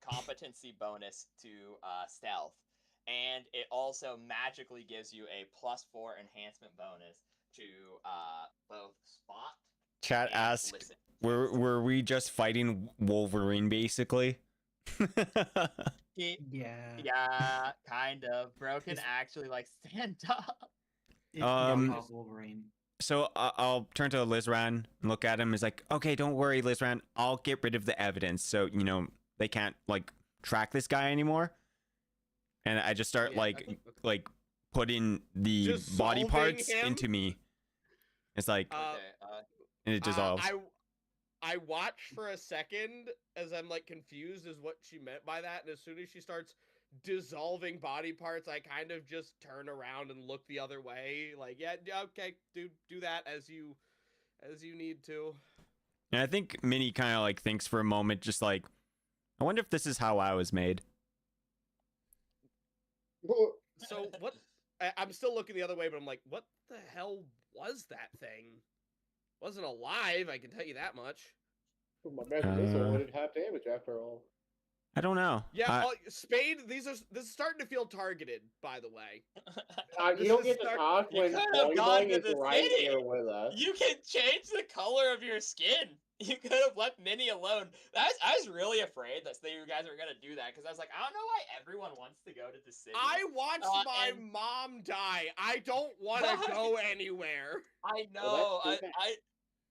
competency bonus to stealth, and it also magically gives you a +4 enhancement bonus to both spot. Chat and asked, listen. were we just fighting Wolverine basically? yeah, kind of. Bro can It's- actually like stand up. It's Um, knockoff Wolverine. So I'll turn to Lizran and look at him. He's like, okay, don't worry, Lizran. I'll get rid of the evidence, so they can't like track this guy anymore. And I just start Yeah, like putting the Just body solving parts him? into me. It's like Okay. and it dissolves. I watched for a second as I'm like confused as what she meant by that, and as soon as she starts dissolving body parts, I kind of just turn around and look the other way. Like, yeah, okay, do that as you need to. And I think Minnie kind of like thinks for a moment, just like, I wonder if this is how I was made. So what? I'm still looking the other way, but I'm like, what the hell was that thing? Wasn't alive, I can tell you that much. My magic missile only did half damage after all. I don't know. Yeah, Spade. This is starting to feel targeted. By the way, You don't get to talk when could've gone Boing to is the right city. here with us. You can change the color of your skin. You could have left Minnie alone. I was really afraid that you guys were gonna do that because I was like, I don't know why everyone wants to go to the city. I watched my and- mom die. I don't want to go anywhere. I Well, know. that's too bad.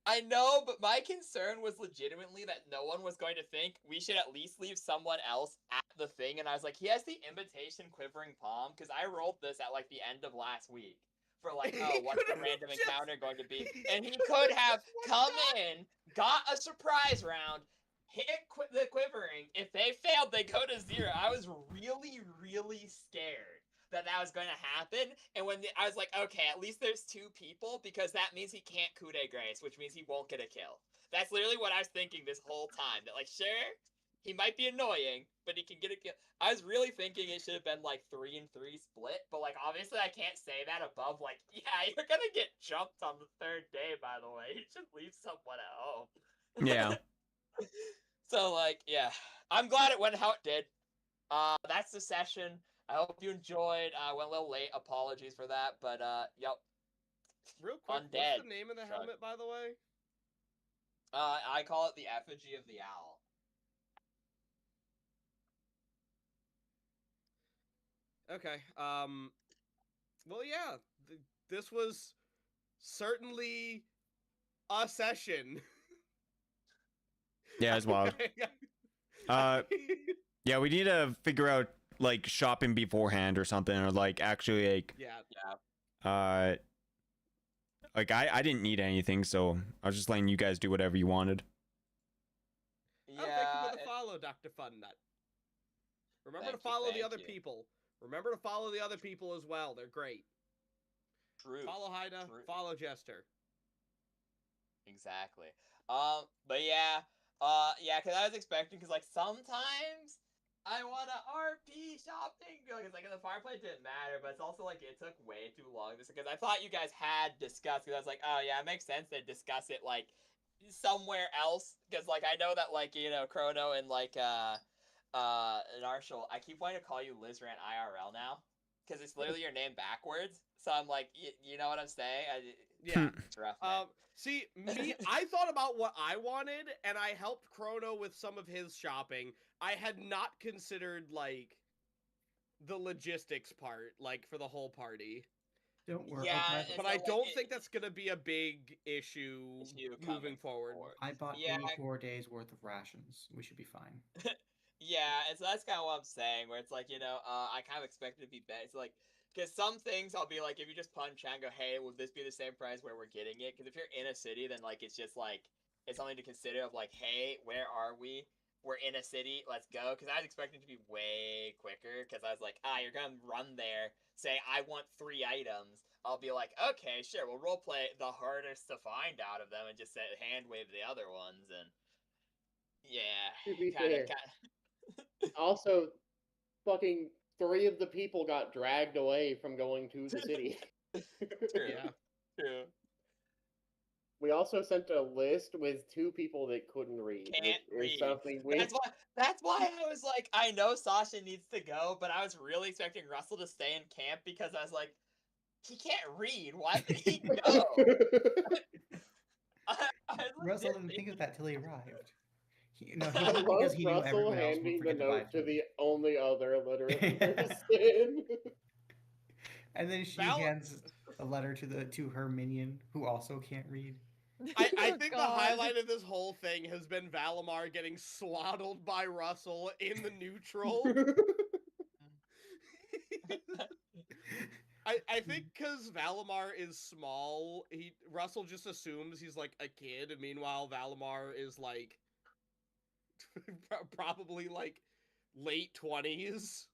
I know, but my concern was legitimately that no one was going to think we should at least leave someone else at the thing. And I was like, he has the imitation quivering palm because I rolled this at like the end of last week for like, oh, what's the random encounter going to be? And he could have come in, got a surprise round, hit the quivering. If they failed, they go to 0. I was really, really scared that was going to happen. And when I was like, okay, at least there's 2 people because that means he can't coup de grace, which means he won't get a kill. That's literally what I was thinking this whole time. That like, sure, he might be annoying, but he can get a kill. I was really thinking it should have been like 3 and 3 split, but like obviously I can't say that above like, yeah, you're gonna get jumped on the 3rd day. By the way, you should leave someone at home. Yeah. So like, yeah, I'm glad it went how it did. That's the session. I hope you enjoyed. Went a little late. Apologies for that, but yep. Real quick, Undead. what's the name of the Shrug. helmet, by the way? I call it the effigy of the owl. Okay. Well, yeah. This was certainly a session. Yeah, it's wild. Yeah, we need to figure out like shopping beforehand or something, or like actually like yeah. like I didn't need anything, so I was just letting you guys do whatever you wanted. Oh, thank you for the follow, Dr. Funnut. Remember to follow the other people. Remember to follow the other people as well. They're great. True. Follow Haida. Follow Jester. Exactly. But yeah. Yeah, because I was expecting, because like sometimes I want to RP shopping because like in the fireplace didn't matter, but it's also like it took way too long because I thought you guys had discussed. Because I was like, oh yeah, it makes sense to discuss it like somewhere else because like I know that like Chrono and like Narshal, I keep wanting to call you Lizran IRL now because it's literally your name backwards. So I'm like, you know what I'm saying? Yeah. It's rough. Man. See, me, I thought about what I wanted, and I helped Chrono with some of his shopping. I had not considered, like, the logistics part, like, for the whole party. Don't worry. Yeah, Okay, But so, I like, don't think that's going to be a big issue moving forward. I bought Yeah. 84 days worth of rations. We should be fine. Yeah, and so that's kind of what I'm saying, where it's like, I kind of expect it to be better. It's like, because some things I'll be like, if you just punch out and go, hey, would this be the same price where we're getting it? Because if you're in a city, then, like, it's just like, it's something to consider of, like, hey, where are we? We're in a city, let's go. Because I was expecting it to be way quicker, because I was like, you're going to run there, say, I want 3 items. I'll be like, okay, sure, we'll roleplay the hardest to find out of them and just hand wave the other ones, and yeah, To be kind of. fair, also, fucking 3 of the people got dragged away from going to the city. True. Yeah. True. We also sent a list with 2 people that couldn't read. Can't which is read. something we... That's why I was like, I know Sasha needs to go, but I was really expecting Russell to stay in camp because I was like, he can't read. Why would he go? Russell didn't think of that till he arrived. He I went love because he knew Russell everyone else would handing the forget to buy note to food. the only other illiterate person. And then she hands a letter to her minion, who also can't read. I think the highlight of this whole thing has been Valimar getting swaddled by Russell in the neutral. I think because Valimar is small, Russell just assumes he's like a kid, and meanwhile Valimar is like probably like late 20s. He's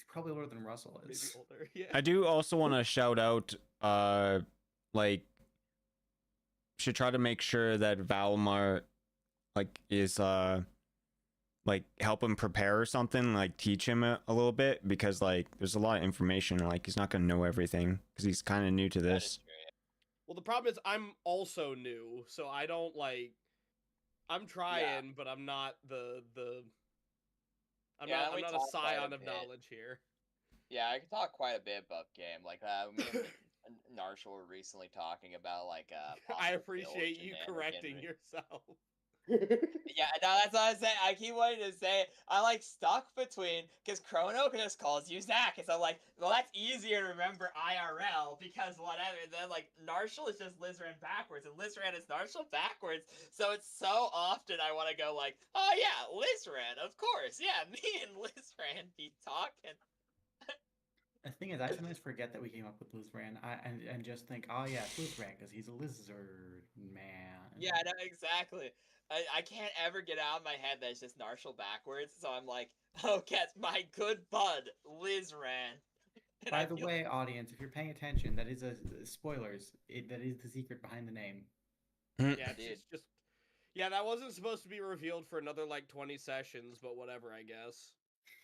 probably older than Russell is. Maybe older. Yeah. I do also want to shout out, like, should try to make sure that Valimar, like, is like help him prepare or something, like teach him a little bit, because like there's a lot of information, like he's not gonna know everything because he's kind of new to this. Well, the problem is I'm also new, so I don't like. I'm trying, but I'm not I'm not a scion of knowledge here. Yeah, I can talk quite a bit about game. Like, me and Narshall were recently talking about, like, I appreciate you correcting yourself. Yeah, no, that's what I was saying. I keep wanting to say it. I like stuck between, because Chrono just calls you Zach, and so I'm like, well, that's easier to remember IRL because whatever. And then like Narshall is just Lizran backwards, and Lizran is Narshall backwards. So it's so often I want to go like, oh yeah, Lizran, of course, yeah, me and Lizran be talking. The thing is, I sometimes forget that we came up with Lizran, and just think, oh yeah, it's Lizran because he's a lizard man. Yeah, no, exactly. I can't ever get out of my head that it's just Narshall backwards, so I'm like, oh, that's my good bud, Lizran. By the way, audience, if you're paying attention, that is spoilers. That is the secret behind the name. Yeah, it's just yeah, that wasn't supposed to be revealed for another like 20 sessions, but whatever, I guess.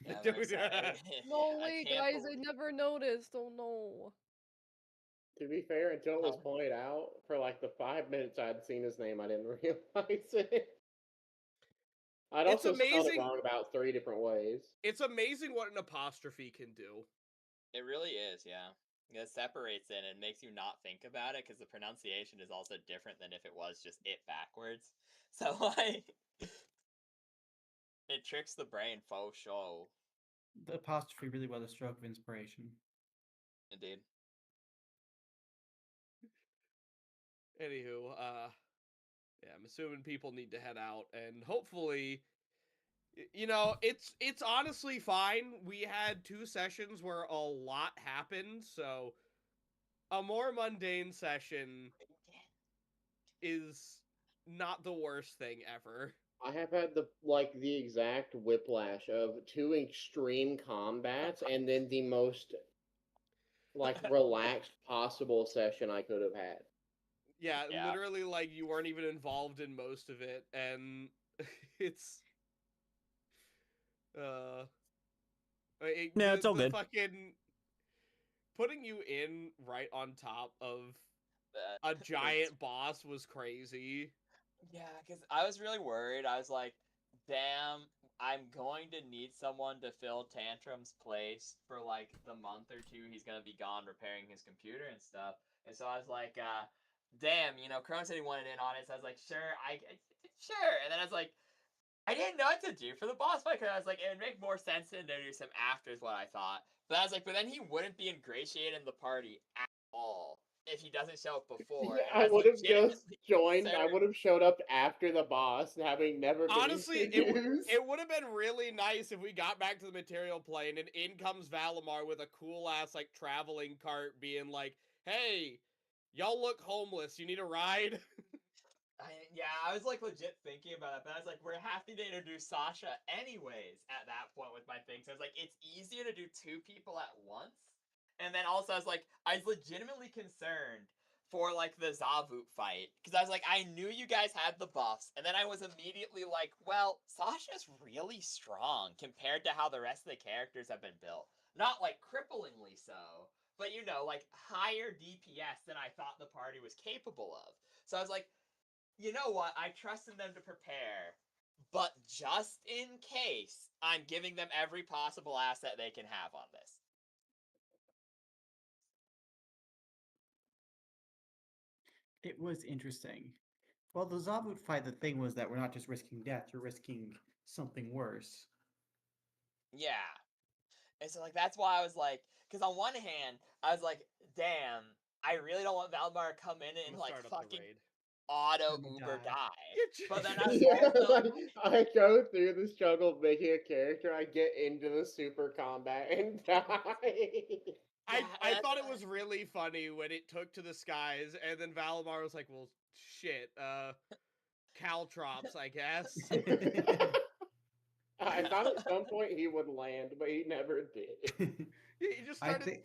Yeah, no way, guys! I never noticed. Oh no. To be fair, until it was pointed out, for like the 5 minutes I'd seen his name, I didn't realize it. I'd also spelled it wrong about 3 different ways. It's amazing what an apostrophe can do. It really is, yeah. It separates it and makes you not think about it, because the pronunciation is also different than if it was just it backwards. So, like, it tricks the brain faux show. The apostrophe really was a stroke of inspiration. Indeed. Anywho, yeah, I'm assuming people need to head out, and hopefully, you know, it's honestly fine. We had 2 sessions where a lot happened, so a more mundane session is not the worst thing ever. I have had the exact whiplash of 2 extreme combats and then the most relaxed possible session I could have had. Yeah, literally, like, you weren't even involved in most of it, and it's it's all good. Fucking putting you in right on top of a giant boss was crazy. Yeah, because I was really worried. I was like, damn, I'm going to need someone to fill Tantrum's place for like the month or 2 he's going to be gone repairing his computer and stuff. And so I was like, damn, Crow said he wanted in on it. So I was like, sure. And then I was like, I didn't know what to do for the boss fight because I was like, it would make more sense to introduce him after is what I thought. But I was like, but then he wouldn't be ingratiated in the party at all if he doesn't show up before. Yeah, And I was would have just legitimately joined. I concerned. would have showed up after the boss, having never been Honestly, introduced. it would have been really nice if we got back to the material plane and in comes Valimar with a cool ass like traveling cart, being like, "Hey, y'all look homeless. You need a ride?" I was like legit thinking about it, but I was like, we're having to introduce Sasha anyways at that point with my thing. So I was like, it's easier to do 2 people at once. And then also I was legitimately concerned for like the Zavut fight because I was like, I knew you guys had the buffs, and then I was immediately like, well, Sasha's really strong compared to how the rest of the characters have been built. Not like cripplingly so, but like higher DPS than I thought the party was capable of. So I was like, you know what? I trusted them to prepare, but just in case, I'm giving them every possible asset they can have on this. It was interesting. Well, the Zavut fight, the thing was that we're not just risking death, you're risking something worse. Yeah. And so, that's why I was like, because on one hand, I was like, damn, I really don't want Valdemar to come in and, fucking auto Uber die. But then I was Yeah, also like, I go through the struggle of making a character, I get into the super combat and die. I thought it was really funny when it took to the skies, and then Valimar was like, "Well, shit, Caltrops, I guess." I thought at some point he would land, but he never did. He just started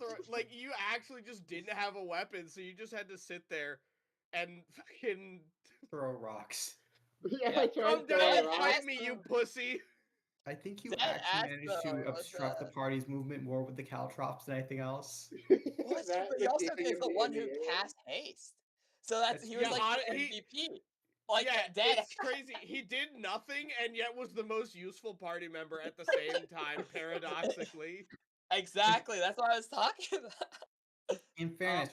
you actually just didn't have a weapon, so you just had to sit there and fucking throw rocks. Yeah, I tried come down and fight me, you pussy. I think you actually managed to obstruct the party's movement more with the Caltrops than anything else. Well, that's true, but he also is the one who cast haste. So he was like the MVP. Dead. It's crazy. He did nothing and yet was the most useful party member at the same time, paradoxically. Exactly, that's what I was talking about. In fairness,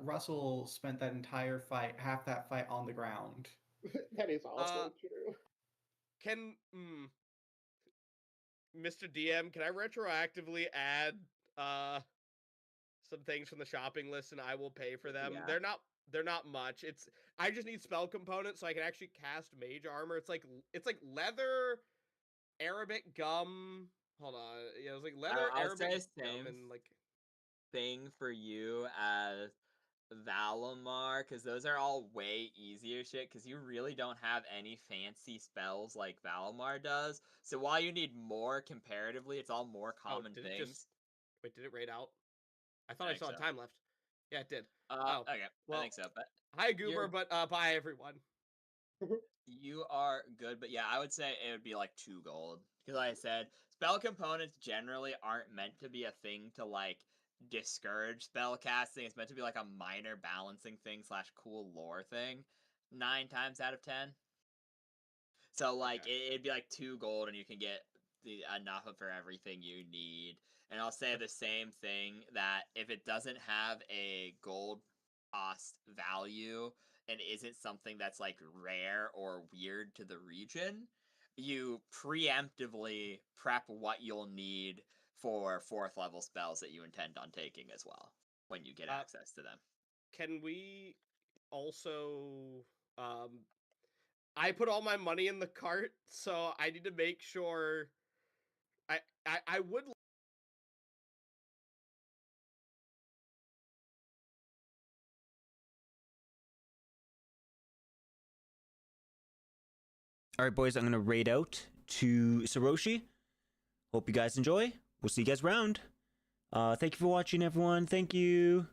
Russell spent that entire fight, half that fight on the ground. That is also true. Mr. DM, can I retroactively add some things from the shopping list and I will pay for them? Yeah. They're not much. I just need spell components so I can actually cast mage armor. It's like leather, Arabic gum. Hold on. Yeah, it was like leather, Arabic gum, and like thing for you as Valimar, because those are all way easier shit, because you really don't have any fancy spells like Valimar does. So while you need more comparatively, it's all more common things. Wait, did it raid out? I thought I saw time left. Yeah, it did. Okay, well, I think so. But hi, Goober, but bye, everyone. You are good, but yeah, I would say it would be like 2 gold. Because like I said, spell components generally aren't meant to be a thing to discourage spell casting. It's meant to be like a minor balancing thing / cool lore thing 9 times out of 10. So it'd be like 2 gold and you can get enough for everything you need. And I'll say the same thing, that if it doesn't have a gold cost value and isn't something that's rare or weird to the region, you preemptively prep what you'll need for 4th level spells that you intend on taking as well when you get access to them. Can we also I put all my money in the cart, so I need to make sure I would. All right, boys, I'm going to raid out to Saroshi. Hope you guys enjoy. We'll see you guys around. Thank you for watching, everyone. Thank you.